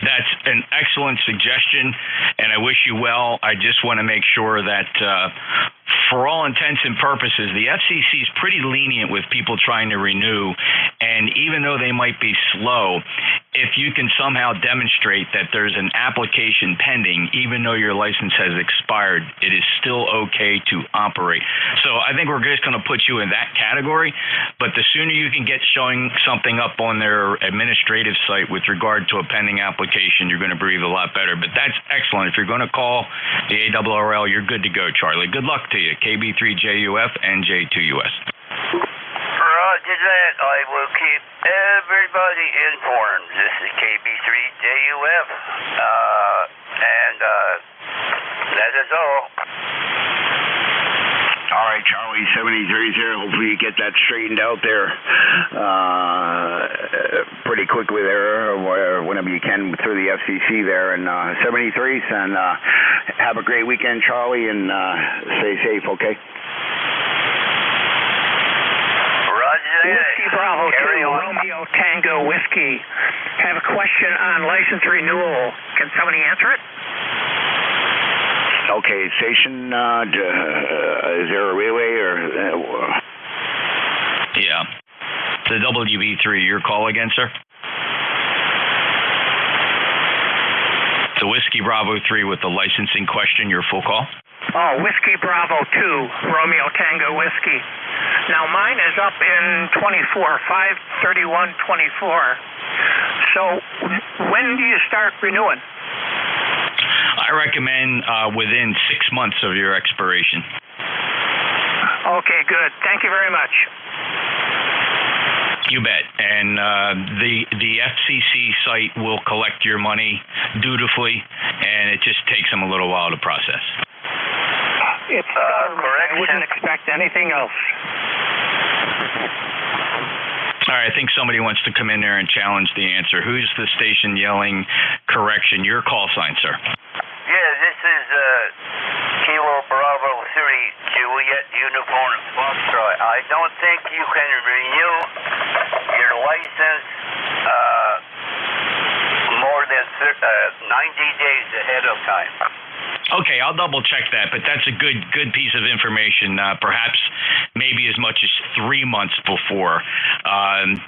That's an excellent suggestion, and I wish you well. I just want to make sure that for all intents and purposes, the FCC is pretty lenient with people trying to renew, and even though they might be slow, if you can somehow demonstrate that there's an application pending, even though your license has expired, it is still okay to operate. So I think we're just going to put you in that category, but the sooner you can get showing something up on their administrative site with regard to a pending application, you're going to breathe a lot better. But that's excellent. If you're going to call the ARRL, you're good to go, Charlie. Good luck to you. KB3JUF, NJ2US. Roger that. I will keep everybody informed. This is KB3JUF, and that is all. All right, Charlie, 730. Hopefully you get that straightened out there pretty quickly there, or whenever you can through the FCC there. And 73, and have a great weekend, Charlie, and stay safe, okay? Whiskey Bravo 2, Romeo Tango Whiskey. Have a question on license renewal. Can somebody answer it? Okay, station, is there a relay or? Yeah. The WB3, your call again, sir? The Whiskey Bravo 3 with the licensing question, your full call? Oh, Whiskey Bravo 2, Romeo Tango Whiskey. Now, mine is up in 5/31/24. So, when do you start renewing? I recommend within 6 months of your expiration. Okay, good. Thank you very much. You bet. And the FCC site will collect your money dutifully, and it just takes them a little while to process. It's correct. I wouldn't expect anything else. All right, I think somebody wants to come in there and challenge the answer. Who's the station yelling correction? Your call sign, sir. Yeah, this is Kilo Bravo 3, Juliet Uniform Foxtrot. I don't think you can renew your license more than 90 days ahead of time. Okay, I'll double check that, but that's a good piece of information. Perhaps maybe as much as 3 months before.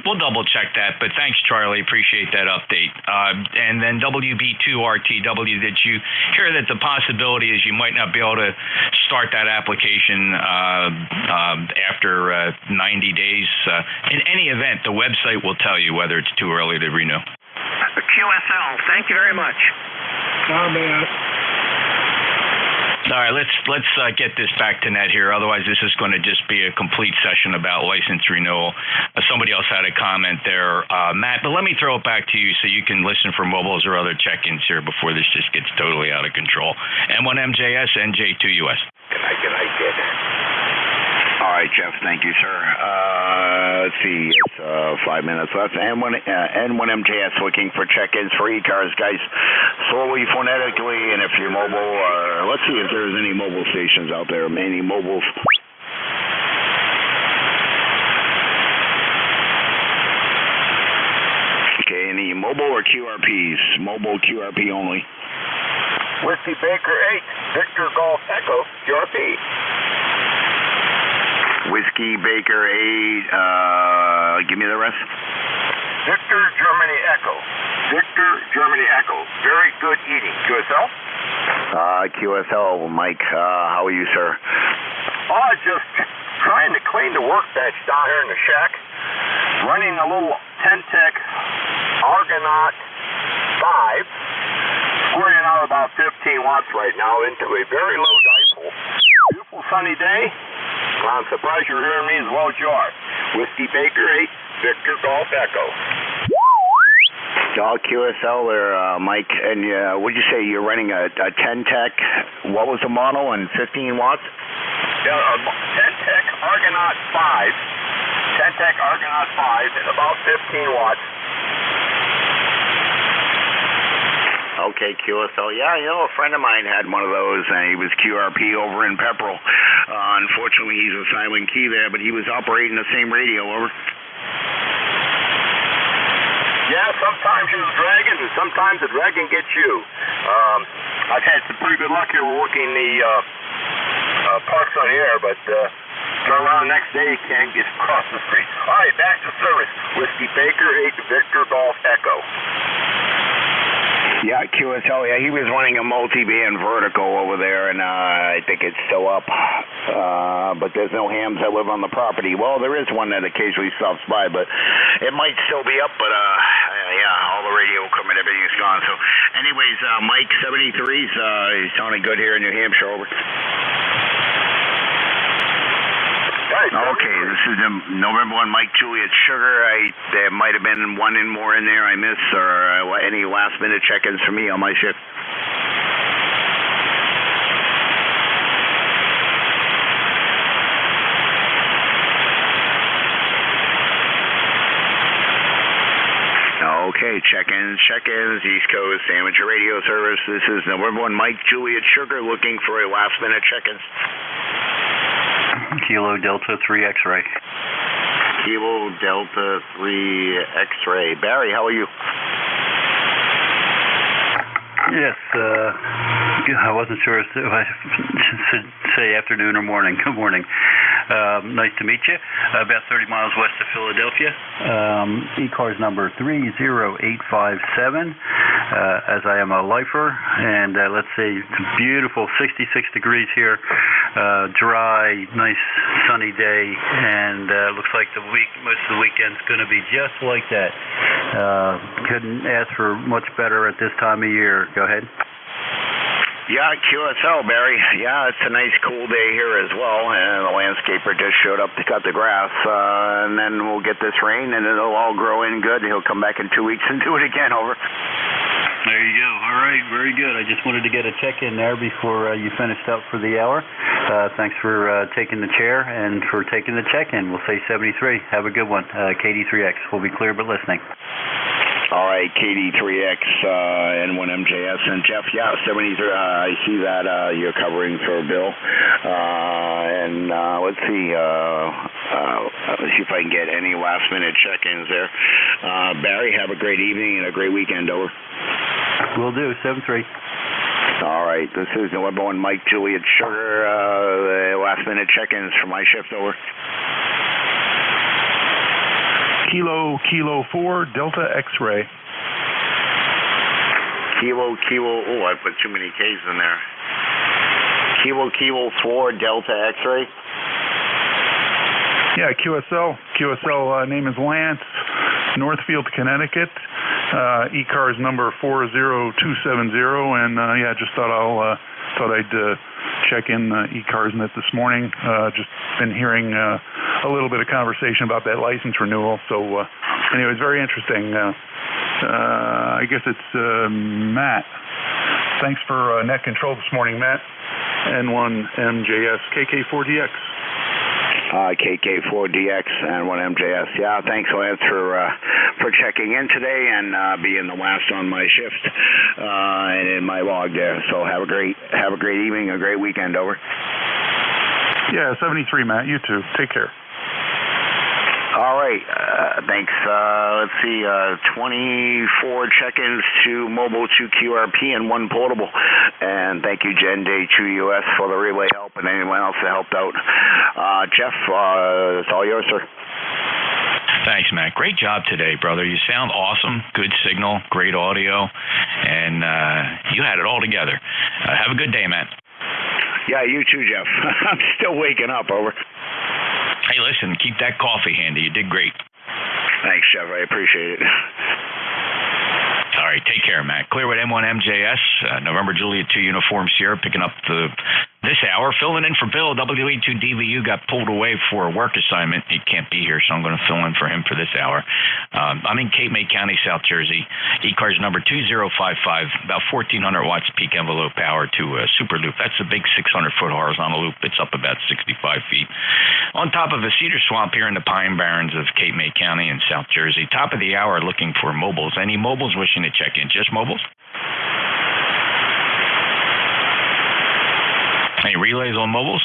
We'll double check that, but thanks, Charlie. Appreciate that update. And then WB2RTW, did you hear that the possibility is you might not be able to start that application after 90 days? In any event, the website will tell you whether it's too early to renew. QSL, thank you very much. Comment. All right, let's get this back to net here. Otherwise, this is going to just be a complete session about license renewal. Somebody else had a comment there, Matt, but let me throw it back to you so you can listen for mobiles or other check-ins here before this just gets totally out of control. M1MJS, NJ2US. Good night, kid. All right, Jeff, thank you, sir. Let's see, it's 5 minutes left. N1MJS looking for check-ins for ECARS, guys. Slowly, phonetically, and if you're mobile, let's see if there's any mobile stations out there, any mobiles. Okay, any mobile or QRPs? Mobile QRP only. Whiskey Baker 8, Victor Golf Echo, QRP. Whiskey Baker 8, give me the rest. Victor Germany Echo. Victor Germany Echo. Very good eating. QSL? QSL, Mike, how are you, sir? Oh, just trying to clean the workbench down here in the shack. Running a little Ten-Tech Argonaut 5. Squirting out about 15 watts right now into a very low dipole. Beautiful sunny day. I'm surprised you're hearing me as well as you are. Whiskey Baker 8, Victor Golf Echo. All QSL there, Mike. And what'd you say? You're running a Ten-Tech, what was the model, and 15 watts? Yeah, Ten-Tech Argonaut 5. Ten-Tech Argonaut 5 at about 15 watts. Okay, QSL. Yeah, a friend of mine had one of those, and he was QRP over in Pepperell. Unfortunately, he's a silent key there, but he was operating the same radio, over. Yeah, sometimes you're dragging, and sometimes the dragon gets you. I've had some pretty good luck here working the parks on the air, but turn around the next day, you can't get across the street. All right, back to service. Whiskey Baker 8, Victor Golf Echo. Yeah, QSL, yeah, he was running a multi-band vertical over there, and I think it's still up. But there's no hams that live on the property. Well, there is one that occasionally stops by, but it might still be up, but yeah, all the radio equipment, everything's gone. So anyways, Mike, 73's he's sounding good here in New Hampshire, over. Okay, this is the November 1 Mike Juliet Sugar. There might have been one more in there I missed, or any last-minute check-ins for me on my shift. Okay, check-ins, East Coast Amateur Radio Service. This is November 1 Mike Juliet Sugar looking for a last-minute check-in. Kilo Delta 3 X-ray. Kilo Delta 3 X-ray. Barry, how are you? Yes, I wasn't sure if I should say afternoon or morning. Good morning. Nice to meet you. About 30 miles west of Philadelphia. ECARS number 30857. As I am a lifer, and let's say it's a beautiful 66 degrees here, dry, nice sunny day, and looks like most of the weekend's going to be just like that. Couldn't ask for much better at this time of year. Go ahead. Yeah, QSL, Barry. Yeah, it's a nice cool day here as well, and the landscaper just showed up to cut the grass, and then we'll get this rain, and it'll all grow in good. He'll come back in 2 weeks and do it again, over. There you go. All right, very good. I just wanted to get a check-in there before you finished up for the hour. Thanks for taking the chair and for taking the check-in. We'll say 73. Have a good one. KD3X will be clear but listening. All right, KD3X, N1MJS, and Jeff, yeah, 73, I see that you're covering for Bill. And let's see if I can get any last-minute check-ins there. Barry, have a great evening and a great weekend, over. Will do, 73. All right, this is November 1 Mike Juliet Sugar, last-minute check-ins for my shift, over. Kilo 4 Delta X-ray. Kilo, oh, I put too many K's in there. Kilo 4 Delta X-ray. Yeah, QSL name is Lance, Northfield, Connecticut. ECARS number 40270, and yeah, just thought I'd check in ECARS net this morning. Just been hearing a little bit of conversation about that license renewal. So anyway, it's very interesting. I guess it's Matt. Thanks for net control this morning, Matt. N1MJS KK4DX. KK4DX and 1MJS. Yeah, thanks, Lance, for checking in today and being the last on my shift and in my log there. So have a great evening, a great weekend. Over. Yeah, 73, Matt. You too. Take care. All right. Thanks. Let's see. 24 check-ins, 2 mobile, 2 QRP, and 1 portable. And thank you, NJ2US, for the relay help and anyone else that helped out. Jeff, it's all yours, sir. Thanks, Matt. Great job today, brother. You sound awesome. Good signal, great audio, and you had it all together. Have a good day, Matt. Yeah, you too, Jeff. I'm still waking up. Over. Hey, listen, keep that coffee handy. You did great. Thanks, Jeff. I appreciate it. All right, take care, Matt. Clear with M1MJS, November Juliet 2 Uniform Sierra, picking up this hour. Filling in for Bill. WE2DVU got pulled away for a work assignment. He can't be here, so I'm going to fill in for him for this hour. I'm in Cape May County, South Jersey. ECARS number 2055, about 1,400 watts peak envelope power to a super loop. That's a big 600-foot horizontal loop. It's up about 65 feet. On top of a cedar swamp here in the Pine Barrens of Cape May County in South Jersey. Top of the hour looking for mobiles. Any mobiles wishing to check in? Just mobiles? Any relays on mobiles?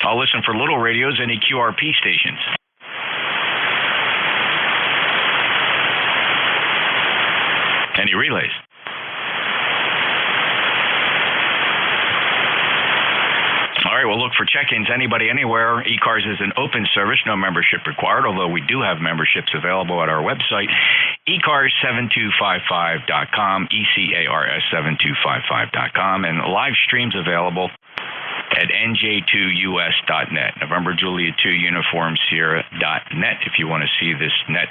I'll listen for little radios, any QRP stations. Any relays? All right, we'll look for check-ins. Anybody, anywhere. ECARS is an open service, no membership required, although we do have memberships available at our website, ECARS7255.com, ECARS7255.com, and live streams available at NJ2US.net, November Juliet 2 Uniform Sierra.net, if you want to see this net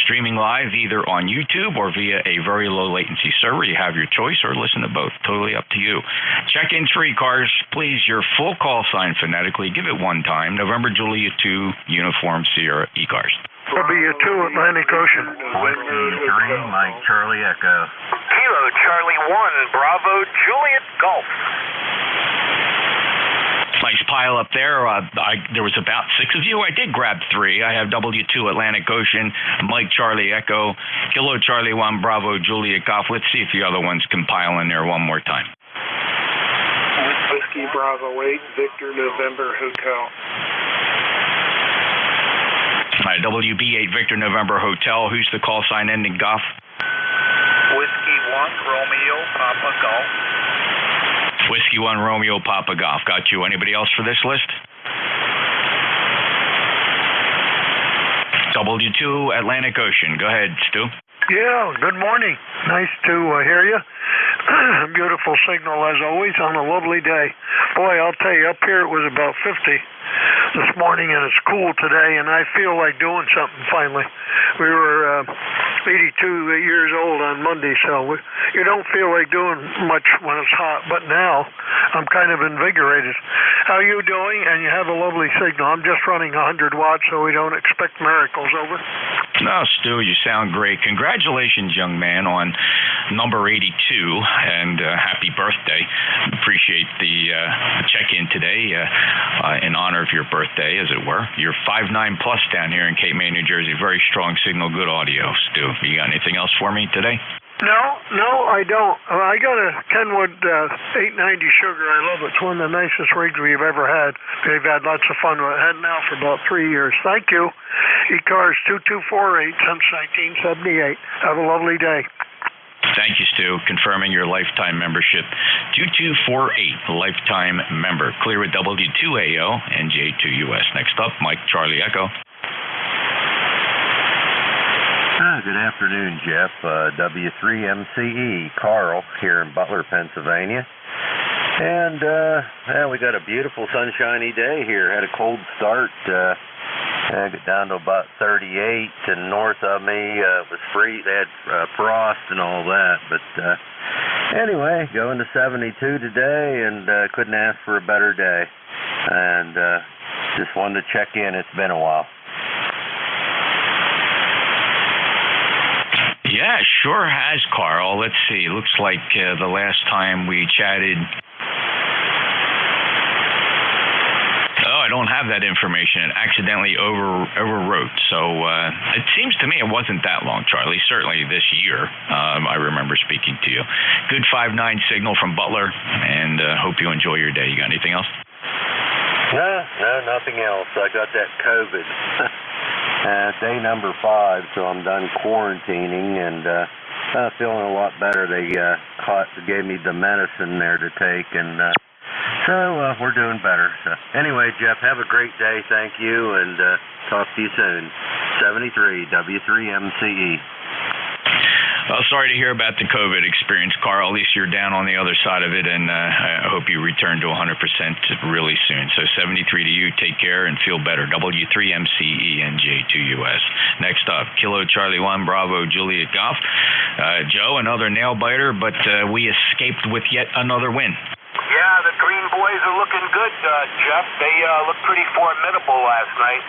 streaming live either on YouTube or via a very low latency server. You have your choice, or listen to both. Totally up to you. Check-ins for ECARS, please, your full call sign phonetically. Give it one time. November Juliet 2 Uniform Sierra ECARS. W2 Atlantic Ocean. 3 Mike Charlie Echo. Kilo Charlie 1 Bravo Juliet Golf. Nice pile up there. There was about 6 of you. I did grab 3. I have W2 Atlantic Ocean, Mike Charlie Echo, Kilo Charlie 1 Bravo Juliet Golf. Let's see if the other ones can pile in there one more time. Whiskey Bravo 8 Victor November Hotel. All right, WB8 Victor November Hotel. Who's the call sign ending Golf? Whiskey 1 Romeo Papa Golf. Whiskey 1 Romeo Papa Golf. Got you. Anybody else for this list? W2 Atlantic Ocean. Go ahead, Stu. Yeah, good morning. Nice to hear you. Beautiful signal as always on a lovely day. Boy, I'll tell you, up here it was about 50 this morning, and it's cool today, and I feel like doing something finally. We were 82 years old on Monday, so you don't feel like doing much when it's hot, but now I'm kind of invigorated. How are you doing? And you have a lovely signal. I'm just running 100 watts, so we don't expect miracles. Over. No, Stu, you sound great. Congratulations, young man, on number 82, and happy birthday. Appreciate the check-in today in honor of your birthday, as it were. You're 5'9" plus down here in Cape May, New Jersey. Very strong signal, good audio, Stu. You got anything else for me today? No, I don't. I got a Kenwood 890 Sugar. I love it. It's one of the nicest rigs we've ever had. We've had lots of fun with it. Had now for about 3 years. Thank you. ECARS 2248 since 1978. Have a lovely day. Thank you, Stu. Confirming your lifetime membership. 2248, lifetime member. Clear with W2AO, NJ2US. Next up, Mike Charlie Echo. Good afternoon, Jeff. W3MCE, Carl, here in Butler, Pennsylvania. And we got a beautiful sunshiny day here. Had a cold start. I got down to about 38, and north of me was free. They had frost and all that, but Anyway, going to 72 today, and couldn't ask for a better day. And just wanted to check in. It's been a while. Yeah, sure has, Carl. Let's see. Looks like the last time we chatted... Oh, I don't have that information. It accidentally overwrote. So it seems to me it wasn't that long, Charlie. Certainly this year, I remember speaking to you. Good 5-9 signal from Butler, and hope you enjoy your day. You got anything else? No, nothing else. I got that COVID. Day number 5, so I'm done quarantining, and feeling a lot better. They gave me the medicine there to take, and so we're doing better. So anyway, Jeff, have a great day. Thank you, and talk to you soon. 73 W3MCE. Well, sorry to hear about the COVID experience, Carl. At least you're down on the other side of it, and I hope you return to 100% really soon. So 73 to you. Take care and feel better. W3MCE NJ2US. Next up, Kilo Charlie 1 Bravo Juliet Golf. Joe, another nail biter, but we escaped with yet another win. Yeah, the Green Boys are looking good, Jeff. They looked pretty formidable last night.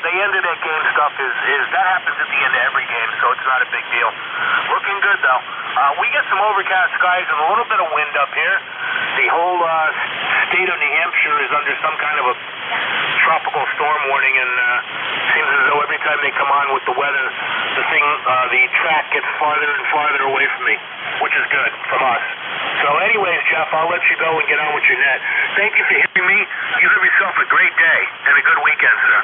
They ended that game stuff is that happens at the end of every game, so it's not a big deal. Looking good, though. We get some overcast skies and a little bit of wind up here. The whole state of New Hampshire is under some kind of a tropical storm warning, and seems as though every time they come on with the weather, the track gets farther and farther away from me, which is good from us. So anyways, Jeff, I'll let you go and get on with your net. Thank you for hearing me. You have yourself a great day and a good weekend, sir.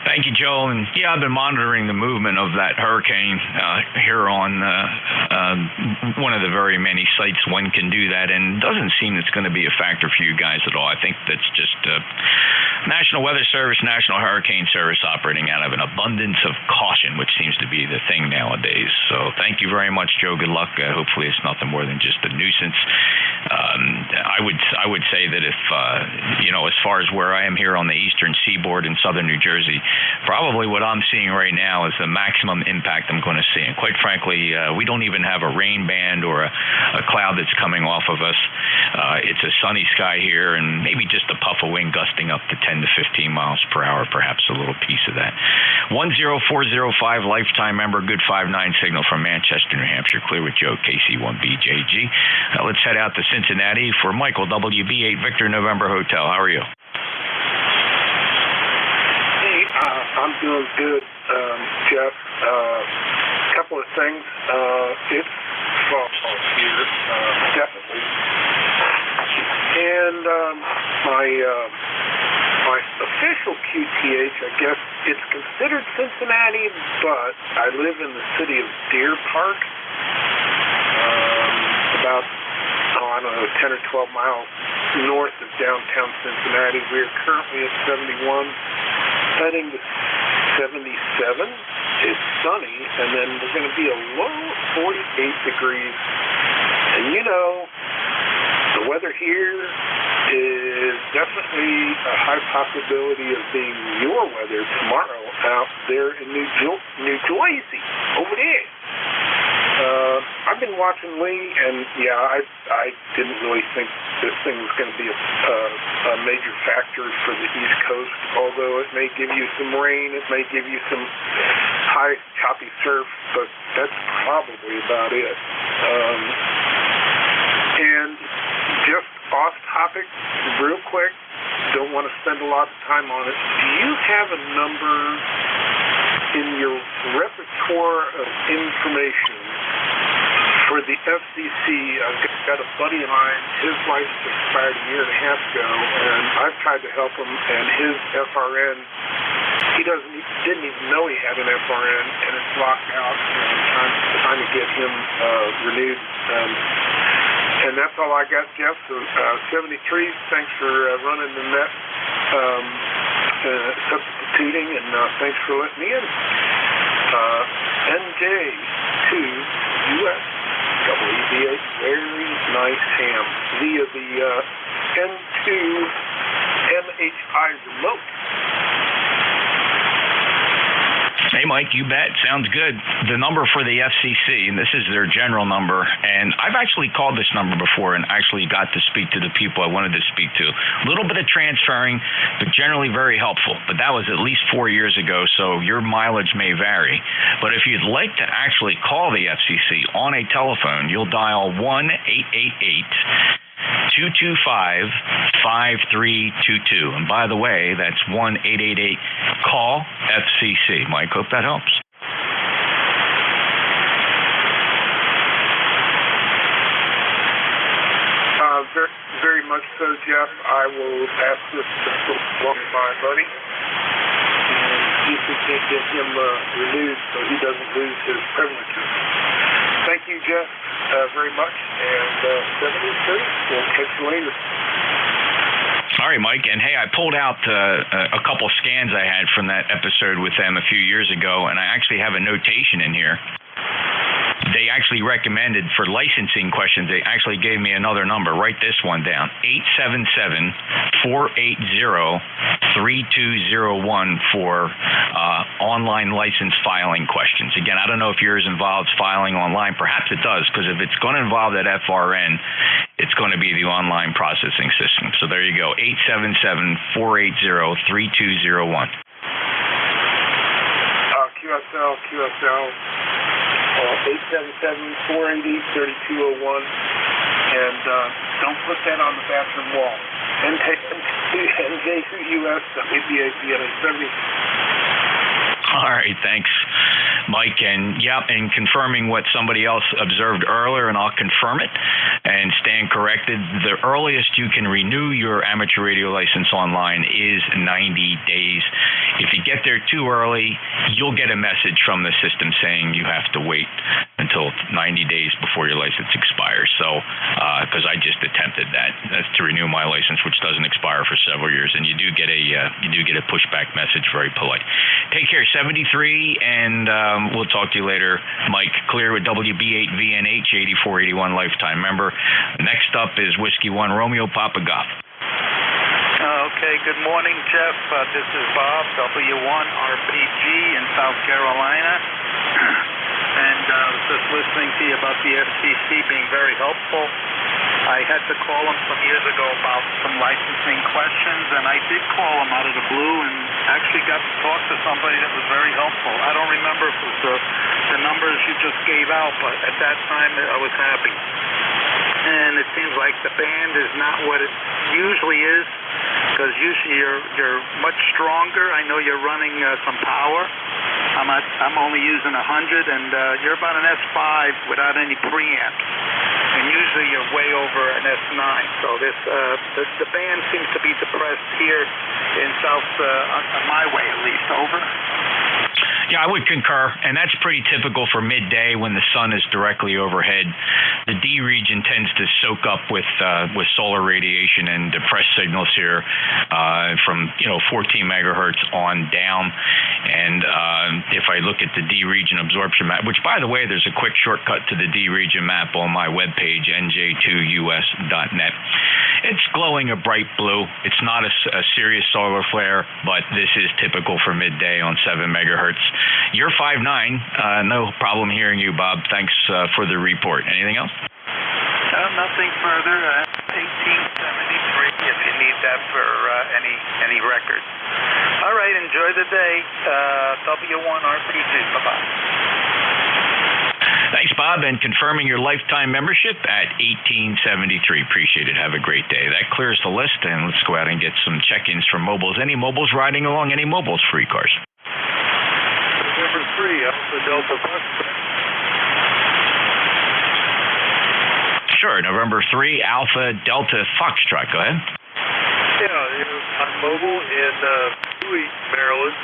Thank you, Joe. And yeah, I've been monitoring the movement of that hurricane here on one of the very many sites one can do that, and it doesn't seem it's going to be a factor for you guys at all. I think that's just National Weather Service, National Hurricane Service operating out of an abundance of caution, which seems to be the thing nowadays. So thank you very much, Joe. Good luck. Hopefully it's nothing more than just a nuisance. I would say that if, as far as where I am here on the eastern seaboard in southern New Jersey, probably what I'm seeing right now is the maximum impact I'm going to see. And quite frankly, we don't even have a rain band or a cloud that's coming off of us. It's a sunny sky here and maybe just a puff of wind gusting up to 10 to 15 miles per hour, perhaps a little piece of that. 10405, lifetime member, good 5-9 signal from Manchester, New Hampshire. Clear with Joe, KC1BJG. Let's head out to Cincinnati for Michael, WB8 Victor November Hotel. How are you? I'm doing good, Jeff. A couple of things. It's fall here, definitely. And my official QTH, I guess it's considered Cincinnati, but I live in the city of Deer Park, about 10 or 12 miles north of downtown Cincinnati. We are currently at 71. Heading to 77. It's sunny, and then we're going to be a low 48 degrees. And the weather here is definitely a high possibility of being your weather tomorrow out there in New Jersey, over there. I've been watching Lee, and I didn't really think this thing was going to be a major factor for the East Coast, although it may give you some rain, it may give you some high choppy surf, but that's probably about it. And just off topic, real quick, don't want to spend a lot of time on it. Do you have a number in your repertoire of information for the FCC? I've got a buddy of mine, his license expired a year and a half ago, and I've tried to help him, and his FRN, he didn't even know he had an FRN, and it's locked out, and I'm trying to get him renewed. And that's all I got, Jeff. So 73, thanks for running the net, substituting, and thanks for letting me in. NJ2US. WB8, very nice ham via the N2 MHI remote. Hey, Mike. Mike. You bet. Sounds good. The number for the FCC, and this is their general number, and I've actually called this number before and actually got to speak to the people I wanted to speak to. A little bit of transferring, but generally very helpful. But that was at least 4 years ago, so your mileage may vary. But if you'd like to actually call the FCC on a telephone, you'll dial 1-888-225-5322. And by the way, that's 1-888-CALL-FCC. Mike, hope that helps. Very, very much so, Jeff. I will pass this along to my buddy and see if we can't get him renewed so he doesn't lose his privileges. Thank you, Jeff, very much. And 72, we'll catch you later. All right, Mike. And hey, I pulled out a couple scans I had from that episode with them a few years ago, and I actually have a notation in here. They actually recommended for licensing questions, they actually gave me another number. Write this one down, 877-480-3201 for online license filing questions. Again, I don't know if yours involves filing online. Perhaps it does, because if it's going to involve that FRN, it's going to be the online processing system. So there you go, 877-480-3201. QSL. 877-480-3201, and don't put that on the bathroom wall. NJ2US, WBAPLA 70. All right, thanks, Mike. And and confirming what somebody else observed earlier, and I'll confirm it and stand corrected. The earliest you can renew your amateur radio license online is 90 days. If you get there too early, you'll get a message from the system saying you have to wait until 90 days before your license expires. So, because I just attempted that's to renew my license, which doesn't expire for several years, and you do get a pushback message, very polite. Take care. 73, and we'll talk to you later. Mike, clear with WB8VNH, 8481 lifetime member. Next up is Whiskey 1 Romeo Papa Golf. Okay, good morning, Jeff. This is Bob, W1RPG in South Carolina. And I was just listening to you about the FCC being very helpful. I had to call them some years ago about some licensing questions, and I did call them out of the blue and actually got to talk to somebody that was very helpful. I don't remember if it was the numbers you just gave out, but at that time I was happy. And it seems like the band is not what it usually is, because usually you're much stronger. I know you're running some power. I'm only using 100, and you're about an S5 without any preamps. And usually you're way over an S9. So the band seems to be depressed here in South, my way at least. Over. Yeah, I would concur, and that's pretty typical for midday when the sun is directly overhead. The D region tends to soak up with solar radiation and depressed signals here from 14 megahertz on down. And if I look at the D region absorption map, which by the way, there's a quick shortcut to the D region map on my webpage, NJ2US.net. It's glowing a bright blue. It's not a serious solar flare, but this is typical for midday on 7 megahertz. You're 5'9". No problem hearing you, Bob. Thanks for the report. Anything else? Nothing further. 1873 if you need that for any records. All right, enjoy the day. W1RPG. Bye-bye. Thanks, Bob, and confirming your lifetime membership at 1873. Appreciate it. Have a great day. That clears the list, and let's go out and get some check-ins from mobiles. Any mobiles riding along? Any mobiles for ECARS? Number 3, Alpha Delta Foxtrot. Sure, November 3, Alpha Delta Foxtrot. Go ahead. Yeah, I'm mobile in Bowie, Maryland.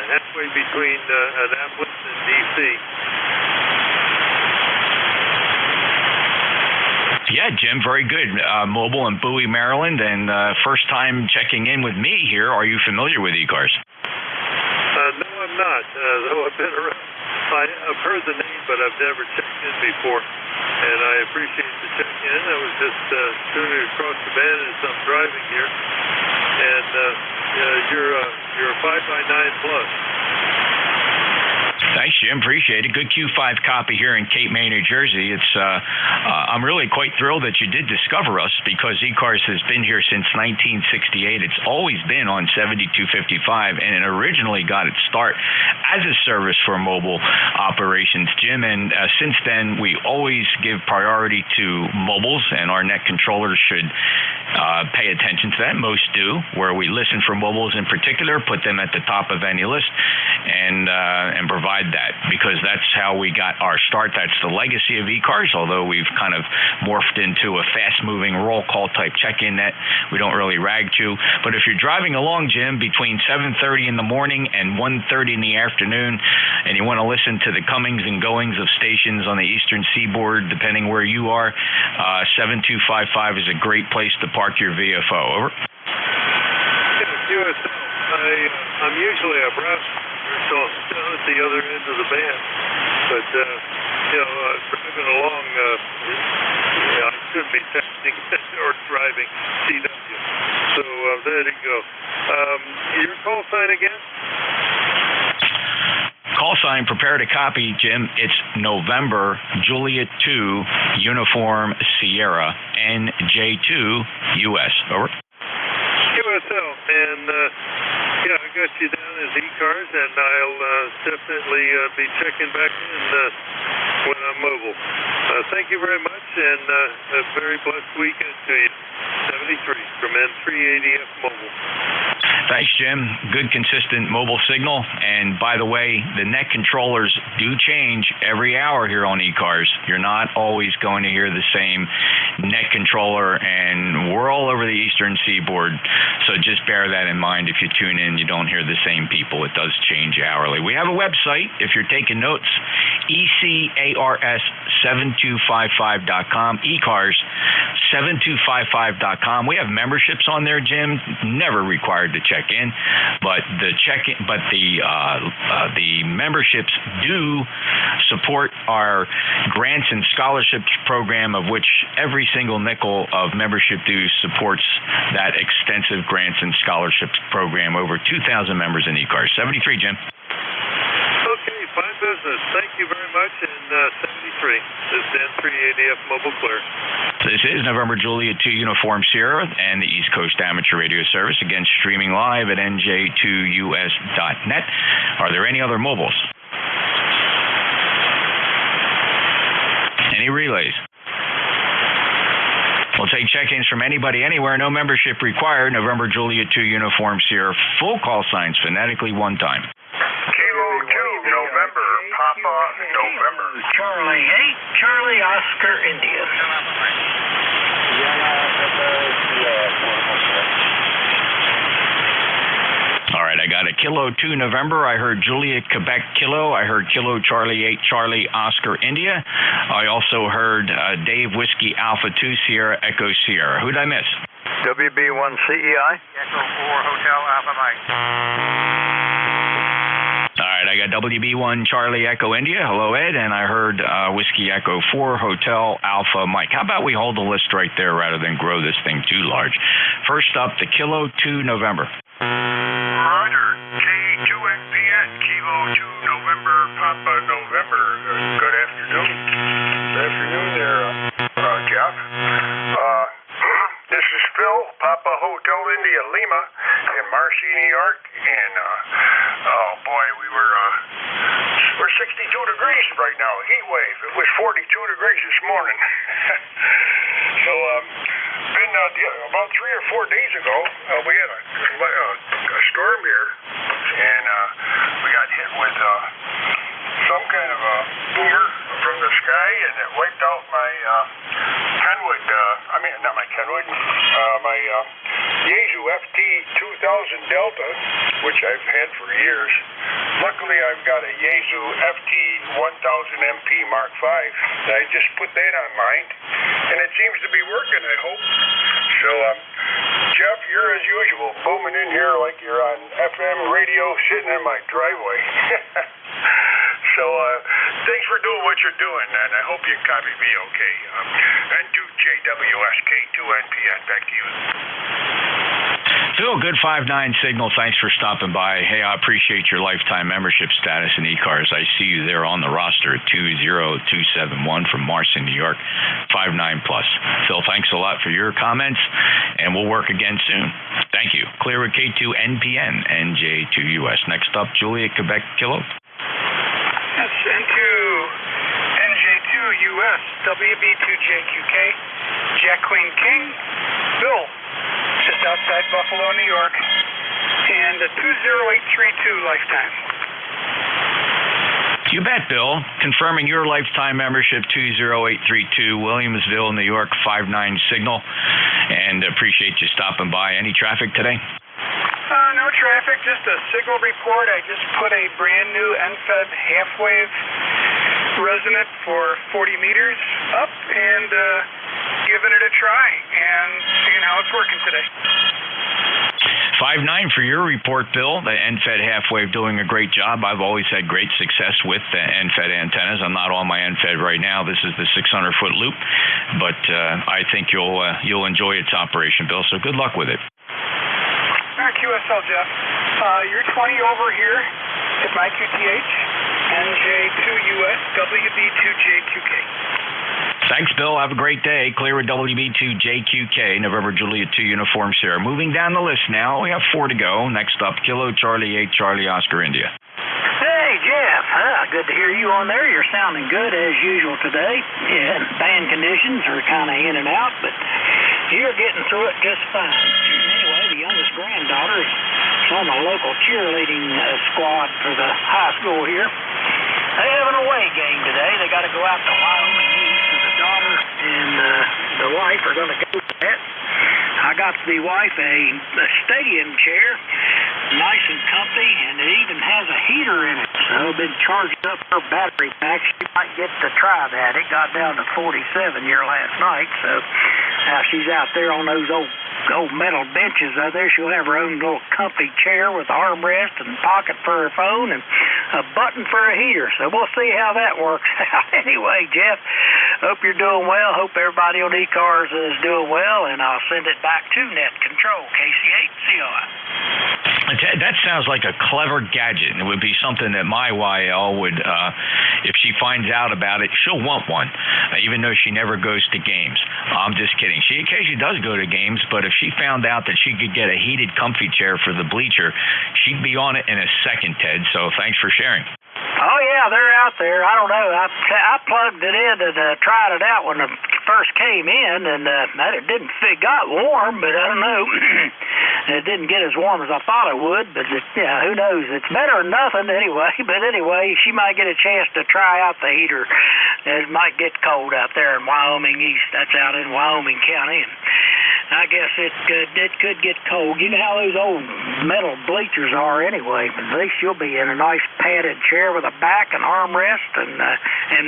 Halfway between Annapolis and D.C. Yeah, Jim, very good. Mobile in Bowie, Maryland, and first time checking in with me here. Are you familiar with ECARS? No, I'm not. Though I've been around. I've heard the name, but I've never checked in before. And I appreciate the check-in. I was just tuning across the band as I'm driving here. and you're a 5x9 plus. Thanks, Jim. Appreciate it. Good Q5 copy here in Cape May, New Jersey. It's I'm really quite thrilled that you did discover us, because ECARS has been here since 1968. It's always been on 7255, and it originally got its start as a service for mobile operations, Jim. And since then, we always give priority to mobiles, and our net controllers should pay attention to that. Most do, where we listen for mobiles in particular, put them at the top of any list, and provide that, because that's how we got our start. That's the legacy of ECARS, although we've kind of morphed into a fast-moving roll call type check-in net. We don't really rag to. But if you're driving along, Jim, between 7:30 in the morning and 1:30 in the afternoon, and you want to listen to the comings and goings of stations on the eastern seaboard, depending where you are, 7255 is a great place to park your VFO. Over. QSL. I'm usually a browser, so I'm still at the other end of the band. But, driving along, I shouldn't be texting or driving CW. So there you go. Your call sign again? Call sign, prepare to copy, Jim. It's November, Juliet 2, Uniform Sierra, NJ2US. Over. QSL, and I got you down as ECARS, and I'll definitely be checking back in when I'm mobile. Thank you very much, and a very blessed weekend to you. 73 from N3ADF Mobile. Thanks, Jim. Good, consistent mobile signal. And by the way, the net controllers do change every hour here on ECARS. You're not always going to hear the same net controller, and we're all over the eastern seaboard. So just bear that in mind. If you tune in, you don't hear the same people. It does change hourly. We have a website, if you're taking notes, ECARS7255.com, ECARS7255.com. We have memberships on there, Jim. Never required to check in, but the memberships do support our grants and scholarships program, of which every single nickel of membership dues supports that extensive grants and scholarships program. Over 2,000 members in ECARS. 73, Jim. Okay, fine business. Thank you very much. And 73. This is N3ADF Mobile Clear. This is November Juliet 2 Uniform Sierra and the East Coast Amateur Radio Service, again streaming live at NJ2US.net. Are there any other mobiles? Any relays? We'll take check-ins from anybody, anywhere, no membership required. November Juliet 2 Uniform Sierra, full call signs, phonetically one time. Kilo 2, November, Papa, November. Charlie 8, Charlie, Oscar, India. All right, I got a Kilo 2 November. I heard Juliet Quebec Kilo. I heard Kilo Charlie 8 Charlie Oscar India. I also heard Dave Whiskey Alpha 2 Sierra Echo Sierra. Who'd I miss? WB1 CEI. Echo 4 Hotel Alpha Mike. All right, I got WB1 Charlie Echo India. Hello, Ed. And I heard Whiskey Echo 4 Hotel Alpha Mike. How about we hold the list right there rather than grow this thing too large? First up, the Kilo 2 November. Roger. K2NPN, Kilo 2 November, Papa November. Good afternoon. Good afternoon there, Jeff. This is Phil, Papa Hotel India Lima in Marcy, New York. And, oh boy, we're 62 degrees right now, heat wave. It was 42 degrees this morning. So, been about 3 or 4 days ago, we had a storm here, and we got hit with some kind of a boomer from the sky, and it wiped out my Kenwood, not my Kenwood, my Yaesu FT2000 Delta, which I've had for years. Luckily, I've got a Yaesu FT1000 MP Mark V. I just put that on mine, and it seems to be working, I hope. So, Jeff, you're as usual, booming in here like you're on FM radio sitting in my driveway. So, thanks for doing what you're doing, and I hope you copy me okay. N2JWS, K2NPN, back to you. Phil, good 5-9 signal. Thanks for stopping by. Hey, I appreciate your lifetime membership status in ECARS. I see you there on the roster at 20271 from Marston, New York, 5-9 plus. Phil, thanks a lot for your comments, and we'll work again soon. Thank you. Clear with K2 NPN, NJ2US. Next up, Juliet, Quebec, Kilo. That's into NJ2US, WB2JQK, Jack Queen King, Bill, just outside Buffalo, New York, and a 20832 lifetime. You bet, Bill. Confirming your lifetime membership, 20832, Williamsville, New York, 5-9 signal, and appreciate you stopping by. Any traffic today? No traffic, just a signal report. I just put a brand new NFED half-wave resonant for 40 meters up and giving it a try and seeing how it's working today. 5-9 for your report, Bill. The NFED half-wave doing a great job. I've always had great success with the NFED antennas. I'm not on my NFED right now. This is the 600-foot loop, but I think you'll enjoy its operation, Bill, so good luck with it. QSL, Jeff. You're 20 over here at my QTH, NJ2US, WB2JQK. Thanks, Bill. Have a great day. Clear with WB2JQK, November Juliet 2 Uniform Sierra. Moving down the list now. We have 4 to go. Next up, Kilo Charlie 8 Charlie Oscar India. Hey, Jeff. Good to hear you on there. You're sounding good as usual today. Yeah, band conditions are kind of in and out, but you're getting through it just fine. Anyway, the youngest granddaughter is on the local cheerleading squad for the high school here. They have an away game today. They got to go out to Wyoming East, so the daughter and the wife are going to go to that. I got the wife a stadium chair, nice and comfy, and it even has a heater in it. So I've been charging up her battery pack. She might get to try that. It got down to 47 here last night, so she's out there on those old metal benches out there. She'll have her own little comfy chair with an armrest and pocket for her phone and a button for a heater. So we'll see how that works out. Anyway, Jeff, hope you're doing well. Hope everybody on ECARS is doing well, and I'll send it back to Net Control, KC8COI. That sounds like a clever gadget. It would be something that my YL would, if she finds out about it, she'll want one, even though she never goes to games. I'm just kidding. She occasionally does go to games, but if she found out that she could get a heated comfy chair for the bleacher, she'd be on it in a second, Ted. So thanks for sharing. Oh, yeah, they're out there. I don't know. I plugged it in and tried it out when it first came in, and it got warm, but I don't know. It didn't get as warm as I thought it would, but who knows? It's better than nothing anyway. But anyway, she might get a chance to try out the heater. It might get cold out there in Wyoming East. That's out in Wyoming County, and I guess it could get cold. You know how those old metal bleachers are anyway, but at least you'll be in a nice padded chair with a back and armrest and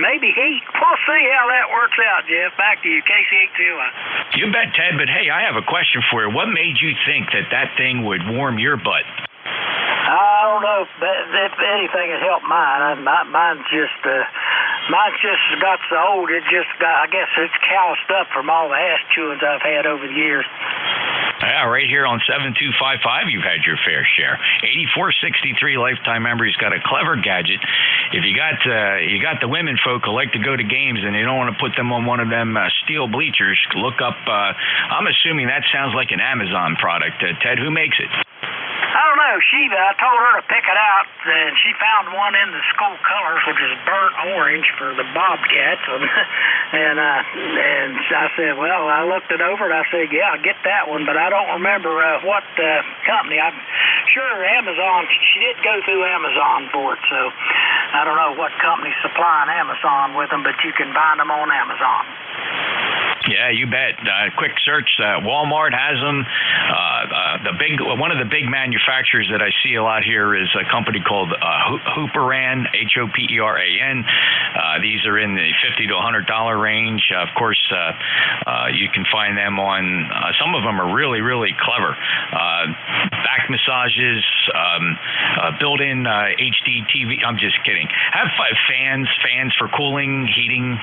maybe heat. We'll see how that works out, Jeff. Back to you, KC8COI. You bet, Ted, but hey, I have a question for you. What made you think that thing would warm your butt? I don't know if anything has helped mine. Mine's just got so old. I guess it's calloused up from all the ass chewings I've had over the years. Yeah, right here on 7255, you've had your fair share. 8463 lifetime member. He's got a clever gadget. If you got the women folk who like to go to games and you don't want to put them on one of them steel bleachers, look up. I'm assuming that sounds like an Amazon product. Ted, who makes it? I don't know. I told her to pick it out, and she found one in the school colors, which is burnt orange for the Bobcats. And I said, well, I looked it over, and I said, yeah, I'll get that one, but I don't remember what company. I'm sure Amazon. She did go through Amazon for it, so I don't know what company's supplying Amazon with them, but you can find them on Amazon. Yeah, you bet. Quick search. Walmart has them. One of the big manufacturers that I see a lot here is a company called Hooperan, Hoperan. These are in the $50 to $100 range. Of course, you can find them on. Some of them are really, really clever. Back massages, built-in HD TV. I'm just kidding. Have fans for cooling, heating.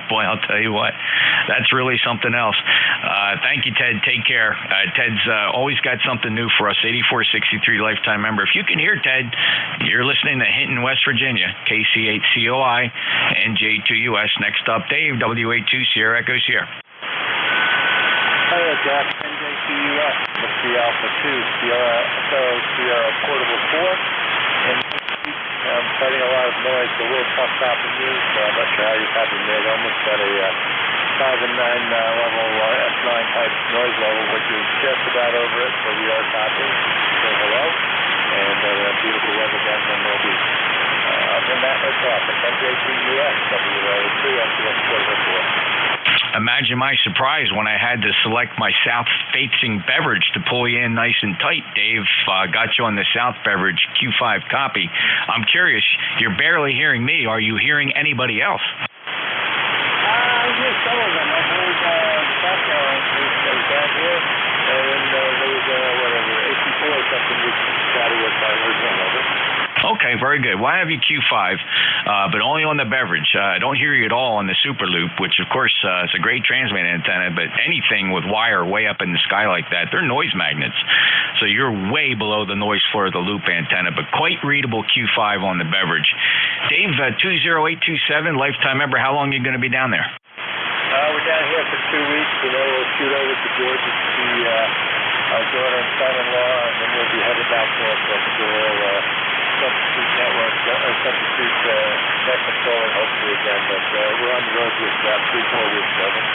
Boy, I'll tell you what. That's really something else. Thank you, Ted. Take care. Ted's always got something new for us. 8463 lifetime member. If you can hear Ted, you're listening to Hinton, West Virginia. KC8COI, NJ2US. Next up, Dave, WA2 Sierra Echo Sierra. Hey, Jeff, NJ2US, Whiskey Alpha 2, Sierra Portable 4. And I'm fighting a lot of noise, so a little tough stopping you, so I'm not sure how you're copying me. I've almost got a 5 and 9 level S9 type noise level, which is just about over it, so we are copying. So hello, and beautiful weather down in Mobile. Other than that, no traffic. NJ2US, WA2, MTS Portable 4. Imagine my surprise when I had to select my south-facing beverage to pull you in nice and tight. Dave got you on the south beverage Q5 copy. I'm curious, you're barely hearing me. Are you hearing anybody else? I hear some of them. I heard background was down here, and then there was whatever, AC4 or something you chatted with. I heard one of it. Okay, very good. Well, I have you Q5, but only on the beverage. I don't hear you at all on the Super Loop, which, of course, is a great transmit antenna, but anything with wire way up in the sky like that, they're noise magnets. So you're way below the noise floor of the loop antenna, but quite readable Q5 on the beverage. Dave, 20827, lifetime member, how long are you going to be down there? We're down here for 2 weeks, and then we'll shoot over to Georgia to see our daughter and son-in-law, and then we'll be headed back north to substitute network, or substitute net controller, hopefully again, but we're on the road with about 3-4 weeks of it.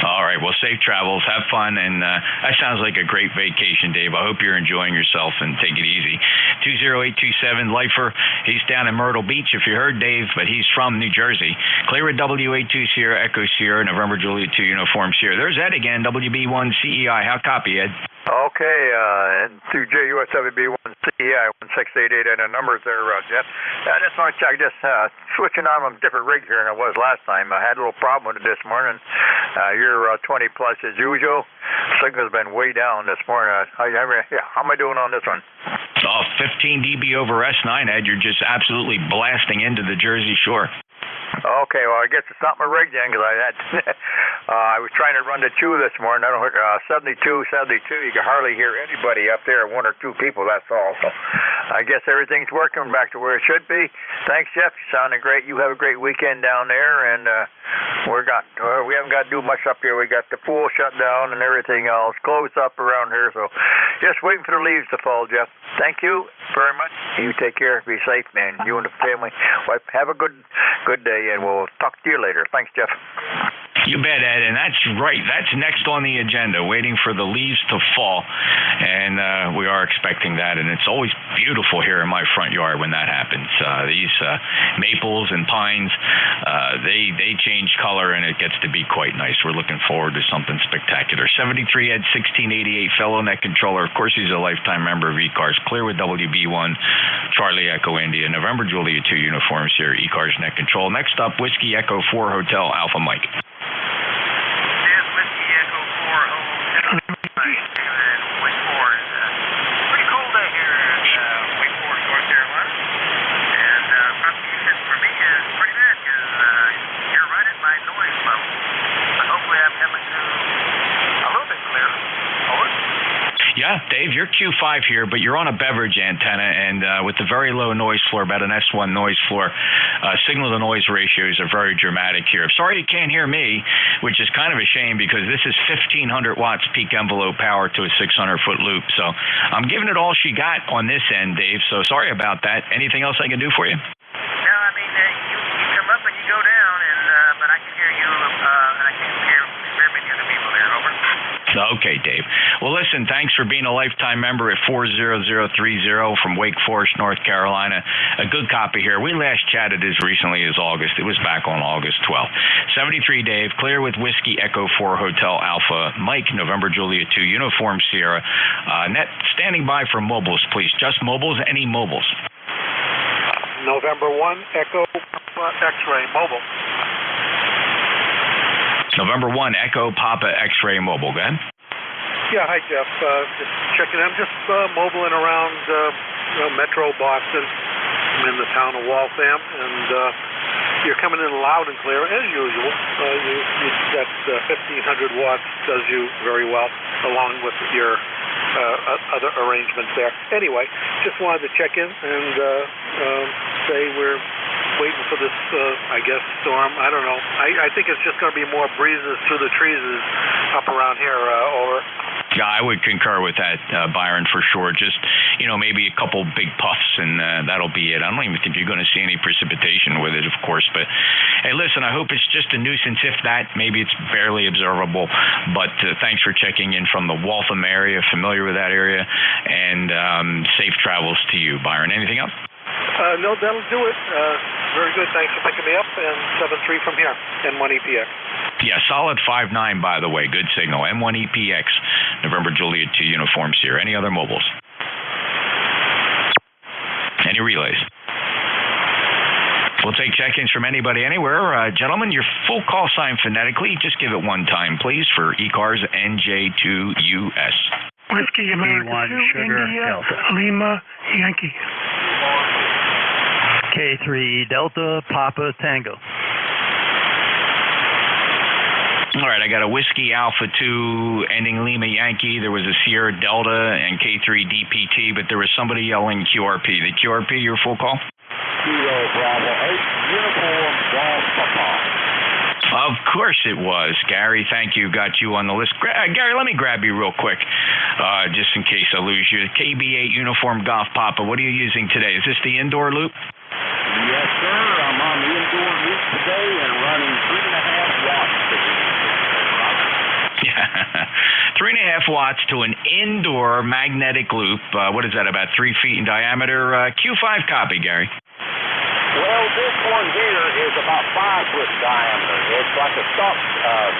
All right, well, safe travels, have fun, and that sounds like a great vacation, Dave. I hope you're enjoying yourself, and take it easy. 20827, Lifer, he's down in Myrtle Beach, if you heard Dave, but he's from New Jersey. Clear with WA2 Sierra Echo Sierra, November Juliet 2 Uniform Sierra. There's Ed again, WB1 CEI. How copy, Ed? Okay, NJ2US WB1 CEI 1688, and the numbers there, Jeff. I just want to check, just switching on a different rig here than I was last time. I had a little problem with it this morning. You're 20 plus as usual. Signal's been way down this morning. How am I doing on this one? 15 dB over S9, Ed. You're just absolutely blasting into the Jersey Shore. Okay, well, I guess it's not my rig then, because I had I was trying to run the 2 this morning. I don't 72. You can hardly hear anybody up there, 1 or 2 people. That's all. So I guess everything's working back to where it should be. Thanks, Jeff. You're sounding great. You have a great weekend down there, and we haven't got to do much up here. We got the pool shut down and everything else closed up around here. So just waiting for the leaves to fall, Jeff. Thank you very much. You take care. Be safe, man. You and the family. Have a good day, and we'll talk to you later. Thanks, Jeff. You bet, Ed, and that's right. That's next on the agenda, waiting for the leaves to fall, and we are expecting that, and it's always beautiful here in my front yard when that happens. These maples and pines, they change color, and it gets to be quite nice. We're looking forward to something spectacular. 73 Ed 1688, fellow net controller. Of course, he's a lifetime member of ECARS. Clear with WB1, Charlie Echo India, November Juliet 2 uniforms here, ECARS net control. Next up, Whiskey Echo 4 Hotel Alpha Mike. Pretty cold out here in Wake Forest, North Carolina, and prosecution for me is pretty bad because you're right at my noise level. But hopefully I'm coming to a little bit clear. Over. Yeah, Dave, you're Q5 here, but you're on a beverage antenna, and with the very low noise floor, about an S1 noise floor, signal-to-noise ratios are very dramatic here. Sorry you can't hear me, which is kind of a shame because this is 1,500 watts peak envelope power to a 600-foot loop. So I'm giving it all she got on this end, Dave, so sorry about that. Anything else I can do for you? No, I mean, you come up and you go down, but I can hear you, and I can't hear very many other people there. Over. Okay, Dave. Well, listen, thanks for being a lifetime member at 40030 from Wake Forest, North Carolina. A good copy here. We last chatted as recently as August. It was back on August 12th. 73 Dave, clear with Whiskey Echo 4 Hotel Alpha. Mike, November Juliet 2, Uniform Sierra. Net standing by for mobiles, please. Just mobiles, any mobiles? November 1, Echo X-Ray Mobile. November 1, Echo Papa X-Ray Mobile. Go ahead. Yeah, hi, Jeff. Just checking. I'm just mobiling around Metro Boston. I'm in the town of Waltham, and you're coming in loud and clear as usual. That 1500 watts does you very well, along with your other arrangements there. Anyway, just wanted to check in and say we're waiting for this, I guess, storm. I don't know. I think it's just going to be more breezes through the trees up around here. Over. Yeah, I would concur with that, Byron, for sure. Just, maybe a couple big puffs, and that'll be it. I don't even think you're going to see any precipitation with it, of course. But, hey, listen, I hope it's just a nuisance. If that, maybe it's barely observable. But thanks for checking in from the Waltham area, familiar with that area, and safe travels to you, Byron. Anything else? No, that'll do it. Very good. Thanks for picking me up. And 7-3 from here. N1EPX. Yeah, solid 5-9, by the way. Good signal. M1EPX, November Juliet 2 Uniform Sierra. Any other mobiles? Any relays? We'll take check-ins from anybody anywhere. Gentlemen, your full call sign phonetically. Just give it one time, please, for ECARS NJ2US. Whiskey America 2, Sugar, India, Delta. Lima, Yankee. K3 Delta, Papa Tango. All right, I got a Whiskey Alpha 2 ending Lima Yankee. There was a Sierra Delta and K3 DPT, but there was somebody yelling QRP. The QRP, your full call? Kilo Bravo 8, Uniform Golf Papa. Of course it was, Gary. Thank you. Got you on the list. Gary, let me grab you real quick, just in case I lose you. KB8 Uniform Golf Papa. What are you using today? Is this the indoor loop? Yes, sir. I'm on the indoor loop today and running 3.5 watts today. Yeah, 3.5 watts to an indoor magnetic loop. What is that, about 3 feet in diameter? Q5 copy, Gary. Well, this one here is about 5 foot diameter. It's like a stop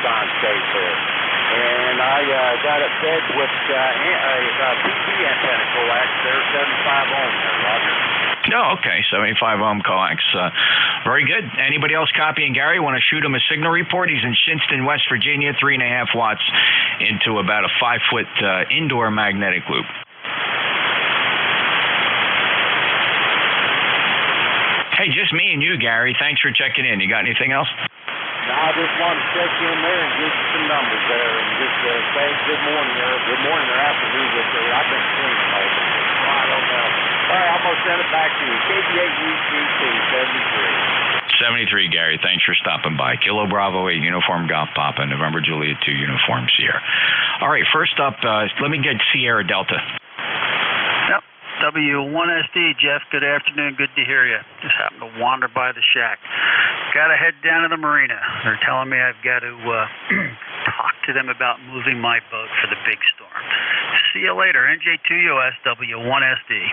sign shape there. And I got it fed with a PV antenna coax there, 75 ohm there, Roger. Oh, okay, 75 ohm coax. Very good. Anybody else copying Gary? Want to shoot him a signal report? He's in Shinston, West Virginia, 3.5 watts into about a 5 foot indoor magnetic loop. Hey, just me and you, Gary. Thanks for checking in. You got anything else? No, I just wanted to check in there and give you some numbers there and just say good morning or afternoon. I've been seeing them all. I don't know. All right, I'm going to send it back to you. KB8UCT 73. 73, Gary. Thanks for stopping by. Kilo Bravo 8, Uniform Golf Papa, November Juliet 2, Uniform Sierra. All right, first up, let me get Sierra Delta. W1SD, Jeff, good afternoon. Good to hear you. Just happened to wander by the shack. Got to head down to the marina. They're telling me I've got to talk to them about moving my boat for the big storm. See you later. NJ2US, W1SD.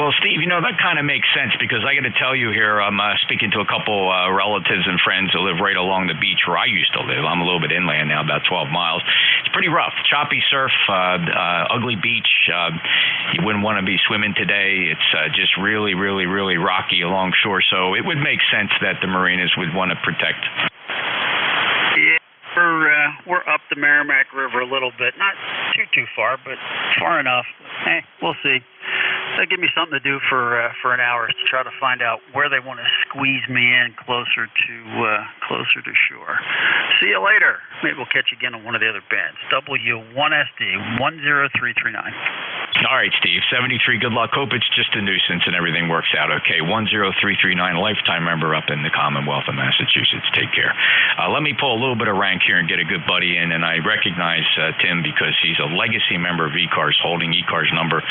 Well, Steve, that kind of makes sense because I got to tell you here, I'm speaking to a couple relatives and friends who live right along the beach where I used to live. I'm a little bit inland now, about 12 miles. It's pretty rough. Choppy surf, ugly beach. You wouldn't want to be swimming today. It's just really, really, really rocky along shore. So it would make sense that the marinas would want to protect. Yeah, we're up the Merrimack River a little bit. Not too far, but far enough. We'll see. They'll give me something to do for an hour to try to find out where they want to squeeze me in closer to shore. See you later. Maybe we'll catch you again on one of the other bands. W1SD 10339. All right, Steve. 73. Good luck. Hope it's just a nuisance and everything works out okay. 10339. Lifetime member up in the Commonwealth of Massachusetts. Take care. Let me pull a little bit of rank here and get a good buddy in, and I recognize Tim because he's a legacy member of ECARS, holding ECARS number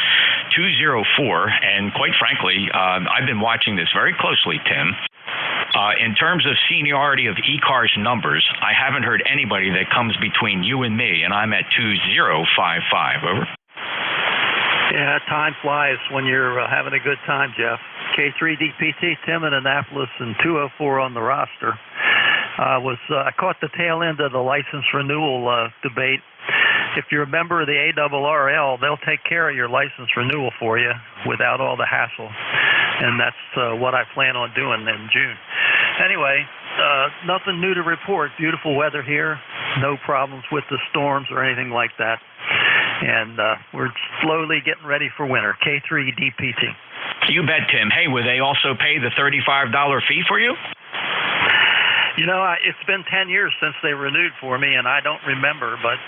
204. And quite frankly, I've been watching this very closely, Tim. In terms of seniority of ECARS numbers, I haven't heard anybody that comes between you and me, and I'm at 2055. Over. Yeah, time flies when you're having a good time, Jeff. K3 DPT, Tim in Annapolis, and 204 on the roster. I caught the tail end of the license renewal debate. If you're a member of the ARRL, they'll take care of your license renewal for you without all the hassle. And that's what I plan on doing in June. Anyway, nothing new to report. Beautiful weather here. No problems with the storms or anything like that. And we're slowly getting ready for winter. K3 DPT. You bet, Tim. Hey, will they also pay the $35 fee for you? You know, it's been 10 years since they renewed for me, and I don't remember. But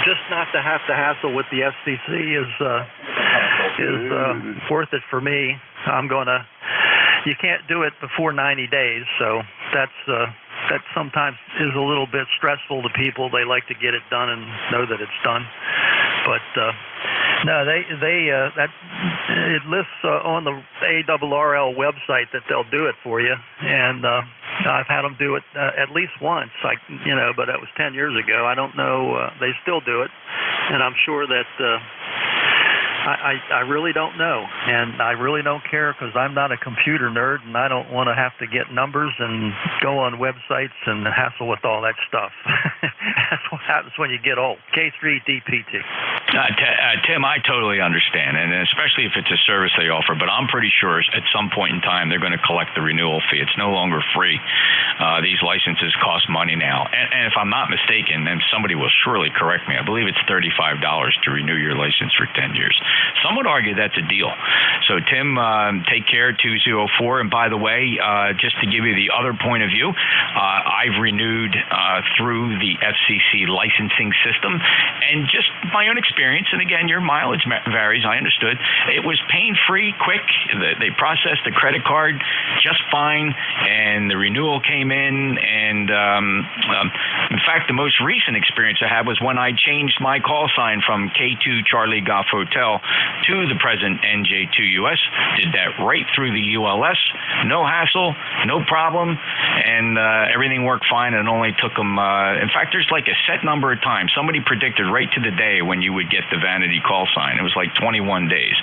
just not to have to hassle with the FCC is worth it for me. You can't do it before 90 days, so that sometimes is a little bit stressful to people. They like to get it done and know that it's done. But no, it lists on the ARRL website that they'll do it for you, and I've had them do it at least once. But that was 10 years ago. I don't know. They still do it, and I'm sure that. I really don't know, and I really don't care because I'm not a computer nerd, and I don't want to have to get numbers and go on websites and hassle with all that stuff. That's what happens when you get old. K3DPT. Tim, I totally understand, and especially if it's a service they offer, but I'm pretty sure at some point in time they're going to collect the renewal fee. It's no longer free. These licenses cost money now, and if I'm not mistaken, and somebody will surely correct me, I believe it's $35 to renew your license for 10 years. Some would argue that's a deal. So, Tim, take care, 204. And by the way, just to give you the other point of view, I've renewed through the FCC licensing system. And just my own experience, and again, your mileage varies, I understood, it was pain-free, quick. They processed the credit card just fine, and the renewal came in. And in fact, the most recent experience I had was when I changed my call sign from K2 Charlie Golf Hotel to the present NJ2US. Did that right through the ULS. No hassle, no problem, and everything worked fine, and it only took them, in fact, there's like a set number of times. Somebody predicted right to the day when you would get the vanity call sign. It was like 21 days.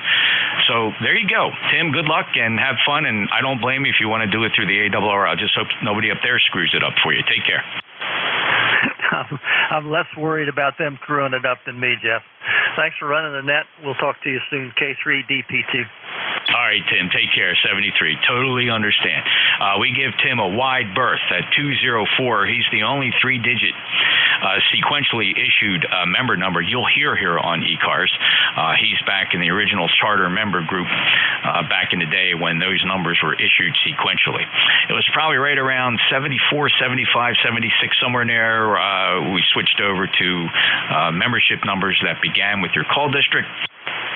So there you go. Tim, good luck and have fun, and I don't blame you if you want to do it through the ARRL. I just hope nobody up there screws it up for you. Take care. I'm less worried about them screwing it up than me, Jeff. Thanks for running the net. We'll talk to you soon. K3DPT. All right, Tim, take care. 73. Totally understand. We give Tim a wide berth at 204. He's the only three-digit sequentially issued member number you'll hear here on ECARS. He's back in the original charter member group back in the day when those numbers were issued sequentially. It was probably right around 74, 75, 76, somewhere in there. We switched over to membership numbers that began with your call district.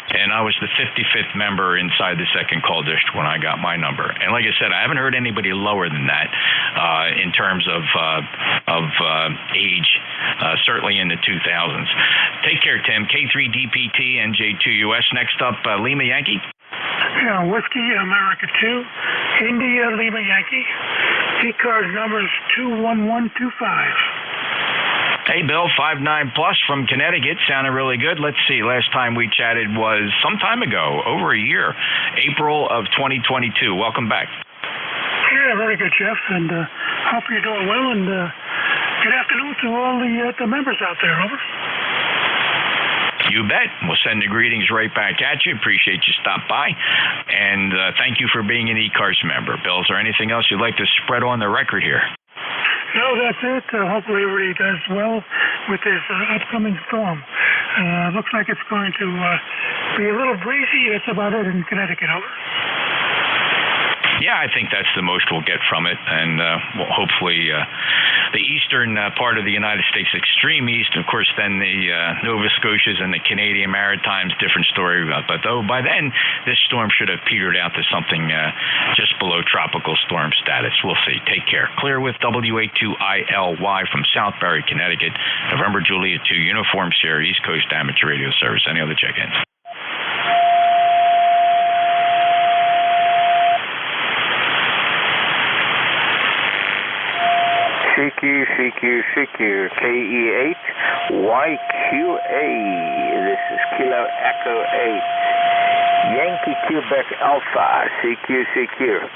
And I was the 55th member inside the second call district when I got my number. And like I said, I haven't heard anybody lower than that in terms of age, certainly in the 2000s. Take care, Tim. K3DPT, NJ2US. Next up, Lima Yankee. Yeah, Whiskey America 2, India Lima Yankee. ECARS number is 21125. Hey, Bill, 59 plus from Connecticut. Sounded really good. Let's see. Last time we chatted was some time ago, over a year, April of 2022. Welcome back. Yeah, very good, Jeff, and hope you're doing well. And good afternoon to all the members out there. Over. You bet. We'll send the greetings right back at you. Appreciate you stop by. And thank you for being an ECARS member. Bill, is there anything else you'd like to spread on the record here? No, that's it. Hopefully everybody does well with this upcoming storm. Looks like it's going to be a little breezy. That's about it in Connecticut. Over. Yeah, I think that's the most we'll get from it, and hopefully the eastern part of the United States, extreme east, of course, then the Nova Scotias and the Canadian Maritimes, different story. But though by then, this storm should have petered out to something just below tropical storm status. We'll see. Take care. Clear with WA2ILY from Southbury, Connecticut. November Juliet 2, Uniform Sierra, East Coast Amateur Radio Service. Any other check-ins? CQ, KE8, YQA. This is Kilo Echo 8. Yankee Quebec Alpha, CQ.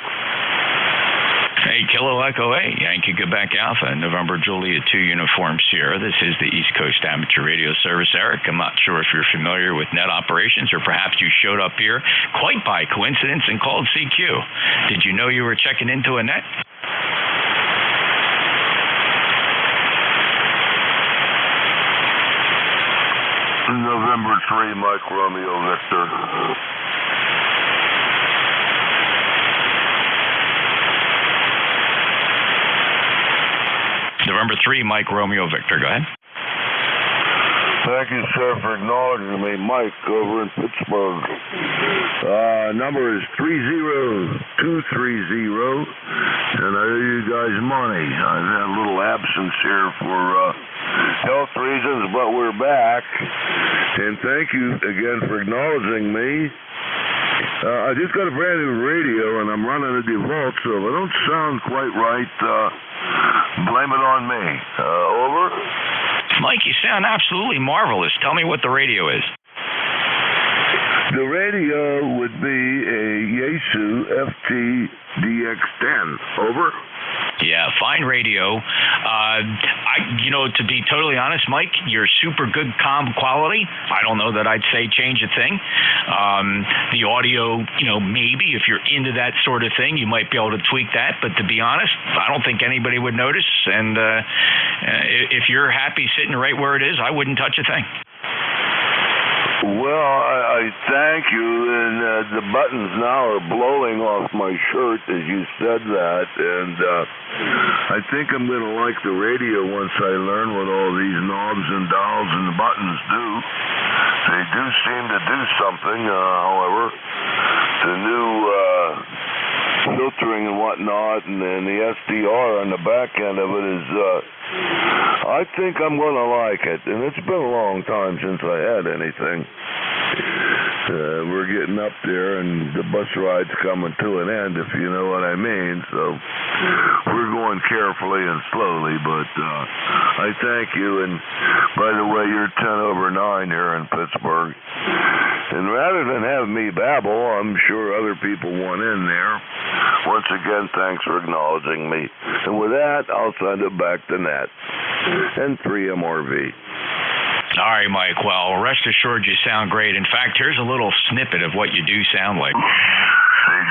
Hey, Kilo Echo 8, Yankee Quebec Alpha, November Juliet 2, Uniform Sierra. This is the East Coast Amateur Radio Service. Eric, I'm not sure if you're familiar with net operations, or perhaps you showed up here quite by coincidence and called CQ. Did you know you were checking into a net? November 3, Mike Romeo Victor. November 3, Mike Romeo Victor. Go ahead. Thank you, sir, for acknowledging me. Mike over in Pittsburgh. Number is 30230, and I owe you guys money. I've had a little absence here for health reasons, but we're back. And thank you again for acknowledging me. I just got a brand new radio, and I'm running a DeWalt, so if I don't sound quite right, blame it on me. Over? Mike, you sound absolutely marvelous. Tell me what the radio is. The radio would be a Yaesu FT-DX10. Over? Yeah, fine radio. To be totally honest, Mike, you're super good comm quality. I don't know that I'd say change a thing. The audio, maybe if you're into that sort of thing, you might be able to tweak that. But to be honest, I don't think anybody would notice. And if you're happy sitting right where it is, I wouldn't touch a thing. Well, I thank you, and the buttons now are blowing off my shirt as you said that, and I think I'm going to like the radio once I learn what all these knobs and dials and buttons do. They do seem to do something, however. The new filtering and whatnot, and the SDR on the back end of it is, I think I'm going to like it, and it's been a long time since I had anything. We're getting up there, and the bus ride's coming to an end, if you know what I mean, so we're going carefully and slowly, but I thank you, and by the way, you're 10/9 here in Pittsburgh. And rather than have me babble, I'm sure other people want in there. Once again, thanks for acknowledging me. And with that, I'll send it back to Nat. And 3MRV. All right, Mike. Well, rest assured you sound great. In fact, here's a little snippet of what you do sound like. They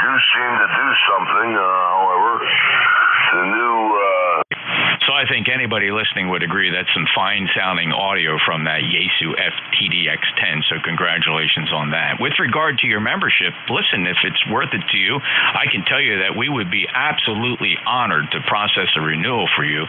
do seem to do something, however. The new... So I think anybody listening would agree that's some fine-sounding audio from that Yaesu FT-DX10, so congratulations on that. With regard to your membership, listen, if it's worth it to you, I can tell you that we would be absolutely honored to process a renewal for you.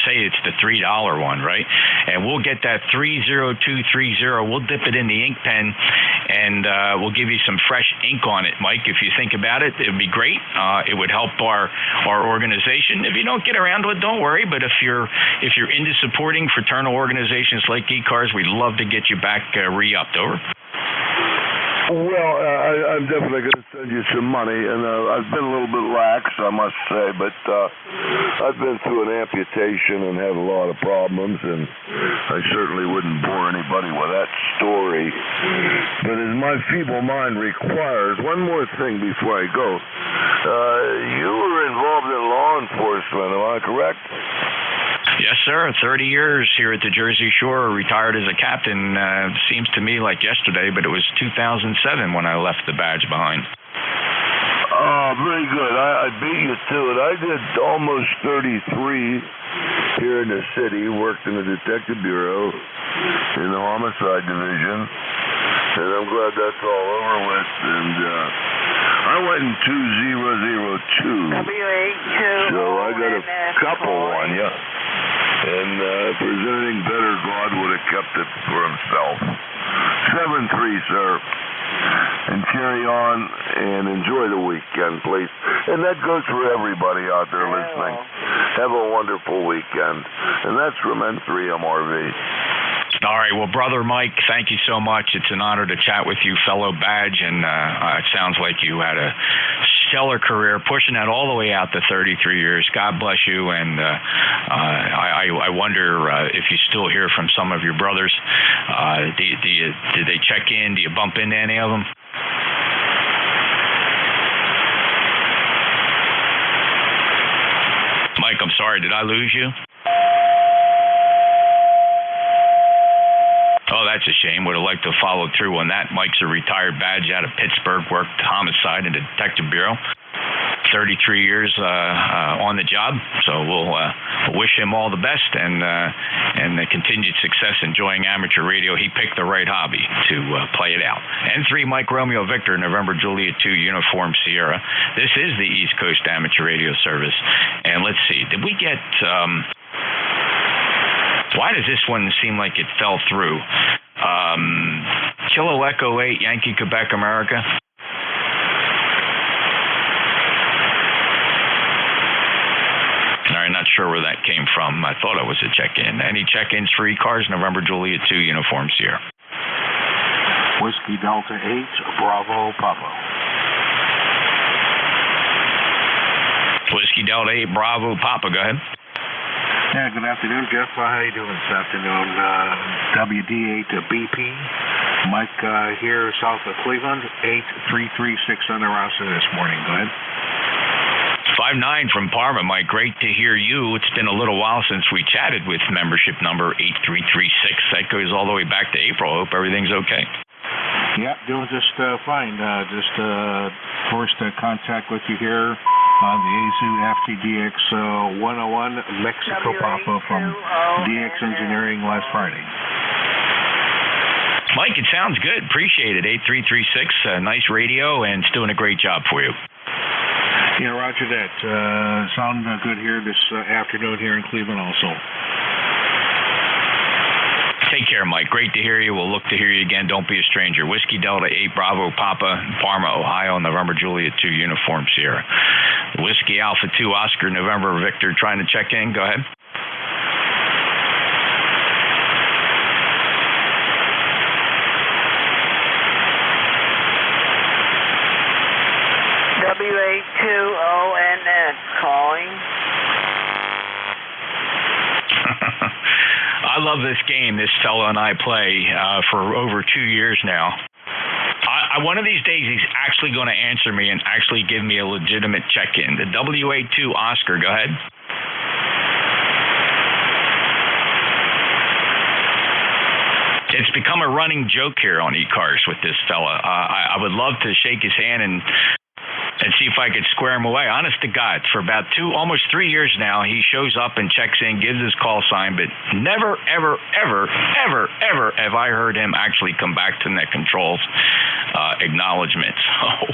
Say it's the $3 one, right? And we'll get that 30230. We'll dip it in the ink pen, and we'll give you some fresh ink on it, Mike. If you think about it, it would be great. It would help our organization. If you don't get around to it, don't worry, but if you're into supporting fraternal organizations like ECARS, we'd love to get you back re-upped. Over. Well, I'm definitely going to send you some money, and I've been a little bit lax, I must say, but I've been through an amputation and had a lot of problems, and I certainly wouldn't bore anybody with that story. But as my feeble mind requires, one more thing before I go. You were involved in law enforcement, am I correct? Yes, sir. 30 years here at the Jersey Shore, retired as a captain. Seems to me like yesterday, but it was 2007 when I left the badge behind. Oh, very good. I beat you to it. I did almost 33 here in the city, worked in the Detective Bureau in the Homicide Division, and I'm glad that's all over with. And I went in 2002, so I got a couple on you. And if there's anything better, God would have kept it for himself. 7-3, sir. And carry on and enjoy the weekend, please. And that goes for everybody out there listening. Have a wonderful weekend. And that's from N3MRV. All right. Well, Brother Mike, thank you so much. It's an honor to chat with you, fellow badge, and it sounds like you had a stellar career, pushing that all the way out to 33 years. God bless you, and I wonder if you still hear from some of your brothers. Did they check in? Do you bump into any of them? Mike, I'm sorry. Did I lose you? Oh, that's a shame. Would have liked to follow through on that. Mike's a retired badge out of Pittsburgh, worked homicide in the Detective Bureau. 33 years on the job, so we'll wish him all the best and the continued success enjoying amateur radio. He picked the right hobby to play it out. N3 Mike Romeo Victor, November Juliet 2 Uniform Sierra. This is the East Coast Amateur Radio Service, and let's see, did we get Why does this one seem like it fell through? Kilo Echo 8, Yankee, Quebec, America. All right, not sure where that came from. I thought it was a check-in. Any check-ins for ECARS, November Juliet 2, uniforms here. Whiskey Delta 8, Bravo, Papa. Whiskey Delta 8, Bravo, Papa, go ahead. Yeah, good afternoon, Jeff. How you doing this afternoon? WD8 BP. Mike here, south of Cleveland, 8336 on the roster this morning. Go ahead. 5-9 from Parma, Mike. Great to hear you. It's been a little while since we chatted with membership number 8336. That goes all the way back to April. Hope everything's okay. Yeah, doing just fine. Just first contact with you here on the AZU FTDX 101 Mexico Papa from DX Engineering last Friday. Mike, it sounds good. Appreciate it. 8336, nice radio, and it's doing a great job for you. Yeah, roger that. Sound good here this afternoon here in Cleveland also. Take care, Mike. Great to hear you. We'll look to hear you again. Don't be a stranger. Whiskey Delta 8 Bravo Papa, Parma, Ohio, November Juliet 2 uniforms here. Whiskey Alpha 2 Oscar November Victor trying to check in. Go ahead. WA2ONS calling. I love this game this fellow and I play for over 2 years now. One of these days he's actually going to answer me and actually give me a legitimate check-in. The WA2 Oscar, go ahead. It's become a running joke here on ECARS with this fella. I would love to shake his hand and see if I could square him away. Honest to God, for about almost 3 years now, he shows up and checks in, gives his call sign, but never, ever, ever, ever, ever have I heard him actually come back to net controls acknowledgement. So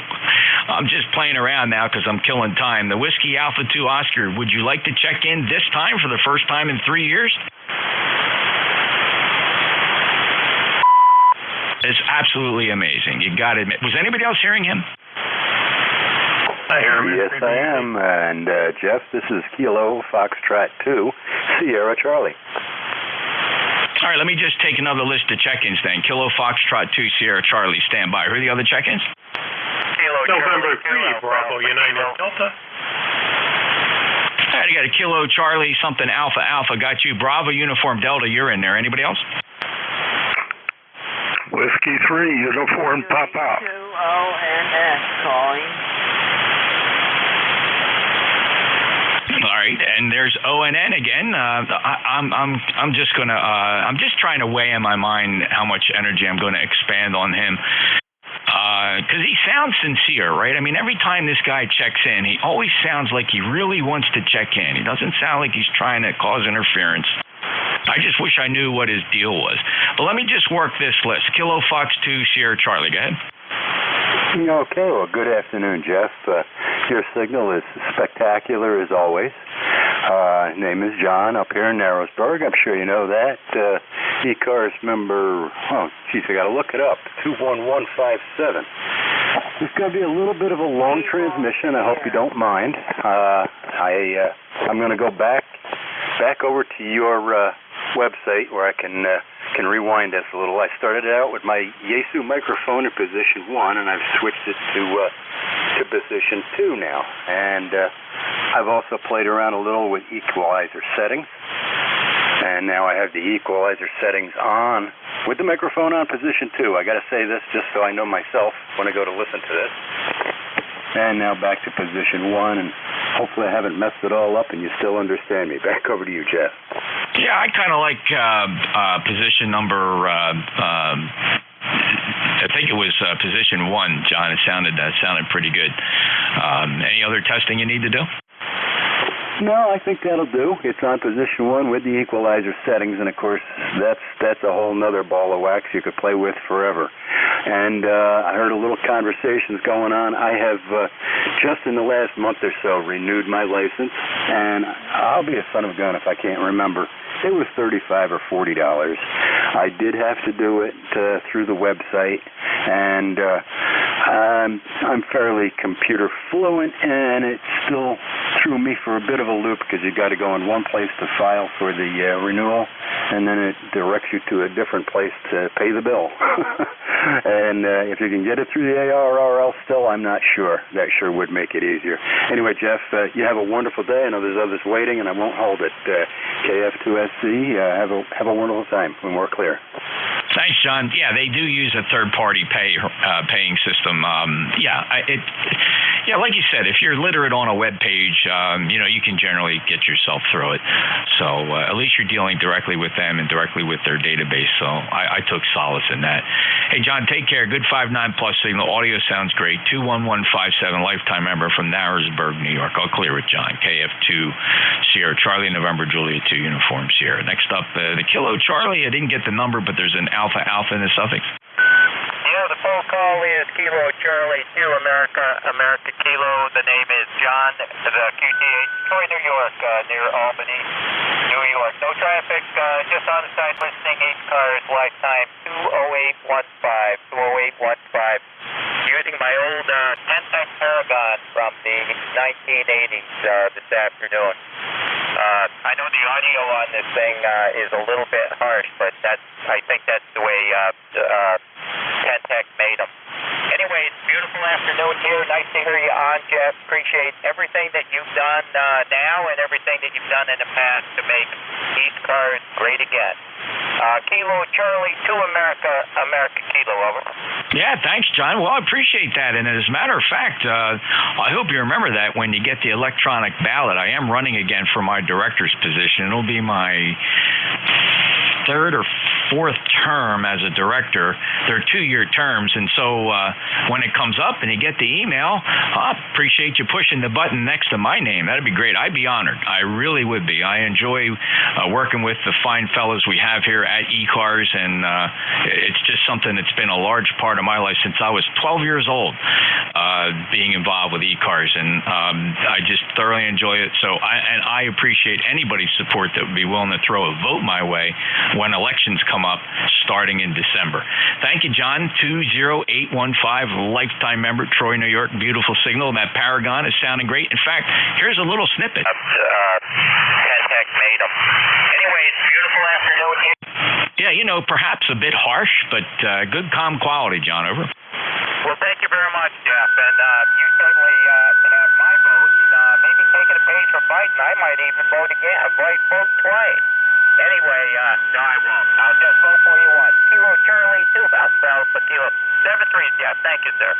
I'm just playing around now because I'm killing time. The Whiskey Alpha 2 Oscar, would you like to check in this time for the first time in 3 years? It's absolutely amazing. You got to admit. Was anybody else hearing him? Yes, I am. And, Jeff, this is Kilo Foxtrot 2, Sierra Charlie. All right, let me just take another list of check-ins then. Kilo Foxtrot 2, Sierra Charlie, stand by. Who are the other check-ins? November 3, Bravo, United Delta. All right, I got a Kilo Charlie, something Alpha Alpha. Got you. Bravo Uniform Delta, you're in there. Anybody else? Whiskey 3, Uniform Papa. WA2ONS calling. All right, and there's ONN again. I'm just trying to weigh in my mind how much energy I'm going to expand on him. Because he sounds sincere, right? I mean, every time this guy checks in, he always sounds like he really wants to check in. He doesn't sound like he's trying to cause interference. I just wish I knew what his deal was. But let me just work this list. Kilo Fox 2, Sierra Charlie, go ahead. Okay, well, good afternoon, Jeff. Your signal is spectacular as always. Name is John, up here in Narrowsburg. I'm sure you know that. ECARS member, I got to look it up, 21157. It's going to be a little bit of a long transmission. I hope you don't mind. I'm going to go back over to your website where I can rewind this a little. I started out with my Yaesu microphone in position 1, and I've switched it to position 2 now. And I've also played around a little with equalizer settings. And now I have the equalizer settings on with the microphone on position 2. I got to say this just so I know myself when I go to listen to this. And now back to position 1, and hopefully I haven't messed it all up and you still understand me. Back over to you, Jeff. Yeah, I kind of like position number, I think it was position 1, John. It sounded pretty good. Any other testing you need to do? No, I think that'll do. It's on position 1 with the equalizer settings, and of course, that's a whole nother ball of wax you could play with forever. And I heard a little conversations going on. I have just in the last month or so renewed my license, and I'll be a son of a gun if I can't remember say it was $35 or $40. I did have to do it through the website, and I'm fairly computer fluent, and it still threw me for a bit of a loop because you got to go in one place to file for the renewal, and then it directs you to a different place to pay the bill. And if you can get it through the ARRL still, I'm not sure. That sure would make it easier. Anyway, Jeff, you have a wonderful day. I know there's others waiting, and I won't hold it. KF2SC, have a wonderful time when we're clear. Thanks, John. Yeah, they do use a third-party paying system. Like you said, if you're literate on a web page, you can generally get yourself through it. So at least you're dealing directly with them and directly with their database. So I took solace in that. Hey, John, take care. Good 5.9 plus signal. Audio sounds great. 21157, lifetime member from Narrowsburg, New York. I'll clear it, John. KF2 Sierra Charlie November Juliet 2 Uniform Sierra. Next up, the Kilo Charlie. I didn't get the number, but there's an Alpha in the suffix. Yeah, the phone call is Kilo Charlie 2 America Kilo. The name is John, the QTH, Troy, New York, near Albany, New York. No traffic, just on the side listening, ECARS, lifetime 20815. Using my old Pentec Paragon from the 1980s this afternoon. I know the audio on this thing is a little bit harsh, but I think that's the way Pentec made them. Anyway, it's a beautiful afternoon here. Nice to hear you on, Jeff. Appreciate everything that you've done now and everything that you've done in the past to make ECARS great again. Kilo Charlie 2 America Kilo, over. Yeah, thanks, John. Well, I appreciate that. And as a matter of fact, I hope you remember that when you get the electronic ballot. I am running again for my director's position. It'll be my third or fourth term as a director. They're 2-year terms, and so when it comes up and you get the email, I appreciate you pushing the button next to my name. That'd be great. I'd be honored. I really would be. I enjoy working with the fine fellows we have here at ECARS, and it's just something that's been a large part of my life since I was 12 years old, being involved with ECARS, and I just thoroughly enjoy it. So I appreciate anybody's support that would be willing to throw a vote my way when elections come up starting in December. Thank you, John. 20815, lifetime member, Troy, New York. Beautiful signal. That Paragon is sounding great. In fact, here's a little snippet. Pentec made them. Anyway, it's a beautiful afternoon here. Yeah, perhaps a bit harsh, but good, calm quality, John. Over. Well, thank you very much, Jeff. And you certainly have my vote. And maybe taking a page from Biden, I might even vote again. Vote twice. Anyway, no, I won't. I'll just vote for you once. Kilo Charlie 2 Alpha Kilo 73, Jeff. Thank you, sir.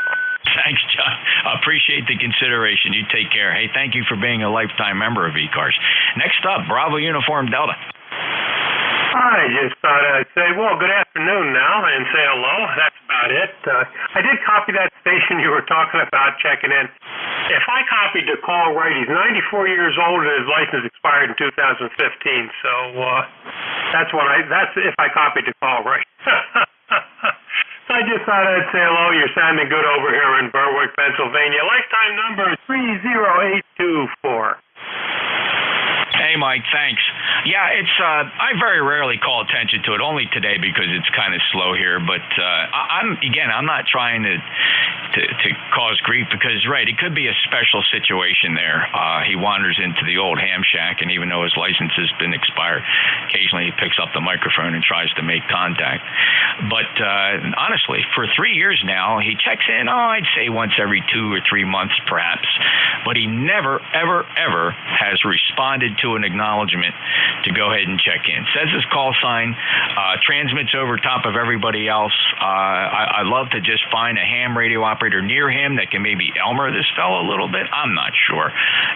Thanks, John. I appreciate the consideration. You take care. Hey, thank you for being a lifetime member of ECARS. Next up, Bravo Uniform Delta. I just thought I'd say, well, good afternoon now, and say hello. That's about it. I did copy that station you were talking about checking in. If I copied the call right, he's 94 years old and his license expired in 2015. So that's if I copied the call right. So I just thought I'd say hello. You're sounding good over here in Berwick, Pennsylvania. Lifetime number 30824. Hey, Mike, thanks. Yeah, it's I very rarely call attention to it, only today because it's kind of slow here. But I'm not trying to cause grief because, right, it could be a special situation there. He wanders into the old ham shack, and even though his license has been expired, occasionally he picks up the microphone and tries to make contact. But honestly, for 3 years now, he checks in, I'd say once every 2 or 3 months perhaps, but he never, ever, ever has responded to an acknowledgement to go ahead and check in. Says his call sign, transmits over top of everybody else. I love to just find a ham radio operator near him that can maybe Elmer this fellow a little bit. I'm not sure.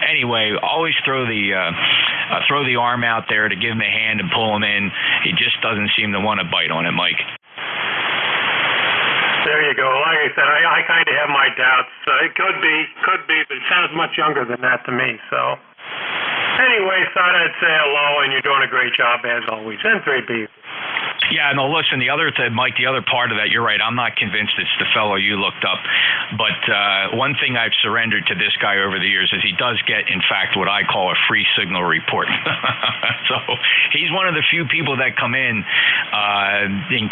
Anyway, always throw the arm out there to give him a hand and pull him in. He just doesn't seem to want to bite on it, Mike. There you go. Like I said, I kind of have my doubts. It could be, but it sounds much younger than that to me. So, anyway, thought I'd say hello, and you're doing a great job as always. N3B. Yeah, no, listen, Mike, the other part of that, you're right. I'm not convinced it's the fellow you looked up. But one thing I've surrendered to this guy over the years is he does get, in fact, what I call a free signal report. So he's one of the few people that come in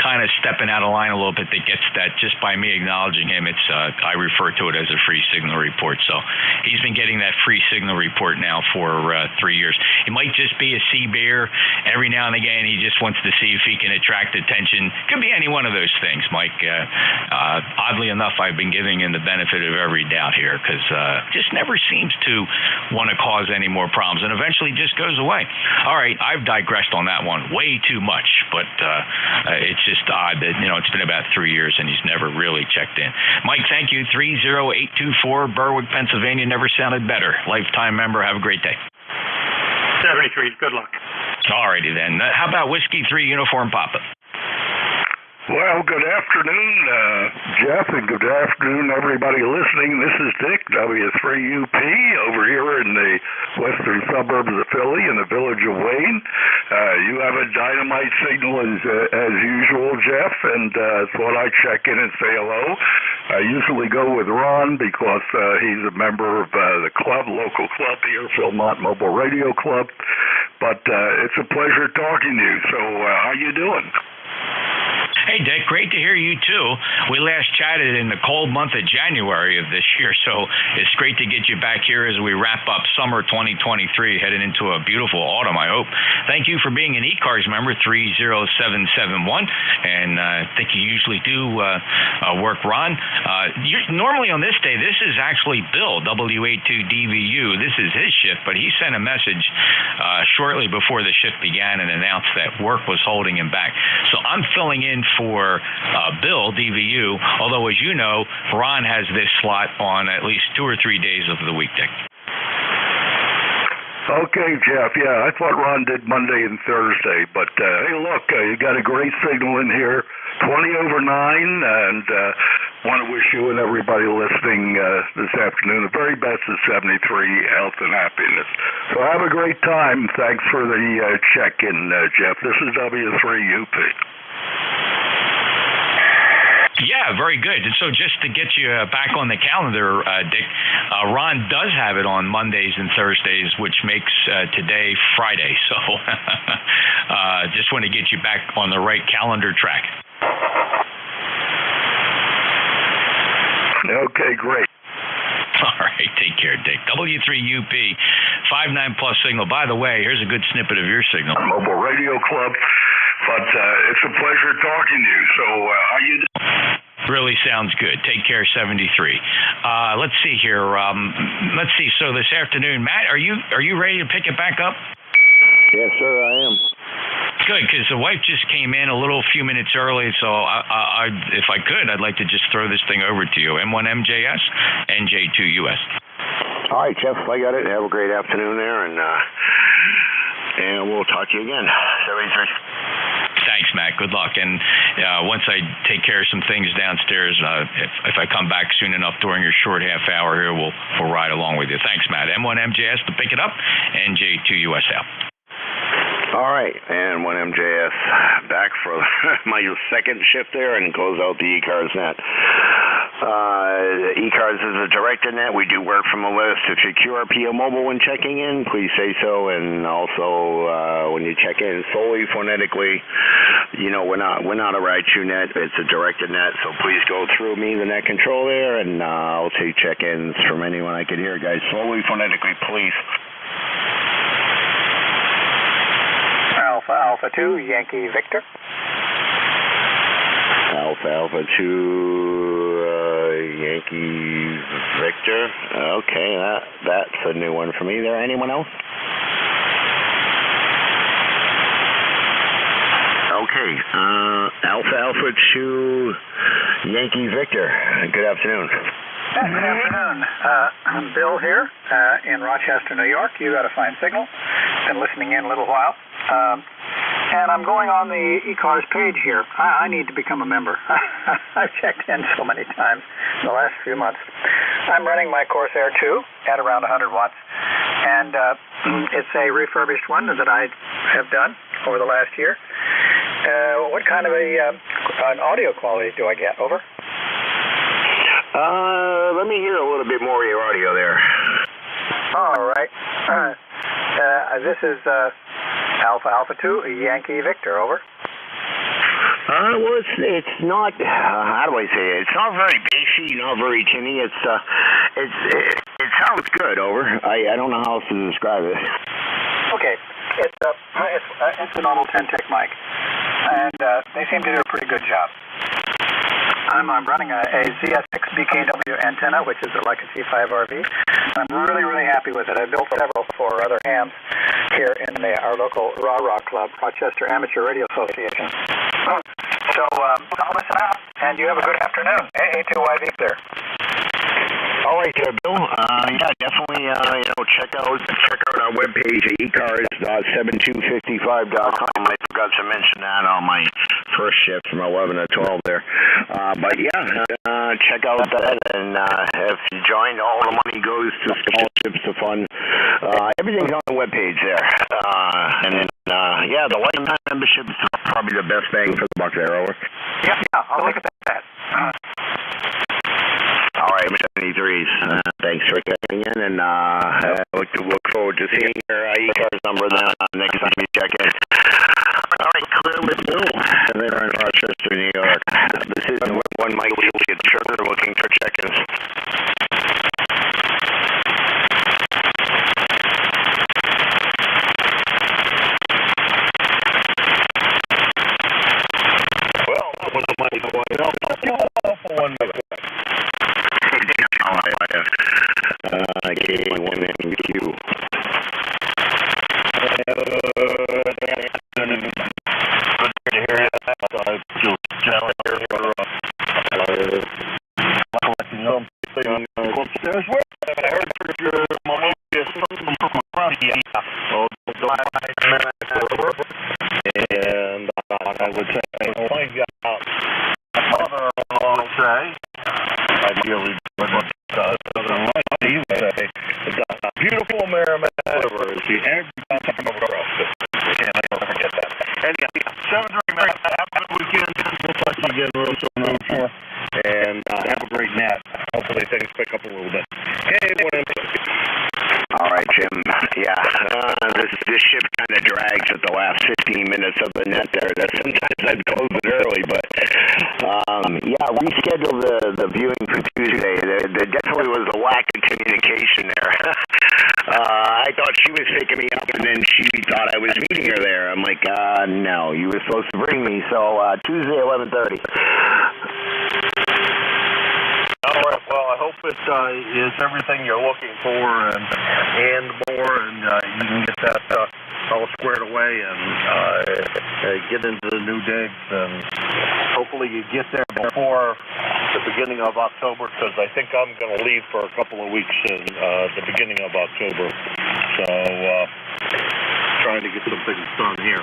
kind of stepping out of line a little bit that gets that just by me acknowledging him. It's I refer to it as a free signal report. So he's been getting that free signal report now for 3 years. It might just be a sea bear. Every now and again, he just wants to see if he can attract attention. Could be any one of those things, Mike. Oddly enough, I've been giving him the benefit of every doubt here because just never seems to want to cause any more problems and eventually just goes away. All right, I've digressed on that one way too much, but it's just odd that, it's been about 3 years and he's never really checked in. Mike, thank you. 30824 Berwick, Pennsylvania. Never sounded better. Lifetime member. Have a great day. 73. Good luck. All righty then. How about Whiskey 3 Uniform Papa? Well, good afternoon, Jeff, and good afternoon, everybody listening. This is Dick, W3UP, over here in the western suburbs of Philly in the village of Wayne. You have a dynamite signal as usual, Jeff, and thought I'd check in and say hello. I usually go with Ron because he's a member of the club, local club here, Philmont Mobile Radio Club. But it's a pleasure talking to you. So how you doing? Hey, Dick, great to hear you, too. We last chatted in the cold month of January of this year, so it's great to get you back here as we wrap up summer 2023, heading into a beautiful autumn, I hope. Thank you for being an ECARS member, 30771, and I think you usually do work, Ron. Normally on this day, this is actually Bill, W82DVU. This is his shift, but he sent a message shortly before the shift began and announced that work was holding him back. So I'm filling in for Bill, DVU, although, as you know, Ron has this slot on at least 2 or 3 days of the week, Dick. Okay, Jeff. Yeah, I thought Ron did Monday and Thursday, but hey, look, you got a great signal in here, 20 over 9, and want to wish you and everybody listening this afternoon the very best of 73 health and happiness. So have a great time. Thanks for the check-in, Jeff. This is W3UP. Yeah, very good. And so just to get you back on the calendar, Dick, Ron does have it on Mondays and Thursdays, which makes today Friday. So just want to get you back on the right calendar track. Okay, great. All right, take care, Dick. W3UP, 59 plus signal. By the way, here's a good snippet of your signal. Mobile Radio Club. But it's a pleasure talking to you. So how you doing? Really sounds good. Take care, 73. Let's see here. Let's see. So this afternoon, Matt, are you ready to pick it back up? Yes, sir, I am. Good, because the wife just came in a few minutes early, so I if I could, I'd like to just throw this thing over to you. M1MJS, NJ2US. All right, Jeff, I got it. Have a great afternoon there, and we'll talk to you again. 73. Thanks, Matt. Good luck. And once I take care of some things downstairs, if I come back soon enough during your short half hour here, we'll ride along with you. Thanks, Matt. M1MJS to pick it up, NJ2US out. All right, and 1MJS back for my second shift there and close out the ECARS net. ECARS is a directed net. We do work from a list. If you QRP mobile when checking in, please say so. And also, when you check in solely phonetically, we're not a Raichu net. It's a directed net. So please go through me, the net control there, and I'll take check-ins from anyone I can hear, guys. Solely phonetically, please. Alpha 2, Yankee Victor. Alpha 2, Yankee Victor. Okay, that's a new one for me. There anyone else? Okay, Alpha 2, Yankee Victor. Good afternoon. Good afternoon. I'm Bill here in Rochester, New York. You got a fine signal. Been listening in a little while. And I'm going on the ECARS page here. I need to become a member. I've checked in so many times in the last few months. I'm running my Corsair 2 at around 100 watts. And it's a refurbished one that I have done over the last year. What kind of an audio quality do I get? Over. Let me hear a little bit more of your audio there. All right. This is Alpha 2, Yankee Victor. Over. Well, it's not. How do I say it? It's not very bassy, not very tinny. It sounds good. Over. I don't know how else to describe it. Okay. It's a normal 10-tick mic, and they seem to do a pretty good job. I'm running a ZS6 BKW antenna, which is like a C5RV. I'm really, really happy with it. I built several for other hams here in our local Rah Club, Rochester Amateur Radio Association. So listen out, and you have a good afternoon. A2YV there. All right, Bill. Yeah, definitely. Check out our webpage at ECARS.7255.com. I forgot to mention that on my first shift from 11 to 12 there. But yeah, check out that, and if you join, all the money goes to scholarships, to fund. Everything's on the webpage there. And then, the lifetime membership is probably the best bang for the buck there. Over. Yeah, I'll look at that. All right, 73s. Thanks for coming in, and look forward to seeing your ECARS number next time you check in. All right, clear with Bill. They're in Rochester, New York. This is one Mike Juliet Sugar looking for check-ins. Well, that was a mighty quiet. One minute. K1MQ. Good to hear that. Upstairs. I heard your melodious from across the and I would say, my mother-in-law say, ideally, you would say, beautiful Merrimack River is the every time across it. Can't never forget that. Anyhow, 7:30 minutes. Have a good weekend. We'll talk to you again real soon, I'm sure. And have a great nap. Hopefully things pick up a little bit. Hey, all right, Jim. Yeah, this ship kind of drags at the last 15 minutes of the net there. Sometimes I'd close it early, but reschedule the viewing for Tuesday. There definitely was a lack of communication there. I thought she was picking me up, and then she thought I was meeting her there. I'm like, no, you were supposed to bring me. So Tuesday, 11:30. All right. Well, I hope it is everything you're looking for and more, and you can get that all squared away and get into the new digs, and hopefully you get there before the beginning of October, because I think I'm going to leave for a couple of weeks in the beginning of October. So trying to get some things done here.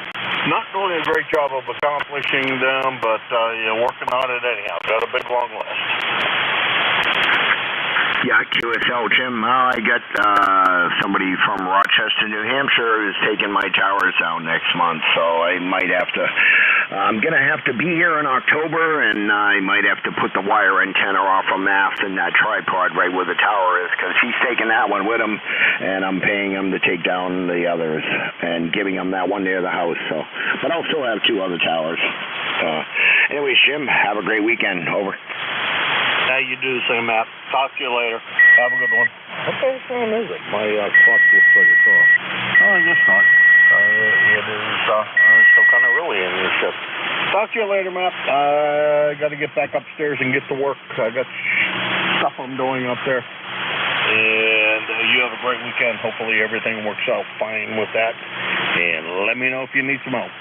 Not doing a great job of accomplishing them, but working on it anyhow. Got a big long list. Yeah, QSL, Jim. I got somebody from Rochester, New Hampshire who's taking my towers down next month, so I might have to, I'm going to have to be here in October, and I might have to put the wire antenna off a mast and that tripod right where the tower is, because he's taking that one with him, and I'm paying him to take down the others and giving him that one near the house. So, but I'll still have two other towers. Anyways, Jim, have a great weekend. Over. How you do the same, Matt. Talk to you later. Have a good one. What time is it? My clock just figured off. Oh, I guess not. It is still kind of early in your shift. Talk to you later, Matt. I got to get back upstairs and get to work. I got stuff I'm doing up there. And you have a great weekend. Hopefully everything works out fine with that. And let me know if you need some help.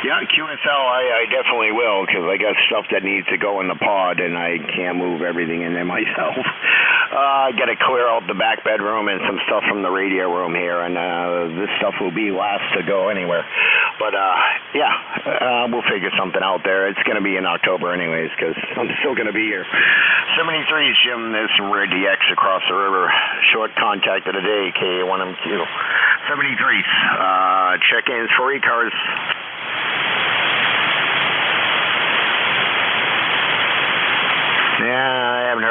Yeah, QSL, I definitely will, because I got stuff that needs to go in the pod, and I can't move everything in there myself. I got to clear out the back bedroom and some stuff from the radio room here, and this stuff will be last to go anywhere. But, we'll figure something out there. It's going to be in October anyways, because I'm still going to be here. 73s, Jim, there's some rare DX across the river. Short contact of the day, K1MQ. 73s, check-ins for ECARS.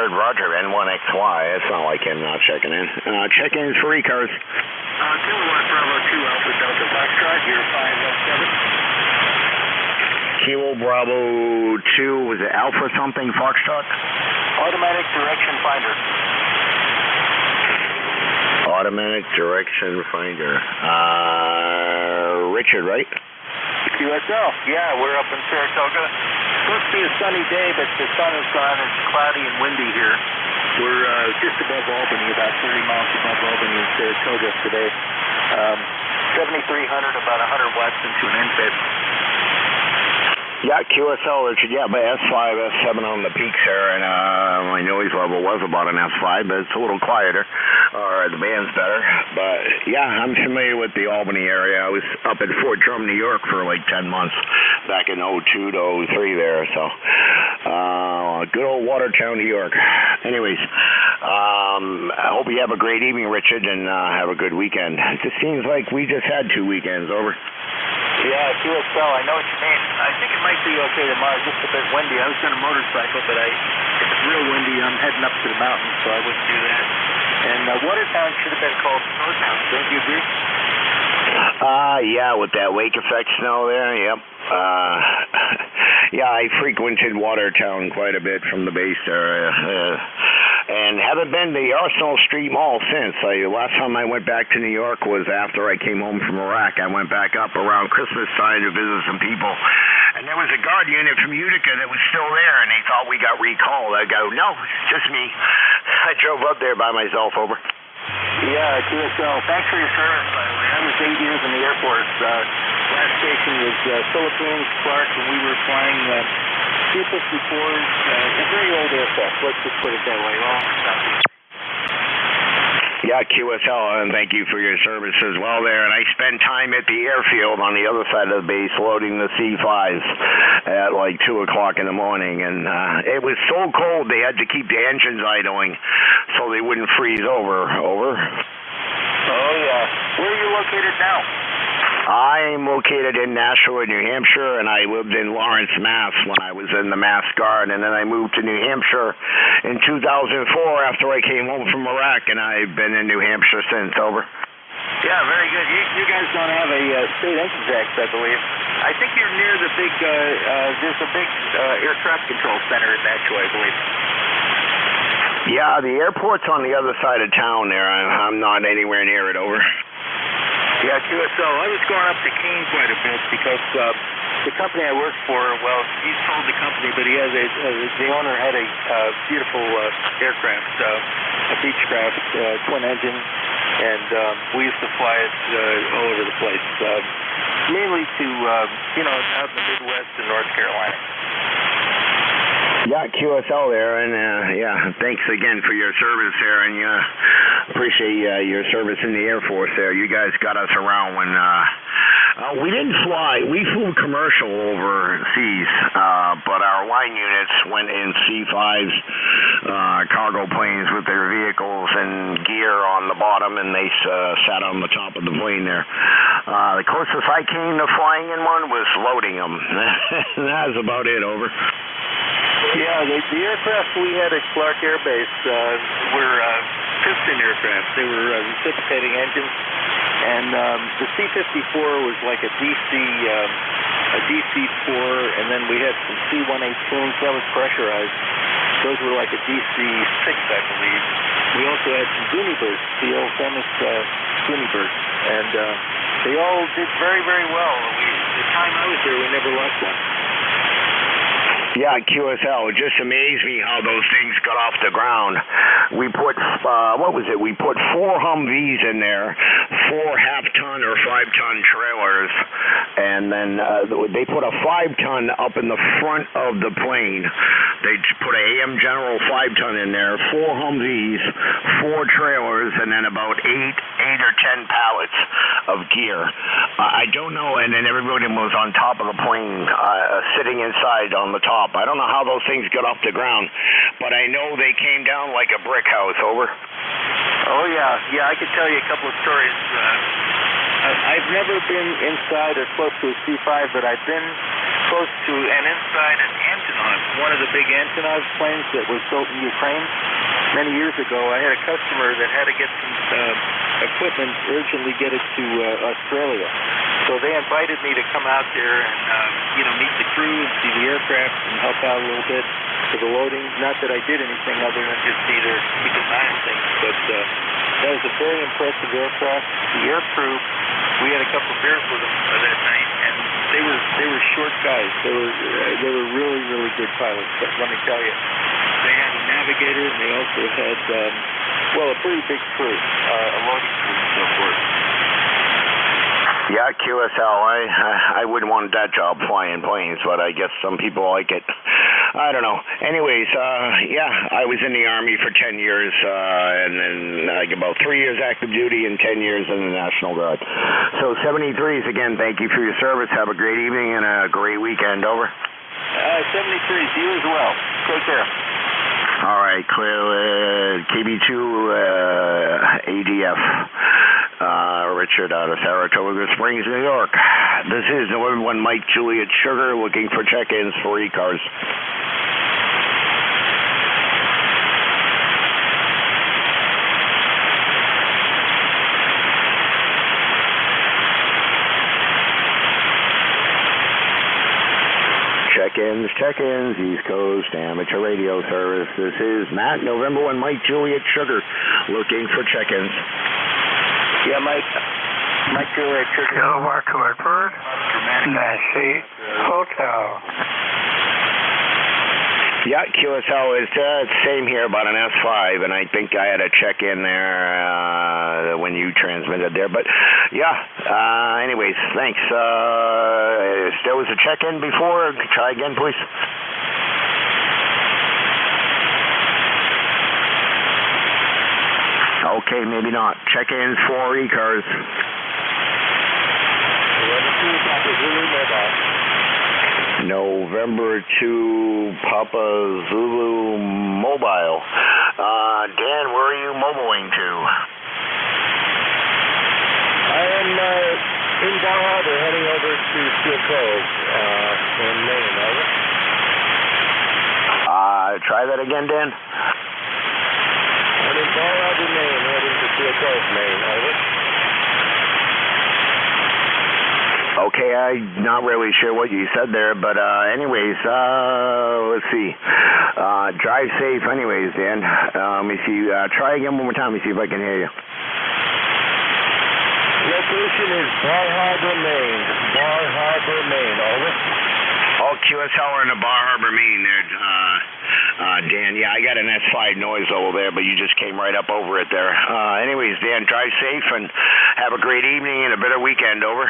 heard Roger, N1XY. It's not like him not checking in. Check-ins for ECARS. Kilowatt Bravo 2 Alpha Delta Foxtrot, here 517. Kilo Bravo 2, was it Alpha something, Foxtrot? Automatic direction finder. Automatic direction finder. Richard, right? QSL. Yeah, we're up in Saratoga. Supposed to be a sunny day, but the sun is gone. It's cloudy and windy here. We're just above Albany, about 30 miles above Albany in Saratoga today. 7,300, about 100 watts into an infit. Yeah, QSL, Richard. Yeah, but S5, S7 on the peaks there, and my noise level was about an S5, but it's a little quieter, or the band's better. But yeah, I'm familiar with the Albany area. I was up at Fort Drum, New York for like 10 months back in 02 to 03 there, so good old Watertown, New York. Anyways, I hope you have a great evening, Richard, and have a good weekend. It just seems like we just had 2 weekends. Over. Yeah, QSL, I know what you mean. I think it might be okay tomorrow, just a bit windy. I was on a motorcycle, but if it's real windy, I'm heading up to the mountains, so I wouldn't do that. And Watertown should have been called Snowtown, don't you agree? Yeah, with that wake effect snow there, yep. Yeah, I frequented Watertown quite a bit from the base area. And haven't been to the Arsenal Street Mall since. Last time I went back to New York was after I came home from Iraq. I went back up around Christmas time to visit some people. And there was a guard unit from Utica that was still there, and they thought we got recalled. I go, no, it's just me. I drove up there by myself. Over. Yeah, QSL. Thanks for your service, by the way. I was 8 years in the Air Force. Last station was Philippines, Clark, and we were flying C-54s, a very old aircraft. Let's just put it that way. Yeah, QSL, and thank you for your service as well there. And I spent time at the airfield on the other side of the base loading the C-5s at like 2 o'clock in the morning. And it was so cold they had to keep the engines idling so they wouldn't freeze over. Over. Oh, yeah. Where are you located now? I'm located in Nashua, New Hampshire, and I lived in Lawrence, Mass. when I was in the Mass Guard, and then I moved to New Hampshire in 2004 after I came home from Iraq, and I've been in New Hampshire since. Over. Yeah, very good. You guys don't have a state income tax, I believe. I think you're near the big, there's a big air traffic control center in Nashua, I believe. Yeah, the airport's on the other side of town there. I'm not anywhere near it. Over. Yeah, QSO. I was going up to Keene quite a bit because the company I worked for, well, he sold the company, but he has the owner had a beautiful aircraft, a Beechcraft, twin engine, and we used to fly it all over the place, mainly to, out in the Midwest and North Carolina. Yeah, QSL there, and yeah, thanks again for your service there, and appreciate your service in the Air Force there. You guys got us around when we didn't fly. We flew commercial overseas, but our line units went in C-5s, cargo planes with their vehicles and gear on the bottom, and they sat on the top of the plane there. The closest I came to flying in one was loading them. That was about it. Over. Yeah, the aircraft we had at Clark Air Base were piston aircraft. They were reciprocating engines, and the C-54 was like a DC-4, and then we had some C-118s that was pressurized. Those were like a DC-6, I believe. We also had some Goonie Birds, the old famous Goonie Birds, and they all did very, very well. The time I was there, we never lost one. Yeah, QSL. It just amazed me how those things got off the ground. We put, we put 4 Humvees in there, 4 half-ton or 5-ton trailers, and then they put a 5-ton up in the front of the plane. They put an AM General 5-ton in there, 4 Humvees, 4 trailers, and then about 8 or 10 pallets of gear. I don't know, and then everybody was on top of the plane, sitting inside on the top. I don't know how those things got off the ground, but I know they came down like a brick house. Over. Oh, yeah. I could tell you a couple of stories. I've never been inside or close to a C-5, but I've been close to and inside an engine on a one of the big Antonov planes that was built in Ukraine many years ago. I had a customer that had to get some equipment, urgently get it to Australia. So they invited me to come out there and, meet the crew and see the aircraft and help out a little bit for the loading. Not that I did anything other than just keep an eye on things, but that was a very impressive aircraft. The air crew, we had a couple of beers with them that night, and they were short guys. They were really, really good pilots. But let me tell you, they had a navigator, and they also had a pretty big crew, a loading crew and so forth. Yeah, QSL. I wouldn't want that job flying planes, but I guess some people like it. I don't know. Anyways, I was in the Army for 10 years, and then about 3 years active duty and 10 years in the National Guard. So 73s, again, thank you for your service. Have a great evening and a great weekend. Over. 73s, you as well. Take care. All right, clear. KB2 ADF. Richard out of Saratoga Springs, New York. This is November 1 Mike Juliet Sugar looking for check-ins for ECARS. Check-ins, East Coast Amateur Radio Service. This is Matt, November 1 Mike Juliet Sugar looking for check-ins. Yeah, Mike Juliet Sugar. Kilowatt to Edward, Nancy, Hotel. Yeah, QSL is same here about an S5, and I think I had a check in there when you transmitted there. But yeah, anyways, thanks. There was a check in before. Try again, please. Okay, maybe not. Check-ins for ECARS. November 2 Papa Zulu Mobile. Dan, where are you mobiling to? I am in Bar Harbor, heading over to Steel Cove in Maine. Over. Try that again, Dan. I'm in Bar Harbor, Maine, heading to Steel Cove, Maine. Over. Okay, I'm not really sure what you said there, but anyways, let's see. Drive safe anyways, Dan. Let me see. Try again one more time. Let me see if I can hear you. Location is Bar Harbor, Maine. Bar Harbor, Maine. Over. Oh, QSL in the Bar Harbor, Maine there, Dan. Yeah, I got an S5 noise over there, but you just came right up over it there. Anyways, Dan, drive safe and have a great evening and a better weekend. Over.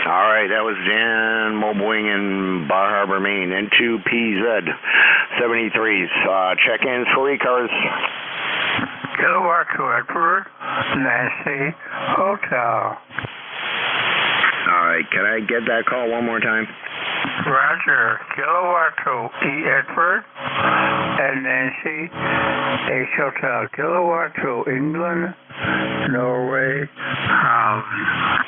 All right, that was Dan mobiling in Bar Harbor, Maine. N2PZ 73s. Check-ins for ECARS. Kilowatt to Edward, Nancy, Hotel. All right, can I get that call one more time? Roger. Kilowatt to E. Edward and Nancy, H. Hotel. Kilowatt to England, Norway, Holland.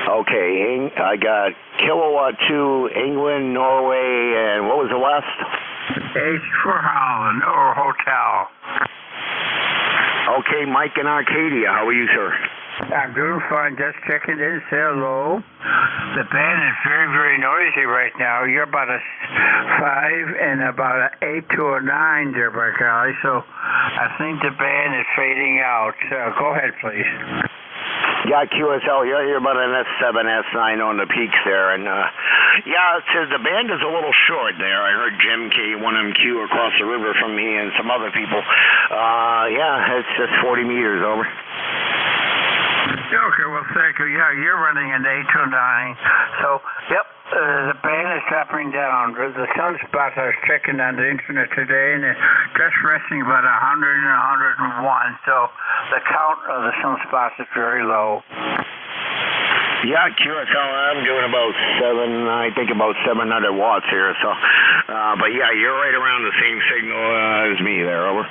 Okay, I got Kilowatt 2, England, Norway, and what was the last? H for Holland or Hotel. Okay, Mike in Arcadia. How are you, sir? I'm doing fine. Just checking in. Say hello. The band is very, very noisy right now. You're about a 5 and about an 8 to a 9 there, by golly. So I think the band is fading out. Go ahead, please. Yeah, QSL, you're about an S7, S9 on the peaks there. And, yeah, it says the band is a little short there. I heard Jim K1MQ across the river from me and some other people. Yeah, it's just 40 meters, over. Okay, well, thank you. Yeah, you're running an 8 to 9. So, yep, the band is dropping down. The sunspots, I was checking on the internet today, and it's just resting about 100 and 101. So the count of the sunspots is very low. Yeah, QSL, I'm doing about 700 watts here. So, but yeah, you're right around the same signal as me there, over.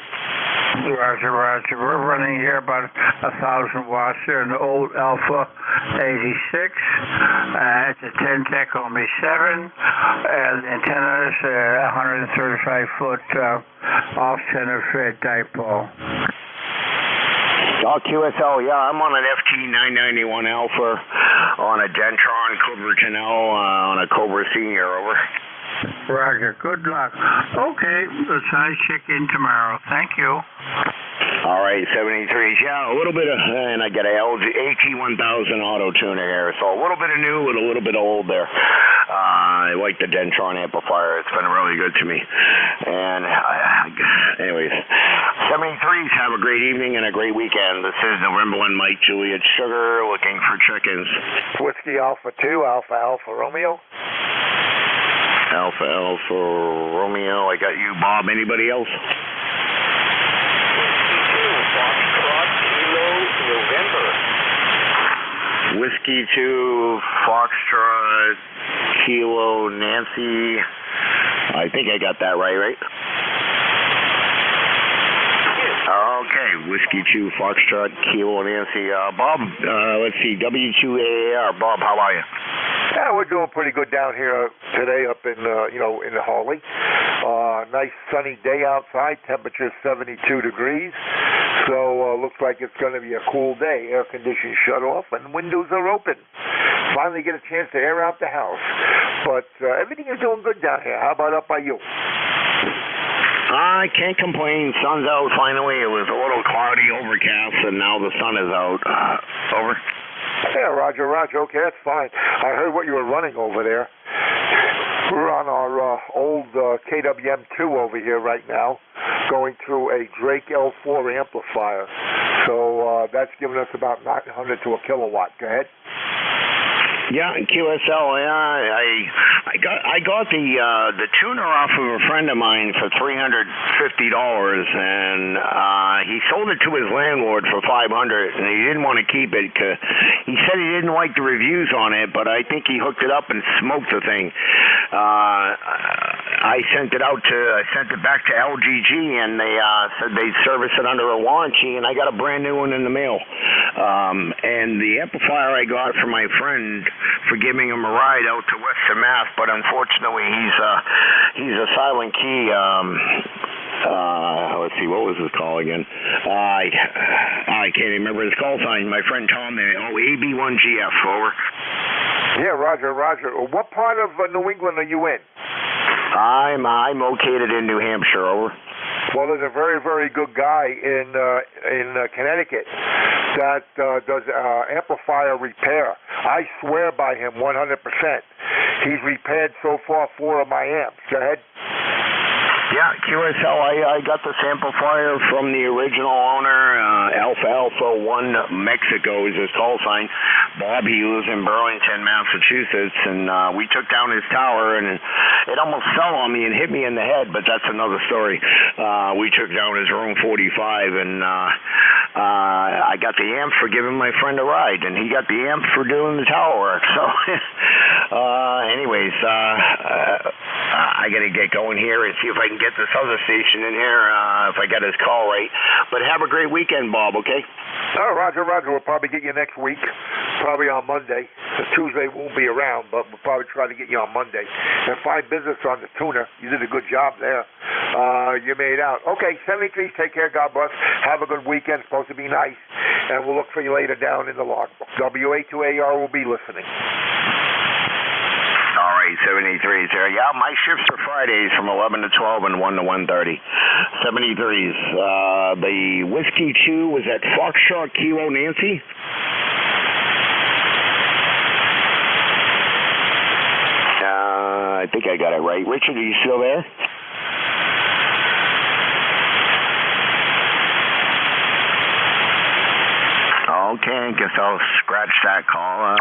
Roger, Roger. We're running here about 1,000 watts here in the old Alpha 86. It's a 10-tech Omi 7, and the antenna is a 135-foot off-center fed dipole. QSL, yeah, I'm on an FT991 Alpha on a Dentron Cobra Canal on a Cobra Senior, over. Roger, good luck. Okay, let's check in tomorrow. Thank you. All right, 73s. Yeah, a little bit of, and I got a LG AT1000 auto tuner here, so a little bit of new and a little bit of old there. I like the Dentron amplifier. It's been really good to me. And anyways, 73s, have a great evening and a great weekend. This is November 1 Mike Juliet Sugar looking for check-ins. Whiskey Alpha 2, Alpha Romeo. Alpha Romeo. I got you, Bob. Anybody else? November. Whiskey 2, Foxtrot, Kilo, Nancy. I think I got that right? Okay, Whiskey 2, Foxtrot, Kilo, Nancy. Bob, let's see, W2AR. Bob, how are you? Yeah, we're doing pretty good down here today up in, in the Harley. Nice sunny day outside, temperature 72 degrees. So looks like it's going to be a cool day. Air conditioning shut off and windows are open. Finally get a chance to air out the house. But everything is doing good down here. How about up by you? I can't complain. Sun's out finally. It was a little cloudy, overcast, and now the sun is out. Over. Yeah, Roger. Okay, that's fine. I heard what you were running over there. We're on our old KWM2 over here right now, going through a Drake L4 amplifier. So that's giving us about 900 to a kilowatt. Go ahead. Yeah, QSL. Yeah, I got the tuner off of a friend of mine for $350, and he sold it to his landlord for $500, and he didn't want to keep it because he said he didn't like the reviews on it. But I think he hooked it up and smoked the thing. I sent it back to LGG, and they said they'd service it under a warranty, and I got a brand new one in the mail. And the amplifier I got from my friend for giving him a ride out to Western Mass, but unfortunately he's a silent key. Let's see, what was his call again? I can't remember his call sign. My friend Tom there. AB1GF, over. Yeah, Roger. What part of New England are you in? I'm located in New Hampshire, over. Well, there's a very, very good guy in Connecticut that does amplifier repair. I swear by him 100%. He's repaired so far 4 of my amps. Go ahead. Yeah, QSL, I got this amplifier from the original owner, Alpha 1 Mexico is his call sign. Bob, he lives in Burlington, Massachusetts, and we took down his tower, and it almost fell on me and hit me in the head, but that's another story. We took down his room 45, and I got the amp for giving my friend a ride, and he got the amp for doing the tower work. So, anyways, I got to get going here and see if I can get this other station in here, if I got his call right. But have a great weekend, Bob, okay? Oh, Roger. We'll probably get you next week, probably on Monday. Tuesday won't be around, but we'll probably try to get you on Monday. And fine business on the tuner. You did a good job there. You made out. Okay, 73, take care. God bless. Have a good weekend. It's supposed to be nice. And we'll look for you later down in the logbook. WA2AR will be listening. All right, 73s there. Yeah, my shifts are Fridays from 11 to 12 and 1 to 1:30. 73s. The Whiskey 2 was at Foxtrot, Kilo, Nancy. I think I got it right. Richard, are you still there? Okay, guess I'll scratch that call.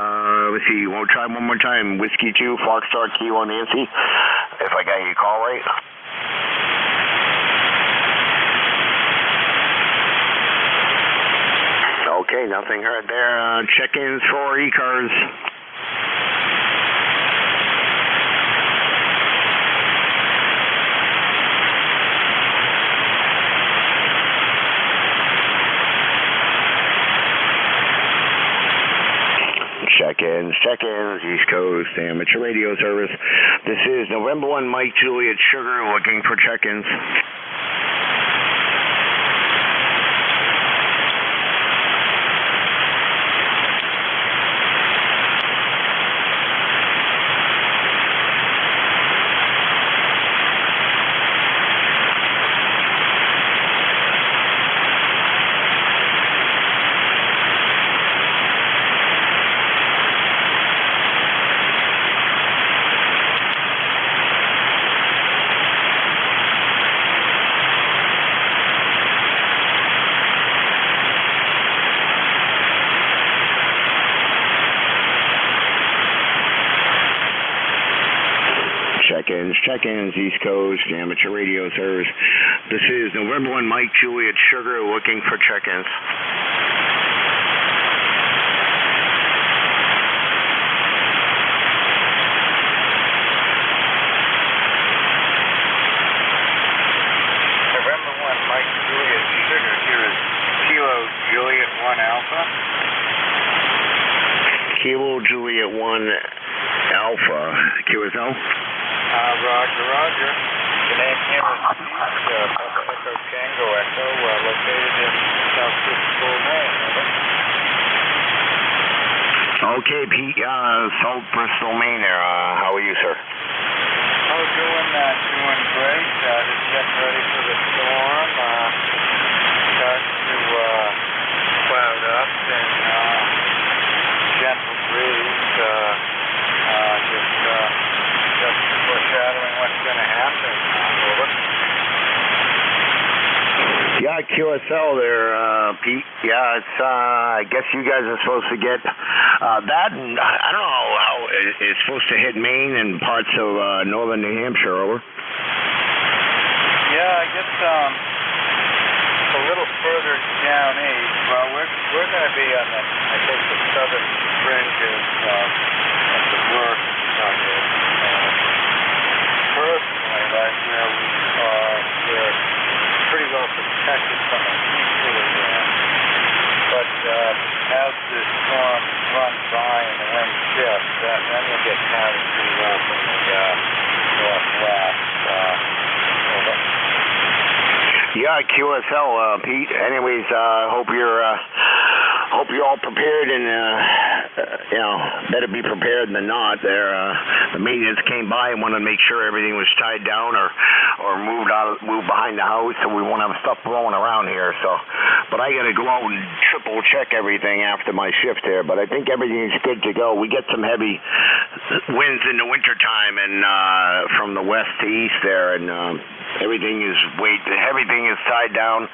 Let's see, we'll try one more time. Whiskey 2, Foxtrot, Kilo, Nancy. If I got your call right. Okay, nothing heard there. Check-ins for ECARS. Check-ins, East Coast Amateur Radio Service. This is November 1, Mike Juliet Sugar, looking for check-ins. Check-ins, East Coast Amateur Radio Service. This is November 1, Mike Juliet Sugar, looking for check-ins. November 1, Mike Juliet Sugar. Here is Kilo Juliet 1 Alpha. Kilo Juliet 1 Alpha. QSL? Roger. The name here is Papa Echo Tango Echo, located in South Bristol, Maine. Okay, Pete, South Bristol, Maine there. How are you, sir? Oh, doing great. Just getting ready for the storm. Starting to cloud up and gentle breeze. Just foreshadowing what's going to happen. Over. Yeah, QSL there, Pete. Yeah, it's, I guess you guys are supposed to get that, and I don't know how it's supposed to hit Maine and parts of northern New Hampshire, over. Yeah, I guess a little further down east. Well, we're going to be on the, I think, the southern fringes of the worst of it. Personally, right where we are, we're pretty well protected from a easterly wind. But as the storm runs by and the wind shifts, then you'll get cloudy pretty well from the northwest. Yeah, QSL, Pete. Anyways, hope you're all prepared, and better be prepared than not. The maintenance came by and wanted to make sure everything was tied down or moved behind the house, so we won't have stuff blowing around here. So, but I got to go out and triple check everything after my shift here. But I think everything's good to go. We get some heavy winds in the wintertime and from the west to east there, and everything is tied down.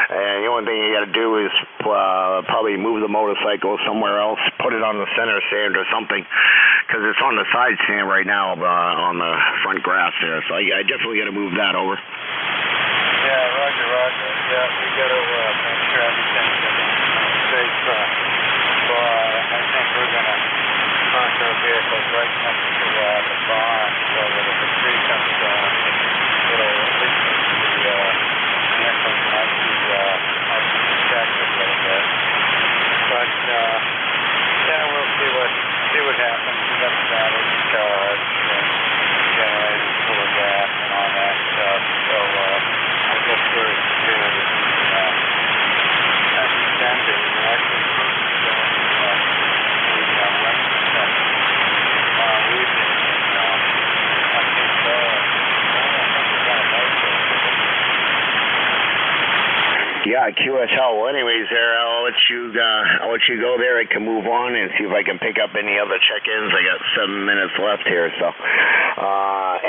And the only thing you got to do is probably move the motorcycle somewhere else, put it on the center stand or something, because it's on the side stand right now on the front grass there. So I definitely got to move that over. Yeah, Roger. Yeah, we got to make sure everything's safe. So I think we're going to park our vehicles right next to the barn, so that if a tree comes down, it'll at least the vehicles might be protected a little bit. But we'll see what happens. We got the battery charged and generators full of gas and all that stuff. So I guess we're as good as we can be. We're actually supposed to be going to the weather protection tomorrow evening, and I think we're going to make it. Yeah, QSL. Well, anyways, there, I'll let you go there. I can move on and see if I can pick up any other check-ins. I got 7 minutes left here, so.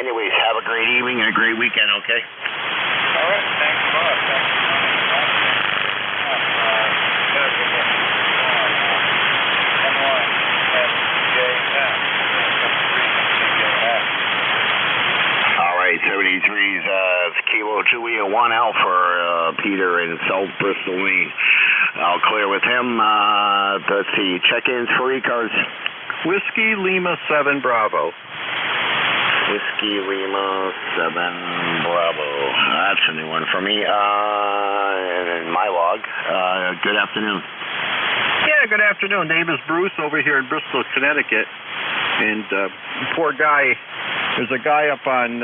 Anyways, have a great evening and a great weekend. Okay. All right. Thanks a lot. All right, 73's Kilo Julia 1 Alpha, Peter in South Bristol, Maine. I'll clear with him. Let's see, check-ins for ECARS. Whiskey Lima 7 Bravo. Whiskey Lima 7 Bravo. That's a new one for me. And in my log, good afternoon. Yeah, good afternoon. Name is Bruce over here in Bristol, Connecticut. And poor guy, there's a guy up on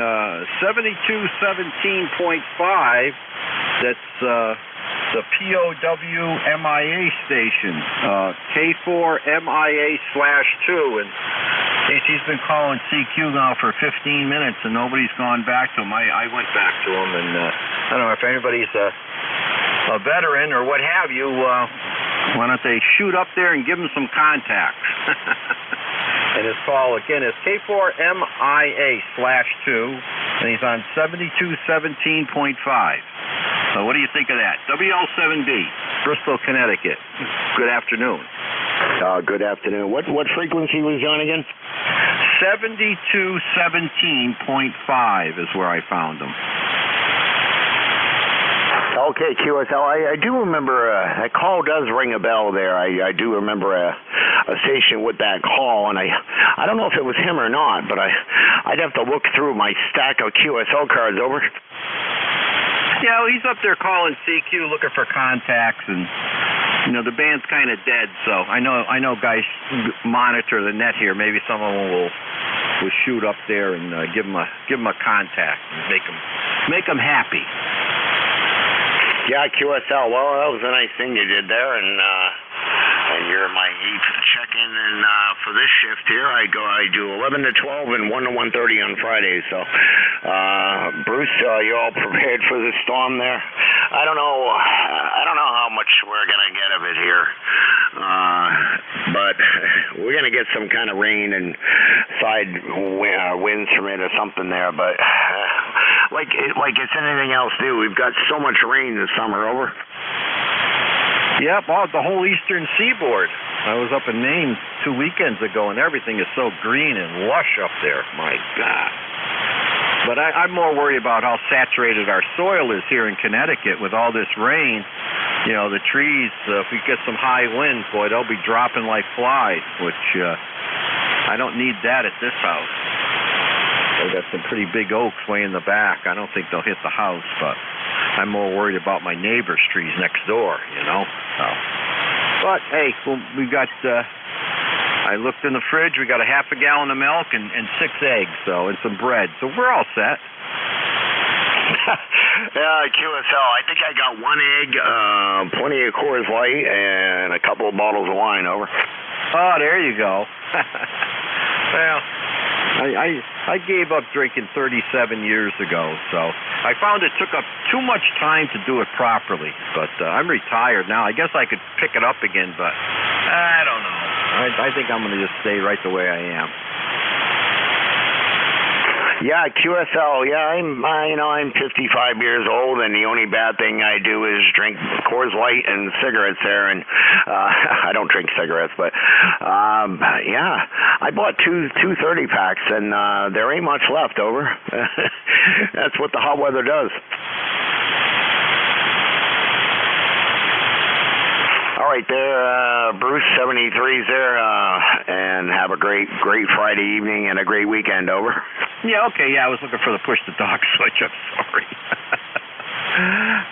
7217.5 that's the POW-MIA station, K4-MIA/2. And he's been calling CQ now for 15 minutes and nobody's gone back to him. I went back to him, and I don't know if anybody's a veteran or what have you. Why don't they shoot up there and give him some contacts? And his call, again, is K4-MIA/2, and he's on 7217.5. So what do you think of that? WL7B, Bristol, Connecticut. Good afternoon. Good afternoon. What frequency was he on again? 7217.5 is where I found him. Okay, QSL. I do remember that call does ring a bell there. I do remember a station with that call, and I don't know if it was him or not, but I'd have to look through my stack of QSL cards over. Yeah, well, he's up there calling CQ looking for contacts, and the band's kind of dead. So I know guys monitor the net here. Maybe some of them will shoot up there and give him a contact and make him happy. Yeah, QSL. Well, that was a nice thing you did there, and you're my 8th check-in, and for this shift here, I do 11 to 12 and 1 to 1:30 on Fridays. So, Bruce, you all prepared for the storm there? I don't know how much we're gonna get of it here, but we're gonna get some kind of rain and side winds from it or something there. But like it's anything else new, we've got so much rain this summer. Over. Yep, the whole eastern seaboard. I was up in Maine 2 weekends ago, and everything is so green and lush up there. My God. But I'm more worried about how saturated our soil is here in Connecticut with all this rain. The trees, if we get some high winds, boy, they'll be dropping like flies, which I don't need that at this house. They've got some pretty big oaks way in the back. I don't think they'll hit the house, but I'm more worried about my neighbor's trees next door, So. But, hey, well, we've got, I looked in the fridge, we got a half a gallon of milk and 6 eggs, and some bread. So we're all set. Yeah, QSL, I think I got 1 egg, plenty of Coors Light, and a couple of bottles of wine. Over. Oh, there you go. Well, I gave up drinking 37 years ago, so I found it took up too much time to do it properly. But I'm retired now. I guess I could pick it up again, but I don't know. I think I'm going to just stay right the way I am. Yeah, QSL. Yeah, I'm 55 years old, and the only bad thing I do is drink Coors Light and cigarettes there, and I don't drink cigarettes, but yeah, I bought two 30-packs, and there ain't much left. Over. That's what the hot weather does. All right, there, Bruce, 73's there, and have a great Friday evening and a great weekend. Over. Yeah, okay, yeah, I was looking for the push-to-talk switch. I'm sorry.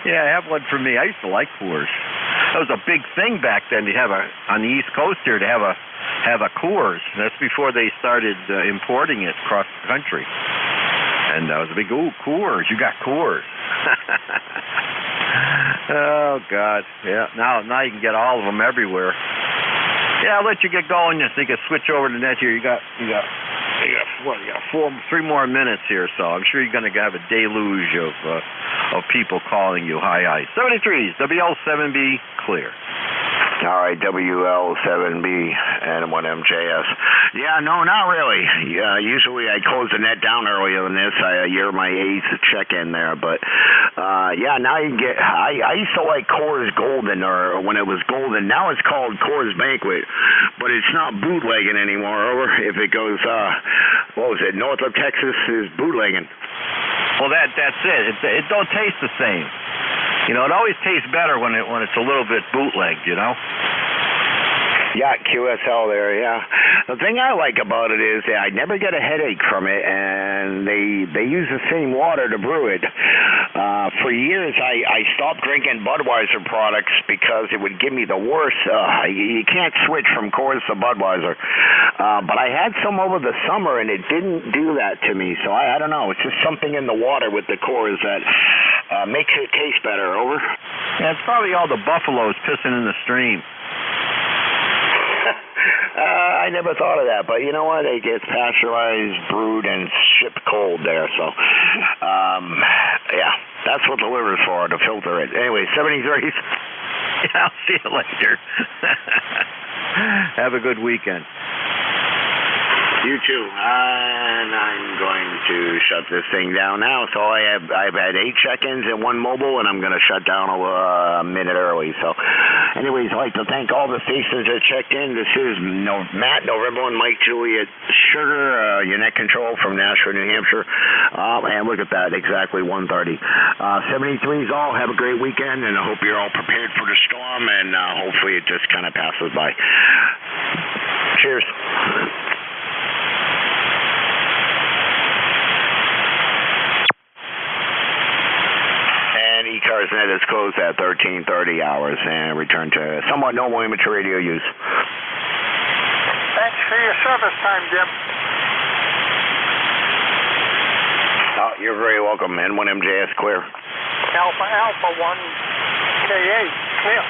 Yeah, have one for me. I used to like Coors. That was a big thing back then to have on the East Coast here, to have a Coors. That's before they started importing it across the country. And I was a big, Coors, you got Coors. Oh, God. Yeah, now you can get all of them everywhere. Yeah, I'll let you get going so you can switch over to the net here. You got 3 more minutes here, so I'm sure you're going to have a deluge of people calling you. Hi. 73's, WL7B, clear. All right, WL7B and 1MJS. Yeah, no, not really. Usually I close the net down earlier than this. You're my 8th check-in there, but yeah, now you can get. I used to like Coors Golden, or when it was Golden. Now it's called Coors Banquet, but it's not bootlegging anymore. Over. If it goes, what was it? North of Texas is bootlegging. Well, that's it. It don't taste the same. It always tastes better when it's a little bit bootlegged, Yeah, QSL there, yeah. The thing I like about it is that I never get a headache from it, and they use the same water to brew it. For years, I stopped drinking Budweiser products because it would give me the worst. You can't switch from Coors to Budweiser. But I had some over the summer, and it didn't do that to me. So I don't know. It's just something in the water with the Coors that makes it taste better. Over? Yeah, it's probably all the buffaloes pissing in the stream. I never thought of that, but you know what? It gets pasteurized, brewed, and shipped cold there. So, yeah, that's what the liver's for, to filter it. Anyway, 73s. Yeah, I'll see you later. Have a good weekend. You too. And I'm going to shut this thing down now. So I've had 8 check-ins and 1 mobile, and I'm going to shut down a minute early. So, anyways, I'd like to thank all the stations that checked in. This is Matt, November 1, Mike, Juliet, Sugar, your net control from Nashville, New Hampshire. And look at that, exactly 1:30. 73s all, have a great weekend, and I hope you're all prepared for the storm, and hopefully it just kind of passes by. Cheers. ECARS net is closed at 13:30 hours and returned to somewhat normal amateur radio use. Thanks for your service time, Jim. Oh, you're very welcome. N1MJS clear. Alpha 1 K8 clear.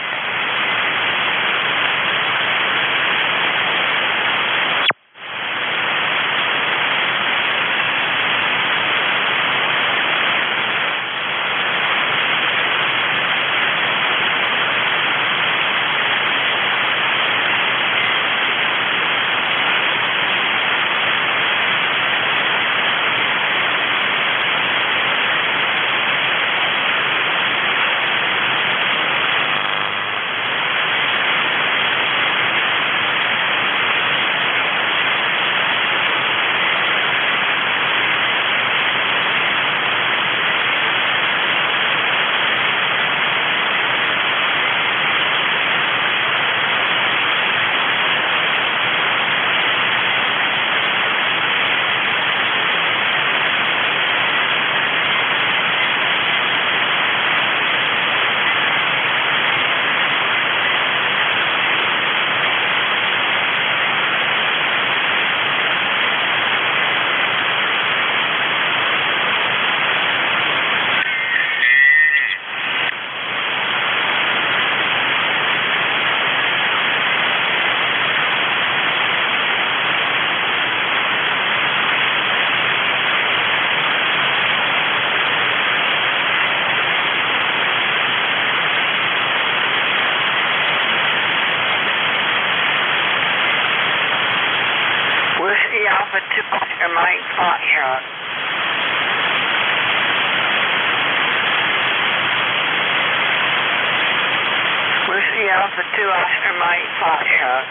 Alpha 2 Oscar Mike Foxtrot. Whiskey Alpha 2 Oscar Mike Foxtrot.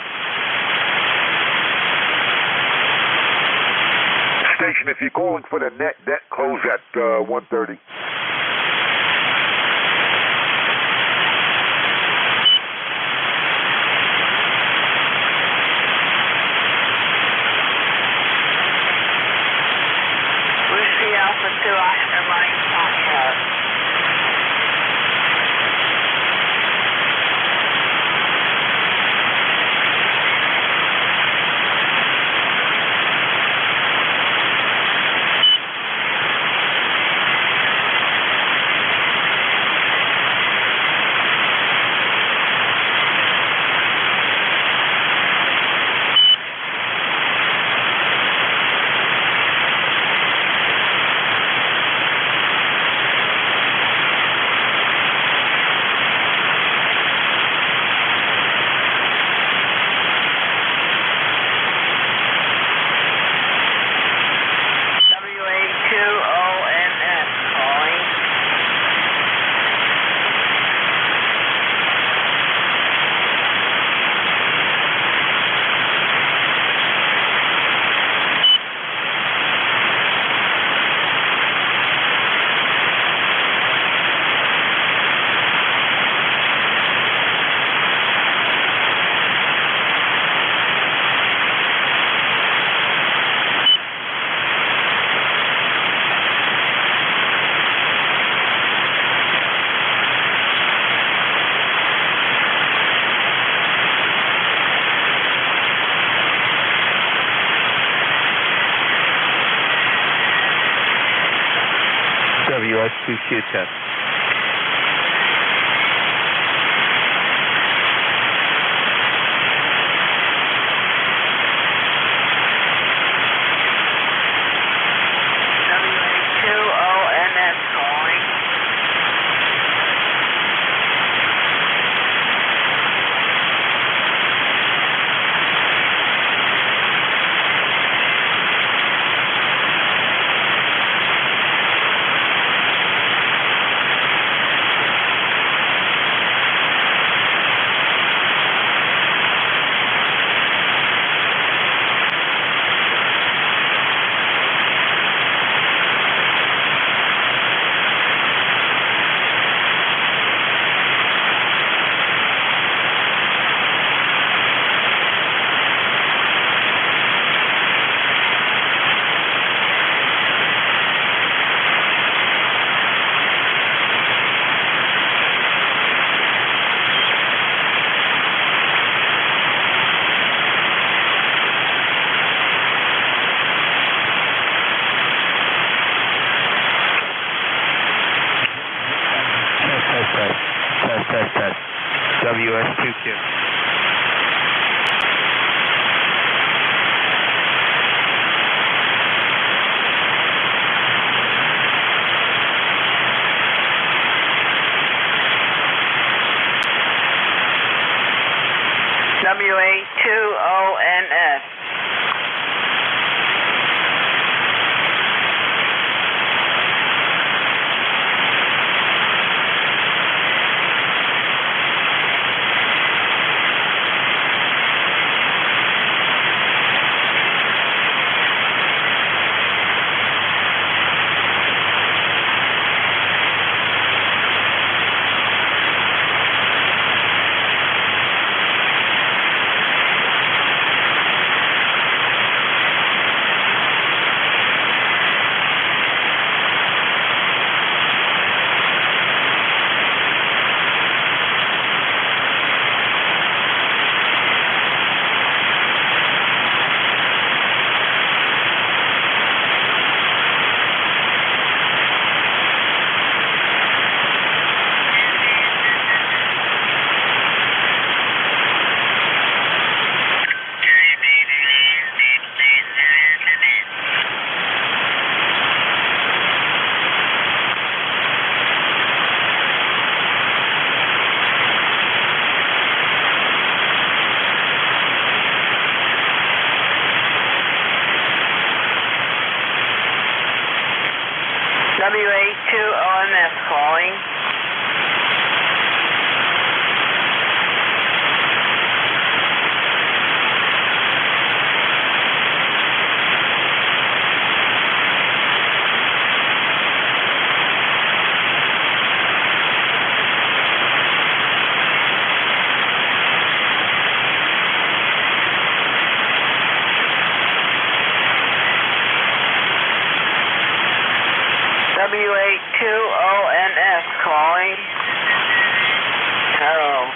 Station, if you're calling for the net close at 1:30. Alpha 2 Oscar Mike Foxtrot. WS2Q test. WA2ONS calling. Test. WS2Q. WA2ONS. WA2ONS calling. WA2ONS calling. Hello.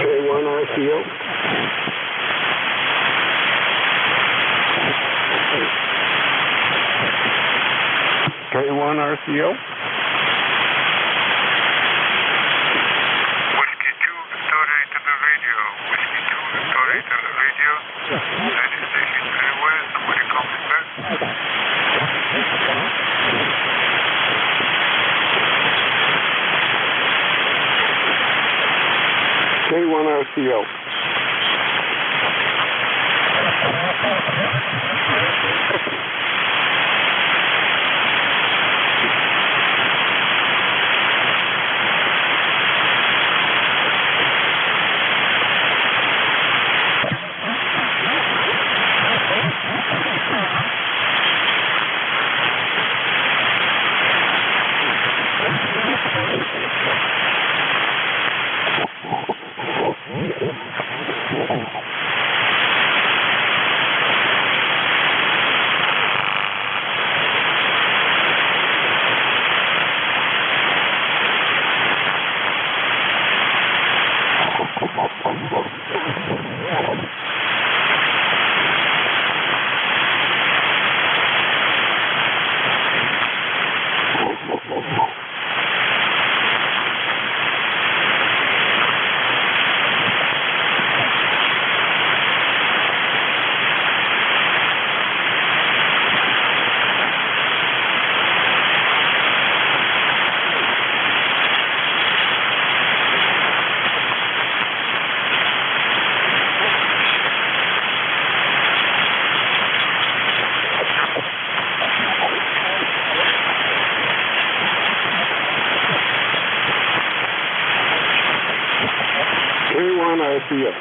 K1 RCO. K1 RCO. Whiskey 2, Victoria to the radio. Whiskey 2, Victoria to the radio. United Station anywhere. Somebody call me back. K1 RCO. K1 RCO.